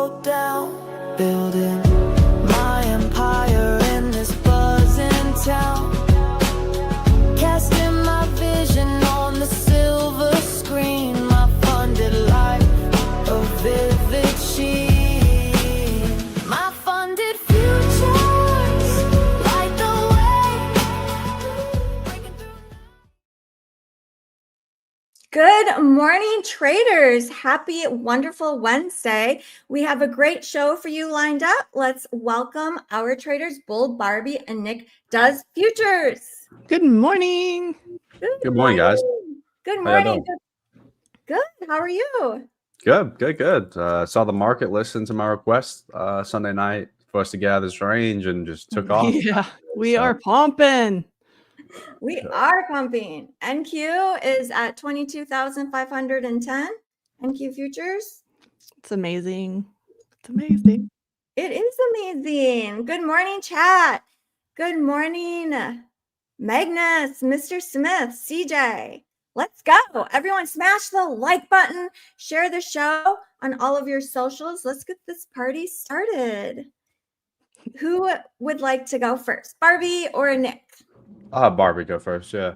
go down, building my empire in this buzzing town, casting my vision on the silver screen, my funded life, a vivid sheen, my funded futures, light the way. Good morning, traders. Happy, wonderful Wednesday. We have a great show for you lined up. Let's welcome our traders, Bold Barbie and Nick Does Futures. Good morning. Good morning, guys. Good How y'all morning. doing? Good. How are you? Good. Saw the market listen to my request Sunday night for us to get out of this range and just took off. Yeah, we are pumping. We are pumping. NQ is at 22,510. NQ futures. It's amazing. It's amazing. It is amazing. Good morning, chat. Good morning, Magnus, Mr. Smith, CJ. Let's go. Everyone smash the like button. Share the show on all of your socials. Let's get this party started. Who would like to go first? Barbie or Nick? I'll have Barbie go first, yeah.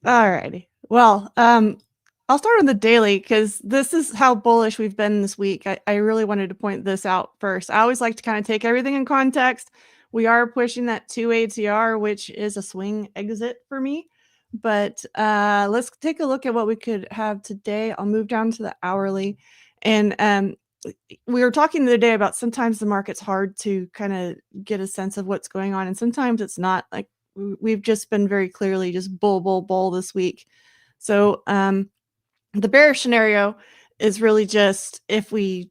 All righty. Well, I'll start on the daily because this is how bullish we've been this week. I really wanted to point this out first. I always like to kind of take everything in context. We are pushing that 2 ATR, which is a swing exit for me. But let's take a look at what we could have today. I'll move down to the hourly. And we were talking the other day about sometimes the market's hard to kind of get a sense of what's going on. And sometimes it's not. Like we've just been very clearly just bull this week. So the bearish scenario is really just if we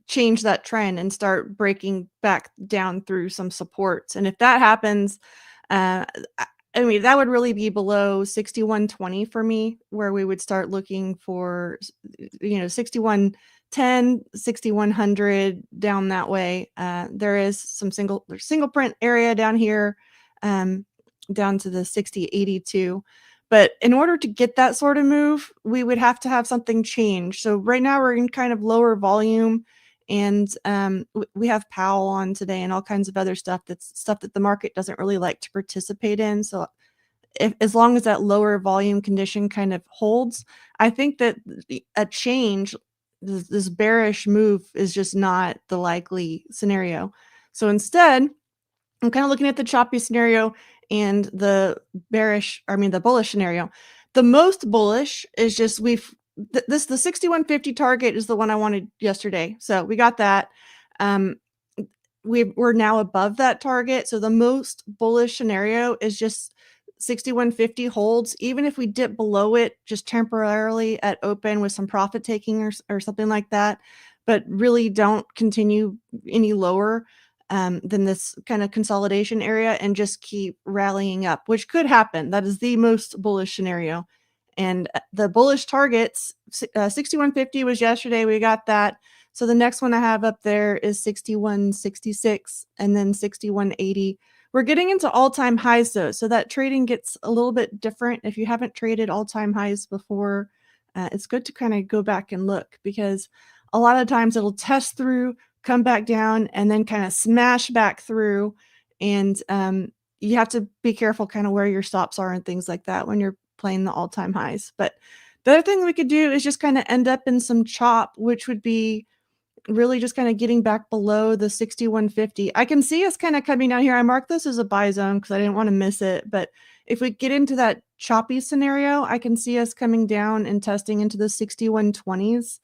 change that trend and start breaking back down through some supports. And if that happens, I mean, that would really be below 6120 for me, where we would start looking for, 6110, 6100 down that way. There is some single print area down here, down to the 6082. But in order to get that sort of move, we would have to have something change. So right now we're in kind of lower volume, and we have Powell on today and all kinds of other stuff. That's stuff that the market doesn't really like to participate in. So as long as that lower volume condition kind of holds, I think that a change, this bearish move, is just not the likely scenario. So instead, I'm kind of looking at the choppy scenario and the bullish scenario. The most bullish is just the 6150 target is the one I wanted yesterday. So we got that. We're now above that target. So the most bullish scenario is just 6150 holds, even if we dip below it just temporarily at open with some profit taking or something like that, but really don't continue any lower than this kind of consolidation area and just keep rallying up, which could happen. That is the most bullish scenario. And the bullish targets, 6150 was yesterday. We got that. So the next one I have up there is 6166 and then 6180. We're getting into all-time highs though. So that trading gets a little bit different. If you haven't traded all-time highs before, it's good to kind of go back and look, because a lot of times it'll test through, come back down, and then kind of smash back through. And you have to be careful kind of where your stops are and things like that when you're playing the all-time highs. But the other thing we could do is just kind of end up in some chop, which would be really just kind of getting back below the 6150. I can see us kind of coming down here. I marked this as a buy zone because I didn't want to miss it. But if we get into that choppy scenario, I can see us coming down and testing into the 6120s.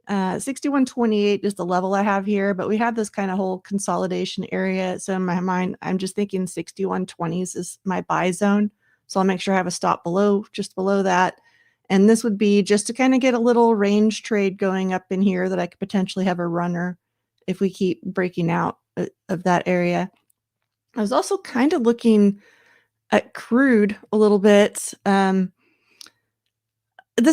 6128 is the level I have here, but we have this kind of whole consolidation area. So in my mind, I'm just thinking 6120s is my buy zone. So I'll make sure I have a stop just below that. And this would be just to kind of get a little range trade going up in here that I could potentially have a runner if we keep breaking out of that area. I was also kind of looking at crude a little bit. This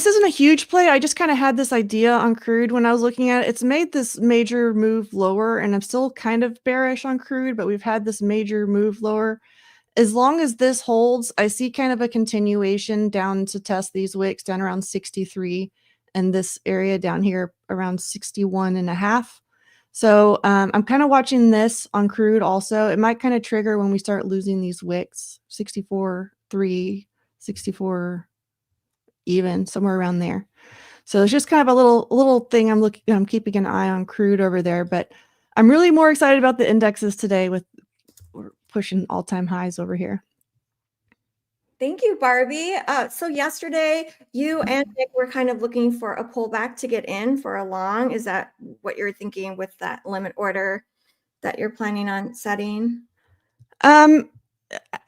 isn't a huge play. I just kind of had this idea on crude when I was looking at it. It's made this major move lower, and I'm still kind of bearish on crude, but we've had this major move lower. As long as this holds, I see kind of a continuation down to test these wicks down around 63 and this area down here around 61.5. So I'm kind of watching this on crude also. It might kind of trigger when we start losing these wicks, 64.3, 64 even, somewhere around there. So it's just kind of a little thing I'm keeping an eye on crude over there, but I'm really more excited about the indexes today with we're pushing all-time highs over here. Thank you, Barbie. So yesterday, you and Nick were kind of looking for a pullback to get in for a long. Is that what you're thinking with that limit order that you're planning on setting? I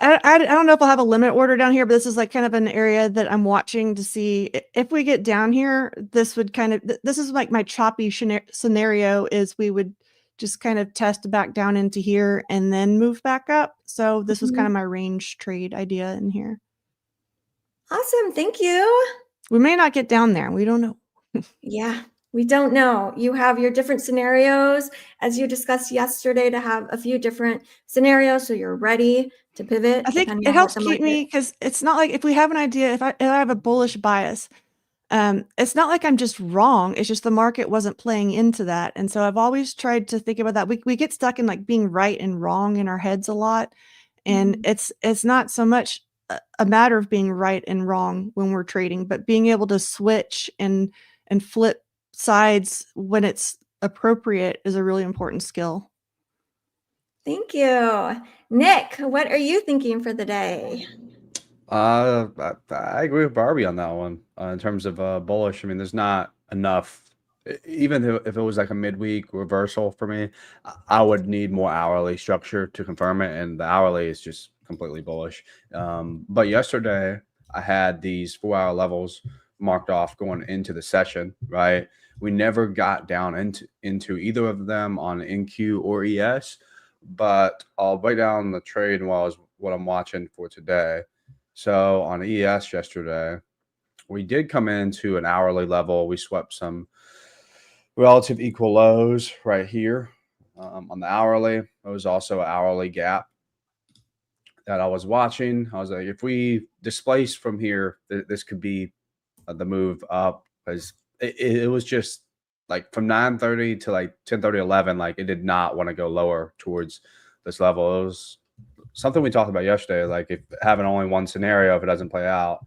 don't know if I'll have a limit order down here, but this is like kind of an area that I'm watching to see if we get down here. This would kind of this is like my choppy scenario is we would just kind of test back down into here and then move back up. So this was kind of my range trade idea in here. Awesome. Thank you. We may not get down there. We don't know. Yeah, we don't know. You have your different scenarios, as you discussed yesterday, to have a few different scenarios so you're ready to pivot. I think depending it on helps what the keep me market- because it's not like if we have an idea, if I have a bullish bias, it's not like I'm just wrong. It's just the market wasn't playing into that. And so I've always tried to think about that. We get stuck in like being right and wrong in our heads a lot. And it's not so much a matter of being right and wrong when we're trading, but being able to switch and flip sides when it's appropriate is a really important skill. Thank you. Nick, what are you thinking for the day? I agree with Barbie on that one in terms of bullish. I mean, there's not enough. Even if it was like a midweek reversal for me, I would need more hourly structure to confirm it, and the hourly is just completely bullish. But yesterday, I had these 4-hour levels marked off going into the session. Right, we never got down into either of them on NQ or ES, but I'll break down the trade while what I'm watching for today. So on ES yesterday, we did come into an hourly level. We swept some relative equal lows right here on the hourly. It was also an hourly gap that I was watching. I was like, if we displace from here, this could be the move up, because it was just like from 9:30 to like 10:30, 11, like it did not want to go lower towards this level. It was something we talked about yesterday, like if having only one scenario, if it doesn't play out,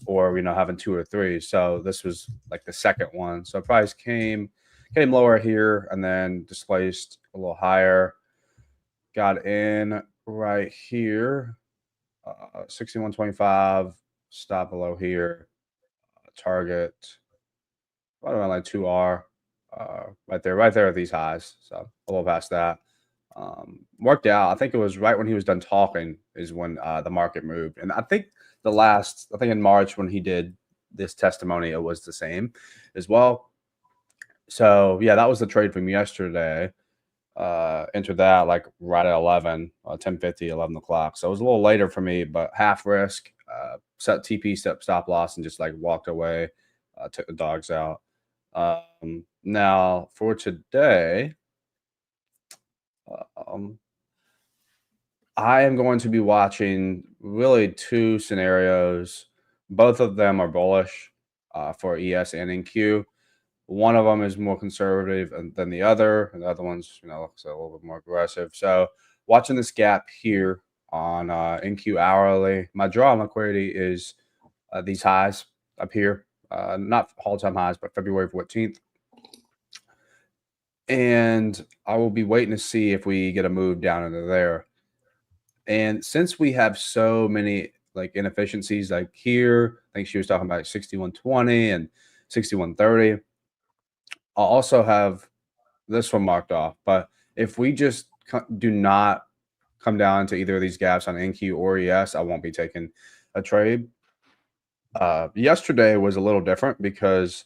or having 2 or 3. So this was like the second one. So price came lower here and then displaced a little higher. Got in right here, 61.25. Stop below here. Target right around like 2R, right there at these highs. So a little past that. Worked out. I think it was right when he was done talking is when the market moved. And I think in March when he did this testimony, it was the same as well. So yeah, that was the trade from yesterday. Entered that like right at 11, 10:50, 11 o'clock. So it was a little later for me, but half risk, set TP, stop loss, and just like walked away, took the dogs out. Now for today, I am going to be watching really 2 scenarios. Both of them are bullish for ES and NQ. One of them is more conservative than the other, and the other one's, so a little bit more aggressive. So watching this gap here on NQ hourly, my draw on liquidity is these highs up here, not all-time highs, but February 14th. And I will be waiting to see if we get a move down into there. And since we have so many like inefficiencies, like here, I think she was talking about 61.20 and 61.30. I'll also have this one marked off. But if we just do not come down to either of these gaps on NQ or ES, I won't be taking a trade. Yesterday was a little different because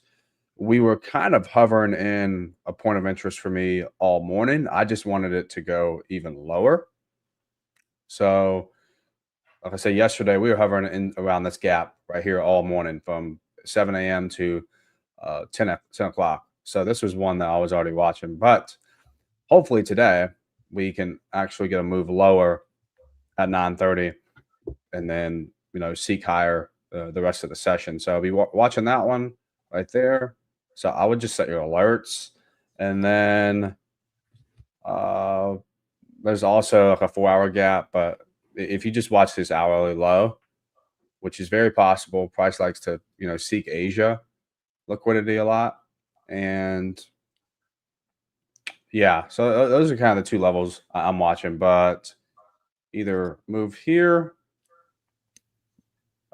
we were kind of hovering in a point of interest for me all morning. I just wanted it to go even lower. So, like I said, yesterday we were hovering in around this gap right here all morning from 7 a.m. to 10 o'clock. So this was one that I was already watching. But hopefully today we can actually get a move lower at 9:30 and then, seek higher the rest of the session. So I'll be watching that one right there. So I would just set your alerts. And then There's also like a 4-hour gap, but if you just watch this hourly low, which is very possible, price likes to, seek Asia liquidity a lot. And yeah, so those are kind of the two levels I'm watching, but either move here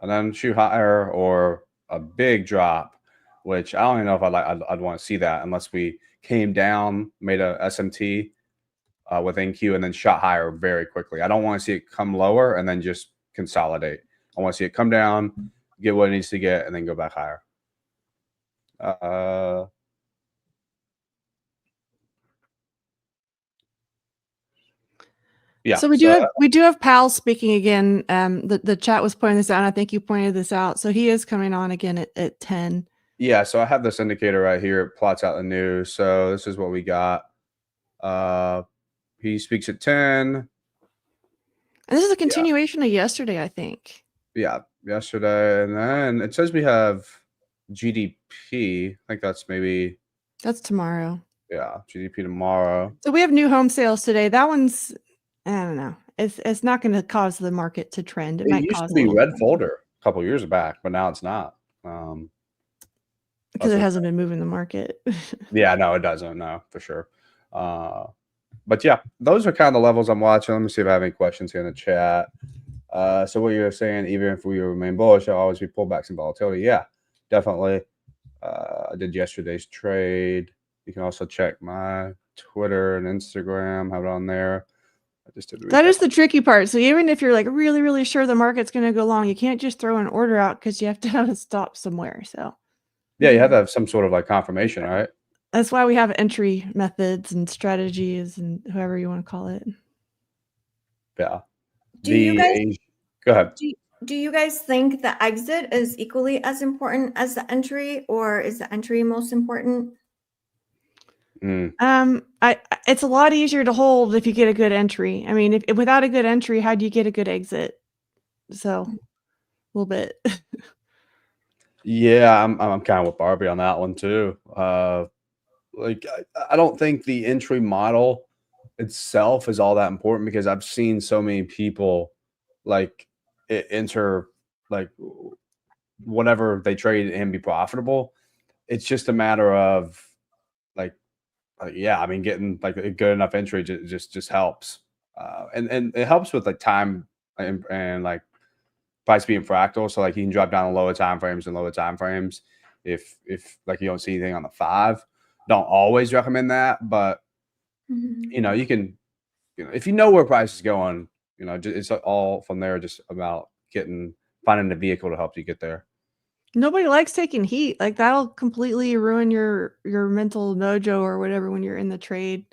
and then shoot higher, or a big drop, which I don't even know if I'd want to see that unless we came down, made a SMT with NQ, and then shot higher very quickly. I don't want to see it come lower and then just consolidate. I want to see it come down, get what it needs to get, and then go back higher. Yeah. So we do have Pal speaking again. The chat was pointing this out, and I think you pointed this out. So he is coming on again at 10. Yeah, so I have this indicator right here. It plots out the news. So this is what we got. He speaks at 10. And this is a continuation of yesterday, I think. Yeah, yesterday. And then it says we have GDP. I think that's tomorrow. Yeah, GDP tomorrow. So we have new home sales today. That one's, I don't know. It's not going to cause the market to trend. It might used cause to be red folder a couple years back, but now it's not. Because it hasn't been moving the market. Yeah, no, it doesn't. No, for sure. But yeah, those are kind of the levels I'm watching. Let me see if I have any questions here in the chat. So what you're saying, even if we remain bullish, there'll always be pullbacks and volatility. Yeah, definitely. I did yesterday's trade. You can also check my Twitter and Instagram. Have it on there. I just did. That is the tricky part. So even if you're like really, really sure the market's going to go long, you can't just throw an order out because you have to have a stop somewhere. So yeah, you have to have some sort of like confirmation, right? That's why we have entry methods and strategies and whoever you want to call it. Yeah. Go ahead. Do you guys think the exit is equally as important as the entry, or is the entry most important? It's a lot easier to hold if you get a good entry. I mean, if without a good entry, how do you get a good exit? So a little bit. Yeah, I'm kind of with Barbie on that one too. Like I don't think the entry model itself is all that important, because I've seen so many people like enter like whatever they trade and be profitable. It's just a matter of yeah, I mean, getting like a good enough entry just helps, and it helps with like time and like price being fractal. So like you can drop down the lower time frames and lower time frames if like you don't see anything on the 5. Don't always recommend that, but you can, if you know where price is going, it's all from there, just about finding the vehicle to help you get there. Nobody likes taking heat. Like that'll completely ruin your mental mojo or whatever when you're in the trade.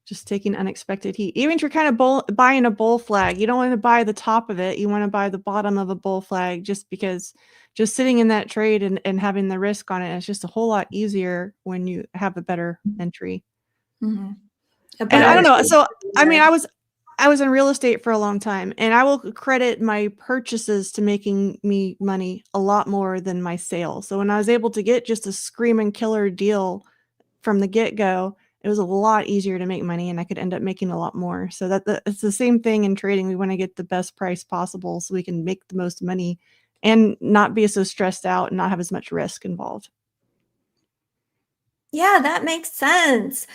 Just taking unexpected heat. Even if you're kind of buying a bull flag, you don't want to buy the top of it. You want to buy the bottom of a bull flag, just because just sitting in that trade and having the risk on it is just a whole lot easier when you have a better entry. Mm-hmm. And I don't know. So I mean, I was in real estate for a long time, and I will credit my purchases to making me money a lot more than my sales. So when I was able to get just a screaming killer deal from the get-go, it was a lot easier to make money, and I could end up making a lot more. So it's the same thing in trading. We want to get the best price possible so we can make the most money and not be so stressed out and not have as much risk involved. Yeah, that makes sense.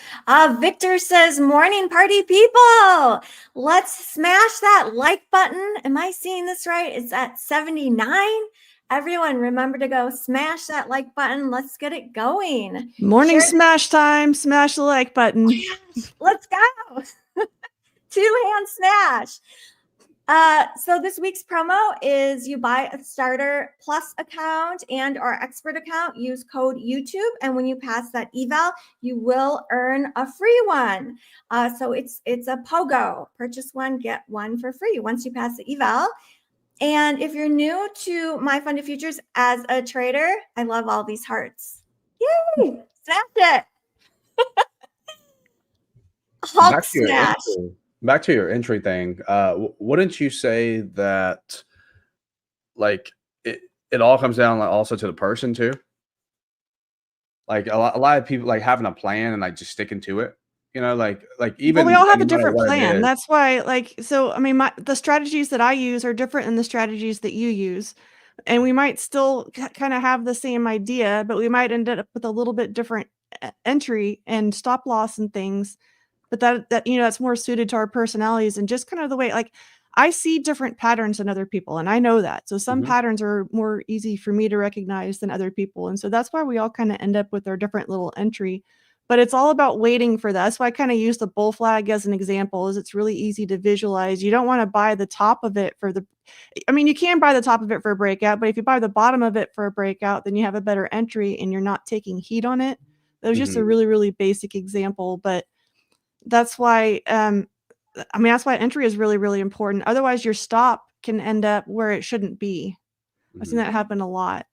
Victor says, morning party people. Let's smash that like button. Am I seeing this right? It's at 79. Everyone, remember to go smash that like button. Let's get it going. Morning smash time. Smash the like button. Let's go. 2-hand smash. So this week's promo is you buy a starter plus account and or expert account, use code YouTube, and when you pass that eval, you will earn a free one. So it's a pogo. Purchase one, get one for free once you pass the eval. And if you're new to MyFundedFutures as a trader, I love all these hearts. Yay! Smash it. Hulk smash. Back to your entry thing. Wouldn't you say that like it all comes down like also to the person too? Like a lot of people like having a plan and like just sticking to it. You know, like Well, even we all like, have no a matter different what it plan. is. That's why, like, so I mean, the strategies that I use are different than the strategies that you use, and we might still kind of have the same idea, but we might end up with a little bit different entry and stop loss and things. But that that's more suited to our personalities and just kind of the way, like, I see different patterns than other people, and I know that. So some Mhm. patterns are more easy for me to recognize than other people, and so that's why we all kind of end up with our different little entry. But it's all about waiting for that. That's why I kind of use the bull flag as an example, is it's really easy to visualize. You don't want to buy the top of it for the, I mean, you can buy the top of it for a breakout, but if you buy the bottom of it for a breakout, then you have a better entry and you're not taking heat on it. That was just a Mhm. really, really basic example, but that's why, I mean, that's why entry is really, really important. Otherwise, your stop can end up where it shouldn't be. I've seen Mhm. that happen a lot.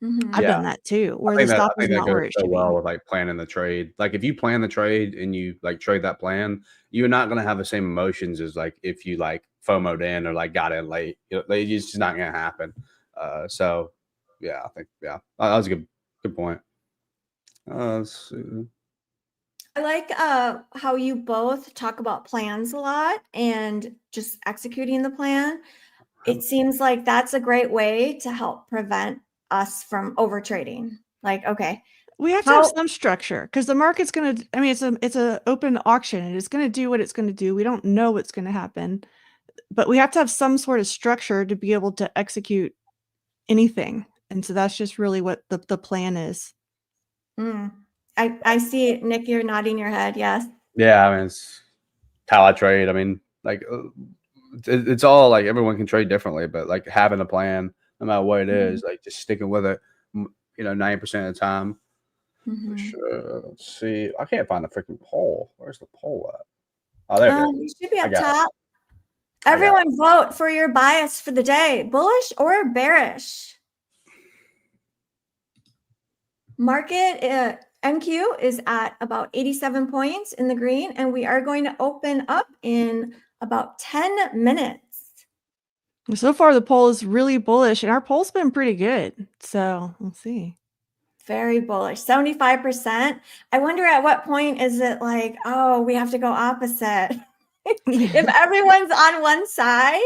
Mhm. I've Yeah. done that too, I where the think that stop I is think that not goes where it so should be. well with, like, planning the trade. Like, if you plan the trade and you, like, trade that plan, you're not gonna have the same emotions as, like, if you, like, FOMO'd in or, like, got in late. You know, like, it's just not gonna happen. So, yeah, I think that was a good point. Let's see. I like how you both talk about plans a lot and just executing the plan. It seems like that's a great way to help prevent us from overtrading. Like, okay, We have to have how some structure because the market's gonna, I mean, it's a open auction and it's gonna do what it's gonna do. We don't know what's gonna happen, but we have to have some sort of structure to be able to execute anything. And so that's just really what the plan is. mm, I see it, Nick, you're nodding your head. Yes. Yeah, I mean, it's how I trade. I mean, like, it's all like everyone can trade differently, but like having a plan, no matter what it Mhm. is, like just sticking with it, 90% of the time. For Mhm. sure. Let's see. I can't find the freaking poll. Where's the poll at? Oh, there it is. You should be I up got it. top. I got it. Everyone vote for your bias for the day, bullish or bearish. Market NQ is at about 87 points in the green, and we are going to open up in about 10 minutes. So far, the poll is really bullish, and our poll's been pretty good. So we'll see. Very bullish, 75%. I wonder at what point is it like, oh, we have to go opposite. If everyone's on one side,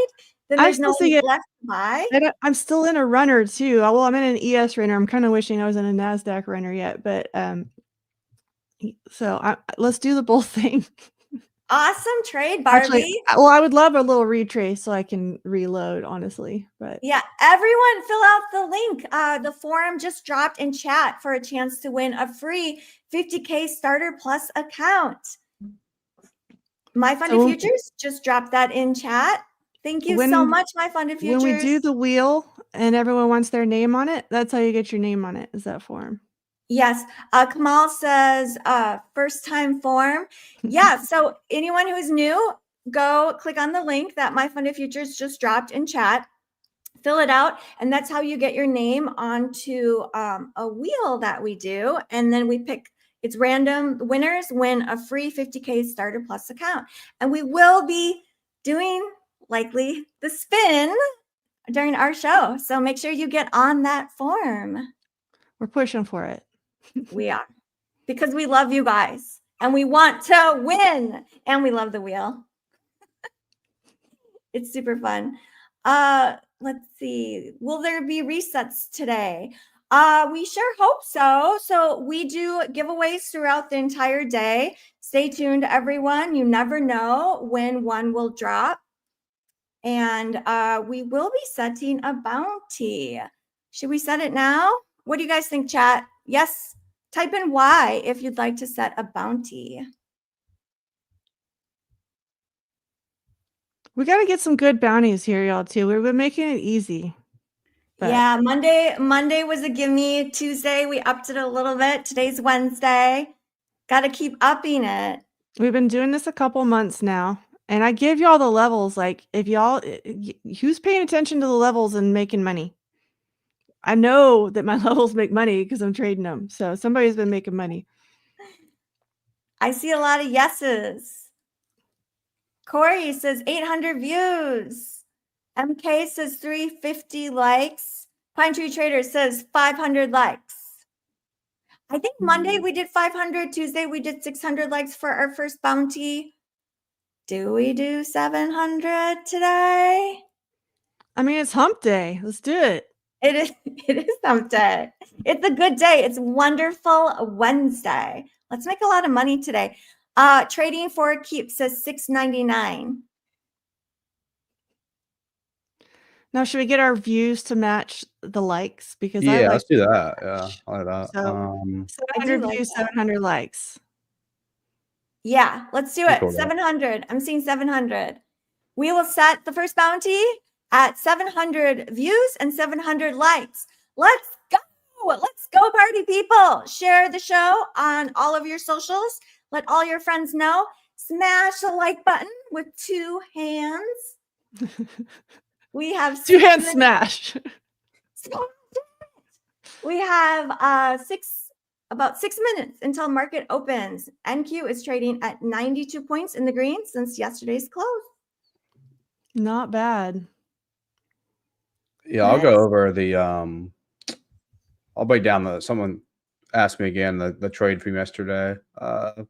then I there's no still one see it. left to buy. I'm still in a runner too. Well, I'm in an ES runner. I'm kind of wishing I was in a NASDAQ runner yet, but so let's do the bull thing. Awesome trade, Actually, Barbie. well, I would love a little retrace so I can reload, honestly. But Yeah, everyone fill out the link. The forum just dropped in chat for a chance to win a free 50K starter plus account. MyFunded so Futures just dropped that in chat. Thank you so much, MyFunded when we do Futures. the wheel and everyone wants their name on it, that's how you get your name on it, is that form. Yes, Kamal says first time form. Yeah, so anyone who's new, go click on the link that MyFunded Futures just dropped in chat. Fill it out, and that's how you get your name onto a wheel that we do. And then we pick, it's random. The winners win a free 50K starter plus account. And we will be doing likely the spin during our show. So make sure you get on that form. We're pushing for it. We are, because we love you guys and we want to win, and we love the wheel. It's super fun. Let's see. Will there be resets today? We sure hope so. So we do giveaways throughout the entire day. Stay tuned, everyone. You never know when one will drop. And we will be setting a bounty. Should we set it now? What do you guys think, chat? Yes. Type in Y if you'd like to set a bounty. We got to get some good bounties here, y'all, too. We've been making it easy. But yeah, Monday was a gimme. Tuesday, we upped it a little bit. Today's Wednesday. Got to keep upping it. we've been doing this a couple months now. And I give y'all the levels. Like, if y'all, who's paying attention to the levels and making money? I know that my levels make money because I'm trading them. So somebody's been making money. I see a lot of yeses. Corey says 800 views. MK says 350 likes. Pine Tree Trader says 500 likes. I think Monday we did 500. Tuesday we did 600 likes for our first bounty. Do we do 700 today? I mean, it's hump day. Let's do it. It is hump day. It's a good day. It's wonderful Wednesday. Let's make a lot of money today. Trading for keep says $6.99. Now, should we get our views to match the likes? Because Yeah, let's do that. Yeah, I like that. So, I do 700 like views, that. 700 likes. Yeah, let's do Pretty it. cool, though. 700. I'm seeing 700. We will set the first bounty at 700 views and 700 likes. Let's go. Let's go, party people. Share the show on all of your socials. Let all your friends know. Smash the like button with 2 hands. We have 2 hand smash. We have about 6 minutes until market opens. NQ is trading at 92 points in the green since yesterday's close. Not bad. Yeah, I'll go over the I'll break down someone asked me again the trade from yesterday. I'm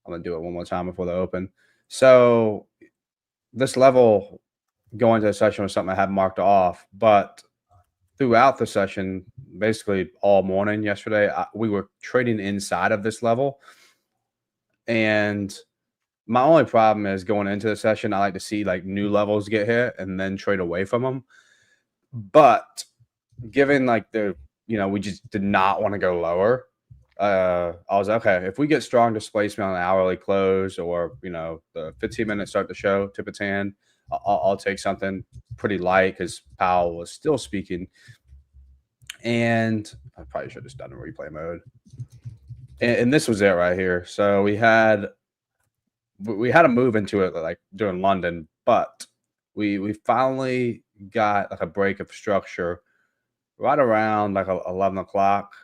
gonna do it one more time before the open. So this level going to the session was something I had marked off, but throughout the session, basically all morning yesterday, we were trading inside of this level. And my only problem is going into the session, I like to see like new levels get hit and then trade away from them. But given like we just did not want to go lower. I was like, okay, if we get strong displacement on the hourly close or, the 15-minute start the show, tip its hand, I'll take something pretty light because Powell was still speaking. And I probably should have just done a replay mode. And this was it right here. So we had a move into it like during London, but we finally got like a break of structure right around like 11 o'clock.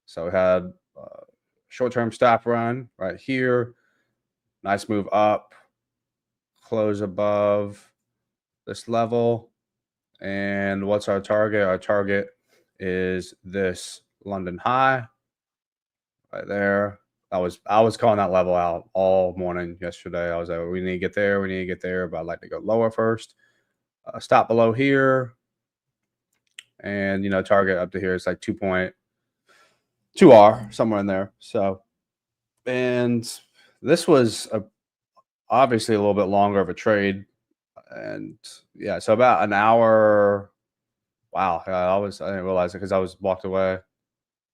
So we had a short-term stop run right here. Nice move up, close above this level. And what's our target? Our target is this London high right there. I was calling that level out all morning yesterday. I was like, we need to get there. We need to get there, but I'd like to go lower first. Stop below here. And, target up to here is like 2.2R, somewhere in there. So, and this was obviously a little bit longer of a trade. And yeah, so about an hour. Wow. I didn't realize it because I was walked away.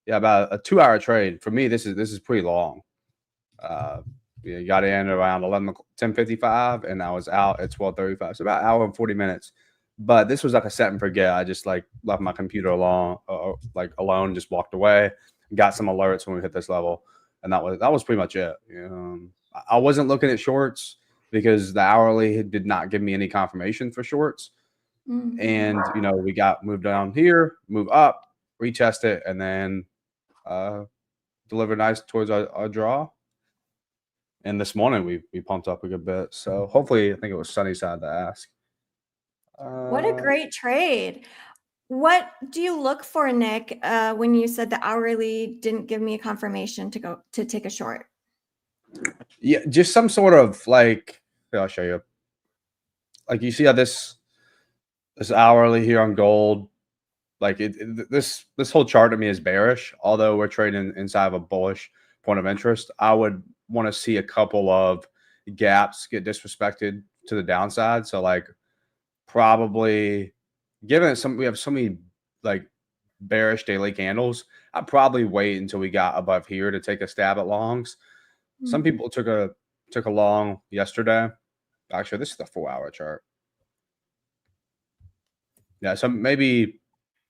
Yeah, about a 2-hour trade. For me, this is pretty long. You got in around 10:55, and I was out at 12:35. So about an hour and 40 minutes. But this was like a set and forget. I just like left my computer alone, just walked away, got some alerts when we hit this level, and that was pretty much it. I wasn't looking at shorts because the hourly did not give me any confirmation for shorts. Mm-hmm. And we got moved down here, move up, retest it, and then deliver nice towards our draw. And this morning we pumped up a good bit. So hopefully, I think it was sunny side to ask. What a great trade. What do you look for, Nick, when you said the hourly didn't give me a confirmation to take a short? Yeah, just some sort of like, I'll show you. Like you see how this hourly here on gold, like this whole chart to me is bearish. Although we're trading inside of a bullish point of interest, I would want to see a couple of gaps get disrespected to the downside. So like probably, given that we have so many like bearish daily candles, I'd probably wait until we got above here to take a stab at longs. Mm-hmm. Some people took a long yesterday. Actually, this is the 4-hour chart. Yeah, so maybe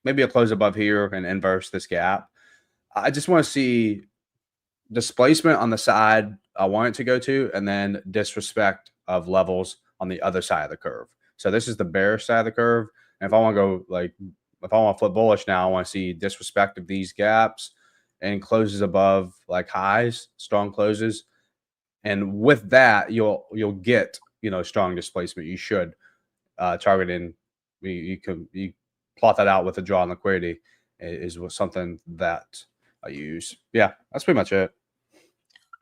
a close above here and inverse this gap. I just want to see displacement on the side I want it to go to, and then disrespect of levels on the other side of the curve. So this is the bearish side of the curve. And if I want to go if I want to flip bullish now, I want to see disrespect of these gaps and closes above like highs, strong closes. And with that, you'll get, strong displacement. You should target in. You plot that out with a draw on liquidity is something that I use. Yeah, that's pretty much it.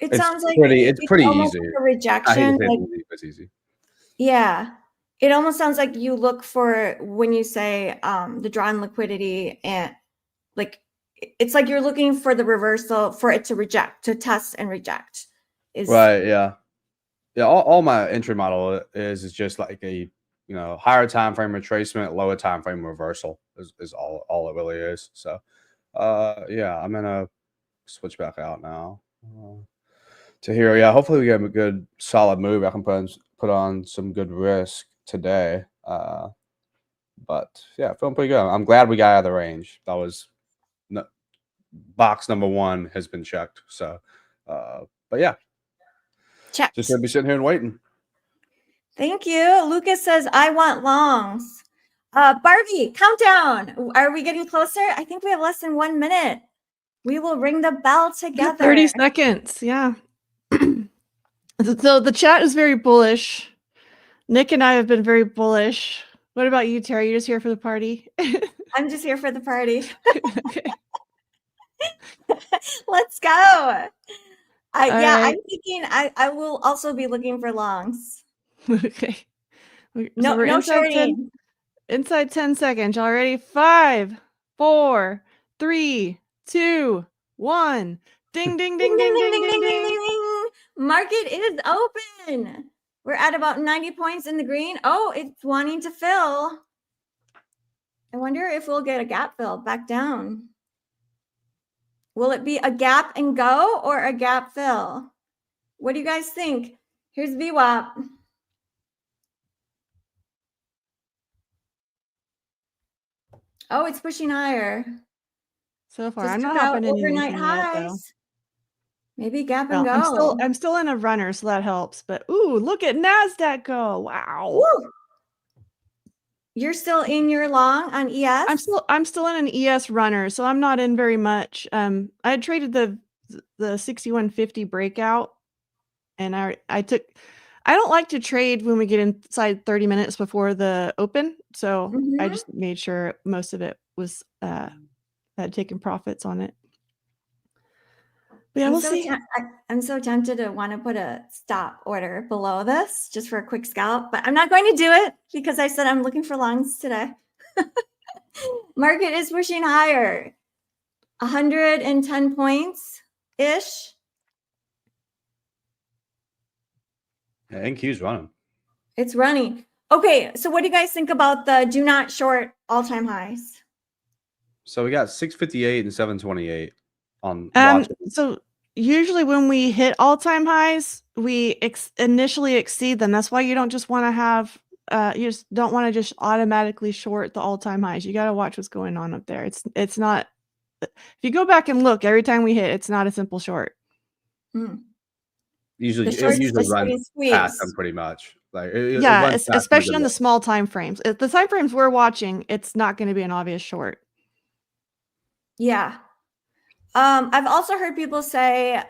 It It's sounds like it's pretty almost easy. like a I hate rejection. to say Like, it's easy. yeah, it almost sounds like you look for when you say the drawn liquidity, and like it's like you're looking for the reversal for it to reject, to test and reject. Right. Yeah. Yeah. All my entry model is just like a higher time frame retracement, lower time frame reversal is all it really is. So yeah, I'm gonna switch back out now to here. Yeah, hopefully we get a good solid move. I can put on some good risk today. But yeah, feeling pretty good. I'm glad we got out of the range. That was box number 1 has been checked. So but yeah, Checked. just gonna be sitting here and waiting. Thank you. Lucas says, I want longs. Barbie, countdown. Are we getting closer? I think we have less than 1 minute. We will ring the bell together. 30 seconds. Yeah. So the chat is very bullish. Nick and I have been very bullish. What about you, Terry? You just here for the party? I'm just here for the party. Okay. Let's go. Yeah, right. I'm thinking I will also be looking for longs. Okay. No, So we're no inside shorting. inside 10 seconds. Y'all ready? 5, 4, 3, 2, 1. Ding, ding, ding, ding, ding, ding, ding. Market is open. We're at about 90 points in the green. Oh, it's wanting to fill. I wonder if we'll get a gap fill back down. Will it be a gap and go or a gap fill? What do you guys think? Here's VWAP. Oh, it's pushing higher. So far, Just I'm not took out hopping into overnight anything yet, though. highs. Maybe gap and Well, go. I'm still in a runner, so that helps. But ooh, look at NASDAQ go. Wow. Woo! You're still in your long on ES? I'm still in an ES runner, so I'm not in very much. I had traded the 6150 breakout, and I don't like to trade when we get inside 30 minutes before the open, so I just made sure most of it was had taken profits on it. But yeah, we'll see. I'm so tempted to want to put a stop order below this just for a quick scalp, but I'm not going to do it because I said I'm looking for longs today. Market is pushing higher, 110 points-ish. Yeah, NQ's running. It's running. Okay, so what do you guys think about the do not short all-time highs? So we got 658 and 728 on so usually when we hit all-time highs, we initially exceed them. That's why you don't just want to have you just don't want to just automatically short the all-time highs. You got to watch what's going on up there. It's not, if you go back and look every time we hit, it's not a simple short. Usually it runs past them pretty much. Like especially in the small time frames. The time frames we're watching, it's not going to be an obvious short. Yeah. I've also heard people say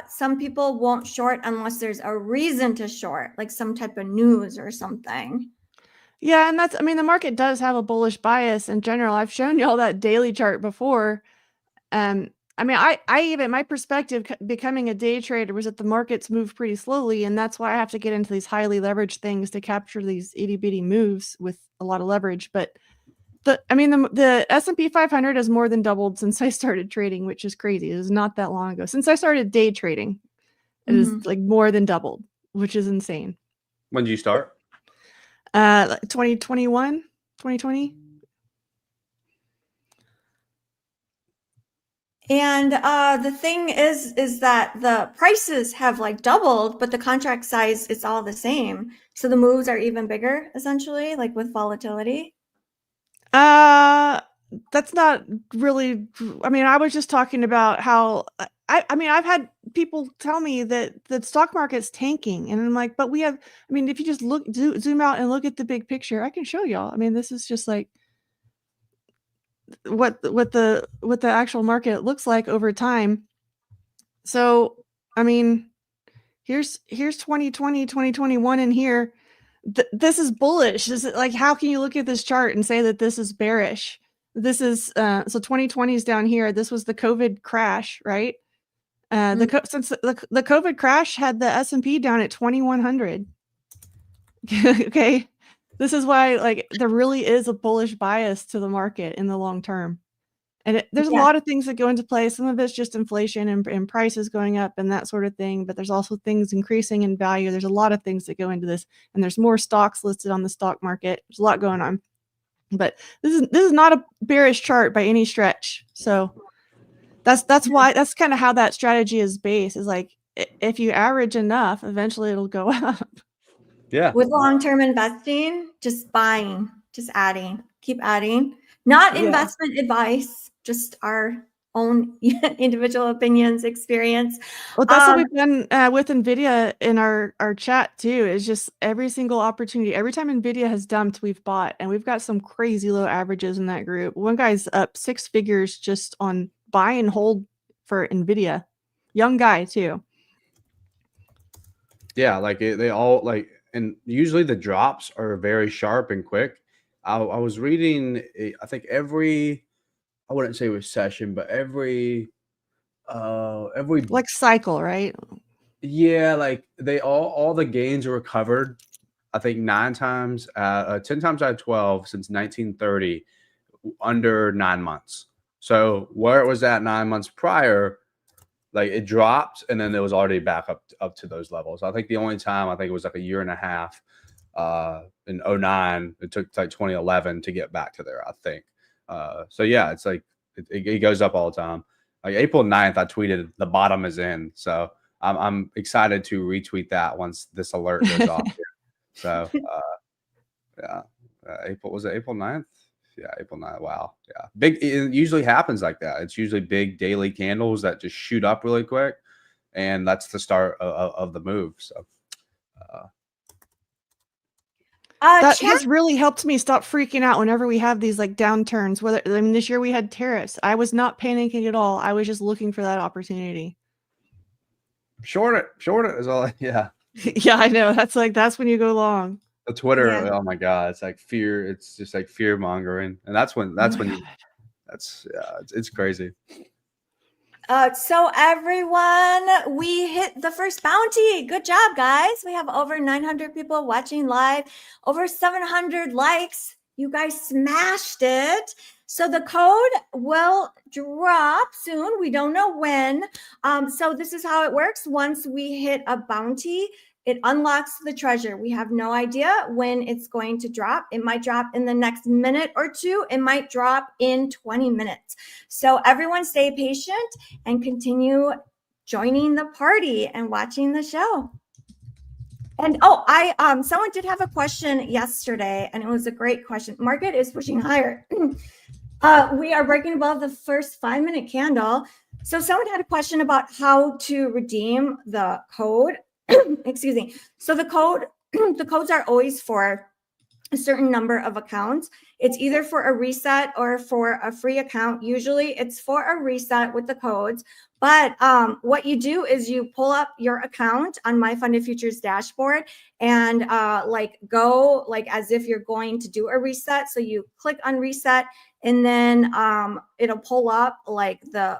some people won't short unless there's a reason to short, like some type of news or something. Yeah, and that's, I mean, the market does have a bullish bias in general. I've shown y'all that daily chart before. I mean, I even, my perspective becoming a day trader was that the markets move pretty slowly, and that's why I have to get into these highly leveraged things to capture these itty bitty moves with a lot of leverage. But the S&P 500 has more than doubled since I started trading, which is crazy. It was not that long ago. Since I started day trading, it is like more than doubled, which is insane. When did you start? 2021, 2020. And the thing is that the prices have like doubled, but the contract size is all the same. So the moves are even bigger, essentially, like with volatility. That's not really, I mean, I was just talking about how I mean, I've had people tell me that the stock market's tanking, and I'm like, but we have, I mean, if you just zoom out and look at the big picture, I can show y'all. I mean, this is just like what the actual market looks like over time. So, I mean, here's 2020, 2021 in here. This is bullish. Is it like, how can you look at this chart and say that this is bearish? This is so 2020 is down here. This was the COVID crash, right? Since the COVID crash had the S&P down at 2100. Okay, this is why like there really is a bullish bias to the market in the long term, and there's a lot of things that go into play. Some of it's just inflation and prices going up and that sort of thing, but there's also things increasing in value. There's a lot of things that go into this, and there's more stocks listed on the stock market. There's a lot going on, but this is not a bearish chart by any stretch. So that's why, that's kind of how that strategy is based, is like if you average enough, eventually it'll go up. Yeah. With long-term investing, just buying, just adding, keep adding. Not investment advice, just our own individual opinions, experience. Well, that's what we've done with NVIDIA in our chat too. Is just every single opportunity, every time NVIDIA has dumped, we've bought, and we've got some crazy low averages in that group. One guy's up 6 figures just on buy and hold for NVIDIA. Young guy too. Yeah, like they all like, and usually the drops are very sharp and quick. I was reading, I think every, I wouldn't say recession, but every like cycle, right? Yeah, like they all the gains are recovered. I think 10 times out of 12 since 1930, under 9 months. So where it was at 9 months prior, like it dropped and then it was already back up to those levels. I think the only time, I think it was like a year and a half in 2009, it took like 2011 to get back to there, I think. So yeah, it's like it goes up all the time. Like April 9th, I tweeted the bottom is in. So I'm excited to retweet that once this alert goes off here. So yeah, April 9th? Yeah, April 9th. Wow. Yeah. Big. It usually happens like that. It's usually big daily candles that just shoot up really quick. And that's the start of the move. So that has really helped me stop freaking out whenever we have these like downturns. Whether, I mean, this year we had tariffs. I was not panicking at all. I was just looking for that opportunity. Short it is all. Yeah. Yeah, I know. That's when you go long. The Twitter, oh my God, it's like fear. It's just like fear mongering, and that's when it's crazy. So everyone, we hit the first bounty. Good job, guys. We have over 900 people watching live, over 700 likes. You guys smashed it. So the code will drop soon. We don't know when. So this is how it works. Once we hit a bounty, it unlocks the treasure. We have no idea when it's going to drop. It might drop in the next minute or two. It might drop in 20 minutes. So everyone stay patient and continue joining the party and watching the show. And someone did have a question yesterday, and it was a great question. Market is pushing higher. We are breaking above the first 5-minute candle. So someone had a question about how to redeem the code. Excuse me. So the codes are always for a certain number of accounts. It's either for a reset or for a free account. Usually it's for a reset with the codes. But what you do is you pull up your account on MyFundedFutures dashboard and go as if you're going to do a reset. So you click on reset, and then it'll pull up like the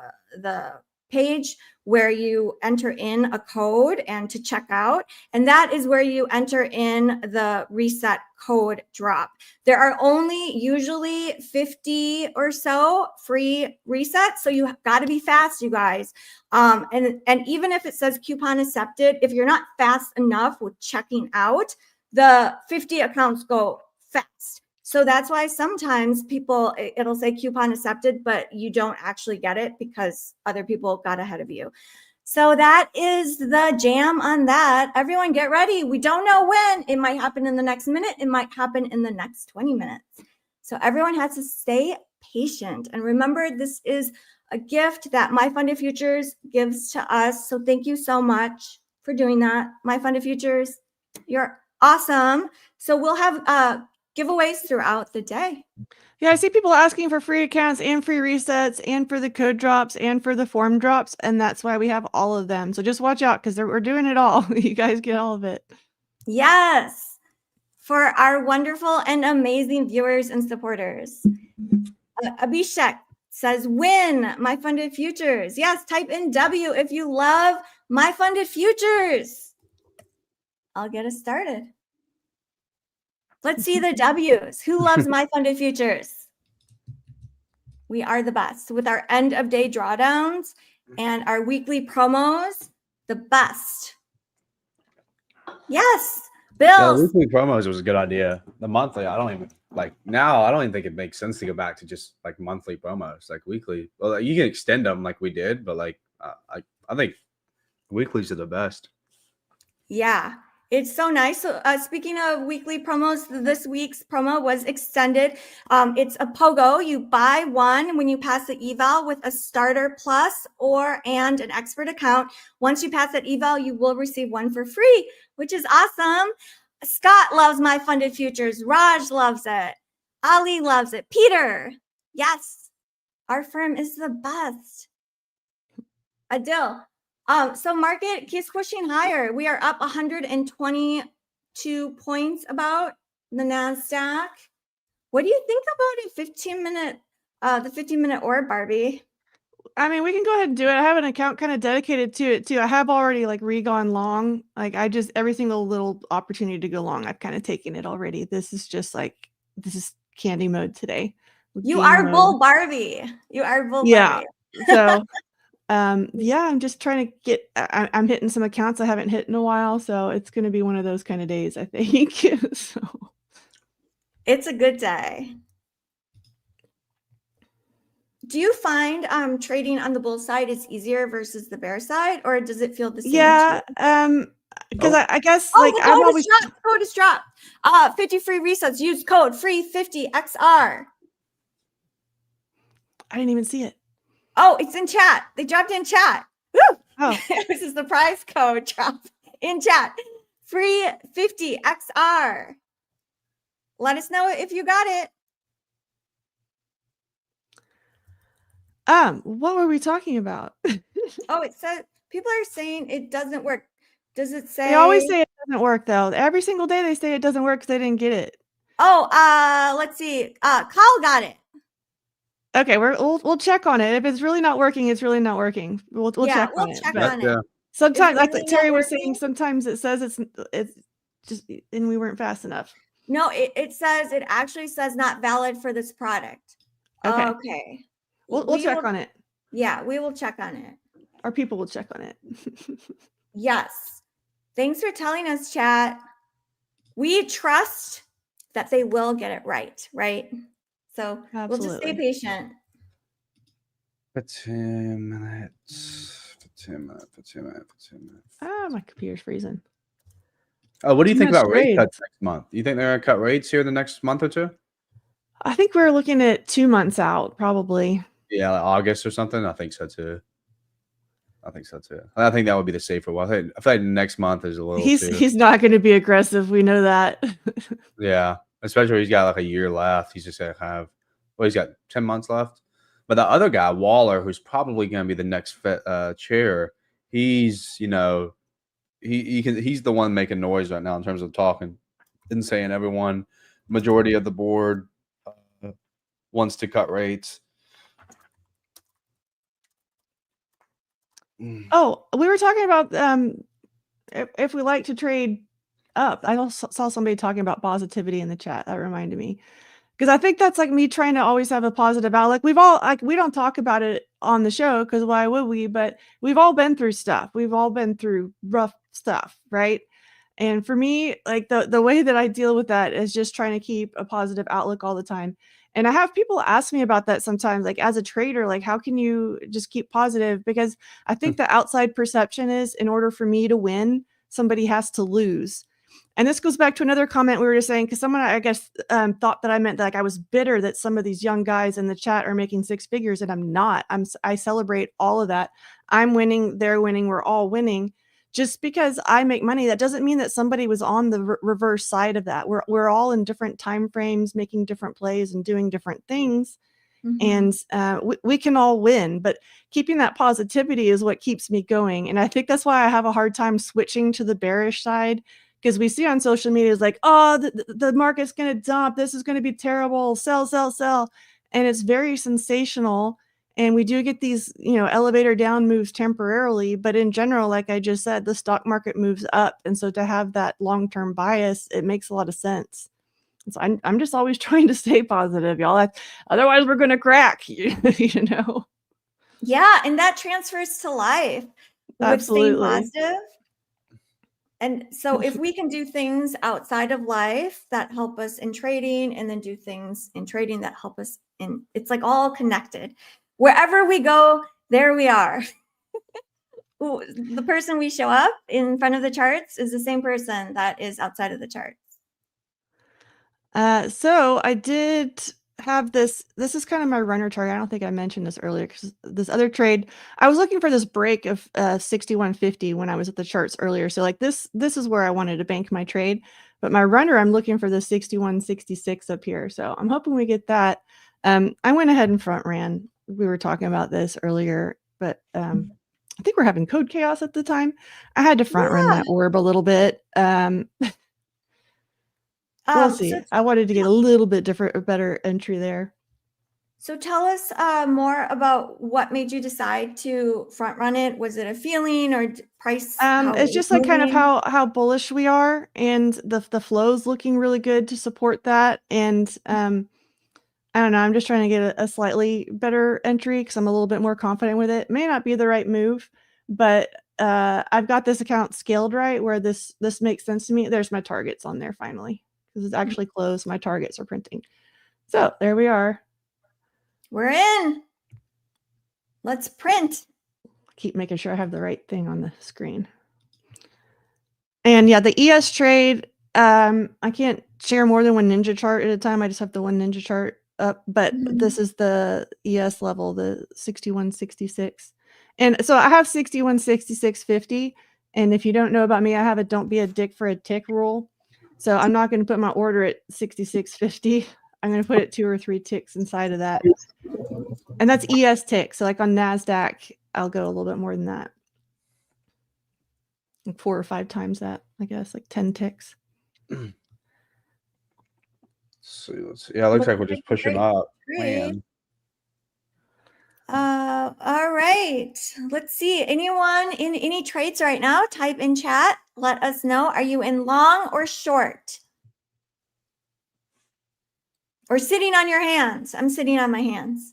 page where you enter in a code and to check out. And that is where you enter in the reset code drop. There are only usually 50 or so free resets. So you got to be fast, you guys. And even if it says coupon accepted, if you're not fast enough with checking out, the 50 accounts go fast. So that's why sometimes it'll say coupon accepted, but you don't actually get it because other people got ahead of you. So that is the jam on that. Everyone get ready. We don't know when. It might happen in the next minute. It might happen in the next 20 minutes. So everyone has to stay patient. And remember, this is a gift that MyFundedFutures gives to us. So thank you so much for doing that. MyFundedFutures, you're awesome. So we'll have giveaways throughout the day. Yeah, I see people asking for free accounts and free resets and for the code drops and for the form drops, and that's why we have all of them. So just watch out because we're doing it all. You guys get all of it. Yes, for our wonderful and amazing viewers and supporters. Abhishek says, win my funded futures. Yes, type in W if you love my funded futures. I'll get us started. Let's see the W's. Who loves my funded futures? We are the best with our end of day drawdowns and our weekly promos, the best. Yes, Yeah, the Bills. weekly promos was a good idea. The monthly, I don't even think it makes sense to go back to just like monthly promos, like weekly. Well, like, you can extend them like we did, but like I think weeklies are the best. Yeah, it's so nice. So speaking of weekly promos, this week's promo was extended. It's a pogo. You buy one when you pass the eval with a starter plus and an expert account. Once you pass that eval, you will receive one for free, which is awesome. Scott loves my funded futures. Raj loves it. Ali loves it. Peter, yes, our firm is the best. Adil. So market keeps pushing higher. We are up 122 points about the NASDAQ. What do you think about a 15-minute, the 15-minute orb, Barbie? I mean, we can go ahead and do it. I have an account kind of dedicated to it too. I have already like re-gone long. Like every single little opportunity to go long, I've kind of taken it already. This is candy mode today. You Game are mode. Bull Barbie. You are Bull Yeah. Barbie. So yeah, I'm just trying to get, I'm hitting some accounts I haven't hit in a while. So it's going to be one of those kind of days, I think. So it's a good day. Do you find trading on the bull side is easier versus the bear side, or does it feel the same? Yeah, because I guess the like code I'm always code is dropped. 50 free resets. Use code free 50 XR. I didn't even see it. Oh, it's in chat. They dropped in chat. Woo! Oh, This is the prize code drop in chat. Free 50 XR. Let us know if you got it. What were we talking about? Oh, it says people are saying it doesn't work. Does it say? They always say it doesn't work though. Every single day they say it doesn't work because they didn't get it. Oh, let's see. Carl got it. Okay, we'll check on it. If it's really not working, it's really not working. We'll check on it. Sometimes, like Terry was saying, sometimes it says it's just, and we weren't fast enough. No, it actually says not valid for this product. Okay. We'll check on it. Yeah, we will check on it. Our people will check on it. Yes. Thanks for telling us, chat. We trust that they will get it right? So We'll just stay patient. For 2 minutes. My computer's freezing. What do you think about rate cuts next month? Do you think they're going to cut rates here the next month or two? I think we're looking at 2 months out, probably. Yeah, like August or something. I think so too. I think that would be the safer one. I feel like next month is a little. He's not going to be aggressive. We know that. Yeah, especially when he's got like a year left. He's just gonna have. Well, he's got 10 months left. But the other guy, Waller, who's probably going to be the next chair, he's he's the one making noise right now in terms of talking and saying everyone, majority of the board wants to cut rates. Oh, we were talking about if we like to trade up. I also saw somebody talking about positivity in the chat. That reminded me. Because I think that's like me trying to always have a positive outlook. We don't talk about it on the show because why would we? But we've all been through stuff. We've all been through rough stuff, right? And for me, like the way that I deal with that is just trying to keep a positive outlook all the time. And I have people ask me about that sometimes, like as a trader, like how can you just keep positive? Because I think the outside perception is in order for me to win, somebody has to lose. And this goes back to another comment we were just saying, because someone, I guess, thought that I meant that like I was bitter that some of these young guys in the chat are making 6 figures, and I'm not. I celebrate all of that. I'm winning, they're winning, we're all winning. Just because I make money, that doesn't mean that somebody was on the reverse side of that. We're all in different time frames, making different plays and doing different things. And we can all win, but keeping that positivity is what keeps me going. And I think that's why I have a hard time switching to the bearish side. Because we see on social media is like, oh, the market's going to dump. This is going to be terrible. Sell, sell, sell. and it's very sensational. And we do get these, elevator down moves temporarily, but in general, like I just said, the stock market moves up. And so to have that long-term bias, it makes a lot of sense. So I'm just always trying to stay positive, y'all. Otherwise we're going to crack, Yeah. And that transfers to life with staying Absolutely. positive. And so if we can do things outside of life that help us in trading, and then do things in trading that help us it's like all connected. Wherever we go, there we are. The person we show up in front of the charts is the same person that is outside of the charts. So I did have this is kind of my runner target. I don't think I mentioned this earlier because this other trade, I was looking for this break of 61.50 when I was at the charts earlier. So like this is where I wanted to bank my trade, but my runner, I'm looking for the 61.66 up here. So I'm hoping we get that. I went ahead and front ran. We were talking about this earlier, but I think we're having code chaos at the time. I had to front run that orb a little bit. We'll see. I wanted to get a little bit a better entry there. So tell us more about what made you decide to front run it. Was it a feeling or price? It's just like kind of how bullish we are, and the flow's looking really good to support that. And I don't know. I'm just trying to get a slightly better entry because I'm a little bit more confident with it. May not be the right move, but I've got this account scaled right where this makes sense to me. There's my targets on there finally. Because it's actually closed. My targets are printing. So there we are. We're in. Let's print. Keep making sure I have the right thing on the screen. And yeah, the ES trade, I can't share more than one ninja chart at a time. I just have the one ninja chart up, but this is the ES level, the 61.66. And so I have 61.66.50. And if you don't know about me, I have a don't be a dick for a tick rule. So I'm not going to put my order at 66.50. I'm going to put it 2 or 3 ticks inside of that. And that's ES tick. So like on NASDAQ, I'll go a little bit more than that. Like 4 or 5 times that, I guess, like 10 ticks. Let's see. Yeah, it looks like we're just pushing up. Man. All right. Let's see. Anyone in any trades right now? Type in chat. Let us know. Are you in long or short? Or sitting on your hands? I'm sitting on my hands.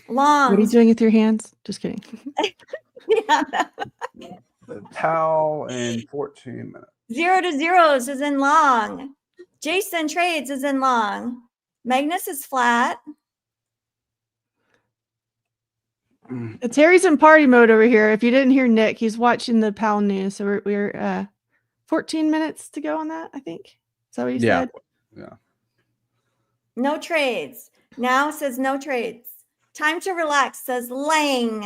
Long. What are you doing with your hands? Just kidding. Yeah. The towel in 14 minutes. 0 to zeros is in long. Jason trades is in long. Magnus is flat. Terry's in party mode over here. If you didn't hear Nick, he's watching the PAL news. So we're 14 minutes to go on that, I think. Is that what you said? Yeah. No trades. Now says no trades. Time to relax says Lang.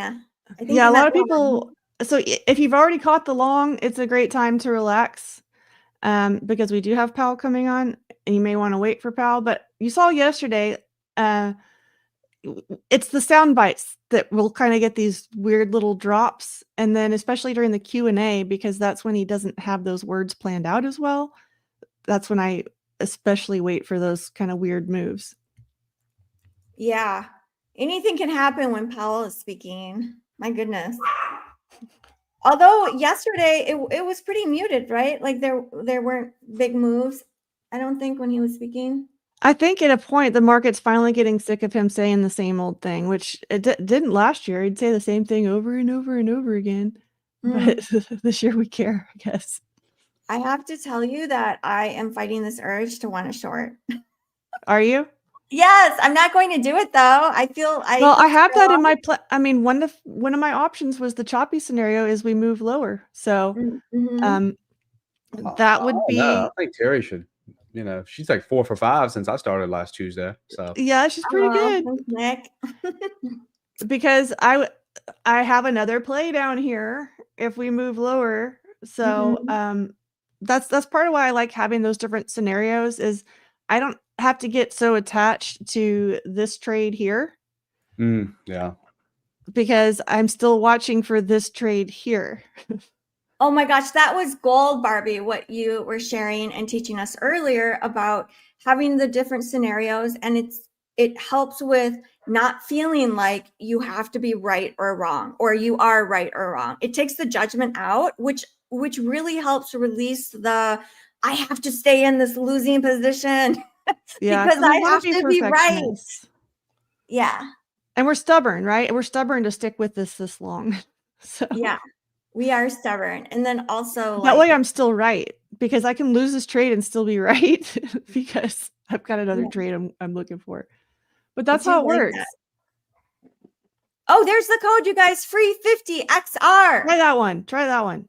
Yeah, a lot of people. So if you've already caught the long, it's a great time to relax because we do have PAL coming on, and you may want to wait for PAL. But you saw yesterday, it's the sound bites that will kind of get these weird little drops, and then especially during the Q&A, because that's when he doesn't have those words planned out as well. That's when I especially wait for those kind of weird moves. Yeah. Anything can happen when Powell is speaking. My goodness. Although yesterday it was pretty muted, right? Like there weren't big moves, I don't think, when he was speaking. I think at a point the market's finally getting sick of him saying the same old thing, which it didn't last year. He'd say the same thing over and over and over again. But this year we care, I guess. I have to tell you that I am fighting this urge to want to short. Are you? Yes, I'm not going to do it though. I have that in my one of my options was the choppy scenario is we move lower. So that would be I think Terry should, she's like 4 for 5 since I started last Tuesday. So yeah, she's pretty good. Thanks, Nick. Because I have another play down here if we move lower. So that's part of why I like having those different scenarios is I don't have to get so attached to this trade here. Yeah. Because I'm still watching for this trade here. Oh my gosh, that was gold, Barbie, what you were sharing and teaching us earlier about having the different scenarios. And it helps with not feeling like you have to be right or wrong, or you are right or wrong. It takes the judgment out, which really helps release the I have to stay in this losing position Yeah, because we I wanna have be to be right. perfectionists. Yeah. And we're stubborn, right? We're stubborn to stick with this long. So Yeah. We are stubborn. And then also that way like, I'm still right because I can lose this trade and still be right because I've got another yeah, trade I'm looking for. But I that's do how it like works. that. Oh, there's the code, you guys. Free 50 Try XR. that one. Try that one.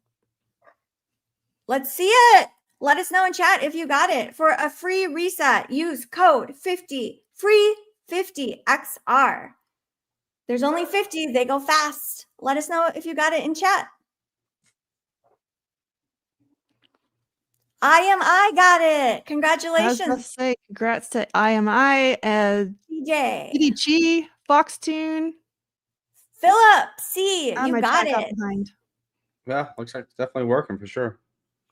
Let's see it. Let us know in chat if you got it. For a free reset, use code 50, free 50 XR. There's only 50. They go fast. Let us know if you got it in chat. I got it. I was Congratulations, about to say congrats to IMI, TJ. Kitty Chi, Foxtune. Philip C, you My got chat got it. behind. Yeah, looks like it's definitely working for sure.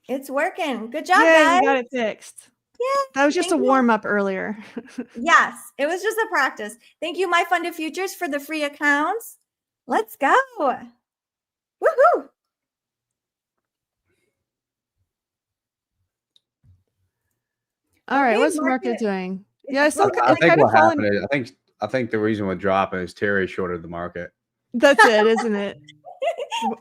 It's working. Good job, Yay, guys. we got it fixed. Yeah. That was just Thank a you. warm up earlier. Yes, it was just a practice. Thank you, MyFundedFutures, for the free accounts. Let's go. Woohoo. All right, Okay, what's the market doing? Yeah, it's looking I it's think kind of what falling. happened is I think the reason we're dropping is Terry shorted the market. That's it, isn't it?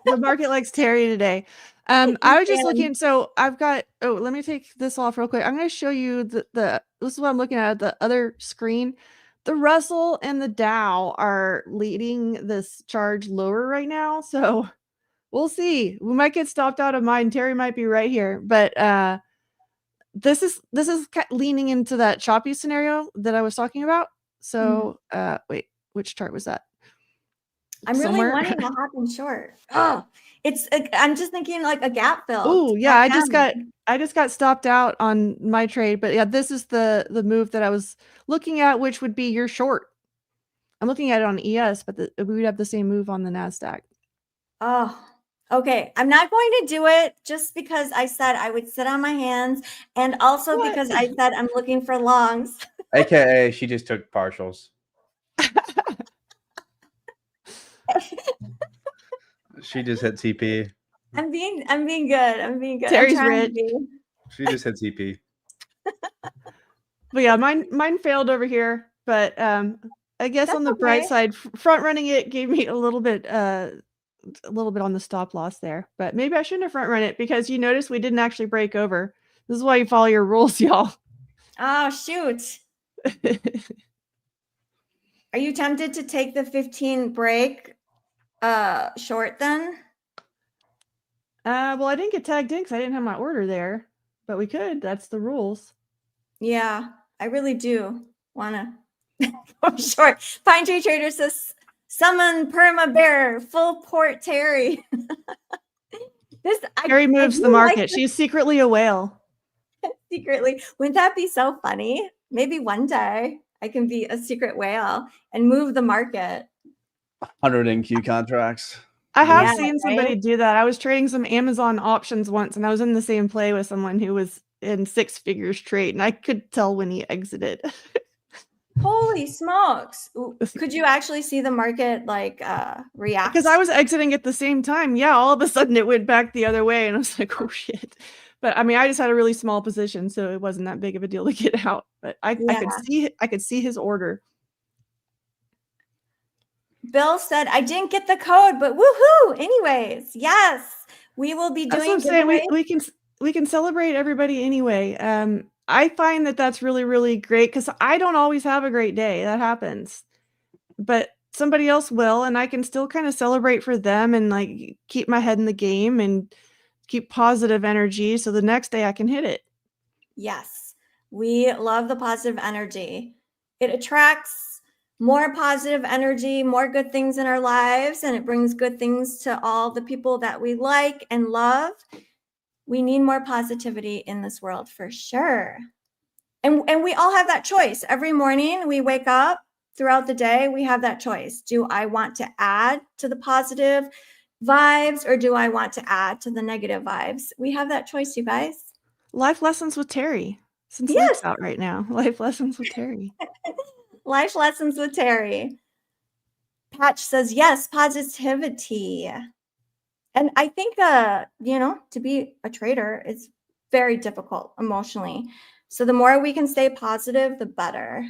The market likes Terry today. I was just looking. So I've got. Oh, let me take this off real quick. I'm going to show you the. This is what I'm looking at the other screen. The Russell and the Dow are leading this charge lower right now. So we'll see. We might get stopped out of mine. Terry might be right here, but this is leaning into that choppy scenario that I was talking about. So wait, which chart was that? I'm really wanting what happened short. Oh, I'm just thinking like a gap fill. Oh yeah, I just got stopped out on my trade, but yeah, this is the move that I was looking at, which would be your short. I'm looking at it on ES, but we would have the same move on the NASDAQ. Oh, okay. I'm not going to do it just because I said I would sit on my hands, and also because I said I'm looking for longs. AKA, she just took partials. She just hit TP. I'm being good. I'm being good. Terry's I'm trying rich. to be. She just hit TP. But yeah, mine failed over here. But I guess That's on the bright side, front running it gave me a little bit on the stop loss there. But maybe I shouldn't have front run it because you notice we didn't actually break over. This is why you follow your rules, y'all. Oh shoot. Are you tempted to take the 15 break short then? Well, I didn't get tagged in because I didn't have my order there, but we could. That's the rules. Yeah, I really do want to go short. Pine Tree Trader says, summon Perma Bear, full port Terry. Terry moves the market. She's secretly a whale. Secretly. Wouldn't that be so funny? Maybe one day I can be a secret whale and move the market. 100 NQ contracts. I have seen somebody do that. I was trading some Amazon options once, and I was in the same play with someone who was in 6 figures trade, and I could tell when he exited. Holy smokes. Could you actually see the market like react? Because I was exiting at the same time. Yeah, all of a sudden it went back the other way, and I was like, oh shit. But I mean, I just had a really small position, so it wasn't that big of a deal to get out. But I could see his order. Bill said, I didn't get the code, but woohoo! Anyways, yes, we will be doing. That's what I'm saying. We can celebrate everybody anyway. I find that that's really, really great because I don't always have a great day. That happens, but somebody else will, and I can still kind of celebrate for them and like keep my head in the game and keep positive energy. So the next day I can hit it. Yes, we love the positive energy. It attracts more positive energy, more good things in our lives, and it brings good things to all the people that we like and love. We need more positivity in this world for sure. And we all have that choice. Every morning we wake up, throughout the day, we have that choice. Do I want to add to the positive vibes, or do I want to add to the negative vibes? We have that choice, you guys. Life lessons with Terry. Since Yes. Luke's out right now. Life lessons with Terry. Life lessons with Terry. Patch says, yes, positivity. And I think, to be a trader, it's very difficult emotionally. So the more we can stay positive, the better.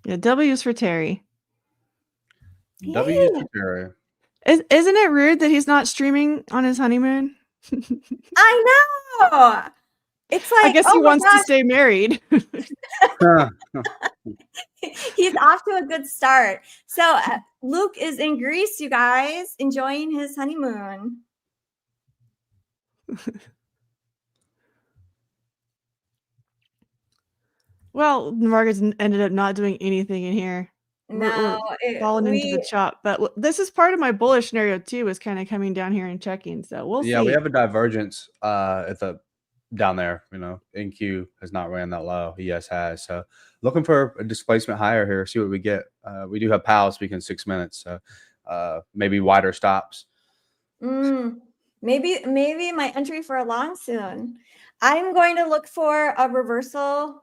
Yeah, W's for Terry. W for Terry. Isn't it rude that he's not streaming on his honeymoon? I know. It's like, I guess he wants to stay married. He's off to a good start. So Luke is in Greece, you guys, enjoying his honeymoon. Well, Margaret's ended up not doing anything in here. No, we're falling into the chop. But this is part of my bullish scenario too, is kind of coming down here and checking. So we'll see. Yeah, we have a divergence down there. NQ has not ran that low. ES has. So looking for a displacement higher here. See what we get. We do have Powell speaking 6 minutes. So maybe wider stops. Maybe my entry for a long soon. I'm going to look for a reversal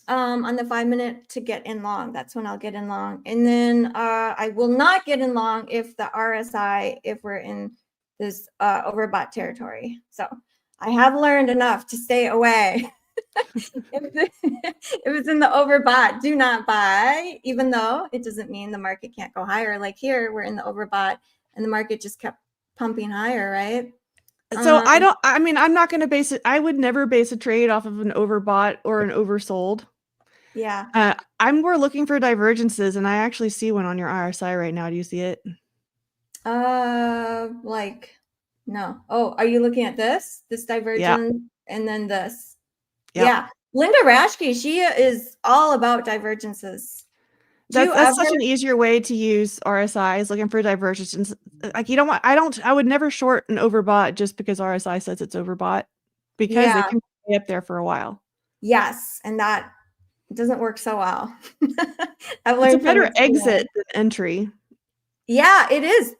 on the 5 minute to get in long. That's when I'll get in long. And then I will not get in long if the RSI, if we're in this overbought territory. So I have learned enough to stay away. if it's in the overbought, do not buy, even though it doesn't mean the market can't go higher. Like here, we're in the overbought and the market just kept pumping higher, right? So I'm not going to base it. I would never base a trade off of an overbought or an oversold. Yeah. We're looking for divergences, and I actually see one on your RSI right now. Do you see it? No. Oh, are you looking at this divergence and then this? Yep. Yeah. Linda Rashke, she is all about divergences. That's such an easier way to use RSIs, looking for divergences. Like I would never short an overbought just because RSI says it's overbought, because they can stay up there for a while. Yes, and that doesn't work so well. I've learned it's a better exit than entry. Yeah, it is.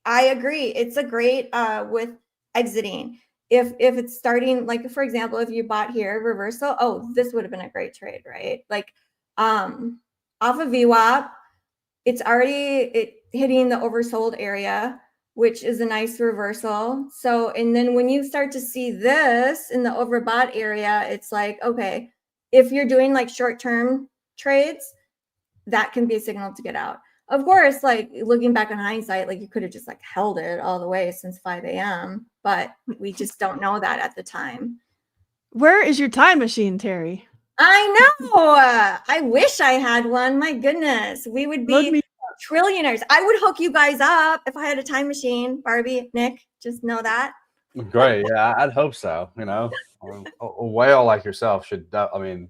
I agree. It's a great with exiting. If it's starting, like for example, if you bought here reversal, this would have been a great trade, right? Like off of VWAP, it's already hitting the oversold area, which is a nice reversal. So, and then when you start to see this in the overbought area, it's like, okay, if you're doing like short-term trades, that can be a signal to get out. Of course, like looking back on hindsight, like you could have just like held it all the way since 5 a.m., but we just don't know that at the time. Where is your time machine, Terry? I know. I wish I had one. My goodness, we would be trillionaires. I would hook you guys up if I had a time machine. Barbie, Nick, just know that. Great. Yeah, I'd hope so. A whale like yourself should definitely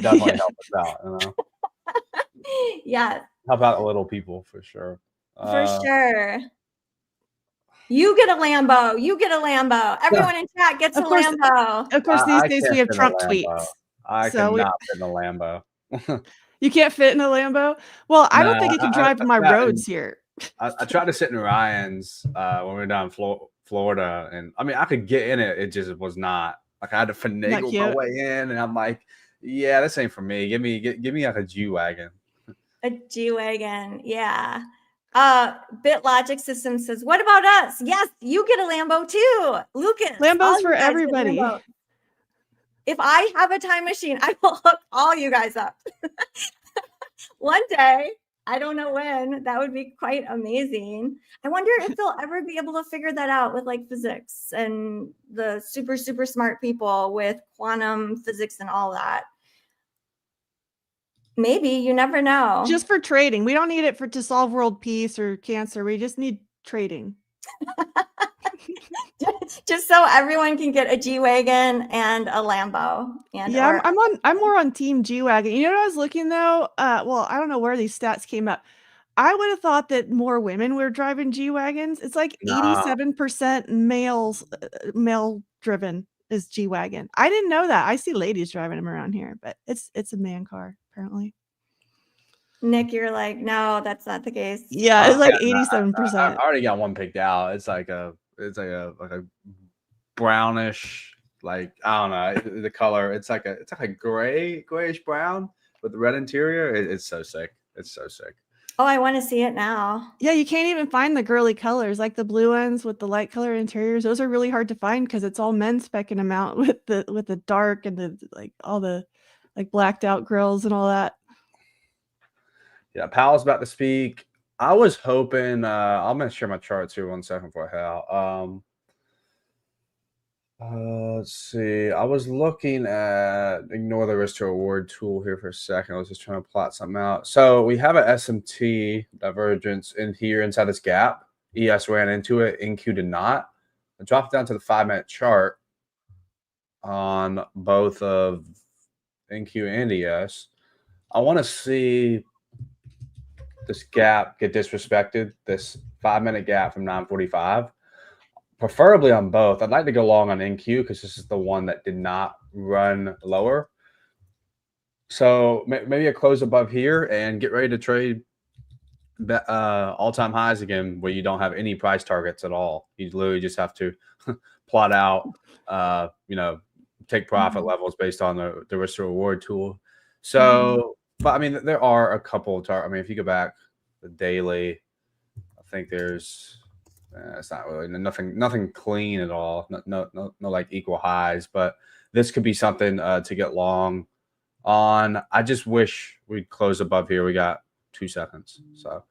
help us out. Yeah. Help out the little people for sure. For sure. You get a Lambo. You get a Lambo. Everyone in chat gets a Lambo. Of course, these days we have Trump tweets. I cannot fit in a Lambo. You can't fit in a Lambo? Well, I don't think it can drive my roads here. I tried to sit in Ryan's when we were down in Florida, and I mean, I could get in it. It just was not like I had to finagle my way in, and I'm like, yeah, this ain't for me. Give me like a G-Wagon. A G-Wagon, yeah. BitLogic System says, what about us? Yes, you get a Lambo too, Lucas. Lambos for everybody. If I have a time machine, I will hook all you guys up. One day, I don't know when, that would be quite amazing. I wonder if they'll ever be able to figure that out with like physics and the super, super smart people with quantum physics and all that. Maybe, you never know. Just for trading. We don't need it to solve world peace or cancer. We just need trading. Just so everyone can get a G-Wagon and a Lambo. I'm more on team G-Wagon. You know what I was looking though? Well, I don't know where these stats came up. I would have thought that more women were driving G-Wagons. It's like 87% male driven is G-Wagon. I didn't know that. I see ladies driving them around here, but it's a man car apparently. Nick, you're like, no, that's not the case. Yeah, it's like Yeah, no, 87%. I already got one picked out. It's like a brownish, like I don't know the color. It's like a grayish brown with the red interior. It's so sick. It's so sick. Oh, I want to see it now. Yeah, you can't even find the girly colors like the blue ones with the light color interiors. Those are really hard to find because it's all men's specking them out with the dark and the like all the like blacked out grills and all that. Yeah, Pal's about to speak. I was hoping. I'm gonna share my charts here 1 second for Hal. Let's see. I was looking at ignore the risk to reward tool here for a second. I was just trying to plot something out. So we have an SMT divergence in here inside this gap. ES ran into it. NQ did not. I dropped down to the 5-minute chart on both of NQ and ES. I want to see this gap get disrespected. This 5-minute gap from 945. Preferably on both. I'd like to go long on NQ because this is the one that did not run lower. So maybe a close above here and get ready to trade all-time highs again where you don't have any price targets at all. You literally just have to plot out, take profit levels based on the risk to reward tool. So, but I mean, there are a couple of I mean, if you go back the daily, I think there's it's not really nothing clean at all. No like equal highs, but this could be something to get long on. I just wish we'd close above here. We got 2 seconds, so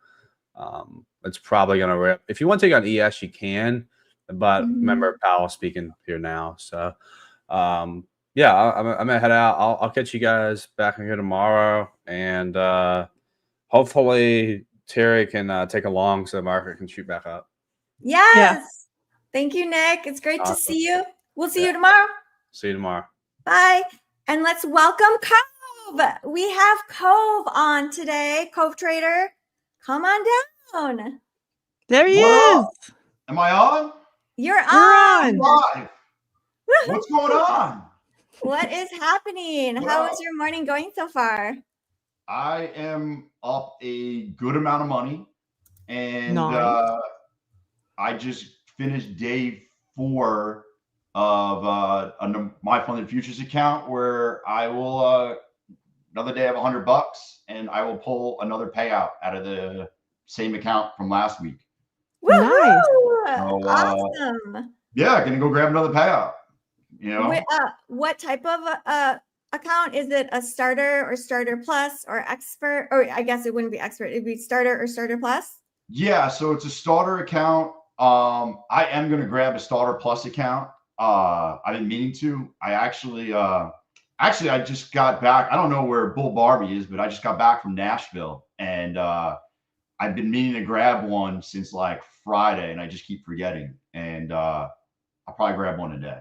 it's probably gonna rip. If you want to take on ES, you can, but remember Powell speaking here now. So yeah, I'm gonna head out. I'll catch you guys back in here tomorrow, and hopefully Terry can take a long so the market can shoot back up. Yes. Yeah. Thank you, Nick. It's great to Awesome. see you. We'll see you tomorrow. See you tomorrow. Bye. And let's welcome Cove. We have Cove on today. Cove Trader, come on down. There he What is. up? Am I on? You're You're on. on. Live. What's going on? What is happening? How Well- is your morning going so far? I am up a good amount of money, and Nice. I just finished day 4 of a MyFundedFutures account where I will another day of $100, and I will pull another payout out of the same account from last week. Nice. So, Awesome. Yeah, gonna go grab another payout. You know, What type of account? Is it a starter or starter plus or expert? Or I guess it wouldn't be expert. It'd be starter or starter plus. yeah. So it's a starter account. I am gonna grab a starter plus account. I've been meaning to. I actually I just got back. I don't know where Bull Barbie is, but I just got back from Nashville, and I've been meaning to grab one since like Friday, and I just keep forgetting. And I'll probably grab one today.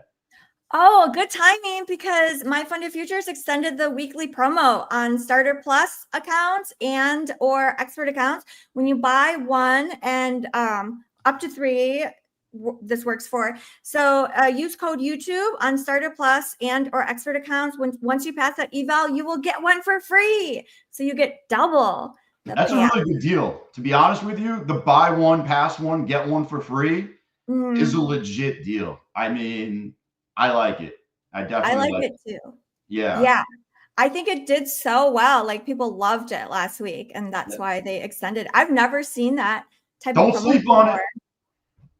Oh, good timing because MyFundedFutures extended the weekly promo on starter plus accounts and or expert accounts. When you buy one and up to 3, this works for. So use code YouTube on starter plus and or expert accounts. Once you pass that eval, you will get one for free. So you get double. That's a really good deal. To be honest with you, the buy one, pass one, get one for free is a legit deal. I mean, I like it. I definitely like it too. Yeah. Yeah. I think it did so well. Like people loved it last week, and that's why they extended. I've never seen that type of Don't sleep on it.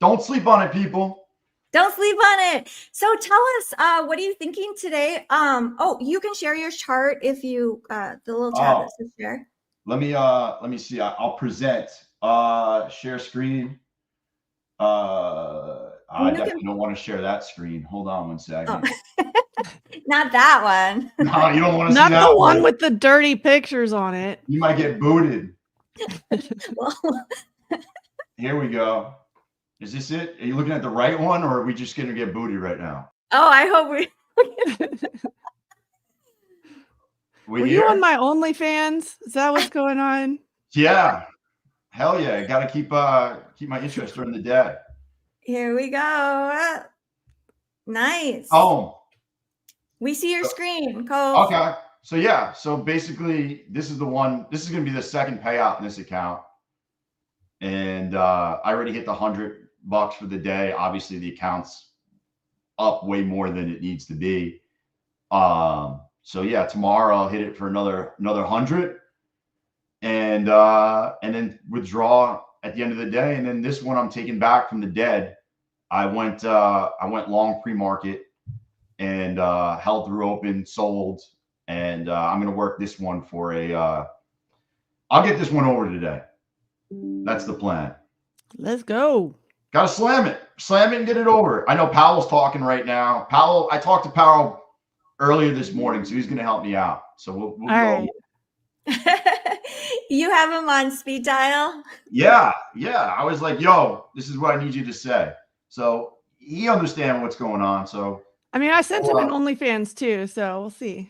Don't sleep on it, people. Don't sleep on it. So tell us, what are you thinking today? Oh, you can share your chart if you the little tab that says share. Let me see. I'll present. Share screen. I definitely don't want to share that screen. Hold on 1 second. Oh. Not that one. No, you don't want to see Not that the one with the dirty pictures on it. You might get booted. Well, Here we go. Is this it? Are you looking at the right one, or are we just going to get booted right now? oh, I hope we. Were you on my OnlyFans? Is that what's going on? Yeah. Hell yeah. I got to keep my interest during the day. Here we go. Nice. Oh. We see your screen, Cove. Okay. So yeah, so basically this is going to be the second payout in this account. And I already hit the $100 for the day. Obviously the account's up way more than it needs to be. So yeah, tomorrow I'll hit it for another 100 and then withdraw at the end of the day. And then this one I'm taking back from the dead. I went long pre-market and held through open, sold, and I'm going to work this one for I'll get this one over today. That's the plan. Let's go. Got to slam it and get it over. I know Powell's talking right now. I talked to Powell earlier this morning, so he's going to help me out. So we'll All go. right. You have him on speed dial? Yeah. I was like, yo, this is what I need you to say. So he understands what's going on. So I mean, I sent him an OnlyFans too, so we'll see.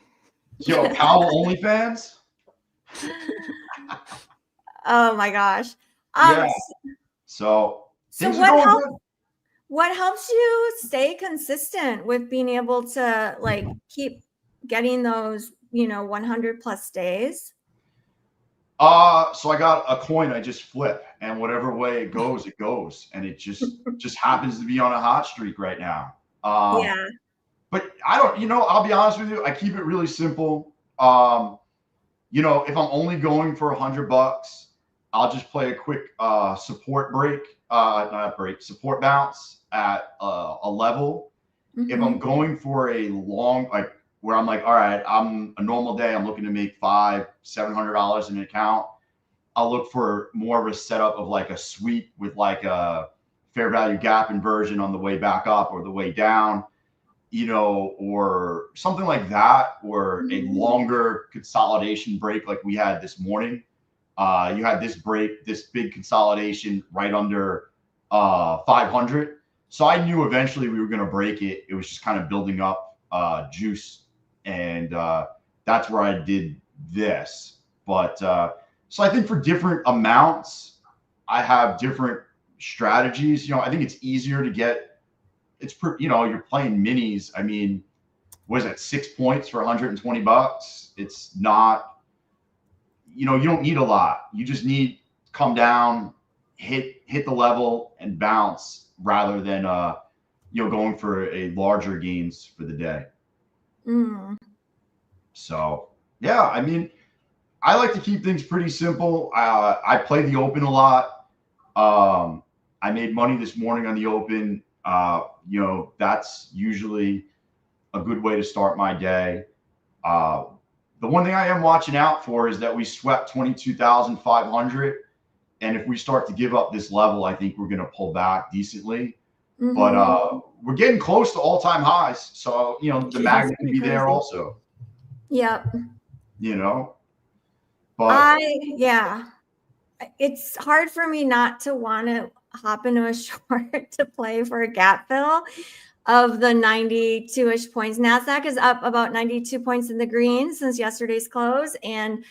yo, Powell OnlyFans? Oh my gosh. Yeah. So things are going good. What helps you stay consistent with being able to like keep getting those, 100 plus days? So I got a coin I just flip, and whatever way it goes, and it just happens to be on a hot streak right now. Yeah. But I don't, I'll be honest with you, I keep it really simple. If I'm only going for $100, I'll just play a quick support bounce at a level. Mm-hmm. If I'm going for a long, like where I'm like, all right, I'm a normal day, I'm looking to make $500-700 in an account, I'll look for more of a setup of like a sweep with like a fair value gap inversion on the way back up or the way down, or something like that, or a longer consolidation break like we had this morning. You had this big consolidation right under 500. So I knew eventually we were going to break it. It was just kind of building up juice. And that's where I did this. But so I think for different amounts, I have different strategies. I think it's easier to get, you're playing minis. I mean, what is that, 6 points for $120? It's not, you don't need a lot. You just need to come down, hit the level and bounce rather than, going for a larger gains for the day. So yeah, I mean, I like to keep things pretty simple. I play the open a lot. I made money this morning on the open. That's usually a good way to start my day. The one thing I am watching out for is that we swept 22,500. And if we start to give up this level, I think we're going to pull back decently. Mm-hmm. But we're getting close to all-time highs. So, the magnet could be there also. Yep. But it's hard for me not to want to hop into a short to play for a gap fill of the 92-ish points. NASDAQ is up about 92 points in the green since yesterday's close. And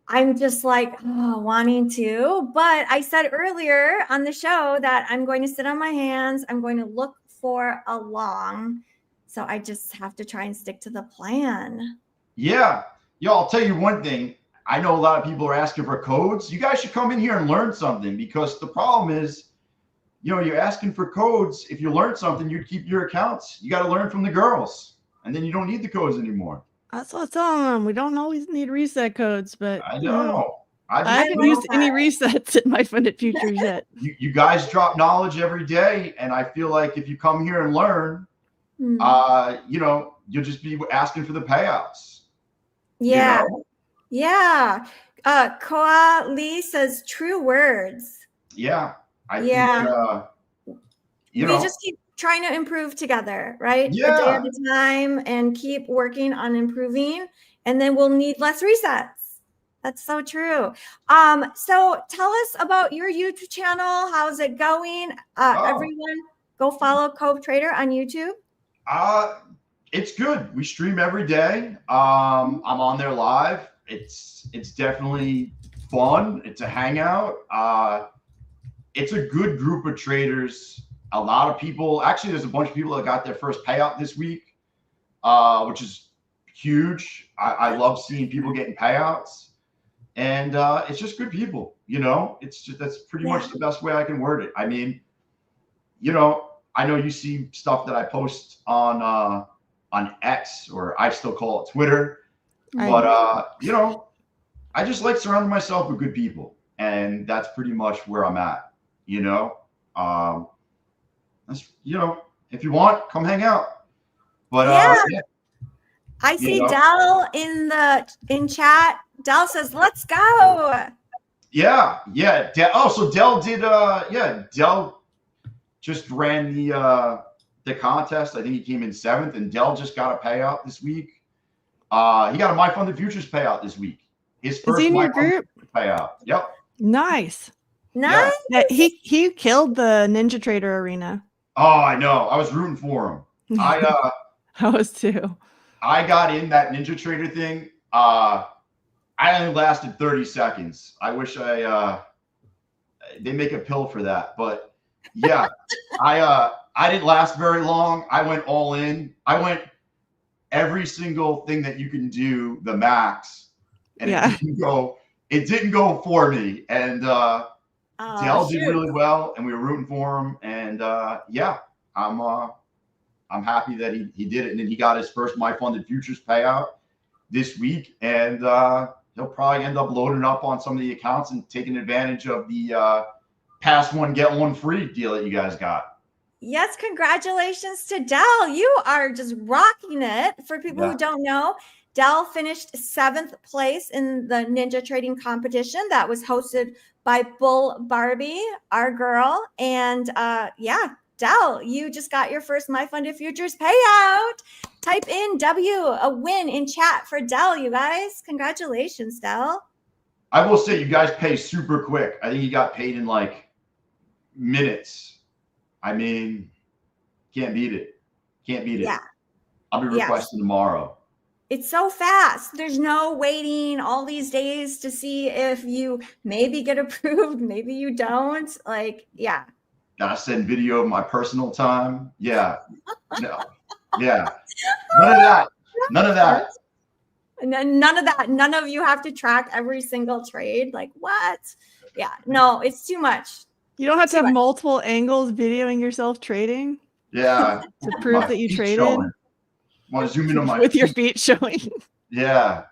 I'm just like wanting to, but I said earlier on the show that I'm going to sit on my hands. I'm going to look for a long. So I just have to try and stick to the plan. Yeah. I'll tell you one thing. I know a lot of people are asking for codes. You guys should come in here and learn something, because the problem is, you're asking for codes. If you learn something, you keep your accounts. You got to learn from the girls, and then you don't need the codes anymore. That's what I'm telling them. We don't always need reset codes, but I know. I haven't used any resets in MyFundedFutures yet. You guys drop knowledge every day, and I feel like if you come here and learn, you'll just be asking for the payouts. Yeah. Yeah. Koa Lee says true words. Yeah. I think, we just keep trying to improve together, right? Yeah. A day at a time, and keep working on improving, and then we'll need less resets. That's so true. So tell us about your YouTube channel. How's it going? Everyone go follow Cove Trader on YouTube. It's good. We stream every day. I'm on there live. It's definitely fun. It's a hangout. It's a good group of traders. A lot of people, actually, there's a bunch of people that got their first payout this week, which is huge. I love seeing people getting payouts, and it's just good people. It's just that's pretty much the best way I can word it. I mean, I know you see stuff that I post on X, or I still call it Twitter, but I just like surrounding myself with good people, and that's pretty much where I'm at. That's if you want, come hang out. But I see Dell in chat. Dell says, "Let's go." Yeah. So Dell did. Dell just ran the contest. I think he came in 7th, and Dell just got a payout this week. He got a MyFundedFutures payout this week. His first Is he in your group? Payout. Yep. Nice. Nice. Yeah, he killed the Ninja Trader arena. Oh, I know. I was rooting for him. I was too. I got in that Ninja Trader thing. I only lasted 30 seconds. I wish they make a pill for that, but yeah, I didn't last very long. I went all in. I went every single thing that you can do, the max, and it didn't go for me. And Dell did really well, and we were rooting for him. And I'm happy that he did it. And then he got his first MyFundedFutures payout this week, and he'll probably end up loading up on some of the accounts and taking advantage of the pass one get one free deal that you guys got. Yes, congratulations to Dell. You are just rocking it. For people who don't know, Dell finished 7th place in the Ninja Trading competition that was hosted by Barbie, our girl. And Dell, you just got your first MyFundedFutures payout. Type in W, a win, in chat for Dell, you guys. Congratulations, Dell. I will say you guys pay super quick. I think you got paid in like minutes. I mean, can't beat it. Can't beat it. Yeah. I'll be requesting tomorrow. It's so fast. There's no waiting all these days to see if you maybe get approved, maybe you don't. Gotta send video of my personal time. Yeah. No. Yeah. None of that. None of that. None of you have to track every single trade. Like, what? Yeah. No, it's too much. You don't have to have multiple angles videoing yourself trading. Yeah. To prove that you traded. Want to zoom in on my with your feet showing. Yeah.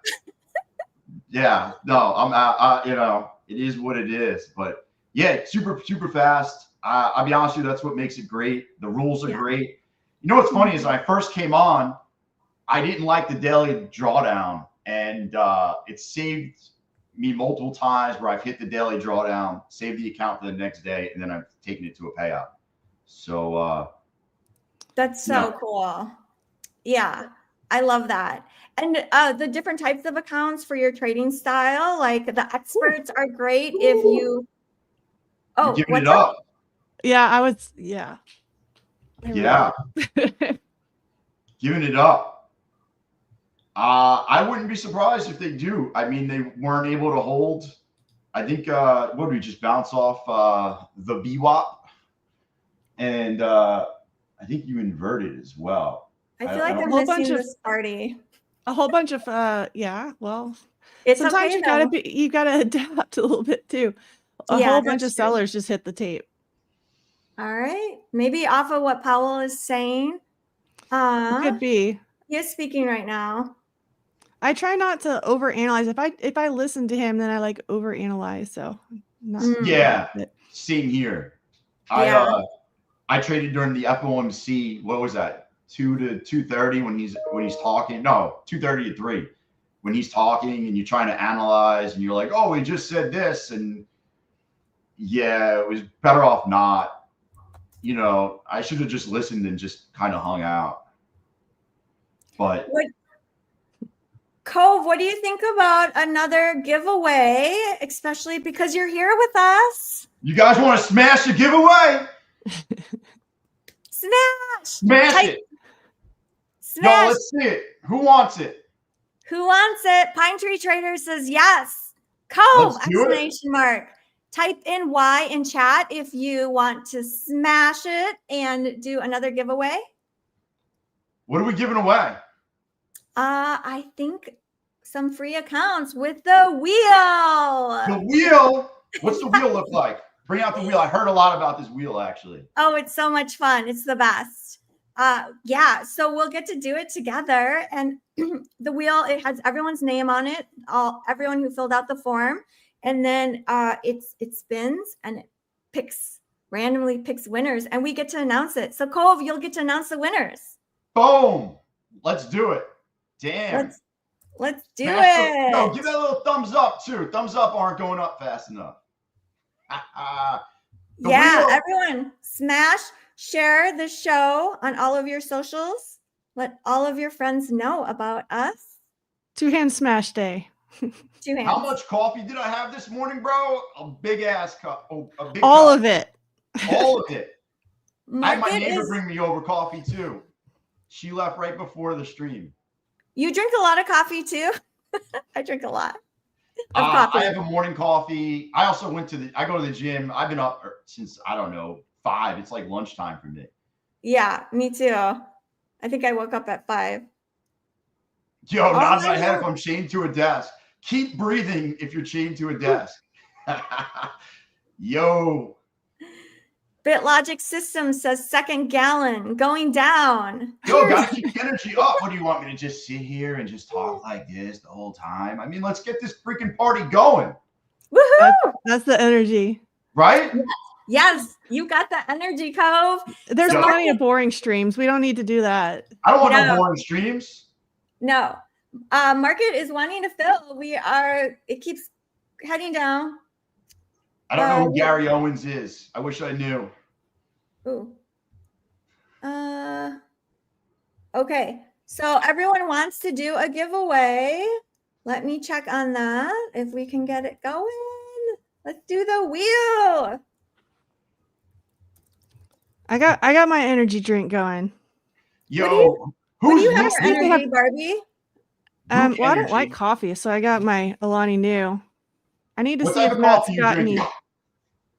Yeah. No, it is what it is. But yeah, super, super fast. I'll be honest with you, that's what makes it great. The rules are great. You know what's funny is when I first came on, I didn't like the daily drawdown, and it saved me multiple times where I've hit the daily drawdown, saved the account for the next day, and then I've taken it to a payout. So that's so cool. Yeah, I love that. And the different types of accounts for your trading style, like the experts are great if you giving it up. Yeah, I was giving it up. I wouldn't be surprised if they do. I mean, they weren't able to hold. I think what did we just bounce off the BWAP, and I think you inverted as well. I feel like I'm missing this party. A whole bunch of well, it's sometimes okay, you gotta adapt a little bit too. A whole bunch of sellers just hit the tape. All right, maybe off of what Powell is saying. It could be. He is speaking right now. I try not to overanalyze. If I listen to him, then I like overanalyze. So same here. I traded during the FOMC. What was that? 2 to 2:30 when he's talking. No, 2:30 to 3 when he's talking, and you're trying to analyze, and you're like, oh, he just said this, and it was better off not. I should have just listened and just kind of hung out. But Cove, what do you think about another giveaway, especially because you're here with us? You guys want to smash the giveaway? Smash it. Smash. No, let's see it. Who wants it? Who wants it? Pine Tree Trader says yes. Cove! Exclamation mark. Type in Y in chat if you want to smash it and do another giveaway. What are we giving away? I think some free accounts with the wheel. The wheel. What's the wheel look like? Bring out the wheel. I heard a lot about this wheel actually. Oh, it's so much fun. It's the best. Yeah, so we'll get to do it together. And the wheel, it has everyone's name on it, everyone who filled out the form. And then it spins and it randomly picks winners, and we get to announce it. So Cove, you'll get to announce the winners. Boom. Let's do it. Damn. Let's do Smash it. No, give that a little thumbs up too. Thumbs up aren't going up fast enough. Yeah, wheel. everyone share the show on all of your socials. Let all of your friends know about us. 2-hand smash day. 2 hands. How much coffee did I have this morning, bro? A big ass cup. Oh, a big All cup. of it. All of it. I had my Market neighbor is, bring me over coffee too. She left right before the stream. you drink a lot of coffee too? I drink a lot of coffee. I have a morning coffee. I also I go to the gym. I've been up since, I don't know, 5. It's like lunchtime for me. Yeah, me too. I think I woke up at 5. Yo, Oh nod my my head if God. I'm chained to a desk. Keep breathing if you're chained to a desk. Yo. BitLogic System says second gallon going down. Yo, gotta keep the energy up. What do you want me to just sit here and just talk like this the whole time? I mean, let's get this freaking party going. Woohoo! That's the energy. Right? Yes, you got the energy, Cove. There's So plenty Market- of boring streams. We don't need to do that. I don't want No. no boring streams. No. Market is wanting to fill. It keeps heading down. I don't know who Gary Owens is. I wish I knew. Ooh. Okay. So everyone wants to do a giveaway. Let me check on that if we can get it going. Let's do the wheel. I got my energy drink going. Yo, What do who's you have Luke for Luke energy, Barbie? Well, I don't Energy? like coffee, so I got my Alani New. I need to What see type if of Matt's coffee you got drinking? any.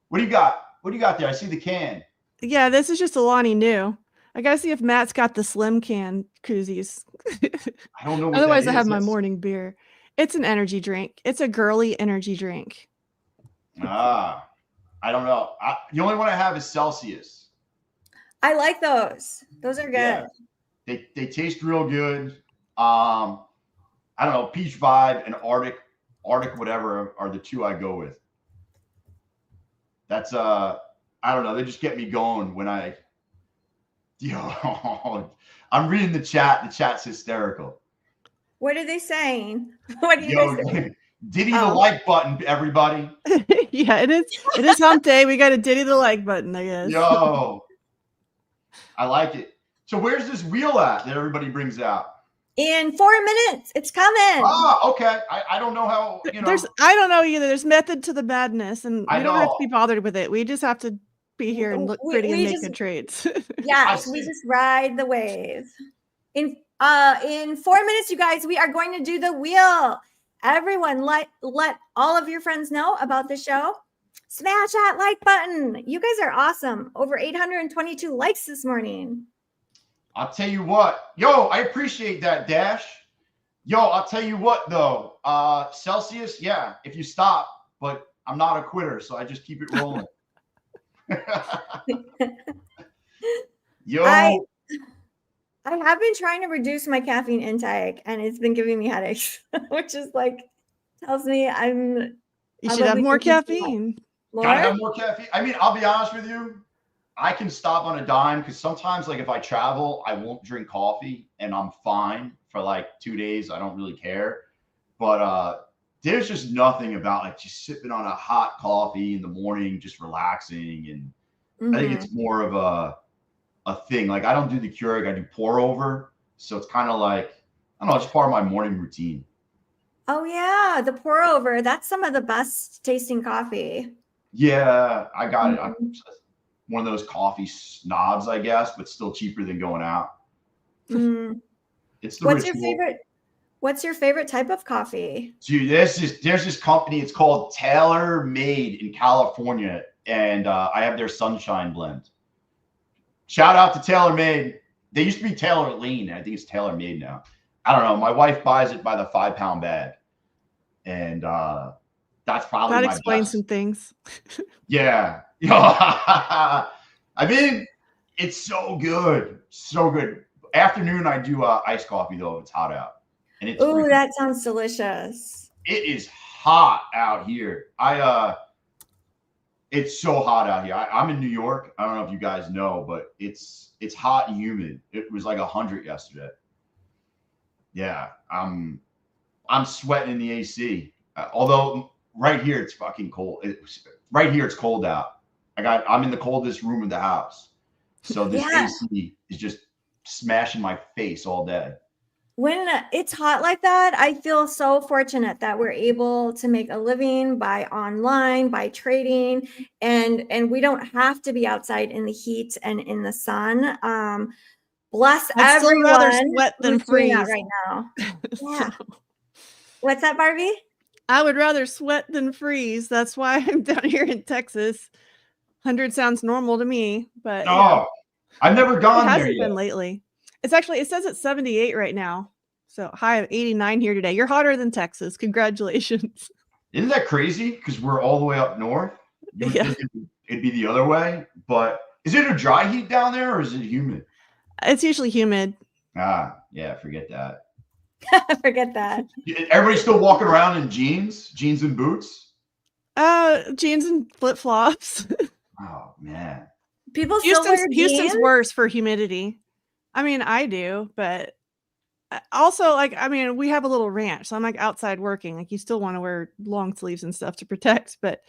What do you got? What do you got there? I see the can. Yeah, this is just Alani New. I gotta see if Matt's got the slim can koozies. I don't know what Otherwise, that I have is. my That's- morning beer. It's an energy drink. It's a girly energy drink. I don't know. The only one I have is Celsius. I like those. Those are good. Yeah. They taste real good. I don't know. Peach Vibe and Arctic whatever are the 2 I go with. That's I don't know. They just get me going when I'm reading the chat. The chat's hysterical. What are they saying? What do you Yo, guys say? Diddy the like button, everybody. Yeah, it is hump day. We got to diddy the like button, I guess. Yo, I like it. So where's this wheel at that everybody brings out? In 4 minutes, it's coming. Okay. I don't know how, I don't know either. There's method to the madness, and I we don't have know. to be bothered with it. We just have to be here and look pretty and we make just- good trades. Yes, I we see. just ride the wave. In 4 minutes, you guys, we are going to do the wheel. Everyone, let all of your friends know about the show. Smash that like button. You guys are awesome. Over 822 likes this morning. I'll tell you what. Yo, I appreciate that, Dash. Yo, I'll tell you what, though. Celsius, yeah, if you stop, but I'm not a quitter, so I just keep it rolling. Yo, I have been trying to reduce my caffeine intake, and it's been giving me headaches, which is tells me You should have probably more drinking too much. caffeine. gotta More? have more caffeine. I mean, I'll be honest with you. I can stop on a dime because sometimes, if I travel, I won't drink coffee and I'm fine for 2 days. I don't really care. But there's just nothing about just sipping on a hot coffee in the morning, just relaxing. And I think it's more of a thing. I don't do the Keurig, I do pour over. So it's kind of I don't know, it's part of my morning routine. Oh yeah, the pour over. That's some of the best tasting coffee. Yeah, I got it. I'm one of those coffee snobs, I guess, but still cheaper than going out. Mm. It's the What's ritual. your favorite? What's your favorite type of coffee? Dude, there's this company. It's called Tailor Made in California, and I have their Sunshine blend. Shout out to Tailor Made. They used to be Tailor Lean. I think it's Tailor Made now. I don't know. My wife buys it by the 5-pound bag, and that's probably That my explains best. some things. Yeah. I mean, it's so good. So good. Afternoon, I do iced coffee, though, if it's hot out. And it's Ooh, that sounds delicious. it is hot out here. It's so hot out here. I'm in New York. I don't know if you guys know, but it's hot and humid. It was like 100 yesterday. Yeah, I'm sweating in the AC. Although right here it's fucking cold. Right here it's cold out. I'm in the coldest room in the house, so this Yeah. AC is just smashing my face all day. When it's hot like that, I feel so fortunate that we're able to make a living by online, by trading, and we don't have to be outside in the heat and in the sun. Bless I'd still everyone rather sweat than who's doing that freeze. right now. Yeah. So, What's that, Barbie? I would rather sweat than freeze. That's why I'm down here in Texas. 100 sounds normal to me, but Oh, yeah, I've never it gone there hasn't yet. been lately. It says it's 78 right now. So high of 89 here today. You're hotter than Texas. Congratulations. Isn't that crazy? Because we're all the way up north. You would Yeah. think it'd be the other way. But is it a dry heat down there, or is it humid? It's usually humid. Yeah, forget that. Forget that. Everybody's still walking around in jeans and boots. Jeans and flip-flops. Oh man. People still wear Houston's jeans? worse for humidity. I mean, I do, but also, like, I mean, we have a little ranch, so I'm like outside working. Like, you still want to wear long sleeves and stuff to protect. But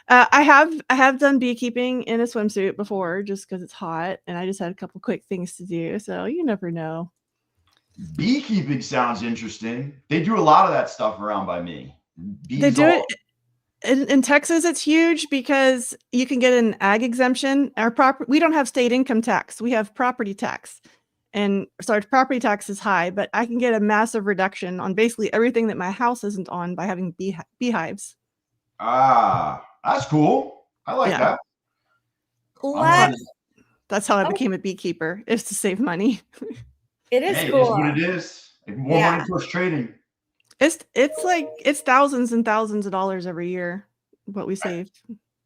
I have done beekeeping in a swimsuit before, just because it's hot, and I just had a couple quick things to do. So you never know. Beekeeping sounds interesting. They do a lot of that stuff around by me. They do it in Texas. It's huge because you can get an ag exemption. We don't have state income tax. We have property tax. And so our property tax is high, but I can get a massive reduction on basically everything that my house isn't on by having beehives. That's cool. I like Yeah. that. That's how I became a beekeeper, is to save money. It is Hey, cool. it is what it is. More money towards trading. It's thousands and thousands of dollars every year what we saved.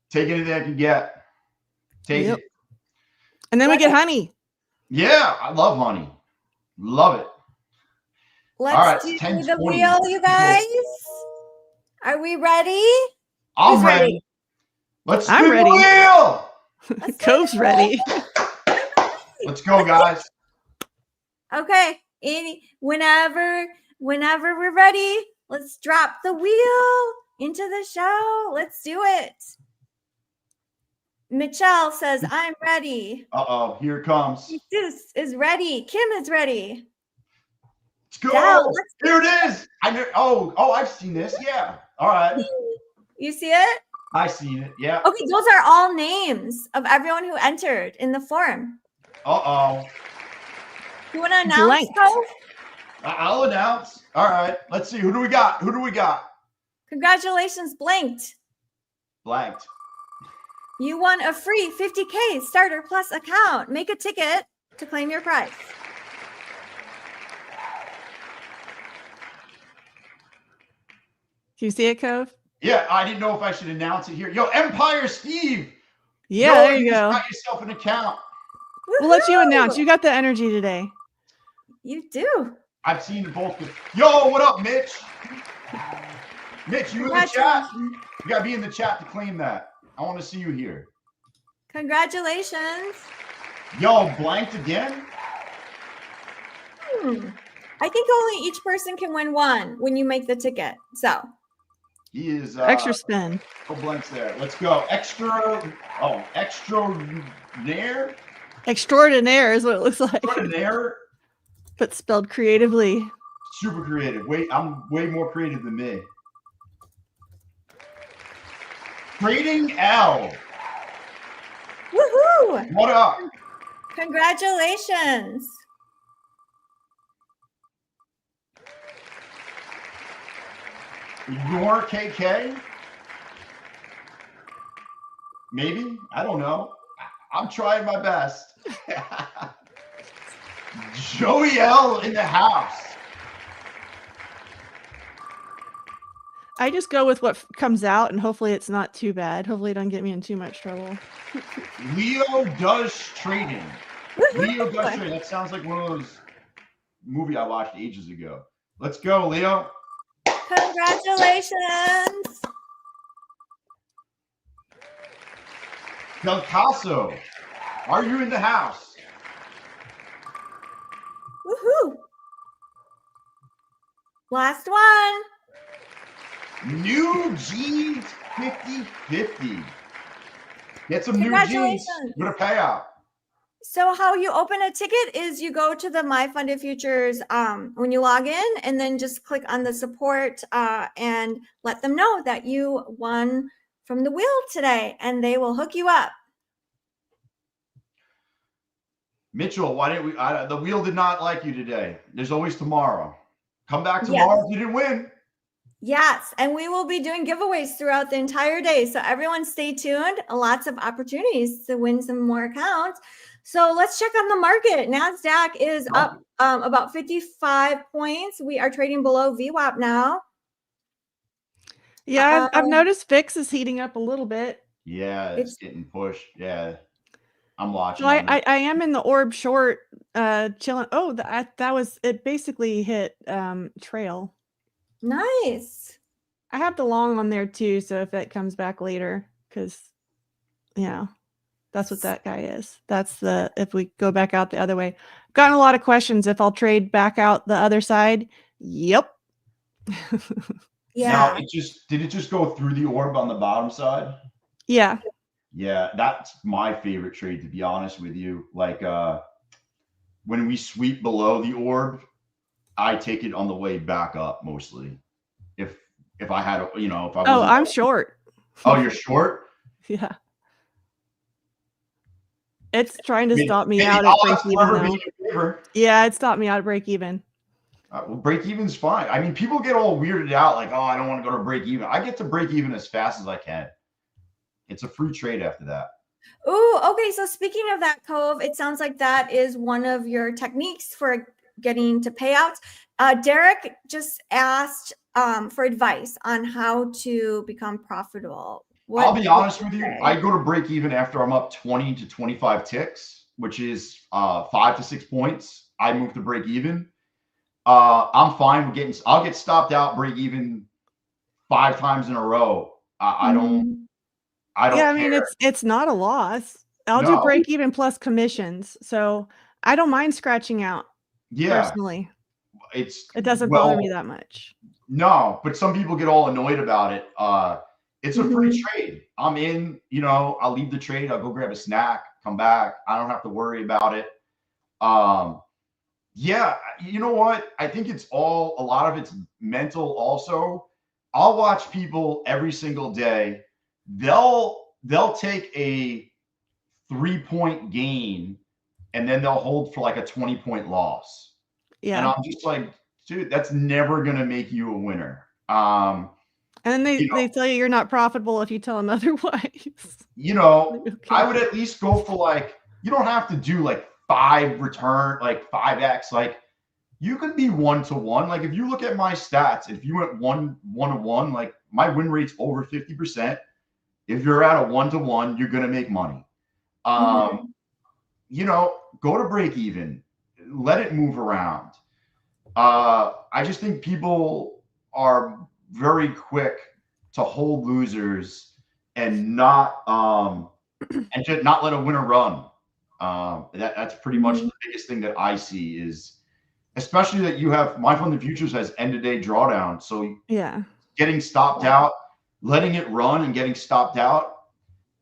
Take anything I can get. Take it. And then we get honey. Yeah, I love honey. Love it. Let's do the wheel, you guys. Are we ready? I'm ready. Let's I'm spin ready. the wheel. Cove's ready. Let's go, guys. Okay. Whenever we're ready, let's drop the wheel into the show. Let's do it. Michelle says, I'm ready. Uh-oh, here it comes. Jesus is ready. Kim is ready. Let's go. Dal, Here it is. I've seen this. Yeah. All right. You see it? I seen it. Yeah. Okay, those are all names of everyone who entered in the forum. Uh-oh. You want to announce, Cove? I'll announce. All right. Let's see. Who do we got? Congratulations, Blanked. Blanked. You won a free 50K Starter Plus account. Make a ticket to claim your prize. Do you see it, Cove? Yeah, I didn't know if I should announce it here. Yo, Empire Steve. Yeah, there you go. Got yourself an account. We'll let you announce. You got the energy today. You do. I've seen both. Yo, what up, Mitch? Mitch, you in the chat? You got to be in the chat to claim that. I want to see you here. Congratulations. Yo, blanked again? I think only each person can win one when you make the ticket. So he is extra spin. No blanks there. Let's go. Extraordinaire. Extraordinaire is what it looks like. Extraordinaire. But spelled creatively. Super creative. I'm way more creative than me. Trading L. woohoo! What up? Congratulations. Your KK? Maybe? I don't know. I'm trying my best. Joey L in the house. I just go with what comes out, and hopefully it's not too bad. Hopefully it doesn't get me in too much trouble. Leo does trading. Leo does Woohoo! trading. That sounds like one of those movie I watched ages ago. Let's go, Leo. Congratulations. Del Caso, are you in the house? Woohoo. Last one. New jeans 50/50. Get some new jeans Congratulations. with a payout. So how you open a ticket is you go to the MyFundedFutures when you log in, and then just click on the support and let them know that you won from the wheel today, and they will hook you up. Mitchell, why didn't we? The wheel did not like you today. There's always tomorrow. Come back tomorrow if you didn't win. Yes, and we will be doing giveaways throughout the entire day. So everyone stay tuned. Lots of opportunities to win some more accounts. So let's check on the market. NASDAQ is up about 55 points. We are trading below VWAP now. Yeah, I've noticed VIX is heating up a little bit. Yeah, it's getting pushed. Yeah, I'm watching. So I am in the orb short, chilling. Oh, that was it. Basically hit trail. Nice. I have the long on there too, so if that comes back later, because yeah, that's what that guy is. That's the if we go back out the other way. I've gotten a lot of questions if I'll trade back out the other side. Yep. Yeah. Now did it just go through the orb on the bottom side? Yeah. Yeah, that's my favorite trade, to be honest with you. Like when we sweep below the orb, I take it on the way back up mostly. If I had, if I was. Oh, I'm short. Oh, you're short? Yeah. It's trying to stop me out at break even though. Yeah, it stopped me out at break even. Well, break even's fine. I mean, people get all weirded out like, oh, I don't want to go to break even. I get to break even as fast as I can. It's a free trade after that. Ooh, okay. So speaking of that, Cove, it sounds like that is one of your techniques for getting to payouts. Derek just asked for advice on how to become profitable. I'll be honest with you. I go to break even after I'm up 20 to 25 ticks, which is 5 to 6 points. I move to break even. I'm fine with I'll get stopped out break even 5 times in a row. I don't Yeah, I care. mean, it's not a loss. I'll do break even plus commissions. So I don't mind scratching out. Yeah. Personally. It doesn't bother me that much. No, but some people get all annoyed about it. It's a free trade. I'm in, I'll leave the trade. I'll go grab a snack, come back. I don't have to worry about it. Yeah, you know what? I think a lot of it's mental also. I'll watch people every single day. They'll take a 3-point gain and then they'll hold for like a 20-point loss. Yeah. And I'm just like, dude, that's never going to make you a winner. And then they tell you you're not profitable if you tell them otherwise. I would at least go for you don't have to do 5 return, 5x. You could be 1-to-1. If you look at my stats, if you went 1-to-1, my win rate's over 50%. If you're at a 1-to-1, you're going to make money. Go to break even, let it move around. I just think people are very quick to hold losers and not just not let a winner run. That's pretty much the biggest thing that I see is, especially that you have MyFundedFutures has end-of-day drawdown. So yeah, getting stopped out, letting it run and getting stopped out.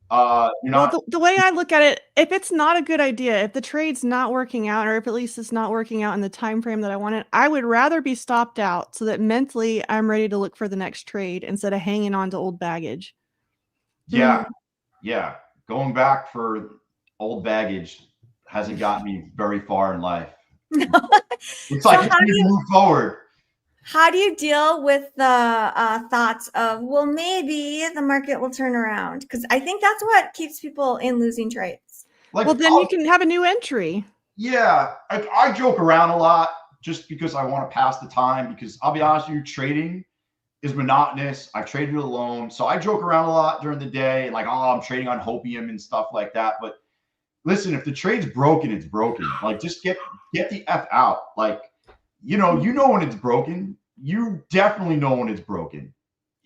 The way I look at it, if it's not a good idea, if the trade's not working out, or if at least it's not working out in the time frame that I wanted, I would rather be stopped out so that mentally I'm ready to look for the next trade instead of hanging on to old baggage. Yeah. Yeah. Going back for old baggage hasn't gotten me very far in life. It's like you move forward. How do you deal with the thoughts of, well, maybe the market will turn around? Because I think that's what keeps people in losing trades. Well, then you can have a new entry. Yeah. I joke around a lot just because I want to pass the time, because I'll be honest with you, trading is monotonous. I've traded alone. So I joke around a lot during the day, like, oh, I'm trading on hopium and stuff like that. But listen, if the trade's broken, it's broken. Like, just get the F out. Like, you know when it's broken. You definitely know when it's broken.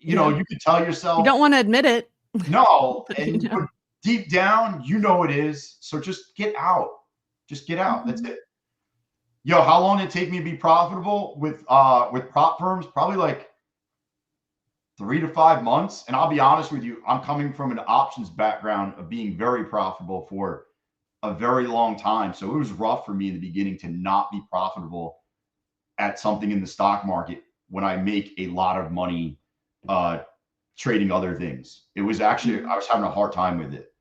You know, you can tell yourself. You don't want to admit it. No, and but deep down, you know it is. So just get out. Just get out. That's it. Yo, how long did it take me to be profitable with prop firms? Probably like 3 to 5 months. And I'll be honest with you, I'm coming from an options background of being very profitable for a very long time. So it was rough for me in the beginning to not be profitable at something in the stock market when I make a lot of money trading other things. It was actually, I was having a hard time with it.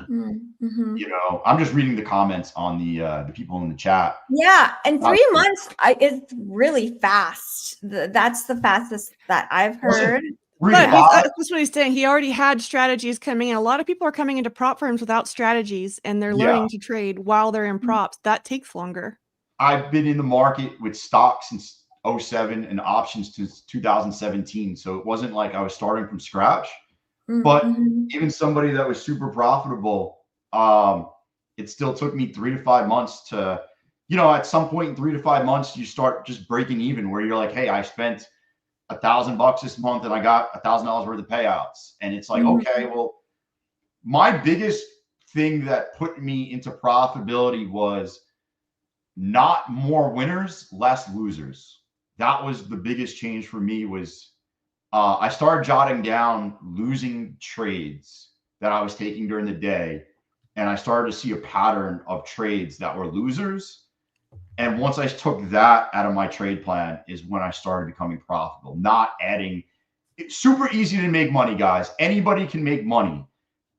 You know, I'm just reading the comments on the people in the chat. Yeah, and 3 months is really fast. That's the fastest that I've heard. But that's what he's saying. He already had strategies coming in. A lot of people are coming into prop firms without strategies, and they're learning to trade while they're in props. That takes longer. I've been in the market with stocks since 2007 and options since 2017. So it wasn't like I was starting from scratch. But even somebody that was super profitable, it still took me 3 to 5 months to, you know, at some point in 3 to 5 months, you start just breaking even where you're like, hey, I spent $1,000 this month and I got $1,000 worth of payouts. And it's like, okay, well, my biggest thing that put me into profitability was not more winners, less losers. That was the biggest change for me was I started jotting down losing trades that I was taking during the day. And I started to see a pattern of trades that were losers. And once I took that out of my trade plan is when I started becoming profitable, not adding. It's super easy to make money, guys. Anybody can make money.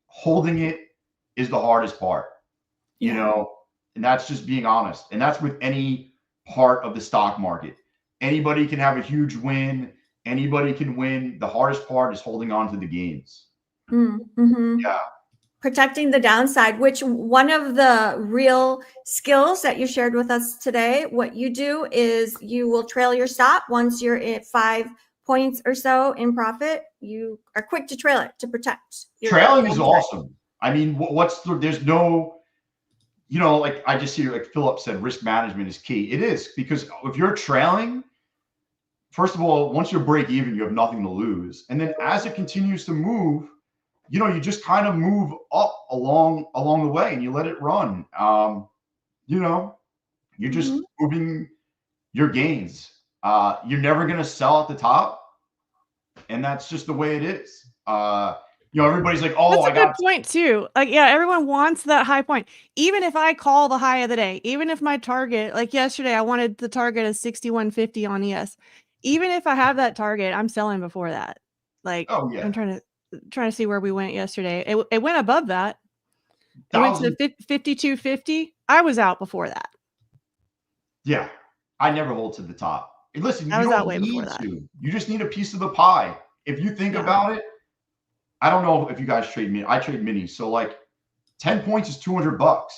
Holding it is the hardest part, you know, and that's just being honest. And that's with any part of the stock market. Anybody can have a huge win. Anybody can win. The hardest part is holding on to the gains. Yeah. Protecting the downside, which one of the real skills that you shared with us today, what you do is you will trail your stop once you're at 5 points or so in profit. You are quick to trail it to protect. Trailing is awesome. I mean, there's no, you know, like I just hear, like Philip said, risk management is key. It is, because if you're trailing, first of all, once you break even, you have nothing to lose. And then as it continues to move, you know, you just kind of move up along the way and you let it run. You know, you're just moving your gains. You're never going to sell at the top. And that's just the way it is. You know, everybody's like, oh, that's a good point too. Like, yeah, everyone wants that high point. Even if I call the high of the day, even if my target, like yesterday, I wanted the target of 61.50 on ES. Even if I have that target, I'm selling before that. Like, I'm trying to see where we went yesterday. It went above that. It went to 52.50. I was out before that. Yeah, I never hold to the top. Listen, I was you out don't way before that. You just need a piece of the pie. If you think about it, I don't know if you guys trade mini. I trade minis. So like 10 points is $200.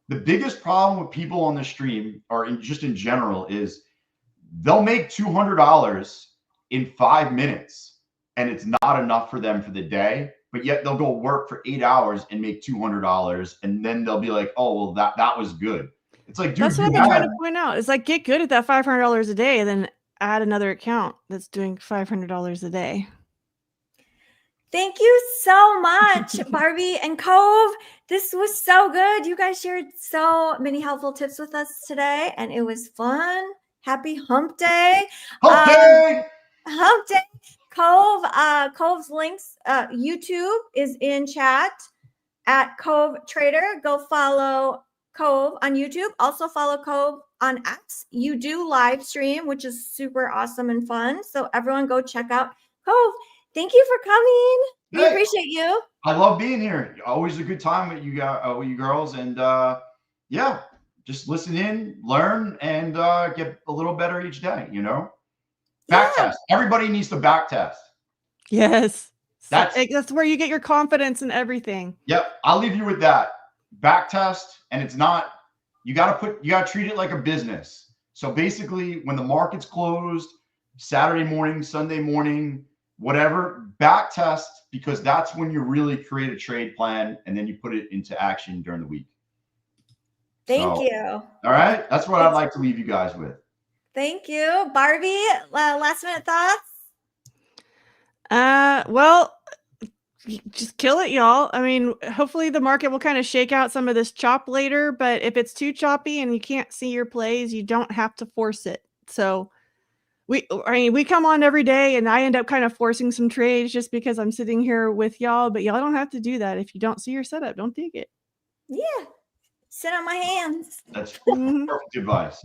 The biggest problem with people on the stream or just in general is they'll make $200 in 5 minutes and it's not enough for them for the day, but yet they'll go work for 8 hours and make $200 and then they'll be like, oh, well, that was good. It's like, dude, that's what I've been trying to point out. It's like, get good at that $500 a day and then add another account that's doing $500 a day. Thank you so much, Barbie and Cove. This was so good. You guys shared so many helpful tips with us today, and it was fun. Happy Hump Day. Hump Day! Hump Day. Cove, Cove's links, YouTube is in chat at Cove Trader. Go follow Cove on YouTube. Also follow Cove on X. You do live stream, which is super awesome and fun. So everyone go check out Cove. Thank you for coming. We appreciate you. I love being here. Always a good time with you guys, with you girls. And yeah, just listen in, learn, and get a little better each day, you know? Back test. Everybody needs to back test. Yes. That's where you get your confidence in everything. Yep. I'll leave you with that. Back test. And it's not, you got to treat it like a business. So basically when the market's closed, Saturday morning, Sunday morning, whatever, back test, because that's when you really create a trade plan and then you put it into action during the week. Thank So, you. All right. That's what I'd like to leave you guys with. Thank you. Barbie, last minute thoughts? Well, just kill it, y'all. I mean, hopefully the market will kind of shake out some of this chop later, but if it's too choppy and you can't see your plays, you don't have to force it. So we come on every day and I end up kind of forcing some trades just because I'm sitting here with y'all, but y'all don't have to do that. If you don't see your setup, don't take it. Yeah. Sit on my hands. That's perfect advice.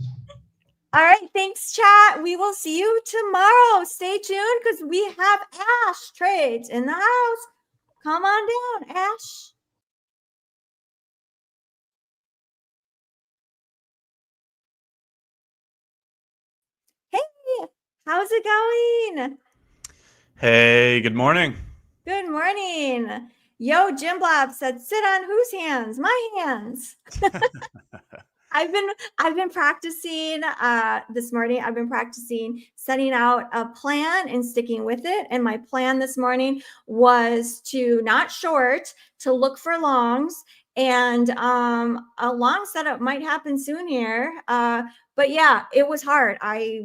All right. Thanks, chat. We will see you tomorrow. Stay tuned because we have Ash trades in the house. Come on down, Ash. Hey, how's it going? Hey, good morning. Good morning. Yo, Jim Blab said, sit on whose hands? My hands. I've been practicing this morning. I've been practicing setting out a plan and sticking with it. And my plan this morning was to not short, to look for longs, and a long setup might happen soon here. But yeah, it was hard. I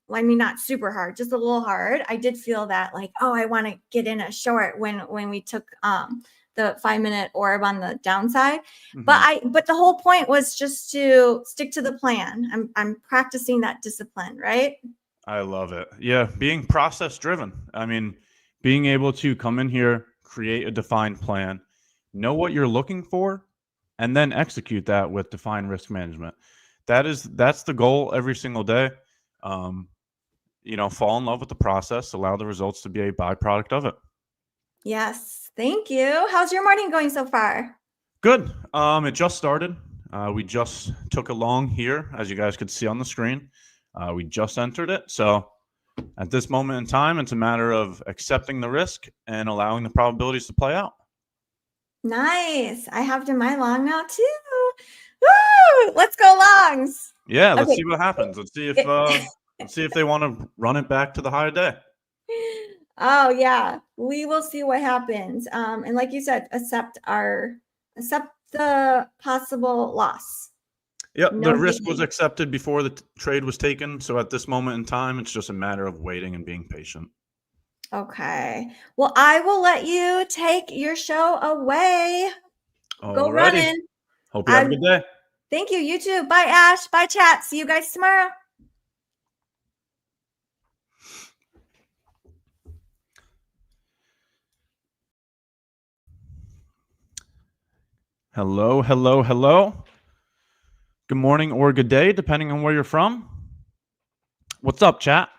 mean, not super hard, just a little hard. I did feel that like, oh, I want to get in a short when we took the 5-minute orb on the downside. Mm-hmm. But the whole point was just to stick to the plan. I'm practicing that discipline, right? I love it. Yeah, being process driven. I mean, being able to come in here, create a defined plan, know what you're looking for, and then execute that with defined risk management. That's the goal every single day. Fall in love with the process, allow the results to be a byproduct of it. Yes. Thank you. How's your morning going so far? Good. It just started. We just took a long here, as you guys could see on the screen. We just entered it. So at this moment in time, it's a matter of accepting the risk and allowing the probabilities to play out. Nice. I have to my long now too. Woo! Let's go longs. Yeah, let's Okay. see what happens. Let's see if they want to run it back to the high day. Oh yeah, we will see what happens. And like you said, accept the possible loss. Yep, No the risk biggie. was accepted before the trade was taken. So at this moment in time, it's just a matter of waiting and being patient. Okay. Well, I will let you take your show away. Go Alrighty. running. Hope you have a good day. Thank you. You too. Bye, Ash. Bye, chat. See you guys tomorrow. Hello, hello, hello. Good morning or good day, depending on where you're from. What's up, chat?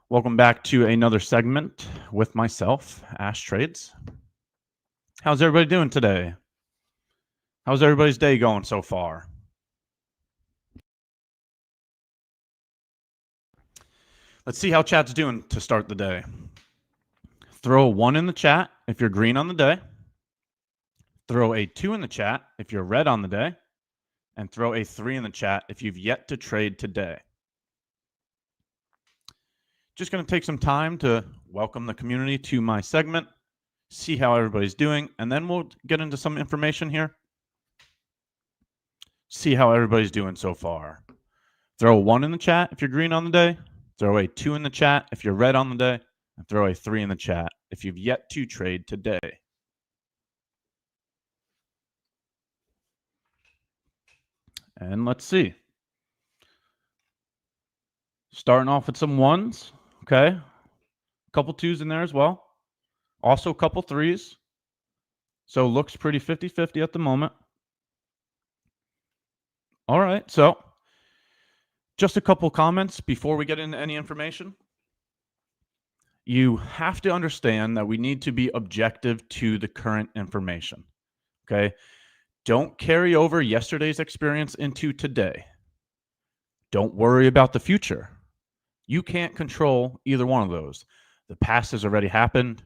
Welcome back to another segment with myself, Ash Trades. How's everybody doing today? How's everybody's day going so far? Let's see how chat's doing to start the day. Throw a 1 in the chat if you're green on the day. Throw a 2 in the chat if you're red on the day. And throw a 3 in the chat if you've yet to trade today. Just going to take some time to welcome the community to my segment, see how everybody's doing, and then we'll get into some information here. See how everybody's doing so far. Throw a 1 in the chat if you're green on the day. Throw a 2 in the chat if you're red on the day. And throw a 3 in the chat if you've yet to trade today. And let's see. Starting off with some 1s. Okay. A couple 2s in there as well. Also a couple 3s. So looks pretty 50-50 at the moment. All right. So just a couple comments before we get into any information. You have to understand that we need to be objective to the current information. Okay. Don't carry over yesterday's experience into today. Don't worry about the future. You can't control either one of those. The past has already happened,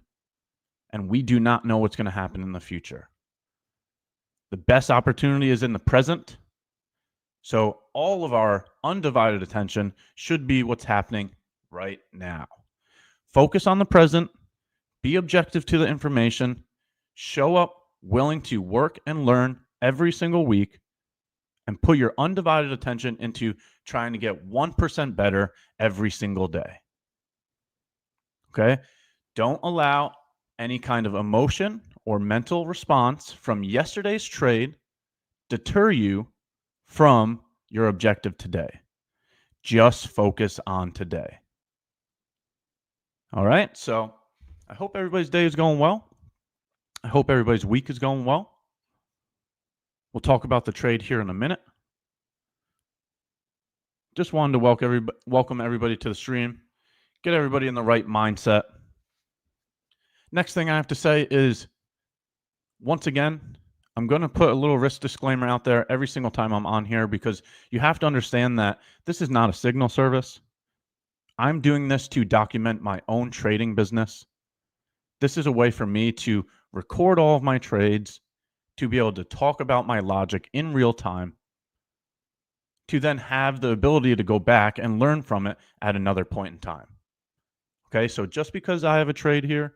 and we do not know what's going to happen in the future. The best opportunity is in the present. So all of our undivided attention should be what's happening right now. Focus on the present, be objective to the information, show up willing to work and learn every single week, and put your undivided attention into trying to get 1% better every single day. Okay? Don't allow any kind of emotion or mental response from yesterday's trade deter you from your objective today. Just focus on today. All right, so I hope everybody's day is going well. I hope everybody's week is going well. We'll talk about the trade here in a minute. Just wanted to welcome everybody to the stream, get everybody in the right mindset. Next thing I have to say is, once again, I'm going to put a little risk disclaimer out there every single time I'm on here, because you have to understand that this is not a signal service. I'm doing this to document my own trading business. This is a way for me to record all of my trades, to be able to talk about my logic in real time, to then have the ability to go back and learn from it at another point in time. Okay, so just because I have a trade here,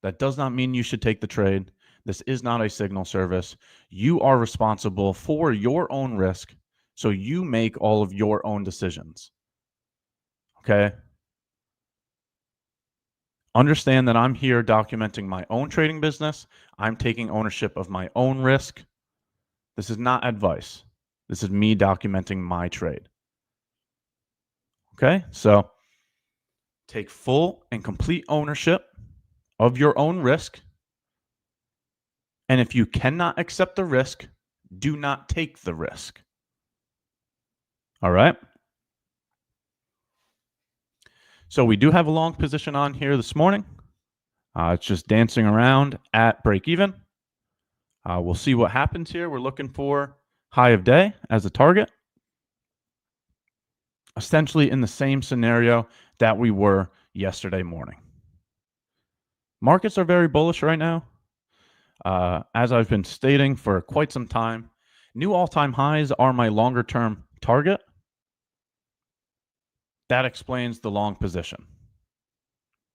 that does not mean you should take the trade. This is not a signal service. You are responsible for your own risk, so you make all of your own decisions. Okay? Understand that I'm here documenting my own trading business. I'm taking ownership of my own risk. This is not advice. This is me documenting my trade. Okay? So take full and complete ownership of your own risk. And if you cannot accept the risk, do not take the risk. All right? So we do have a long position on here this morning. It's just dancing around at break even. We'll see what happens here. We're looking for high of day as a target. Essentially in the same scenario that we were yesterday morning. Markets are very bullish right now. As I've been stating for quite some time, new all-time highs are my longer-term target. That explains the long position.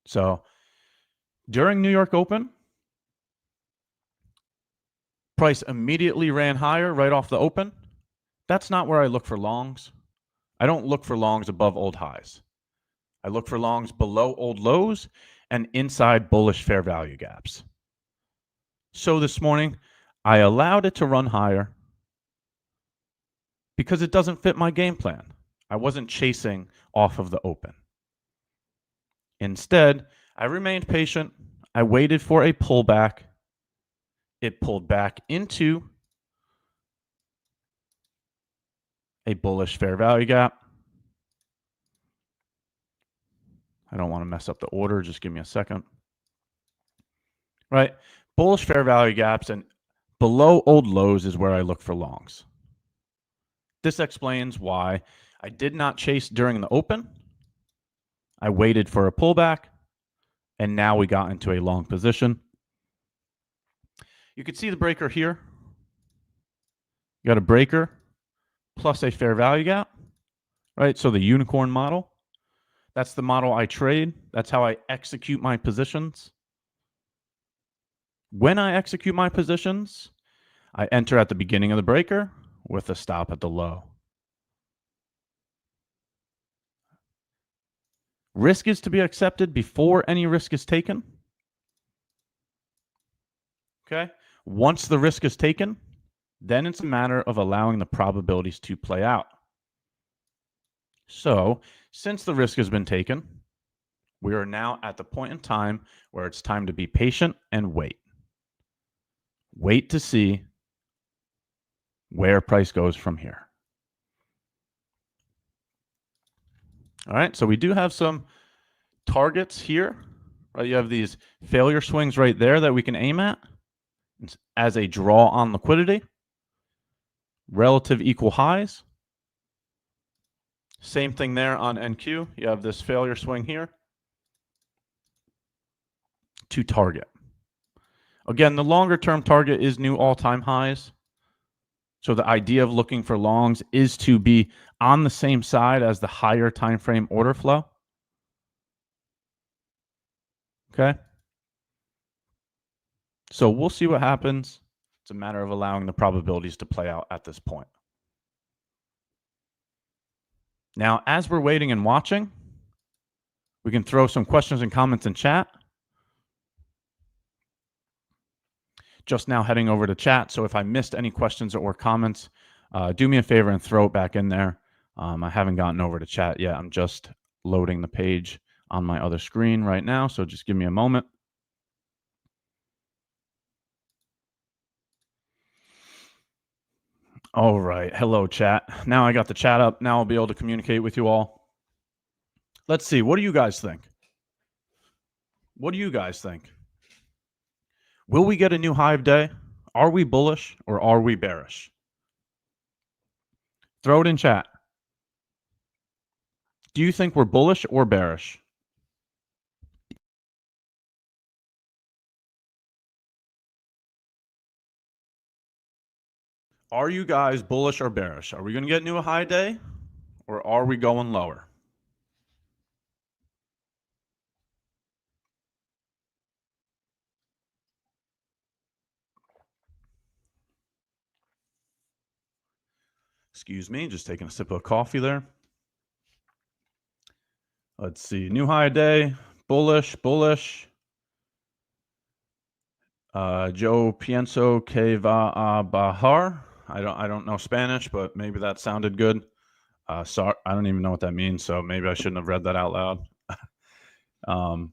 So during New York Open, price immediately ran higher right off the open. That's not where I look for longs. I don't look for longs above old highs. I look for longs below old lows and inside bullish fair value gaps. So this morning, I allowed it to run higher because it doesn't fit my game plan. I wasn't chasing off of the open. Instead, I remained patient. I waited for a pullback. It pulled back into a bullish fair value gap. I don't want to mess up the order. Just give me a second. Right? Bullish fair value gaps and below old lows is where I look for longs. This explains why I did not chase during the open. I waited for a pullback, and now we got into a long position. You can see the breaker here. You got a breaker plus a fair value gap, right? So the unicorn model. That's the model I trade. That's how I execute my positions. When I execute my positions, I enter at the beginning of the breaker with a stop at the low. Risk is to be accepted before any risk is taken. Okay? Once the risk is taken, then it's a matter of allowing the probabilities to play out. So, since the risk has been taken, we are now at the point in time where it's time to be patient and wait. Wait to see where price goes from here. All right, so we do have some targets here. Right, you have these failure swings right there that we can aim at as a draw on liquidity. Relative equal highs. Same thing there on NQ. You have this failure swing here to target. Again, the longer term target is new all-time highs. So the idea of looking for longs is to be on the same side as the higher time frame order flow. Okay. So we'll see what happens. It's a matter of allowing the probabilities to play out at this point. Now, as we're waiting and watching, we can throw some questions and comments in chat. Just now heading over to chat. So if I missed any questions or comments, do me a favor and throw it back in there. I haven't gotten over to chat yet. I'm just loading the page on my other screen right now. So just give me a moment. All right. Hello, chat. Now I got the chat up. Now I'll be able to communicate with you all. Let's see. What do you guys think? What do you guys think? Will we get a new high of day? Are we bullish or are we bearish? Throw it in chat. Do you think we're bullish or bearish? Are you guys bullish or bearish? Are we going to get a new high day or are we going lower? Excuse me, just taking a sip of coffee there. Let's see, new high day, bullish, bullish. Yo pienso que va a bajar. I don't know Spanish, but maybe that sounded good. Sorry, I don't even know what that means, so maybe I shouldn't have read that out loud.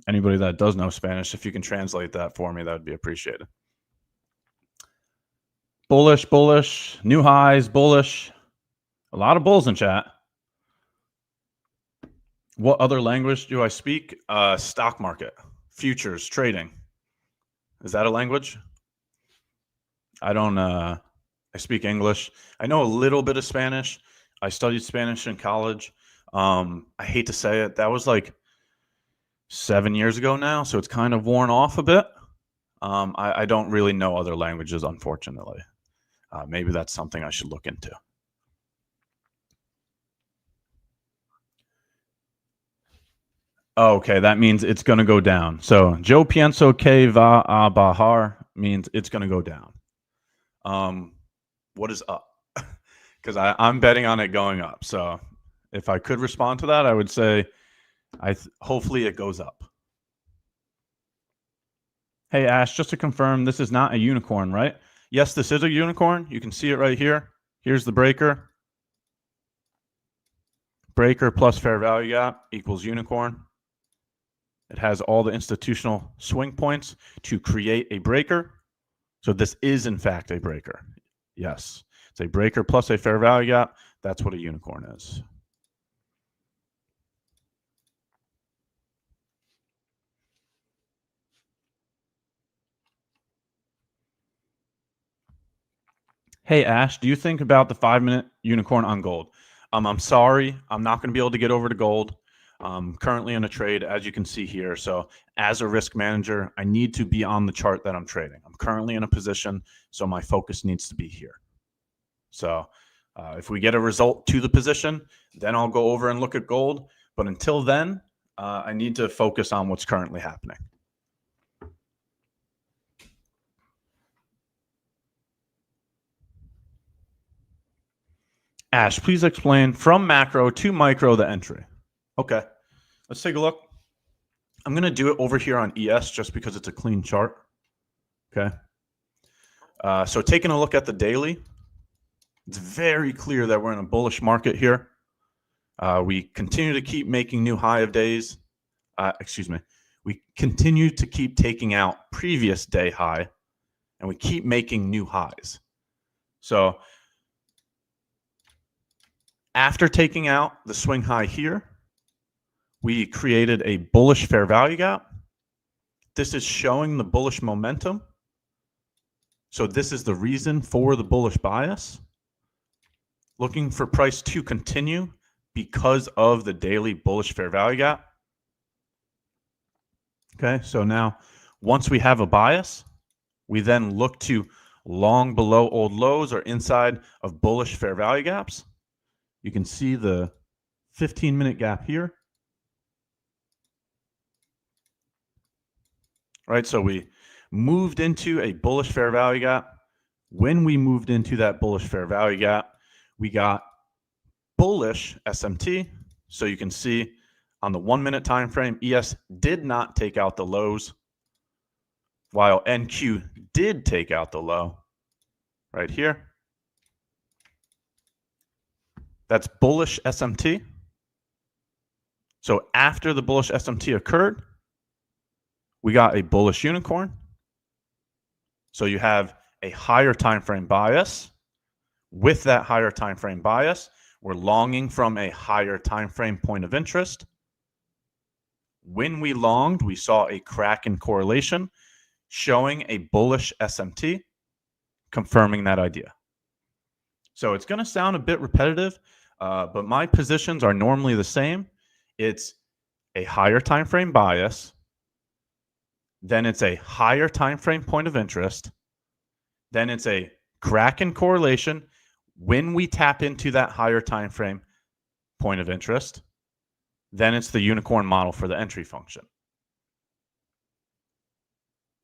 Anybody that does know Spanish, if you can translate that for me, that would be appreciated. Bullish, bullish, new highs, bullish. A lot of bulls in chat. What other language do I speak? Stock market, futures, trading. Is that a language? I don't, I speak English. I know a little bit of Spanish. I studied Spanish in college. I hate to say it. That was like 7 years ago now, so it's kind of worn off a bit. I don't really know other languages, unfortunately. Maybe that's something I should look into. Okay, that means it's going to go down. So, yo pienso que va a bajar means it's going to go down. What is up? Because I'm betting on it going up. So, if I could respond to that, I would say hopefully it goes up. Hey, Ash, just to confirm, this is not a unicorn, right? Yes, this is a unicorn. You can see it right here. Here's the breaker. Breaker plus fair value gap equals unicorn. It has all the institutional swing points to create a breaker. So this is, in fact, a breaker. Yes, it's a breaker plus a fair value gap. That's what a unicorn is. Hey, Ash, do you think about the 5-minute unicorn on gold? I'm sorry, I'm not going to be able to get over to gold. I'm currently in a trade, as you can see here. So as a risk manager, I need to be on the chart that I'm trading. I'm currently in a position, so my focus needs to be here. So if we get a result to the position, then I'll go over and look at gold. But until then, I need to focus on what's currently happening. Ash, please explain from macro to micro the entry. Okay, let's take a look. I'm going to do it over here on ES just because it's a clean chart. Okay. So taking a look at the daily, it's very clear that we're in a bullish market here. We continue to keep making new high of days. We continue to keep taking out previous day high, and we keep making new highs. So after taking out the swing high here, we created a bullish fair value gap. This is showing the bullish momentum. So this is the reason for the bullish bias. Looking for price to continue because of the daily bullish fair value gap. Okay, so now once we have a bias, we then look to long below old lows or inside of bullish fair value gaps. You can see the 15-minute gap here. Right, so we moved into a bullish fair value gap. When we moved into that bullish fair value gap, we got bullish SMT. So you can see on the 1 minute time frame, ES did not take out the lows, while NQ did take out the low right here. That's bullish SMT. So after the bullish SMT occurred, we got a bullish unicorn. So you have a higher time frame bias. With that higher time frame bias, we're longing from a higher time frame point of interest. When we longed, we saw a crack in correlation showing a bullish SMT, confirming that idea. So it's going to sound a bit repetitive, but my positions are normally the same. It's a higher time frame bias, then it's a higher time frame point of interest, then it's a crack in correlation when we tap into that higher time frame point of interest, then it's the unicorn model for the entry function.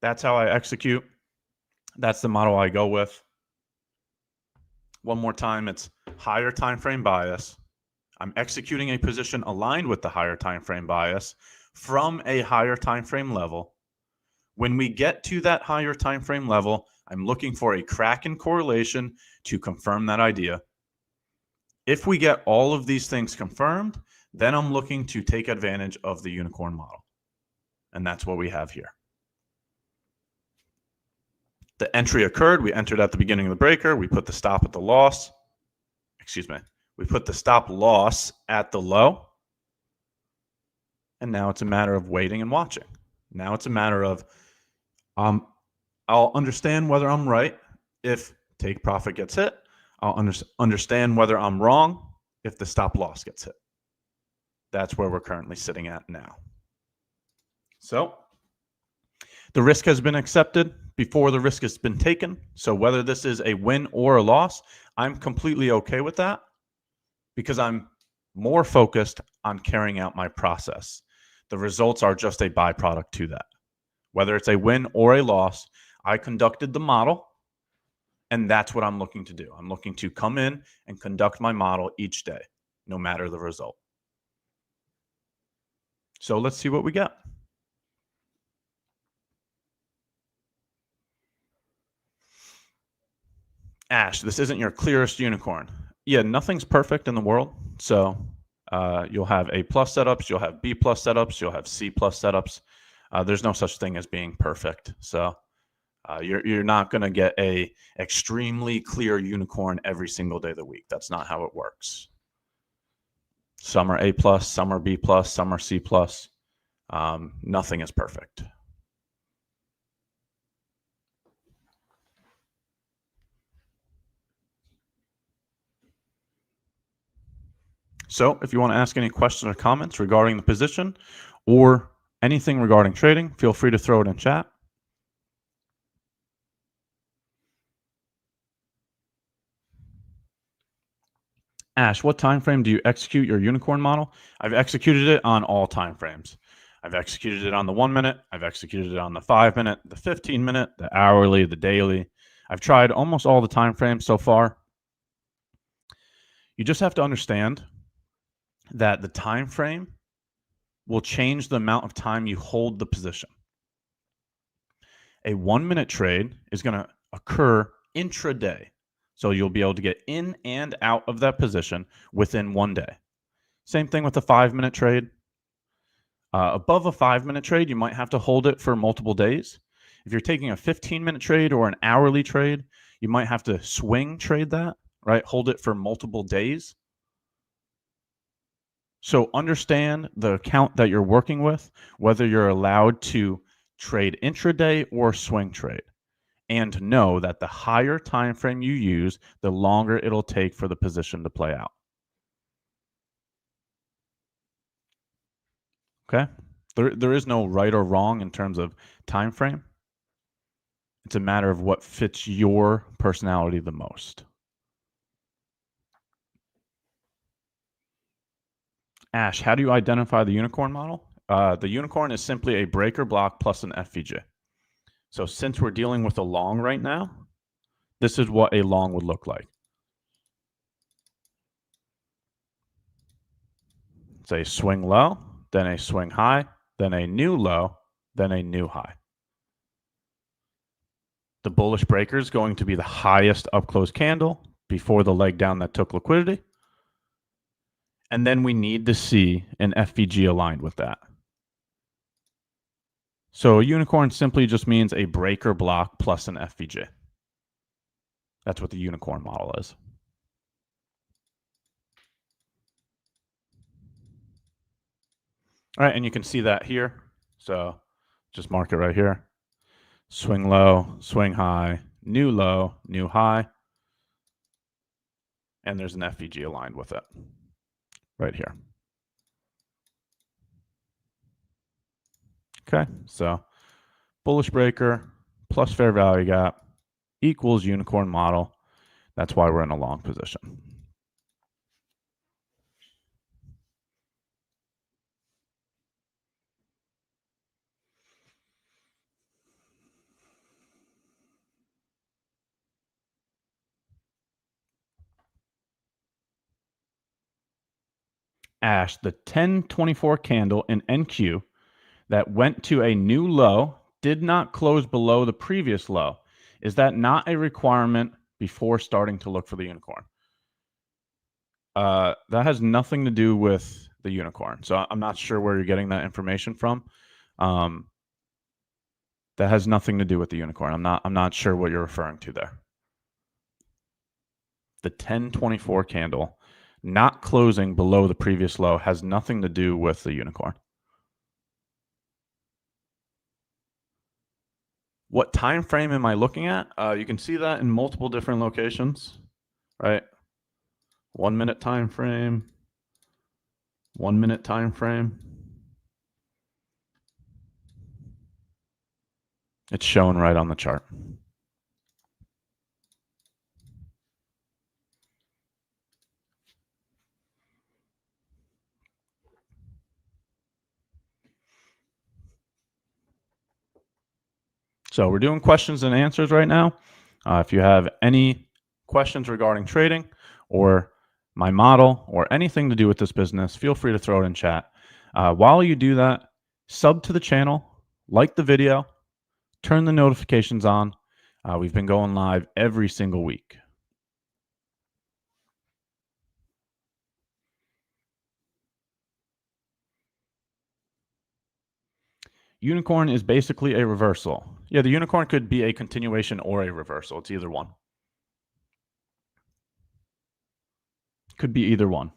That's how I execute. That's the model I go with. One more time, it's higher time frame bias. I'm executing a position aligned with the higher time frame bias from a higher time frame level. When we get to that higher time frame level, I'm looking for a crack in correlation to confirm that idea. If we get all of these things confirmed, then I'm looking to take advantage of the unicorn model. And that's what we have here. The entry occurred. We entered at the beginning of the breaker. We put the stop at the loss. Excuse me. We put the stop loss at the low. And now it's a matter of waiting and watching. Now it's a matter of I'll understand whether I'm right if take profit gets hit. I'll understand whether I'm wrong if the stop loss gets hit. That's where we're currently sitting at now. So the risk has been accepted before the risk has been taken. So whether this is a win or a loss, I'm completely okay with that because I'm more focused on carrying out my process. The results are just a byproduct to that. Whether it's a win or a loss, I conducted the model, and that's what I'm looking to do. I'm looking to come in and conduct my model each day, no matter the result. So let's see what we get. Ash, this isn't your clearest unicorn. Yeah, nothing's perfect in the world. So you'll have A+ setups, you'll have B+ setups, you'll have C+ setups. There's no such thing as being perfect. So you're not going to get a extremely clear unicorn every single day of the week. That's not how it works. Some are A+, some are B+, some are C+. Nothing is perfect. So if you want to ask any questions or comments regarding the position or anything regarding trading, feel free to throw it in chat. Ash, what time frame do you execute your unicorn model? I've executed it on all time frames. I've executed it on the 1 minute. I've executed it on the 5 minute, the 15 minute, the hourly, the daily. I've tried almost all the time frames so far. You just have to understand that the time frame will change the amount of time you hold the position. A 1 minute trade is going to occur intraday. So you'll be able to get in and out of that position within 1 day. Same thing with a 5 minute trade. Above a 5 minute trade, you might have to hold it for multiple days. If you're taking a 15-minute trade or an hourly trade, you might have to swing trade that, right? Hold it for multiple days. So understand the account that you're working with, whether you're allowed to trade intraday or swing trade. And know that the higher time frame you use, the longer it'll take for the position to play out. Okay? There is no right or wrong in terms of time frame. It's a matter of what fits your personality the most. Ash, how do you identify the unicorn model? The unicorn is simply a breaker block plus an FVJ. So since we're dealing with a long right now, this is what a long would look like. It's a swing low, then a swing high, then a new low, then a new high. The bullish breaker is going to be the highest up close candle before the leg down that took liquidity. And then we need to see an FVG aligned with that. So a unicorn simply just means a breaker block plus an FVG. That's what the unicorn model is. All right, and you can see that here. So just mark it right here. Swing low, swing high, new low, new high. And there's an FVG aligned with it right here. Okay, so bullish breaker plus fair value gap equals unicorn model. That's why we're in a long position. Ash, the 1024 candle in NQ that went to a new low did not close below the previous low. Is that not a requirement before starting to look for the unicorn? That has nothing to do with the unicorn. So I'm not sure where you're getting that information from. That has nothing to do with the unicorn. I'm not sure what you're referring to there. The 1024 candle not closing below the previous low has nothing to do with the unicorn. What time frame am I looking at? You can see that in multiple different locations, right? 1 minute time frame, 1 minute time frame. It's shown right on the chart. So we're doing questions and answers right now. If you have any questions regarding trading or my model or anything to do with this business, feel free to throw it in chat. While you do that, sub to the channel, like the video, turn the notifications on. We've been going live every single week. Unicorn is basically a reversal. Yeah, the unicorn could be a continuation or a reversal. It's either one. Could be either one.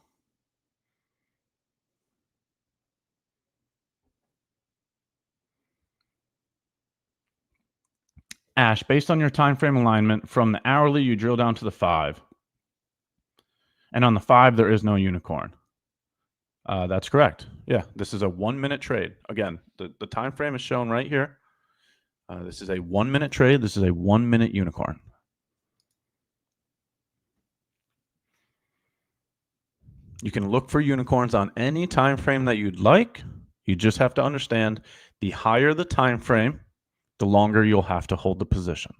Ash, based on your time frame alignment, from the hourly, you drill down to the 5. And on the 5, there is no unicorn. That's correct. Yeah, this is a 1 minute trade. Again, the time frame is shown right here. This is a 1 minute trade. This is a 1 minute unicorn. You can look for unicorns on any time frame that you'd like. You just have to understand the higher the time frame, the longer you'll have to hold the position.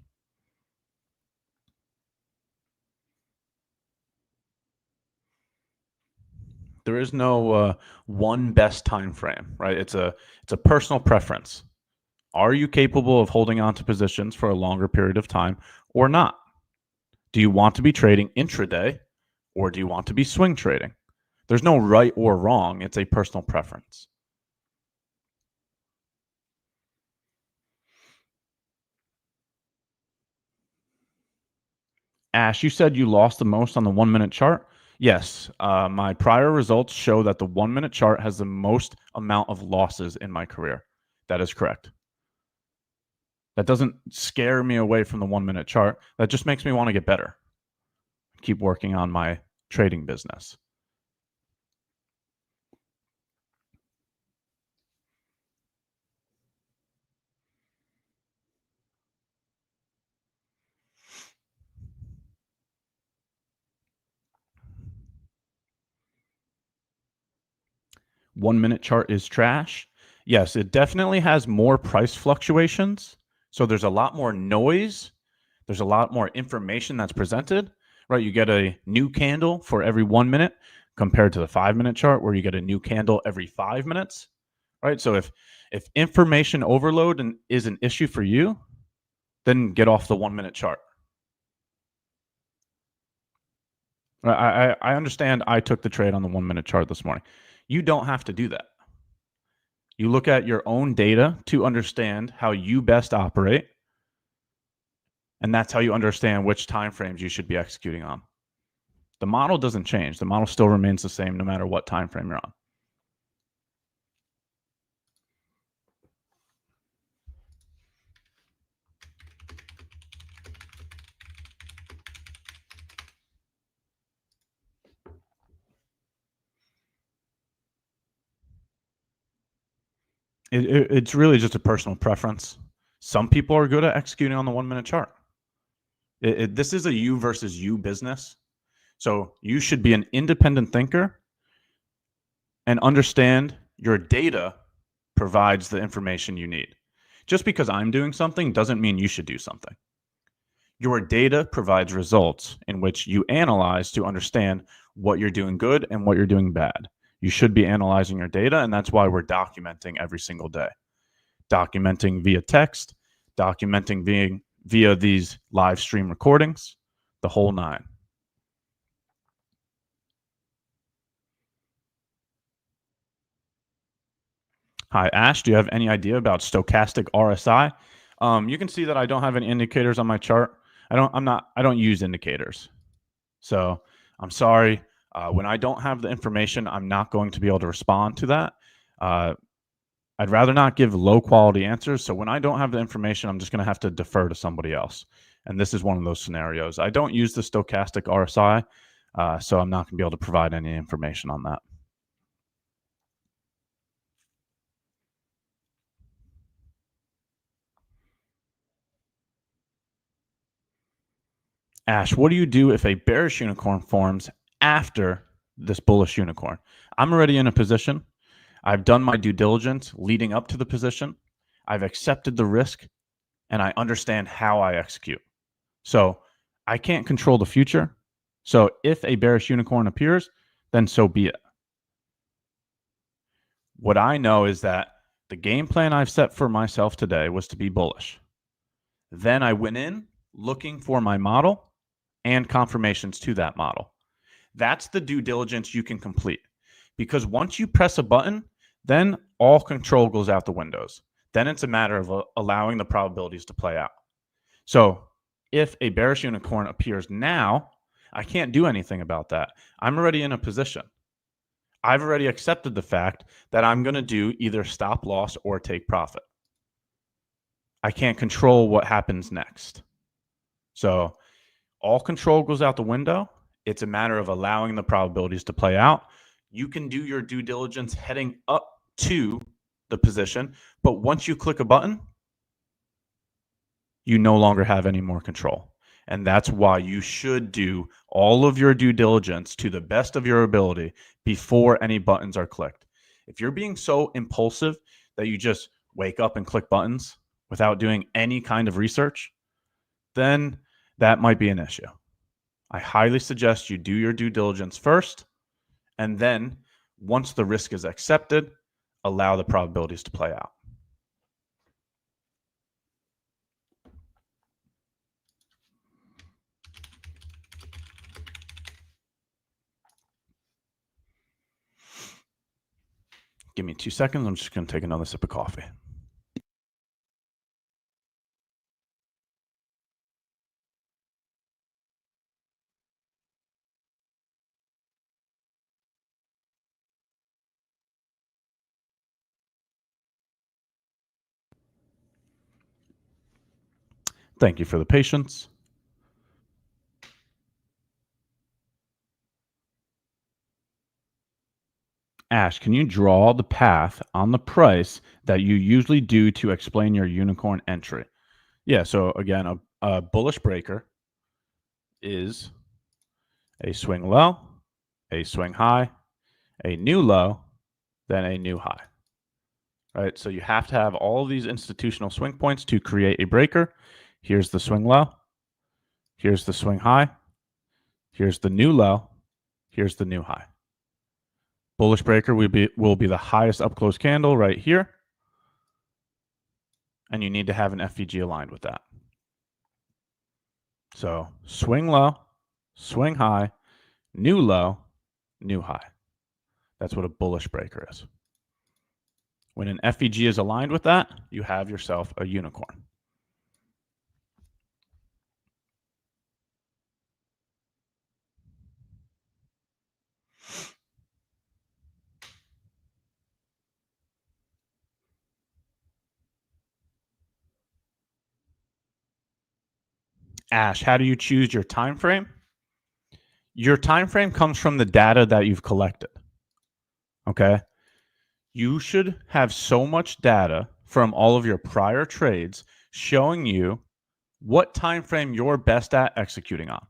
There is no one best time frame, right? It's a personal preference. Are you capable of holding on to positions for a longer period of time or not? Do you want to be trading intraday or do you want to be swing trading? There's no right or wrong. It's a personal preference. Ash, you said you lost the most on the 1 minute chart. Yes, my prior results show that the 1 minute chart has the most amount of losses in my career. That is correct. That doesn't scare me away from the 1 minute chart. That just makes me want to get better. Keep working on my trading business. 1 minute chart is trash. Yes, it definitely has more price fluctuations. So there's a lot more noise. There's a lot more information that's presented, right? You get a new candle for every 1 minute compared to the 5 minute chart where you get a new candle every 5 minutes, right? So if information overload is an issue for you, then get off the 1 minute chart. I understand I took the trade on the 1 minute chart this morning. You don't have to do that. You look at your own data to understand how you best operate, and that's how you understand which time frames you should be executing on. The model doesn't change. The model still remains the same no matter what time frame you're on. It's really just a personal preference. Some people are good at executing on the 1 minute chart. This is a you versus you business. So you should be an independent thinker and understand your data provides the information you need. Just because I'm doing something doesn't mean you should do something. Your data provides results in which you analyze to understand what you're doing good and what you're doing bad. You should be analyzing your data, and that's why we're documenting every single day. Documenting via text, documenting via these live stream recordings, the whole nine. Hi, Ash. Do you have any idea about stochastic RSI? You can see that I don't have any indicators on my chart. I don't use indicators. So I'm sorry. When I don't have the information, I'm not going to be able to respond to that. I'd rather not give low quality answers. So when I don't have the information, I'm just going to have to defer to somebody else. And this is one of those scenarios. I don't use the stochastic RSI, so I'm not going to be able to provide any information on that. Ash, what do you do if a bearish unicorn forms after this bullish unicorn? I'm already in a position. I've done my due diligence leading up to the position. I've accepted the risk, and I understand how I execute. So I can't control the future. So if a bearish unicorn appears, then so be it. What I know is that the game plan I've set for myself today was to be bullish. Then I went in looking for my model and confirmations to that model. That's the due diligence you can complete. Because once you press a button, then all control goes out the windows. Then it's a matter of allowing the probabilities to play out. So if a bearish unicorn appears now, I can't do anything about that. I'm already in a position. I've already accepted the fact that I'm going to do either stop loss or take profit. I can't control what happens next. So all control goes out the window. It's a matter of allowing the probabilities to play out. You can do your due diligence heading up to the position, but once you click a button, you no longer have any more control. And that's why you should do all of your due diligence to the best of your ability before any buttons are clicked. If you're being so impulsive that you just wake up and click buttons without doing any kind of research, then that might be an issue. I highly suggest you do your due diligence first, and then once the risk is accepted, allow the probabilities to play out. Give me 2 seconds. I'm just going to take another sip of coffee. Thank you for the patience. Ash, can you draw the path on the price that you usually do to explain your unicorn entry? Yeah, so again, a bullish breaker is a swing low, a swing high, a new low, then a new high. Right? So you have to have all of these institutional swing points to create a breaker. Here's the swing low. Here's the swing high. Here's the new low. Here's the new high. Bullish breaker will be the highest up close candle right here. And you need to have an FVG aligned with that. So swing low, swing high, new low, new high. That's what a bullish breaker is. When an FVG is aligned with that, you have yourself a unicorn. Ash, how do you choose your time frame? Your time frame comes from the data that you've collected. Okay? You should have so much data from all of your prior trades showing you what time frame you're best at executing on.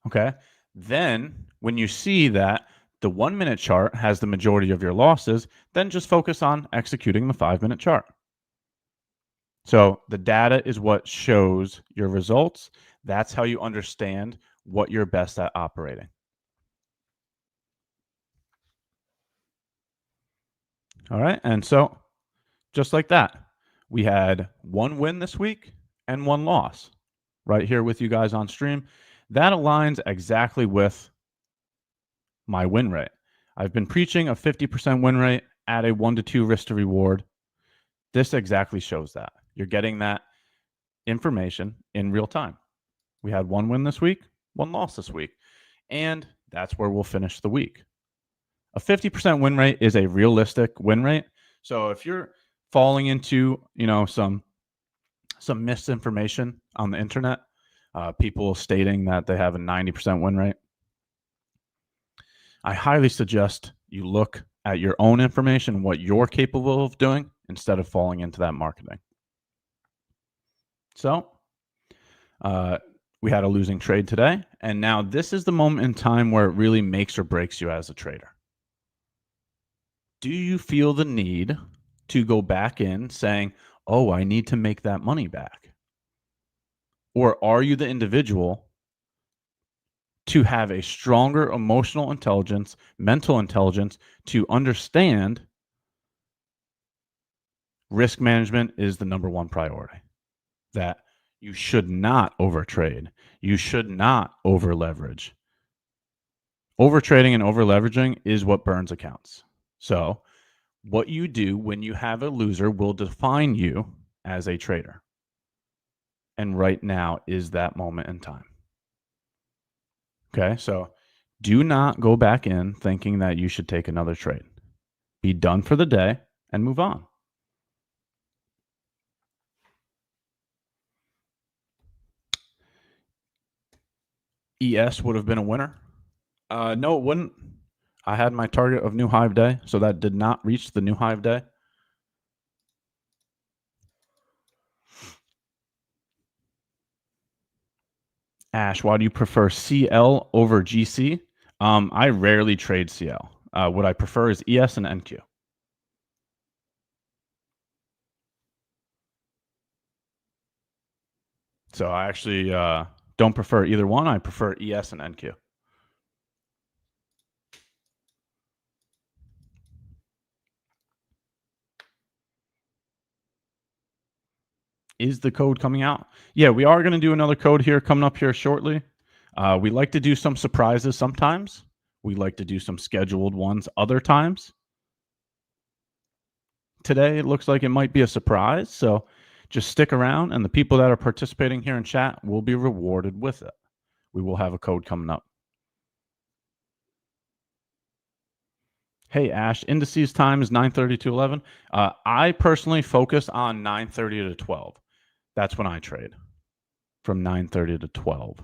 Okay? Then when you see that the 1 minute chart has the majority of your losses, then just focus on executing the 5 minute chart. So the data is what shows your results. That's how you understand what you're best at operating. All right. And so just like that, we had one win this week and one loss right here with you guys on stream. That aligns exactly with my win rate. I've been preaching a 50% win rate at a 1 to 2 risk to reward. This exactly shows that. You're getting that information in real time. We had one win this week, one loss this week, and that's where we'll finish the week. A 50% win rate is a realistic win rate. So if you're falling into, some misinformation on the internet, people stating that they have a 90% win rate, I highly suggest you look at your own information, what you're capable of doing, instead of falling into that marketing. So we had a losing trade today, and now this is the moment in time where it really makes or breaks you as a trader. Do you feel the need to go back in saying, oh, I need to make that money back? Or are you the individual to have a stronger emotional intelligence, mental intelligence to understand risk management is the number one priority? That you should not overtrade. You should not over leverage. Overtrading and over leveraging is what burns accounts. So what you do when you have a loser will define you as a trader. And right now is that moment in time. Okay, so do not go back in thinking that you should take another trade. Be done for the day and move on. ES would have been a winner. No, it wouldn't. I had my target of new high of day, so that did not reach the new high of day. Ash, why do you prefer CL over GC? I rarely trade CL. What I prefer is ES and NQ. So I actually don't prefer either one. I prefer ES and NQ. Is the code coming out? Yeah, we are going to do another code here coming up here shortly. We like to do some surprises sometimes. We like to do some scheduled ones other times. Today, it looks like it might be a surprise. So just stick around, and the people that are participating here in chat will be rewarded with it. We will have a code coming up. Hey, Ash, indices time is 9:30 to 11. I personally focus on 9:30 to 12. That's when I trade, from 9:30 to 12.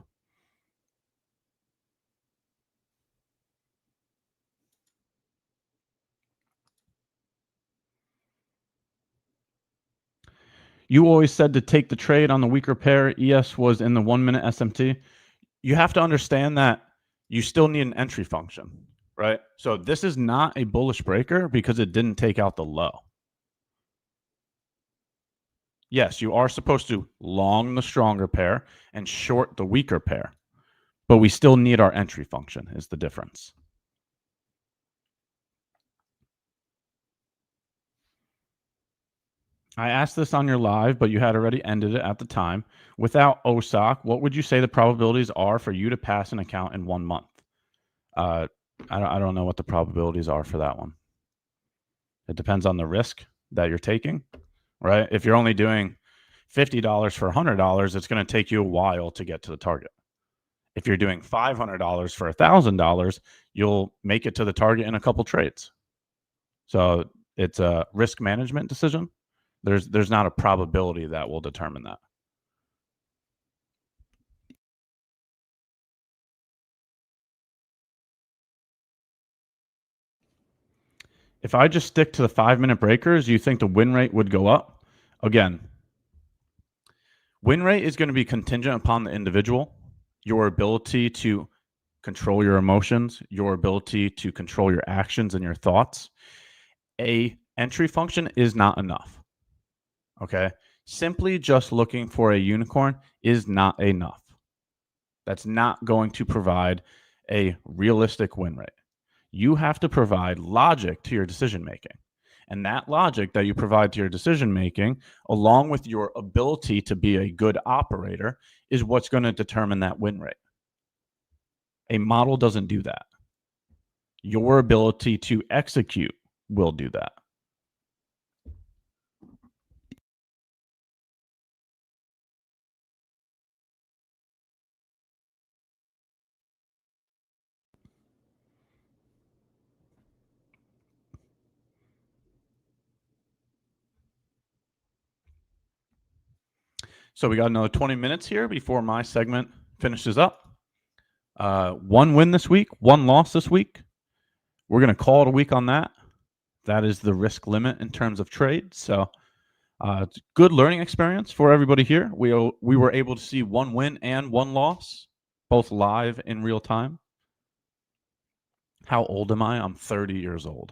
You always said to take the trade on the weaker pair. ES was in the 1 minute SMT. You have to understand that you still need an entry function, right? So this is not a bullish breaker because it didn't take out the low. Yes, you are supposed to long the stronger pair and short the weaker pair, but we still need our entry function is the difference. I asked this on your live, but you had already ended it at the time. Without OSOC, what would you say the probabilities are for you to pass an account in 1 month? I don't know what the probabilities are for that one. It depends on the risk that you're taking, right? If you're only doing $50 for $100, it's going to take you a while to get to the target. If you're doing $500 for $1,000, you'll make it to the target in a couple trades. So it's a risk management decision. There's not a probability that will determine that. If I just stick to the 5-minute breakers, you think the win rate would go up? Again, win rate is going to be contingent upon the individual, your ability to control your emotions, your ability to control your actions and your thoughts. A entry function is not enough. Okay? Simply just looking for a unicorn is not enough. That's not going to provide a realistic win rate. You have to provide logic to your decision making. And that logic that you provide to your decision making, along with your ability to be a good operator, is what's going to determine that win rate. A model doesn't do that. Your ability to execute will do that. So we got another 20 minutes here before my segment finishes up. 1 win this week, 1 loss this week. We're going to call it a week on that. That is the risk limit in terms of trade. So it's a good learning experience for everybody here. We were able to see 1 win and 1 loss, both live in real time. How old am I? I'm 30 years old.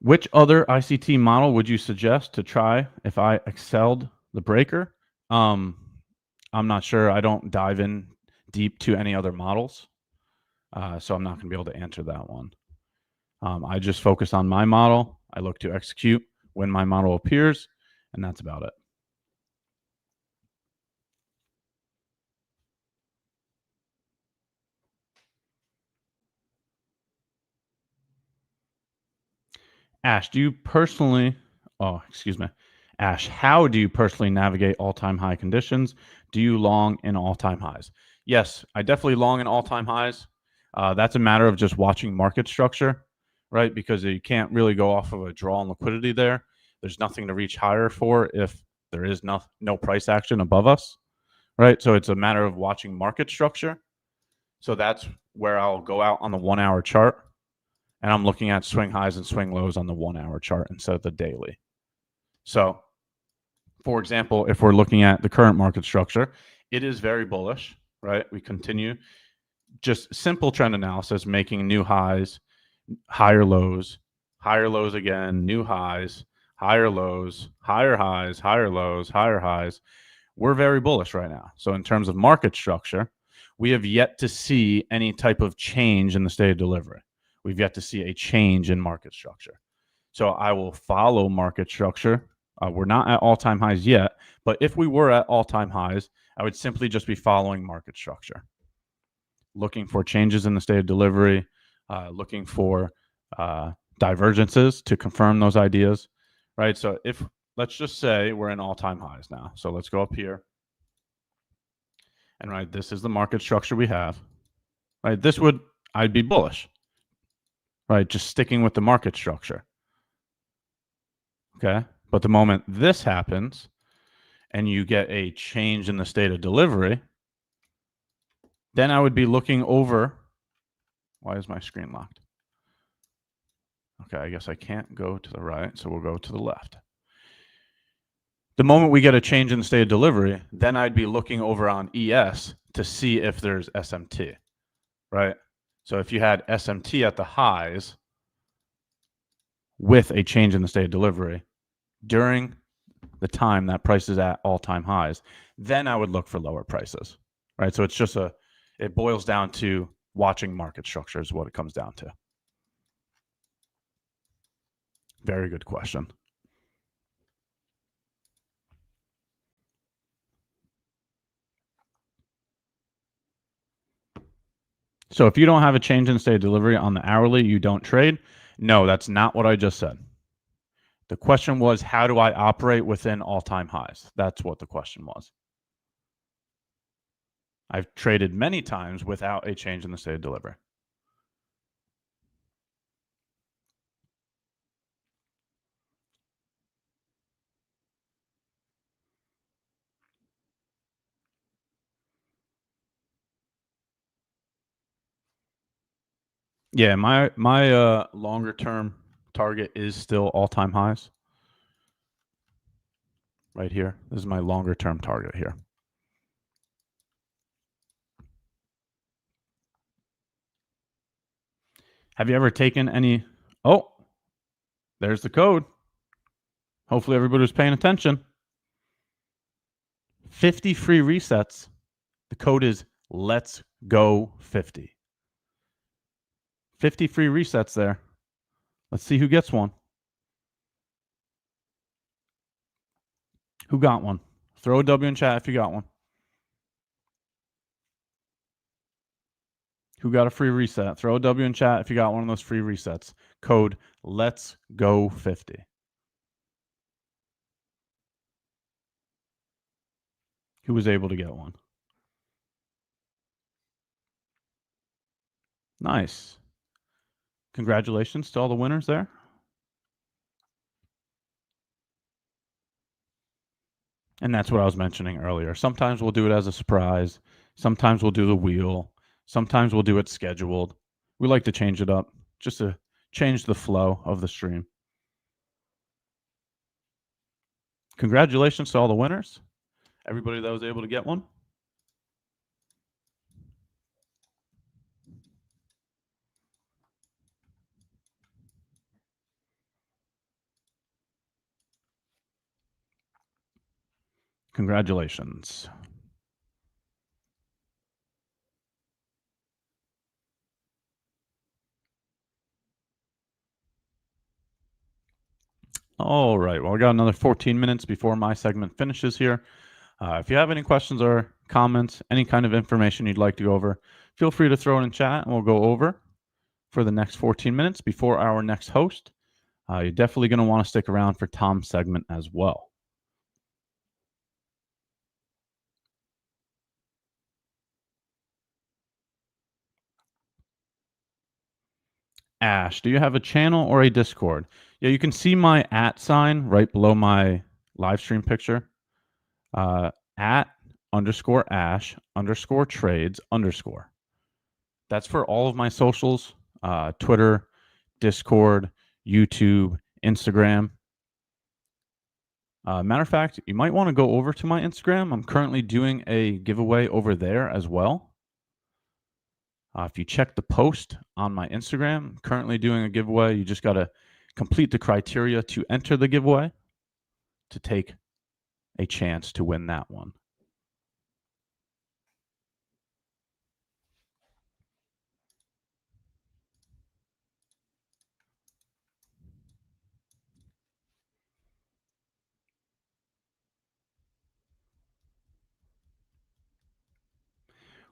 Which other ICT model would you suggest to try if I excelled the breaker? I'm not sure. I don't dive in deep to any other models, so I'm not going to be able to answer that one. I just focus on my model. I look to execute when my model appears, and that's about it. Ash, do you personally, Ash, how do you personally navigate all-time high conditions? Do you long in all-time highs? Yes, I definitely long in all-time highs. That's a matter of just watching market structure, right? Because you can't really go off of a draw on liquidity there. There's nothing to reach higher for if there is no price action above us, right? So it's a matter of watching market structure. So that's where I'll go out on the 1-hour chart, and I'm looking at swing highs and swing lows on the 1-hour chart instead of the daily. So, for example, if we're looking at the current market structure, it is very bullish, right? We continue just simple trend analysis, making new highs, higher lows again, new highs, higher lows, higher highs, higher lows, higher highs. We're very bullish right now. So in terms of market structure, we have yet to see any type of change in the state of delivery. We've yet to see a change in market structure. So I will follow market structure. We're not at all-time highs yet, but if we were at all-time highs, I would simply just be following market structure, looking for changes in the state of delivery, looking for divergences to confirm those ideas, right? So if, let's just say we're in all-time highs now. So let's go up here. And right, this is the market structure we have, right? I'd be bullish, right? Just sticking with the market structure. Okay. But the moment this happens and you get a change in the state of delivery, then I would be looking over. Why is my screen locked? Okay, I guess I can't go to the right, so we'll go to the left. The moment we get a change in the state of delivery, then I'd be looking over on ES to see if there's SMT, right? So if you had SMT at the highs with a change in the state of delivery during the time that price is at all-time highs, then I would look for lower prices, right? So it's just it boils down to watching market structure is what it comes down to. Very good question. So if you don't have a change in state of delivery on the hourly, you don't trade? No, that's not what I just said. The question was, how do I operate within all-time highs? That's what the question was. I've traded many times without a change in the state of delivery. Yeah, my longer term target is still all-time highs. Right here. This is my longer term target here. Have you ever taken any? Oh, there's the code. Hopefully everybody was paying attention. 50 free resets. The code is Let's Go 50. 50 free resets there. Let's see who gets one. Who got one? Throw a W in chat if you got one. Who got a free reset? Throw a W in chat if you got one of those free resets. Code Let's Go 50. Who was able to get one? Nice. Congratulations to all the winners there. And that's what I was mentioning earlier. Sometimes we'll do it as a surprise. Sometimes we'll do the wheel. Sometimes we'll do it scheduled. We like to change it up just to change the flow of the stream. Congratulations to all the winners. Everybody that was able to get one. Congratulations. All right. Well, I got another 14 minutes before my segment finishes here. If you have any questions or comments, any kind of information you'd like to go over, feel free to throw it in chat and we'll go over for the next 14 minutes before our next host. You're definitely going to want to stick around for Tom's segment as well. Ash, do you have a channel or a Discord? Yeah, you can see my @ sign right below my live stream picture. @_Ash_trades_. That's for all of my socials, Twitter, Discord, YouTube, Instagram. Matter of fact, you might want to go over to my Instagram. I'm currently doing a giveaway over there as well. If you check the post on my Instagram, I'm currently doing a giveaway. You just got to complete the criteria to enter the giveaway to take a chance to win that one.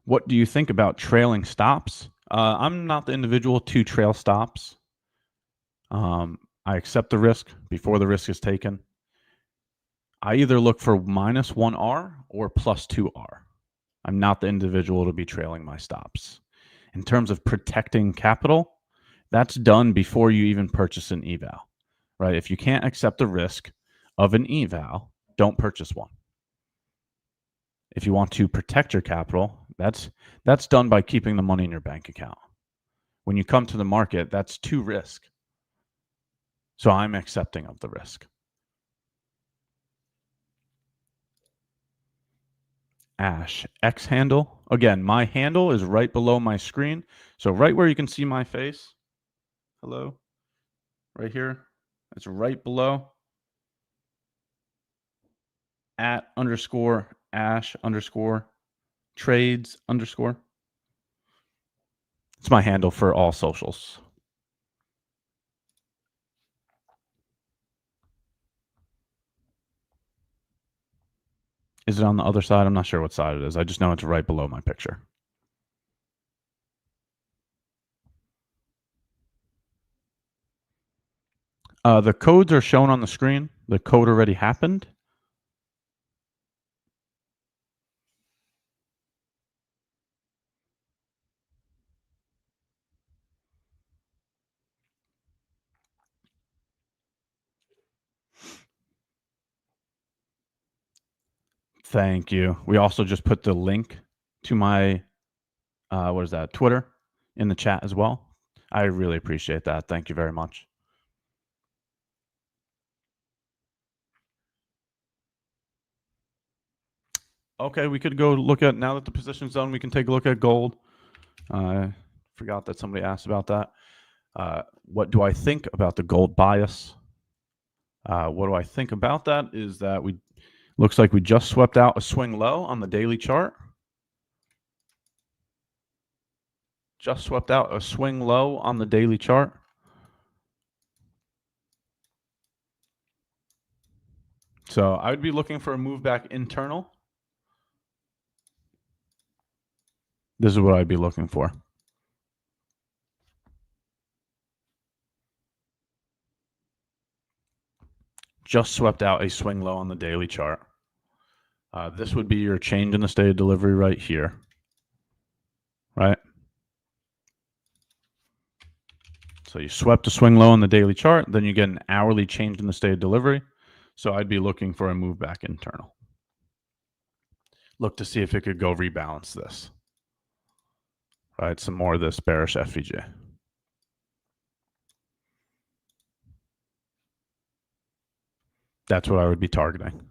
What do you think about trailing stops? I'm not the individual to trail stops. I accept the risk before the risk is taken. I either look for -1R or +2R. I'm not the individual to be trailing my stops. In terms of protecting capital, that's done before you even purchase an eval, right? If you can't accept the risk of an eval, don't purchase one. If you want to protect your capital, that's done by keeping the money in your bank account. When you come to the market, that's to risk. So I'm accepting of the risk. Ash, X handle. Again, my handle is right below my screen. So right where you can see my face. Hello. Right here. It's right below. @_Ash_trades_. It's my handle for all socials. Is it on the other side? I'm not sure what side it is. I just know it's right below my picture. The codes are shown on the screen. The code already happened. Thank you. We also just put the link to my, Twitter in the chat as well. I really appreciate that. Thank you very much. Okay, we could go look at, now that the position's done, we can take a look at gold. I forgot that somebody asked about that. What do I think about the gold bias? What do I think about that is that looks like we just swept out a swing low on the daily chart. Just swept out a swing low on the daily chart. So I would be looking for a move back internal. This is what I'd be looking for. Just swept out a swing low on the daily chart. This would be your change in the state of delivery right here. Right? So you swept a swing low on the daily chart, then you get an hourly change in the state of delivery. So I'd be looking for a move back internal. Look to see if it could go rebalance this. Right, some more of this bearish FVG. That's what I would be targeting.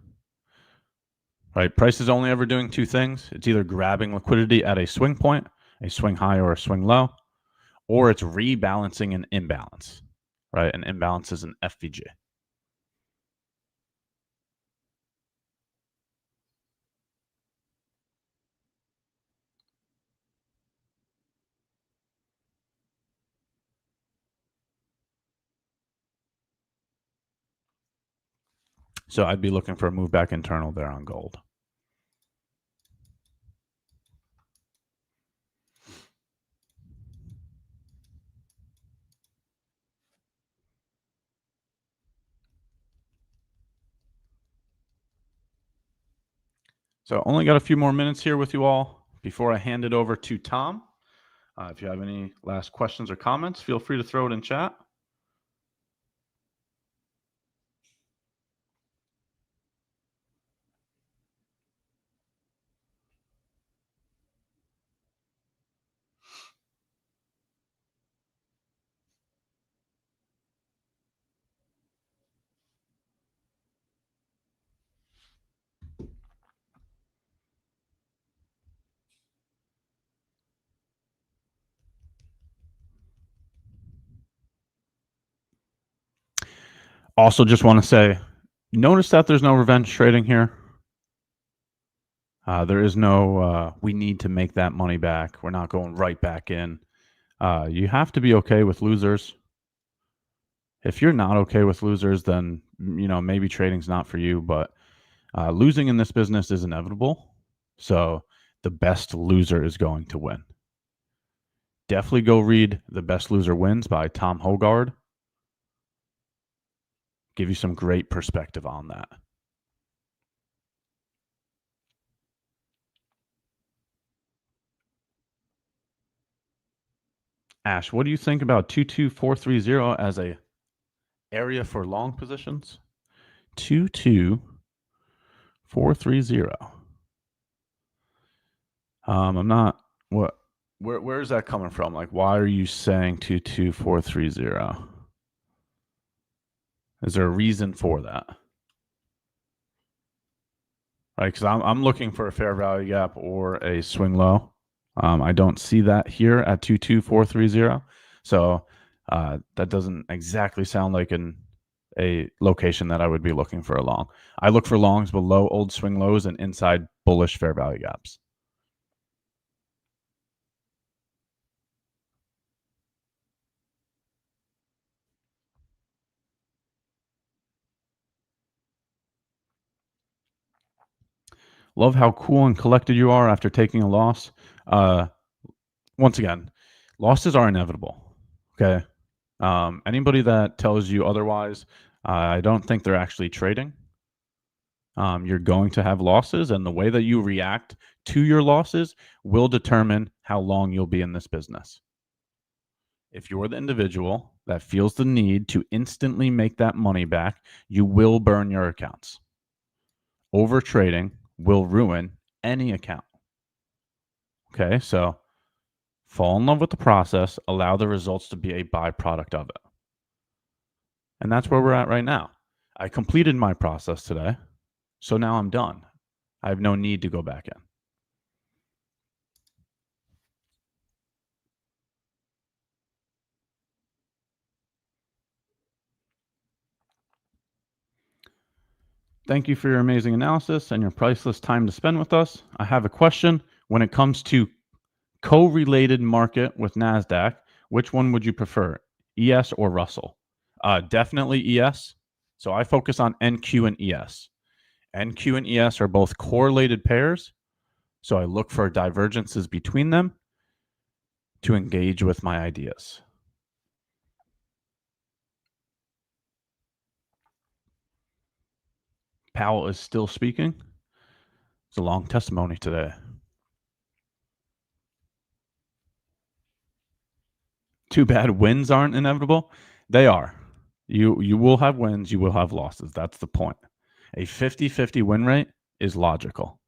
Right, price is only ever doing two things. It's either grabbing liquidity at a swing point, a swing high or a swing low, or it's rebalancing an imbalance. Right, an imbalance is an FVG. So I'd be looking for a move back internal there on gold. So only got a few more minutes here with you all before I hand it over to Tom. If you have any last questions or comments, feel free to throw it in chat. Also, just want to say, notice that there's no revenge trading here. There is no, we need to make that money back. We're not going right back in. You have to be okay with losers. If you're not okay with losers, then, maybe trading's not for you, but losing in this business is inevitable. So the best loser is going to win. Definitely go read The Best Loser Wins by Tom Hogard. Give you some great perspective on that. Ash, what do you think about 22430 as a area for long positions? 22430. I'm not, where is that coming from? Like, why are you saying 22430? Is there a reason for that? Right, because I'm looking for a fair value gap or a swing low. I don't see that here at 22430. So that doesn't exactly sound like a location that I would be looking for a long. I look for longs below old swing lows and inside bullish fair value gaps. Love how cool and collected you are after taking a loss. Once again, losses are inevitable. Okay. Anybody that tells you otherwise, I don't think they're actually trading. You're going to have losses, and the way that you react to your losses will determine how long you'll be in this business. If you're the individual that feels the need to instantly make that money back, you will burn your accounts. Over trading will ruin any account. Okay, so fall in love with the process, allow the results to be a byproduct of it. And that's where we're at right now. I completed my process today, so now I'm done. I have no need to go back in. Thank you for your amazing analysis and your priceless time to spend with us. I have a question. When it comes to co-related market with NASDAQ, which one would you prefer, ES or Russell? Definitely ES. So I focus on NQ and ES. NQ and ES are both correlated pairs. So I look for divergences between them to engage with my ideas. Powell is still speaking. It's a long testimony today. Too bad wins aren't inevitable. They are. You will have wins, you will have losses. That's the point. A 50-50 win rate is logical.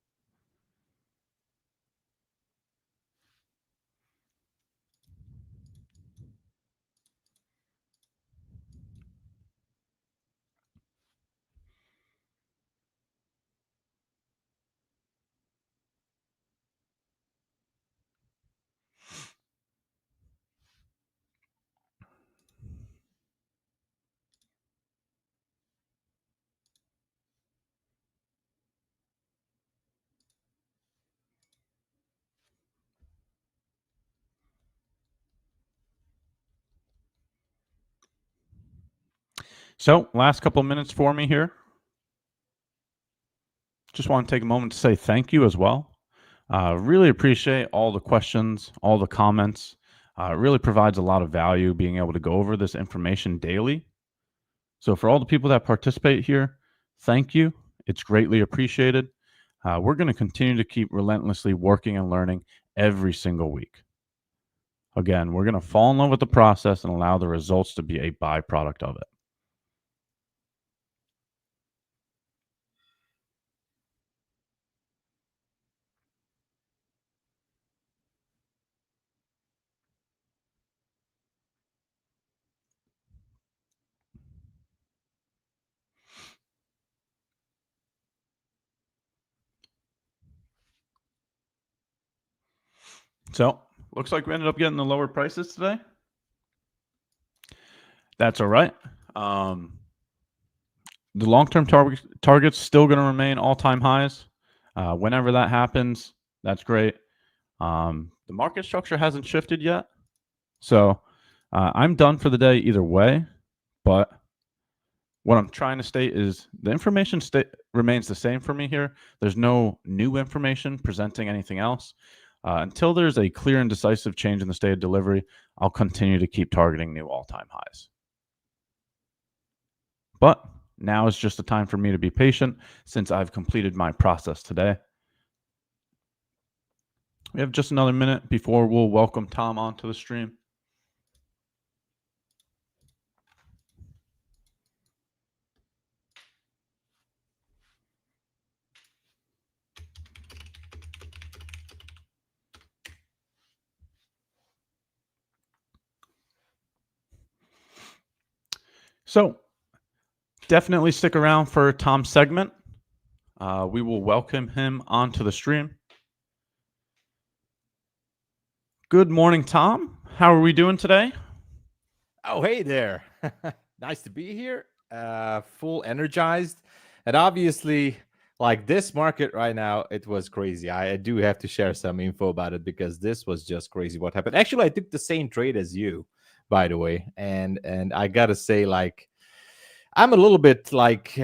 So, last couple of minutes for me here. Just want to take a moment to say thank you as well. Really appreciate all the questions, all the comments. It really provides a lot of value being able to go over this information daily. So for all the people that participate here, thank you. It's greatly appreciated. We're going to continue to keep relentlessly working and learning every single week. Again, we're going to fall in love with the process and allow the results to be a byproduct of it. So, looks like we ended up getting the lower prices today. That's all right. The long-term target's still going to remain all-time highs. Whenever that happens, that's great. The market structure hasn't shifted yet. So I'm done for the day either way. But what I'm trying to state is the information remains the same for me here. There's no new information presenting anything else. Until there's a clear and decisive change in the state of delivery, I'll continue to keep targeting new all-time highs. But now is just the time for me to be patient since I've completed my process today. We have just another minute before we'll welcome Tom onto the stream. So definitely stick around for Tom's segment. We will welcome him onto the stream. Good morning, Tom. How are we doing today? Oh, hey there. Nice to be here. Full energized. And obviously, like this market right now, it was crazy. I do have to share some info about it because this was just crazy what happened. Actually, I took the same trade as you, by the way. And I gotta say, like, I'm a little bit like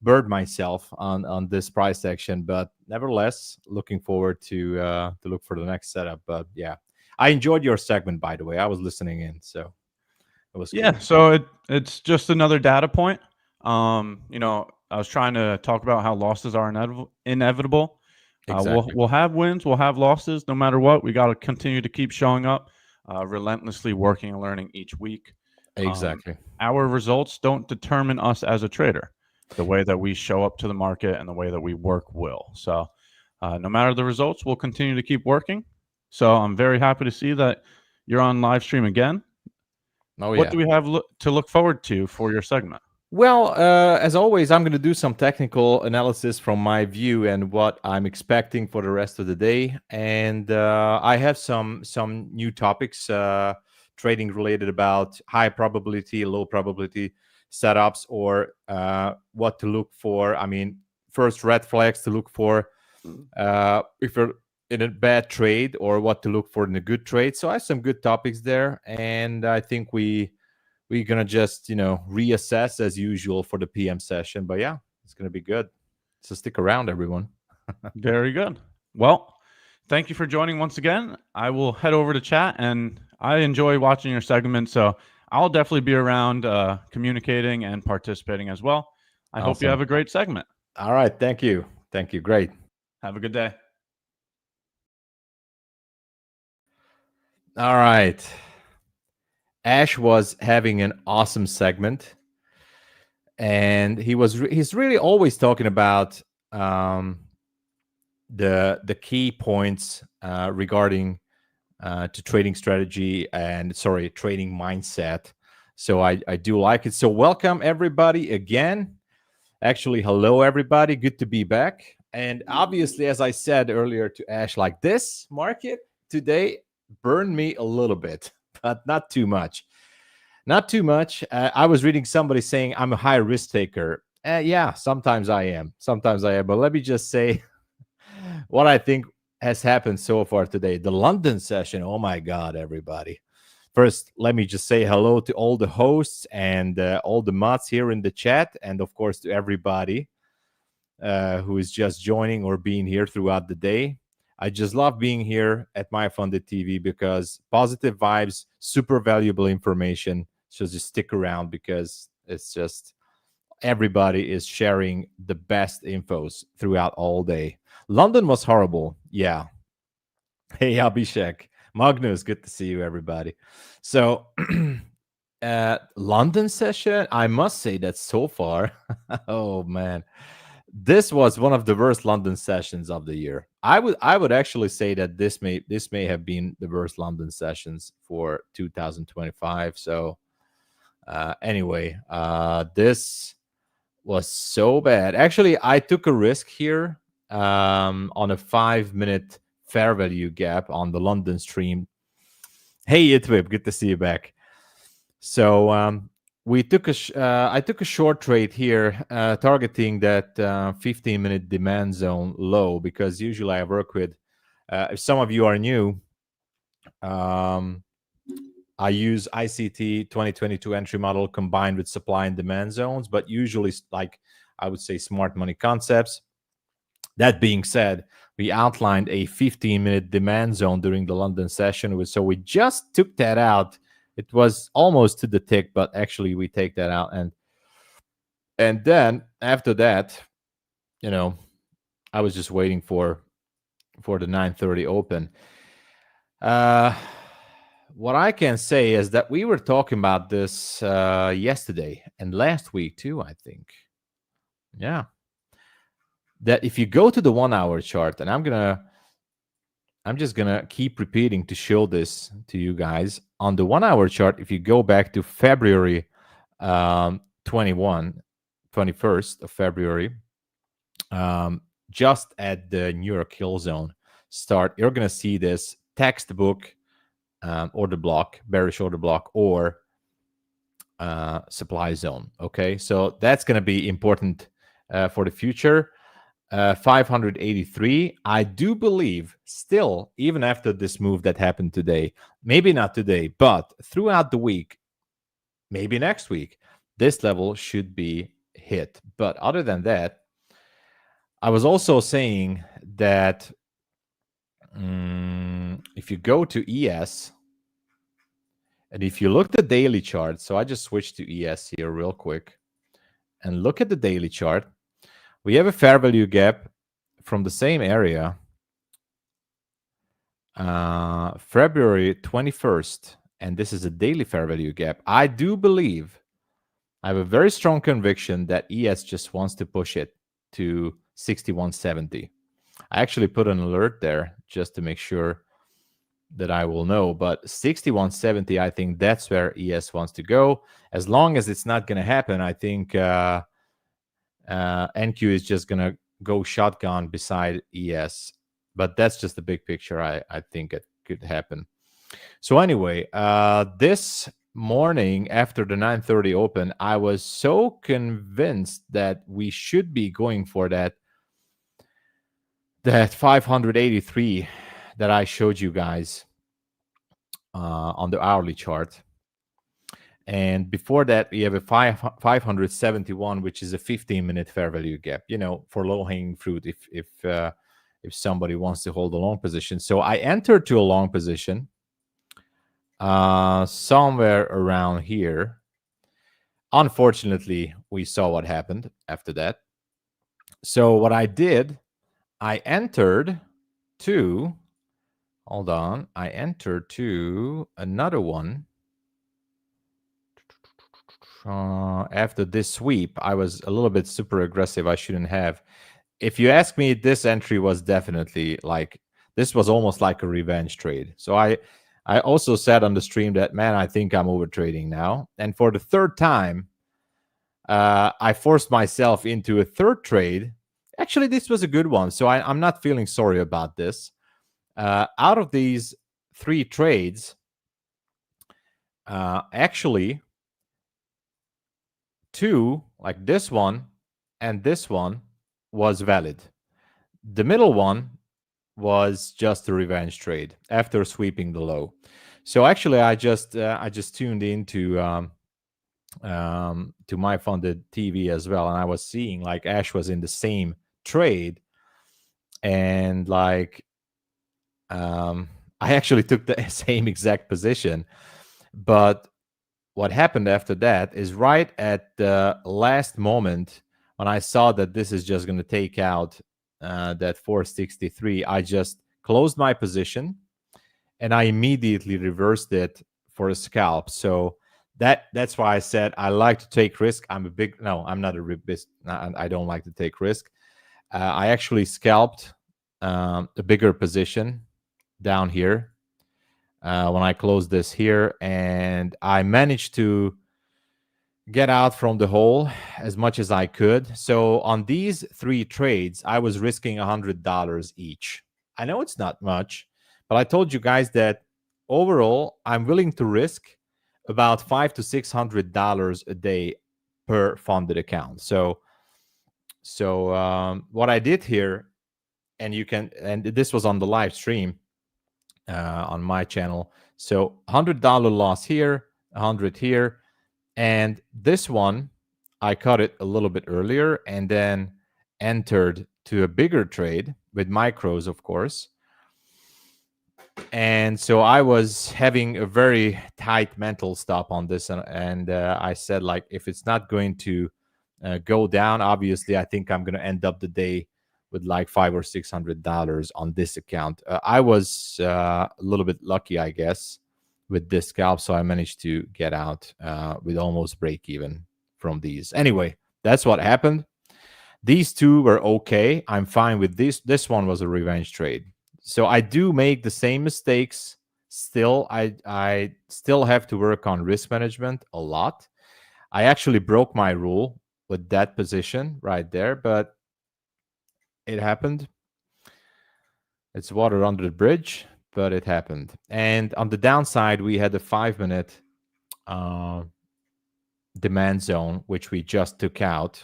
bird myself on this price action, but nevertheless, looking forward to look for the next setup. But yeah, I enjoyed your segment, by the way. I was listening in, so it was Yeah, cool. so it's just another data point. I was trying to talk about how losses are inevitable. Exactly. We'll have wins, we'll have losses, no matter what. We got to continue to keep showing up, relentlessly working and learning each week. Exactly. Our results don't determine us as a trader. The way that we show up to the market and the way that we work will. So no matter the results, we'll continue to keep working. So I'm very happy to see that you're on live stream again. Oh, What yeah. do we have to look forward to for your segment? Well, as always, I'm going to do some technical analysis from my view and what I'm expecting for the rest of the day. And I have some new topics trading related about high probability, low probability setups, or what to look for. I mean, first red flags to look for if you're in a bad trade, or what to look for in a good trade. So I have some good topics there, and I think we're gonna just reassess as usual for the PM session. But yeah, it's gonna be good. So stick around, everyone. Very good. Well, thank you for joining once again. I will head over to chat, and I enjoy watching your segment, so I'll definitely be around communicating and participating as well. I hope you Awesome. have a great segment. All right, thank you. Great. Have a good day. All right. Ash was having an awesome segment, and he's really always talking about the key points regarding to trading strategy and trading mindset. So I do like it. So welcome everybody again. Actually, hello everybody. Good to be back. And obviously, as I said earlier to Ash, like this market today burned me a little bit, but not too much. Not too much. I was reading somebody saying I'm a high risk taker. Yeah, sometimes I am. But let me just say what I think has happened so far today. The London session. Oh my God, everybody. First, let me just say hello to all the hosts and all the mods here in the chat. And of course, to everybody who is just joining or being here throughout the day. I just love being here at MyFunded TV because positive vibes, super valuable information. So just stick around because it's just everybody is sharing the best infos throughout all day. London was horrible. Yeah. Hey, Abhishek. Magnus, good to see you, everybody. So, London session, I must say that so far, oh man, this was one of the worst London sessions of the year. I would actually say that this may have been the worst London sessions for 2025. So anyway, this was so bad. Actually, I took a risk here on a 5-minute fair value gap on the London stream. Hey, Itwip, good to see you back. So I took a short trade here, targeting that 15-minute demand zone low, because usually I work with, if some of you are new, I use ICT 2022 entry model combined with supply and demand zones, but usually, like I would say, smart money concepts. That being said, we outlined a 15-minute demand zone during the London session. So we just took that out. It was almost to the tick, but actually we take that out. And then after that, I was just waiting for the 9:30 open. What I can say is that we were talking about this yesterday and last week too, I think. Yeah. That if you go to the 1-hour chart, and I'm just gonna keep repeating to show this to you guys. On the 1-hour chart, if you go back to February 21, 21st of February, just at the New York Hill Zone start, you're going to see this textbook order block, bearish order block, or supply zone. Okay, so that's going to be important for the future. 583, I do believe still, even after this move that happened today, maybe not today, but throughout the week, maybe next week, this level should be hit. But other than that, I was also saying that if you go to ES, and if you look at the daily chart, so I just switched to ES here real quick, and look at the daily chart, we have a fair value gap from the same area, February 21st, and this is a daily fair value gap. I do believe, I have a very strong conviction that ES just wants to push it to 6170. I actually put an alert there just to make sure that I will know, but 6170, I think that's where ES wants to go. As long as it's not going to happen, I think NQ is just going to go shotgun beside ES, but that's just the big picture. I think it could happen. So anyway, this morning after the 9:30 open, I was so convinced that we should be going for that 583 that I showed you guys on the hourly chart. And before that, we have a 571, which is a 15-minute fair value gap, you know, for low-hanging fruit if somebody wants to hold a long position. So I entered to a long position somewhere around here. Unfortunately, we saw what happened after that. So what I did, I entered to, hold on, I entered to another one. After this sweep, I was a little bit super aggressive. I shouldn't have. If you ask me, this entry was definitely like, this was almost like a revenge trade. So I also said on the stream that, man, I think I'm over trading now. And for the third time, I forced myself into a third trade. Actually, this was a good one. So I'm not feeling sorry about this. Out of these 3 trades, actually, 2, like this one and this one, was valid. The middle one was just a revenge trade after sweeping the low. So actually, I just tuned into to MyFunded TV as well, and I was seeing like Ash was in the same trade, and like I actually took the same exact position, but what happened after that is right at the last moment when I saw that this is just going to take out that 463, I just closed my position and I immediately reversed it for a scalp. So that's why I said I like to take risk. I'm not a risk. I don't like to take risk. I actually scalped a bigger position down here when I closed this here, and I managed to get out from the hole as much as I could. So on these 3 trades, I was risking $100 each. I know it's not much, but I told you guys that overall, I'm willing to risk about $500 to $600 a day per funded account. So what I did here, and this was on the live stream on my channel. So $100 loss here, 100 here. And this one, I cut it a little bit earlier and then entered to a bigger trade with micros, of course. And so I was having a very tight mental stop on this. And I said, like, if it's not going to go down, obviously, I think I'm going to end up the day with like $500 or $600 on this account. I was a little bit lucky, I guess, with this scalp. So I managed to get out with almost break even from these. Anyway, that's what happened. These 2 were okay. I'm fine with this. This one was a revenge trade. So I do make the same mistakes still. I still have to work on risk management a lot. I actually broke my rule with that position right there, but it happened. It's water under the bridge, but it happened. And on the downside, we had a 5-minute demand zone, which we just took out.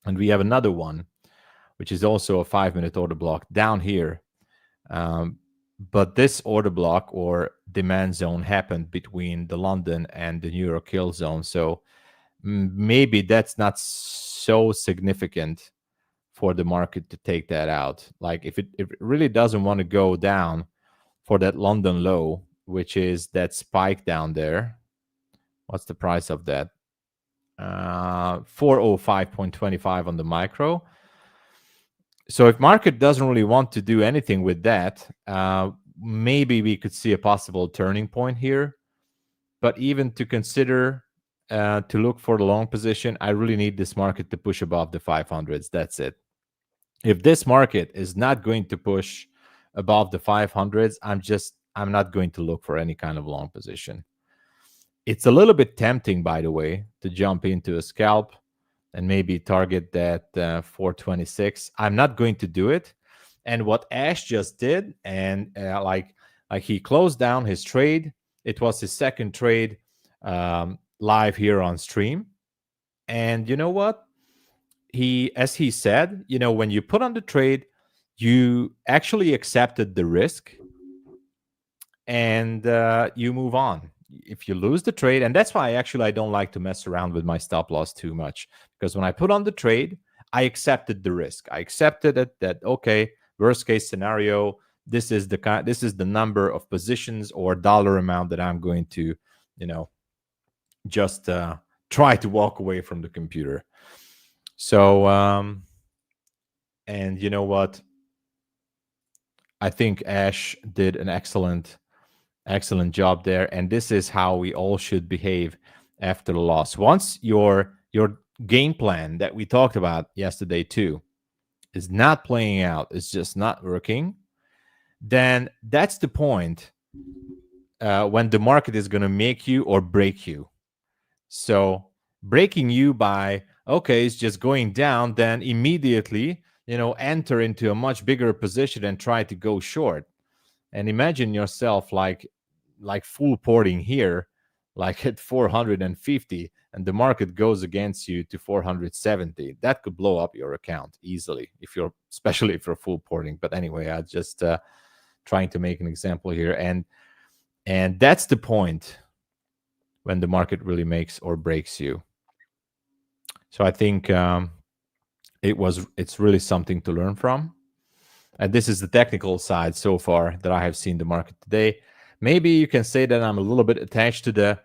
And we have another one, which is also a 5-minute order block down here. But this order block or demand zone happened between the London and the New York Hill zone. So maybe that's not so significant for the market to take that out. Like if it really doesn't want to go down for that London low, which is that spike down there. What's the price of that? 405.25 on the micro. So if market doesn't really want to do anything with that, maybe we could see a possible turning point here. But even to consider to look for the long position, I really need this market to push above the 500s. That's it. If this market is not going to push above the 500s, I'm not going to look for any kind of long position. It's a little bit tempting, by the way, to jump into a scalp and maybe target that 426. I'm not going to do it. And what Ash just did, and like he closed down his trade. It was his second trade live here on stream. And you know what? As he said, when you put on the trade, you actually accepted the risk and you move on. If you lose the trade, and that's why I don't like to mess around with my stop loss too much, because when I put on the trade, I accepted the risk. I accepted it that, okay, worst case scenario, this is the number of positions or dollar amount that I'm going to, just try to walk away from the computer. So, and you know what? I think Ash did an excellent job there. And this is how we all should behave after the loss. Once your game plan that we talked about yesterday too is not playing out, it's just not working, then that's the point when the market is going to make you or break you. So breaking you by, okay, it's just going down, then immediately, enter into a much bigger position and try to go short. And imagine yourself like full porting here, like at 450, and the market goes against you to 470. That could blow up your account easily, especially if you're full porting. But anyway, I just trying to make an example here, and that's the point when the market really makes or breaks you. So I think it's really something to learn from. And this is the technical side so far that I have seen the market today. Maybe you can say that I'm a little bit attached to the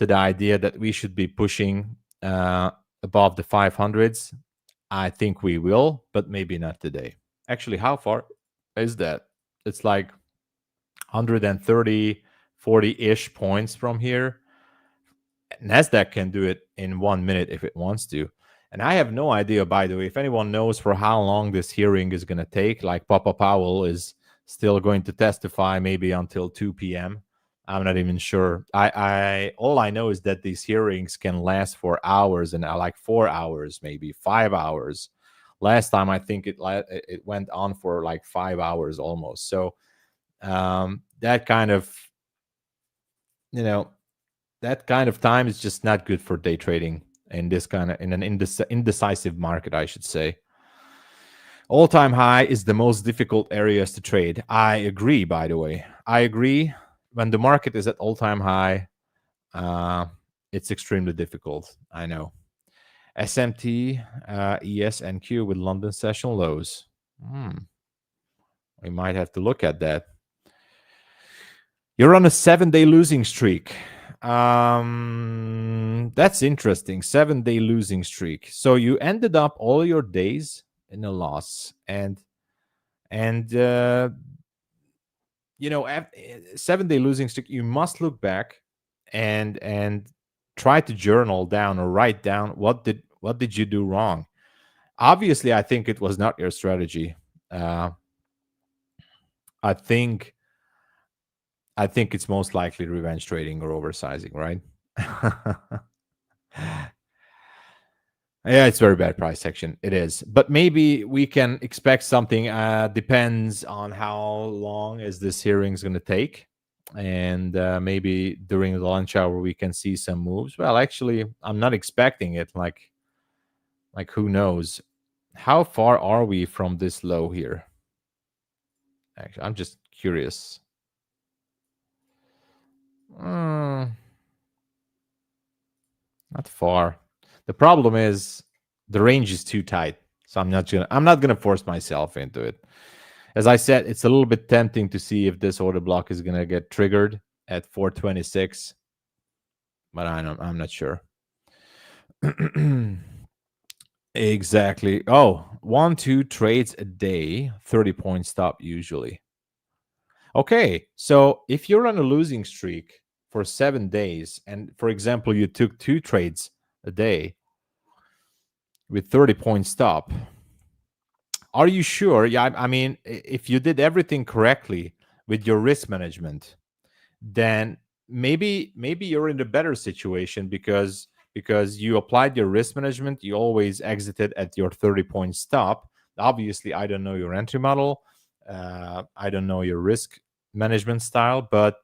idea that we should be pushing above the 500s. I think we will, but maybe not today. Actually, how far is that? It's like 130, 40-ish points from here. NASDAQ can do it in 1 minute if it wants to. And I have no idea, by the way, if anyone knows for how long this hearing is going to take. Like Papa Powell is still going to testify maybe until 2 p.m. I'm not even sure. All I know is that these hearings can last for hours, and like 4 hours, maybe 5 hours. Last time I think it went on for like 5 hours almost. So that kind of time is just not good for day trading in an indecisive market, I should say. All-time high is the most difficult areas to trade. I agree, by the way. I agree. When the market is at all-time high, it's extremely difficult. I know. SMT, ES, and Q with London session lows. We might have to look at that. You're on a 7-day losing streak. That's interesting. 7-day losing streak. So you ended up all your days in a loss, and 7-day losing streak, you must look back and try to journal down or write down what did you do wrong. Obviously, I think it was not your strategy. I think it's most likely revenge trading or oversizing, right? Yeah, it's very bad price action. It is, but maybe we can expect something. Depends on how long is this hearings going to take, and maybe during the lunch hour we can see some moves. Well, actually, I'm not expecting it. Like who knows? How far are we from this low here? Actually, I'm just curious. Not far. The problem is the range is too tight, so I'm not gonna force myself into it. As I said, it's a little bit tempting to see if this order block is gonna get triggered at 426, but I'm not sure. Exactly. Oh, 1-2 trades a day, 30-point stop usually. Okay, so if you're on a losing streak for 7 days, and for example, you took 2 trades a day with 30-point stop, are you sure? Yeah, I mean, if you did everything correctly with your risk management, then maybe you're in a better situation because you applied your risk management. You always exited at your 30-point stop. Obviously, I don't know your entry model. I don't know your risk management style, but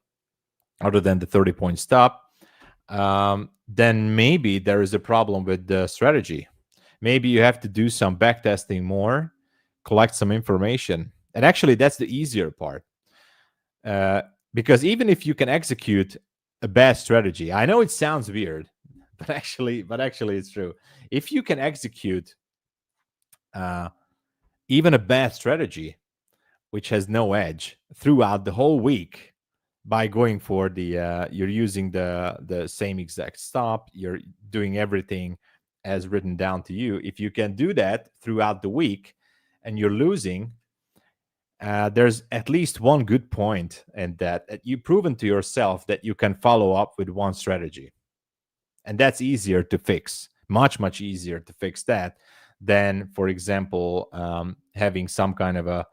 other than the 30-point stop, then maybe there is a problem with the strategy. Maybe you have to do some back testing more, collect some information. And actually, that's the easier part. Because even if you can execute a bad strategy, I know it sounds weird, but actually it's true. If you can execute even a bad strategy, which has no edge throughout the whole week, by going for the you're using the same exact stop, you're doing everything as written down to you. If you can do that throughout the week and you're losing, there's at least one good point, and that you've proven to yourself that you can follow up with one strategy. And that's easier to fix, much easier to fix that than, for example, having some kind of a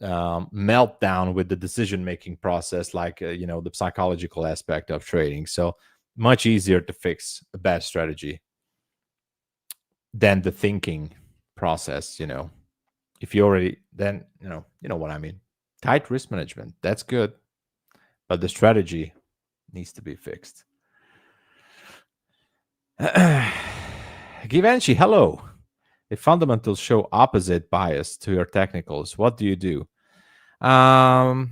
meltdown with the decision-making process, like the psychological aspect of trading. So much easier to fix a bad strategy than the thinking process. If you already, then you know what I mean. Tight risk management, that's good, but the strategy needs to be fixed. Givenchy, hello. If fundamentals show opposite bias to your technicals, what do you do? There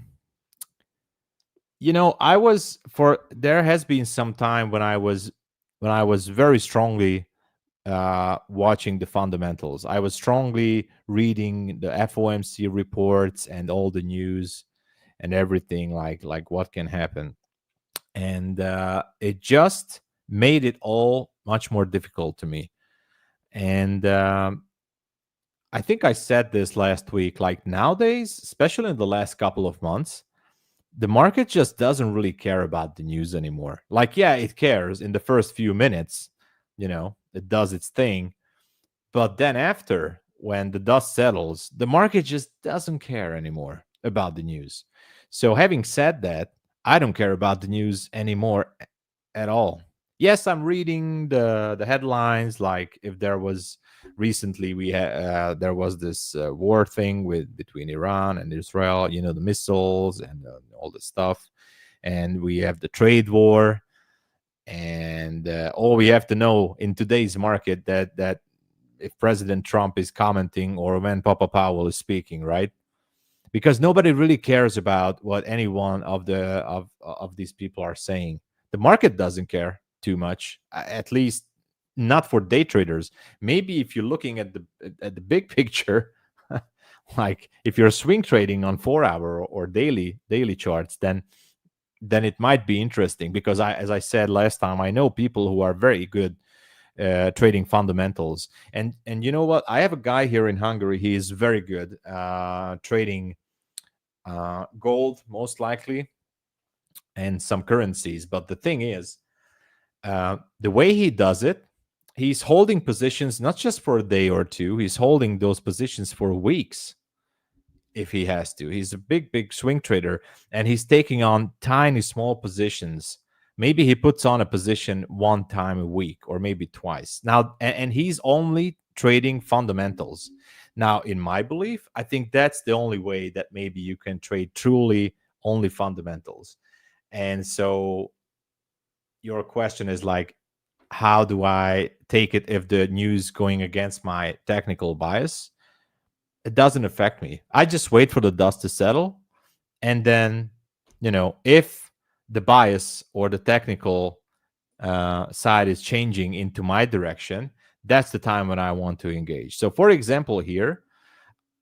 has been some time when I was very strongly watching the fundamentals. I was strongly reading the FOMC reports and all the news and everything, like what can happen. And it just made it all much more difficult to me. And I think I said this last week, like nowadays, especially in the last couple of months, the market just doesn't really care about the news anymore. Like, yeah, it cares in the first few minutes, it does its thing. But then after, when the dust settles, the market just doesn't care anymore about the news. So having said that, I don't care about the news anymore at all. Yes, I'm reading the headlines, like if there was recently there was this war thing between Iran and Israel, the missiles and all the stuff, and we have the trade war, and all we have to know in today's market that if President Trump is commenting or when Papa Powell is speaking, right? Because nobody really cares about what any one of these people are saying. The market doesn't care too much, at least not for day traders. Maybe if you're looking at the big picture, like if you're swing trading on 4-hour or daily charts, then it might be interesting, because as I said last time, I know people who are very good trading fundamentals. And you know what? I have a guy here in Hungary. He is very good trading gold, most likely, and some currencies. But the thing is, the way he does it, he's holding positions not just for a day or two. He's holding those positions for weeks if he has to. He's a big swing trader, and he's taking on tiny, small positions, maybe he puts on a position one time a week or maybe twice. Now, and he's only trading fundamentals. Now, in my belief, I think that's the only way that maybe you can trade truly only fundamentals. And so your question is like, how do I take it if the news going against my technical bias? It doesn't affect me. I just wait for the dust to settle. And then, if the bias or the technical side is changing into my direction, that's the time when I want to engage. So for example, here,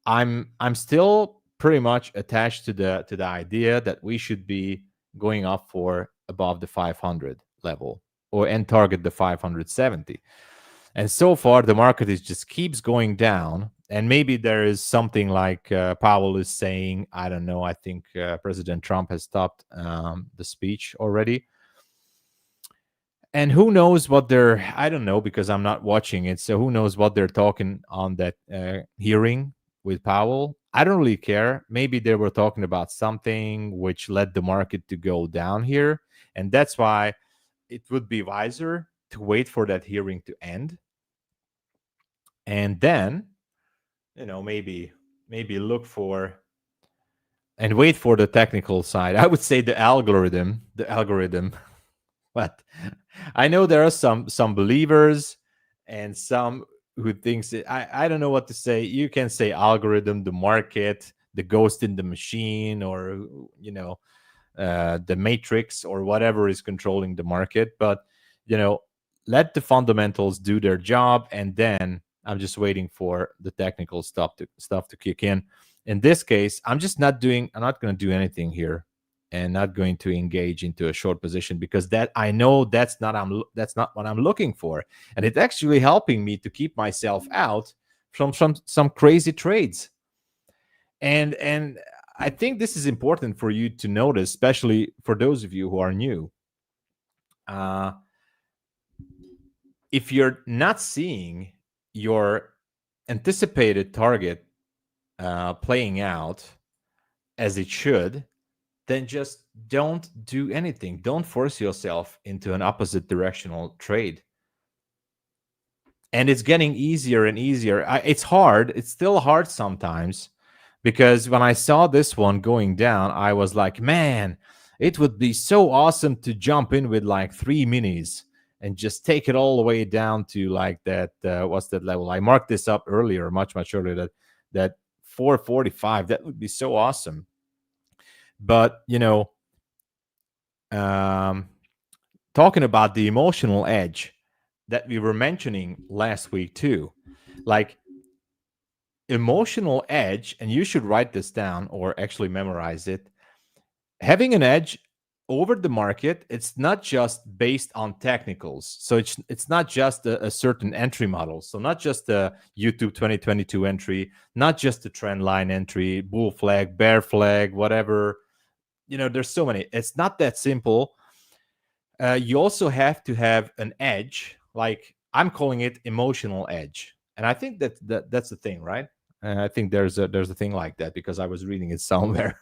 I'm still pretty much attached to the idea that we should be going up for above the 500 level and target the 570. And so far, the market just keeps going down. And maybe there is something like Powell is saying, I don't know, I think President Trump has stopped the speech already. And who knows what I don't know, because I'm not watching it. So who knows what they're talking on that hearing with Powell. I don't really care. Maybe they were talking about something which led the market to go down here. And that's why it would be wiser to wait for that hearing to end. And then, maybe look for and wait for the technical side. I would say the algorithm. But I know there are some believers and some who thinks it, I don't know what to say. You can say algorithm, the market, the ghost in the machine, or the matrix, or whatever is controlling the market. But let the fundamentals do their job, and then I'm just waiting for the technical stuff to kick in. In this case, I'm not going to do anything here, and not going to engage into a short position, because I know that's not what I'm looking for, and it's actually helping me to keep myself out from some crazy trades. And I think this is important for you to notice, especially for those of you who are new. If you're not seeing your anticipated target playing out as it should, then just don't do anything. Don't force yourself into an opposite directional trade. And it's getting easier and easier. It's hard. It's still hard sometimes, because when I saw this one going down, I was like, man, it would be so awesome to jump in with like 3 minis and just take it all the way down to like that. What's that level? I marked this up earlier, much earlier, that 445. That would be so awesome. But, talking about the emotional edge that we were mentioning last week too, like emotional edge, and you should write this down or actually memorize it. Having an edge over the market, it's not just based on technicals. So it's not just a certain entry model. So not just the YouTube 2022 entry, not just the trend line entry, bull flag, bear flag, whatever. There's so many. It's not that simple. You also have to have an edge, like I'm calling it emotional edge. And I think that's the thing, right? I think there's a thing like that, because I was reading it somewhere.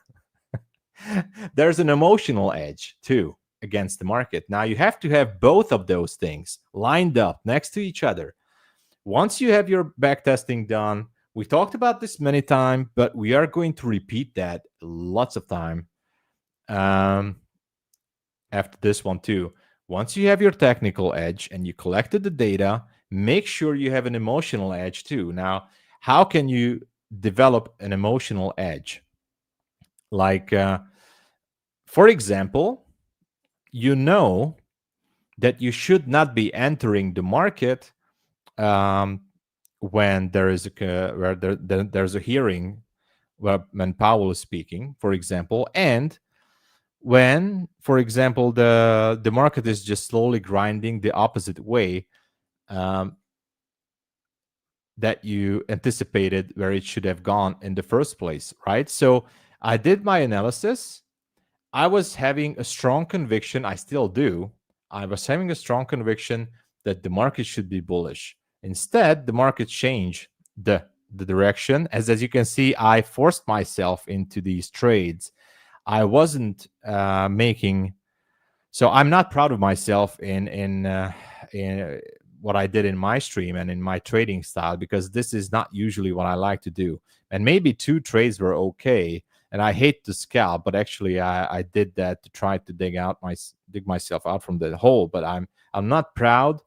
There's an emotional edge too against the market. Now you have to have both of those things lined up next to each other. Once you have your back testing done, we talked about this many times, but we are going to repeat that lots of time after this one too. Once you have your technical edge and you collected the data, make sure you have an emotional edge too. Now, how can you develop an emotional edge? Like, for example, that you should not be entering the market when there is there's a hearing when Powell is speaking, for example, and when, for example, the market is just slowly grinding the opposite way that you anticipated where it should have gone in the first place, right? So I did my analysis. I was having a strong conviction. I still do. I was having a strong conviction that the market should be bullish. Instead, the market changed the direction. As you can see, I forced myself into these trades. I wasn't making So I'm not proud of myself in what I did in my stream and in my trading style, because this is not usually what I like to do. And maybe 2 trades were okay, and I hate to scalp, but actually I did that to try to dig myself out from the hole. But I'm not proud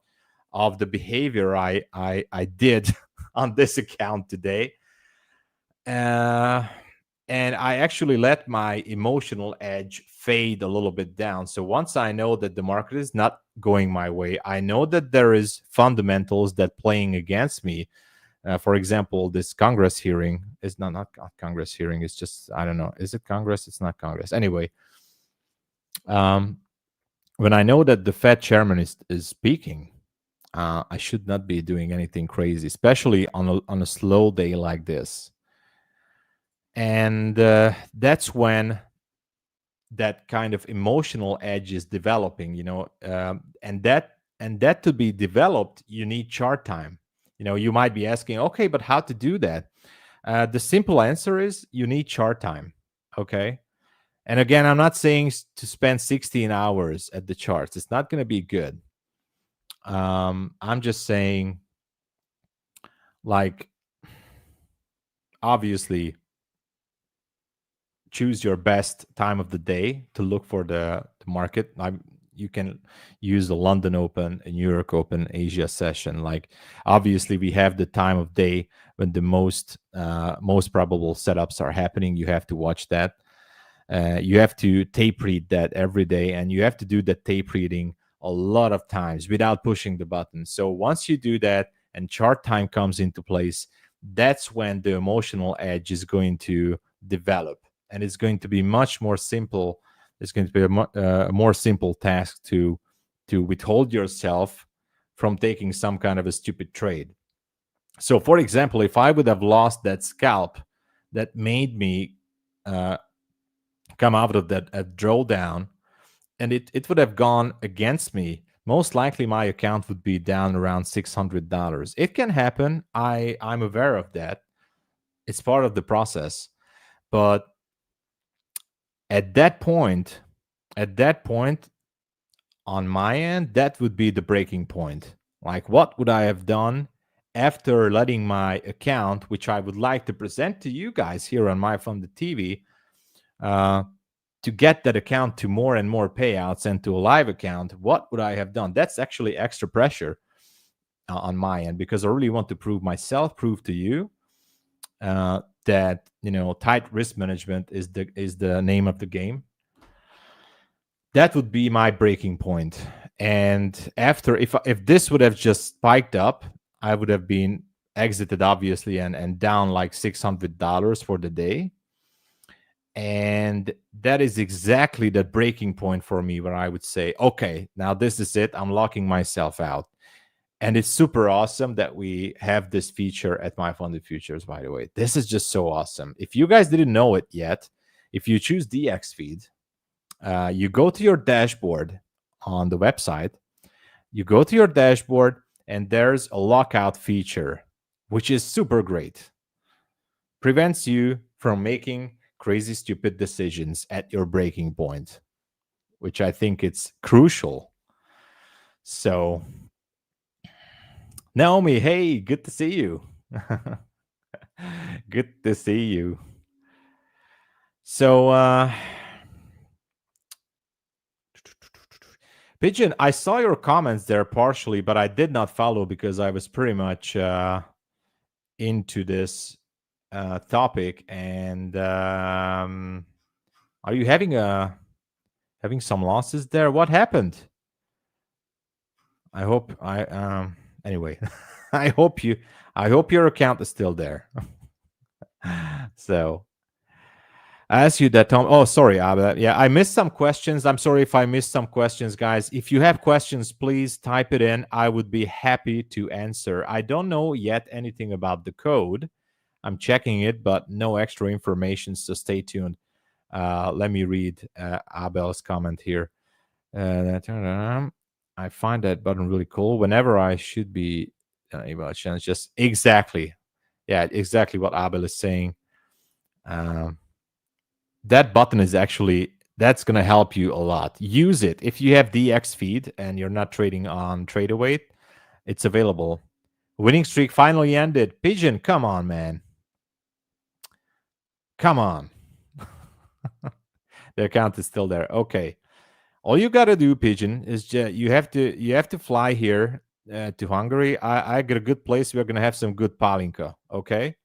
of the behavior I did on this account today. And I actually let my emotional edge fade a little bit down. So once I know that the market is not going my way, I know that there is fundamentals that playing against me. For example, this Congress hearing is not Congress hearing. It's just, I don't know. Is it Congress? It's not Congress. Anyway, when I know that the Fed chairman is speaking, I should not be doing anything crazy, especially on a slow day like this. And that's when that kind of emotional edge is developing, and that to be developed, you need chart time. You might be asking, okay, but how to do that? The simple answer is you need chart time. Okay. And again, I'm not saying to spend 16 hours at the charts. It's not going to be good. I'm just saying, like, obviously, choose your best time of the day to look for the market. You can use the London Open, New York Open, Asia session. Like, obviously, we have the time of day when the most probable setups are happening. You have to watch that. You have to tape read that every day, and you have to do that tape reading a lot of times without pushing the button. So once you do that and chart time comes into place, that's when the emotional edge is going to develop. And it's going to be much more simple. It's going to be a more simple task to withhold yourself from taking some kind of a stupid trade. So, for example, if I would have lost that scalp that made me come out of that drawdown, and it would have gone against me, most likely my account would be down around $600. It can happen. I'm aware of that. It's part of the process. But at that point, on my end, that would be the breaking point. Like, what would I have done after letting my account, which I would like to present to you guys here on MyFunded TV, to get that account to more and more payouts and to a live account? What would I have done? That's actually extra pressure on my end, because I really want to prove to you that tight risk management is the name of the game. That would be my breaking point. And after, if this would have just spiked up, I would have been exited, obviously, and down like $600 for the day. And that is exactly the breaking point for me, where I would say, okay, now this is it. I'm locking myself out. And it's super awesome that we have this feature at MyFundedFutures, by the way. This is just so awesome. If you guys didn't know it yet, if you choose DX feed, you go to your dashboard on the website. You go to your dashboard, and there's a lockout feature, which is super great. Prevents you from making crazy, stupid decisions at your breaking point, which I think it's crucial. So, Naomi, hey, good to see you. Good to see you. So, Pigeon, I saw your comments there partially, but I did not follow because I was pretty much into this topic. And are you having some losses there? What happened? I hope anyway, I hope your account is still there. So I asked you that, Tom. Oh, sorry, Abba. Yeah, I missed some questions. I'm sorry if I missed some questions, guys. If you have questions, please type it in. I would be happy to answer. I don't know yet anything about the code. I'm checking it, but no extra information, so stay tuned. Let me read Abel's comment here. I find that button really cool. Whenever I should be able to chance, just exactly. Yeah, exactly what Abel is saying. That button is actually That's going to help you a lot. Use it. If you have DX feed and you're not trading on Trade Await, it's available. Winning streak finally ended. Pigeon, come on, man. Come on. The account is still there. Okay. All you got to do, Pigeon, is you have to fly here to Hungary. I got a good place. We're going to have some good palinka. Okay.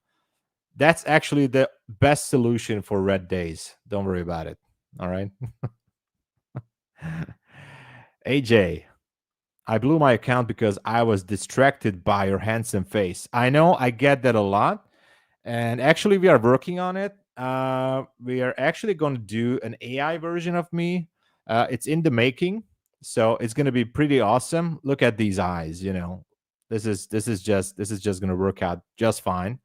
That's actually the best solution for red days. Don't worry about it. All right. AJ, I blew my account because I was distracted by your handsome face. I know, I get that a lot. And actually, we are working on it. We are actually going to do an AI version of me. It's in the making. So it's going to be pretty awesome. Look at these eyes, you know. This is just going to work out just fine.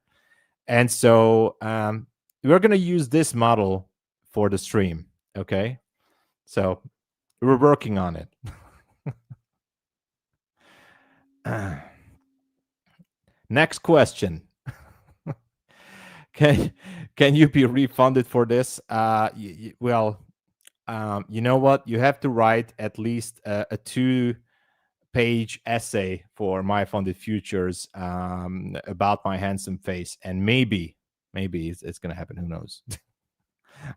And so we're going to use this model for the stream. Okay. So we're working on it. Next question. Can you be refunded for this? Well, you know what? You have to write at least a 2-page essay for MyFundedFutures about my handsome face, and maybe it's gonna happen. Who knows?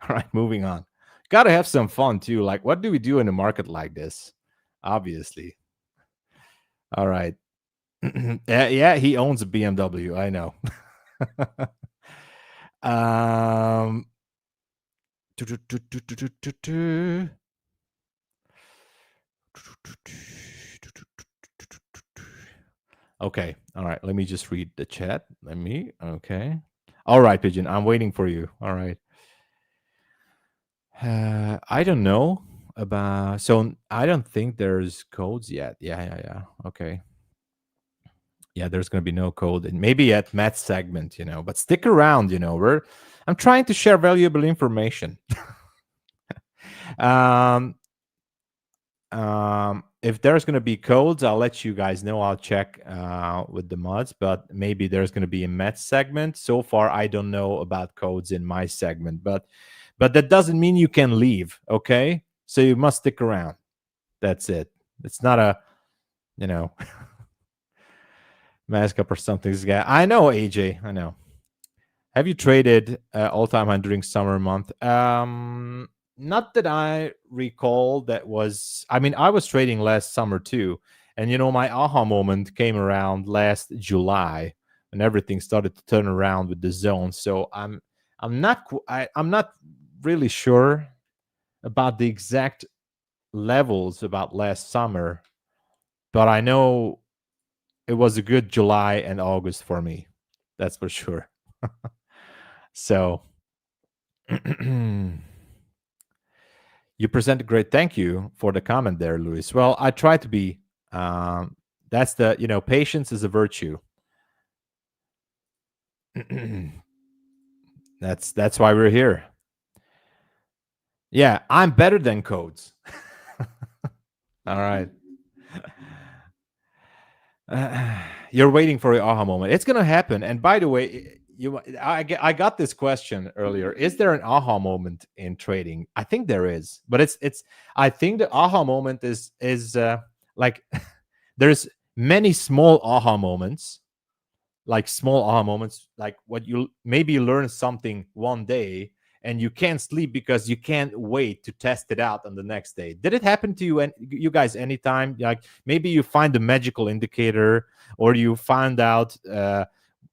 All right, moving on. Got to have some fun too. Like, what do we do in a market like this? Obviously. All right. Yeah, he owns a BMW. I know. Okay. All right. Let me just read the chat. Okay. All right, Pigeon. I'm waiting for you. All right. I don't know about, so I don't think there's codes yet. Yeah. Okay. Yeah, there's going to be no code, and maybe at Matt's segment, you know, but stick around, you know, I'm trying to share valuable information. If there's going to be codes, I'll let you guys know. I'll check with the mods, but maybe there's going to be a Matt's segment. So far, I don't know about codes in my segment, but that doesn't mean you can leave. Okay. So you must stick around. That's it. It's not a, you know, mask up or something. This guy, I know, AJ. I know. Have you traded all-time high during summer month? Not that I recall. That was, I mean, I was trading last summer too, and you know, my aha moment came around last July when everything started to turn around with the zone. So I'm not really sure about the exact levels about last summer, but I know it was a good July and August for me. That's for sure. So you presented great. Thank you for the comment there, Luis. Well, I try to be. That's the, you know, patience is a virtue. That's why we're here. Yeah, I'm better than codes. All right. You're waiting for your aha moment. It's gonna happen. And by the way, I got this question earlier. Is there an aha moment in trading? I think there is, but it's. I think the aha moment is like there's many small aha moments, like what you maybe learn something one day and you can't sleep because you can't wait to test it out on the next day. Did it happen to you and you guys anytime? Like maybe you find a magical indicator, or you find out the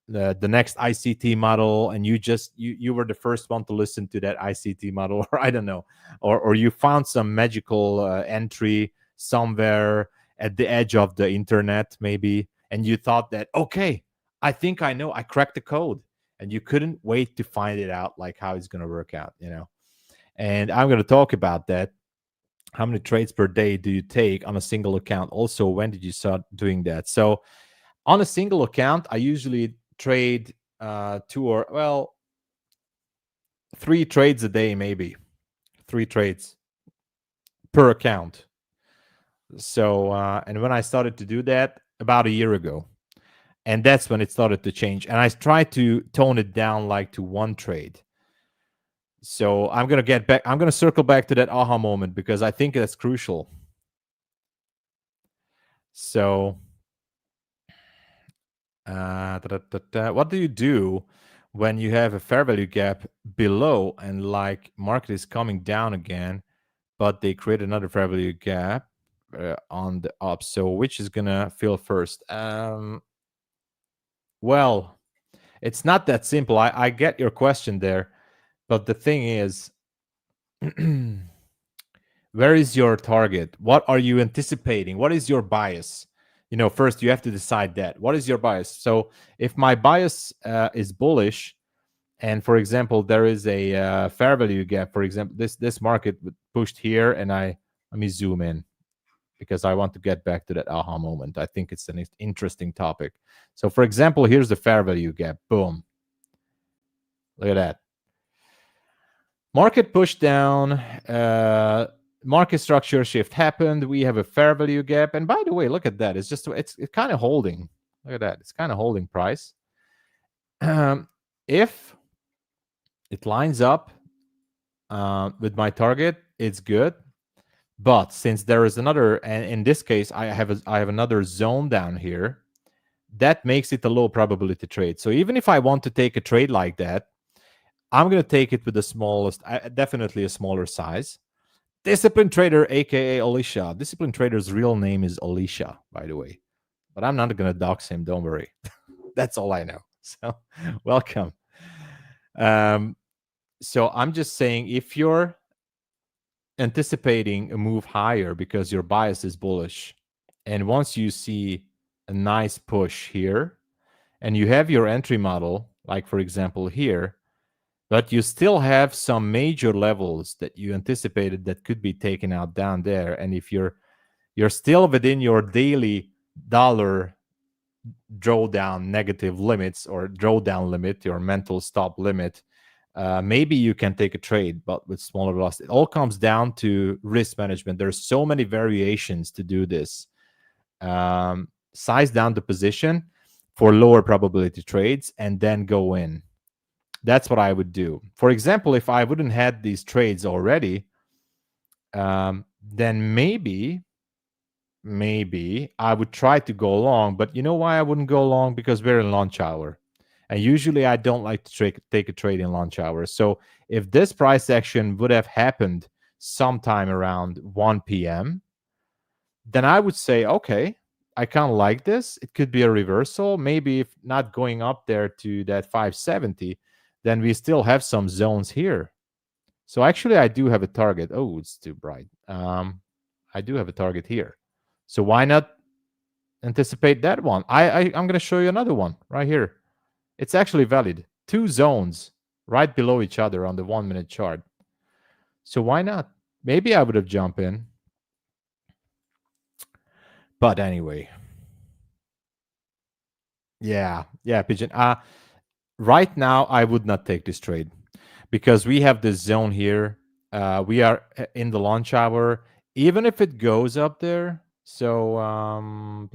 next ICT model, and you were the first one to listen to that ICT model, or I don't know, or you found some magical entry somewhere at the edge of the internet maybe, and you thought that, okay, I think I know, I cracked the code, and you couldn't wait to find it out, like how it's going to work out, you know. And I'm going to talk about that. How many trades per day do you take on a single account? Also, when did you start doing that? So on a single account, I usually trade 3 trades a day, maybe 3 trades per account. So and when I started to do that about a year ago, and that's when it started to change, and I tried to tone it down like to 1 trade. So I'm going to get back. I'm going to circle back to that aha moment because I think that's crucial. So what do you do when you have a fair value gap below and like market is coming down again, but they create another fair value gap on the up? So which is going to fill first? Well, it's not that simple. I get your question there, but the thing is, where is your target? What are you anticipating? What is your bias? First you have to decide that. What is your bias? So if my bias is bullish, and for example, there is a fair value gap, for example, this market pushed here, and let me zoom in because I want to get back to that aha moment. I think it's an interesting topic. So for example, here's the fair value gap. Boom. Look at that. Market pushed down. Market structure shift happened. We have a fair value gap. And by the way, look at that. It's kind of holding. Look at that. It's kind of holding price. If it lines up with my target, it's good. But since there is another, and in this case, I have another zone down here, that makes it a low probability trade. So even if I want to take a trade like that, I'm going to take it with the smallest, definitely a smaller size. Disciplined Trader, aka Alicia. Disciplined Trader's real name is Alicia, by the way. But I'm not going to dox him, don't worry. That's all I know. So, welcome. So I'm just saying, if you're anticipating a move higher because your bias is bullish, and once you see a nice push here, and you have your entry model, like for example here, but you still have some major levels that you anticipated that could be taken out down there. And if you're still within your daily dollar drawdown negative limits or drawdown limit, your mental stop limit, maybe you can take a trade, but with smaller loss. It all comes down to risk management. There's so many variations to do this. Size down the position for lower probability trades and then go in. That's what I would do. For example, if I wouldn't had these trades already, then maybe I would try to go long. But you know why I wouldn't go long? Because we're in launch hour. And usually I don't like to take a trade in launch hour. So if this price action would have happened sometime around 1 p.m., then I would say, okay, I kind of like this. It could be a reversal. Maybe if not going up there to that 570, then we still have some zones here. So actually, I do have a target. Oh, it's too bright. I do have a target here. So why not anticipate that one? I'm going to show you another one right here. It's actually valid. 2 zones right below each other on the 1-minute chart. So why not? Maybe I would have jumped in. But anyway. Yeah, Pigeon. Right now, I would not take this trade because we have this zone here. We are in the launch hour. Even if it goes up there, so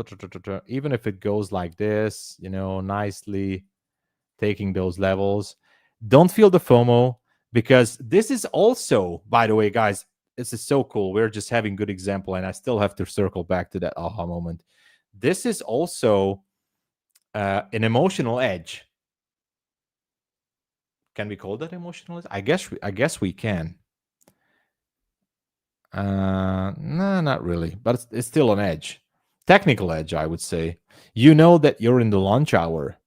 even if it goes like this, nicely taking those levels, don't feel the FOMO, because this is also, by the way, guys, this is so cool. We're just having good example, and I still have to circle back to that aha moment. This is also an emotional edge. Can we call that emotional edge? I guess we can. No, not really, but it's still an edge. Technical edge, I would say. You know that you're in the launch hour.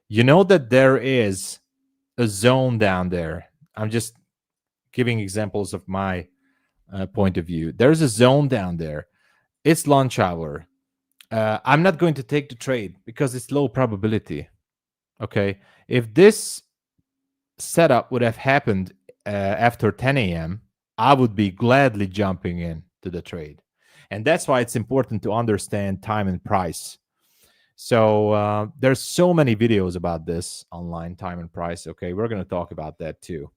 You know that there is a zone down there. I'm just giving examples of my point of view. There's a zone down there. It's launch hour. I'm not going to take the trade because it's low probability. Okay. If this setup would have happened after 10 a.m., I would be gladly jumping in to the trade. And that's why it's important to understand time and price. So there's so many videos about this online, time and price. Okay, we're going to talk about that too.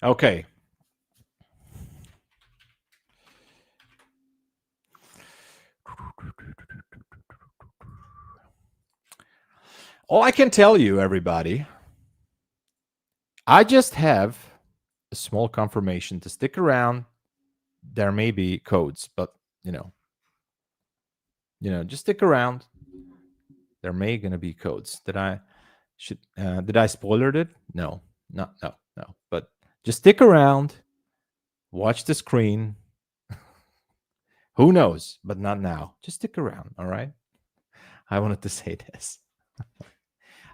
Okay. All I can tell you, everybody, I just have a small confirmation to stick around. There may be codes, but just stick around. There may gonna be codes. Did I spoiler it? No. But just stick around. Watch the screen. Who knows? But not now. Just stick around. All right. I wanted to say this.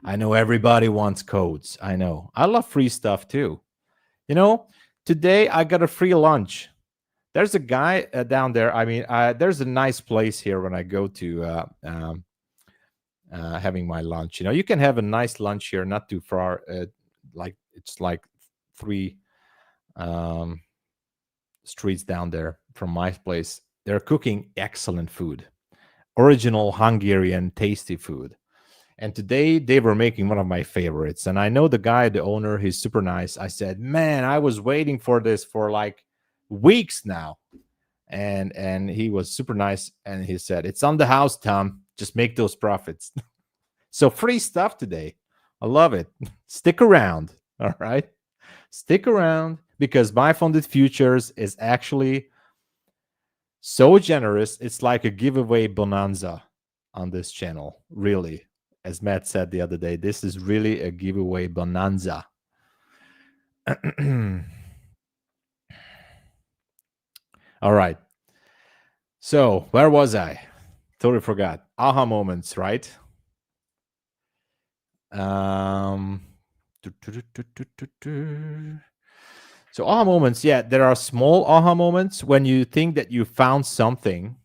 I know everybody wants codes. I know. I love free stuff too. Today I got a free lunch. There's a guy down there. I mean, there's a nice place here when I go to having my lunch. You can have a nice lunch here, not too far. It's like 3 streets down there from my place. They're cooking excellent food, original Hungarian tasty food. And today they were making one of my favorites. And I know the guy, the owner, he's super nice. I said, man, I was waiting for this for like weeks now. And he was super nice. And he said, it's on the house, Tom. Just make those profits. So free stuff today. I love it. Stick around. All right. Stick around because MyFundedFutures is actually so generous. It's like a giveaway bonanza on this channel. Really. As Matt said the other day, this is really a giveaway bonanza. All right. So where was I? Totally forgot. Aha moments, right? So aha moments, yeah, there are small aha moments when you think that you found something.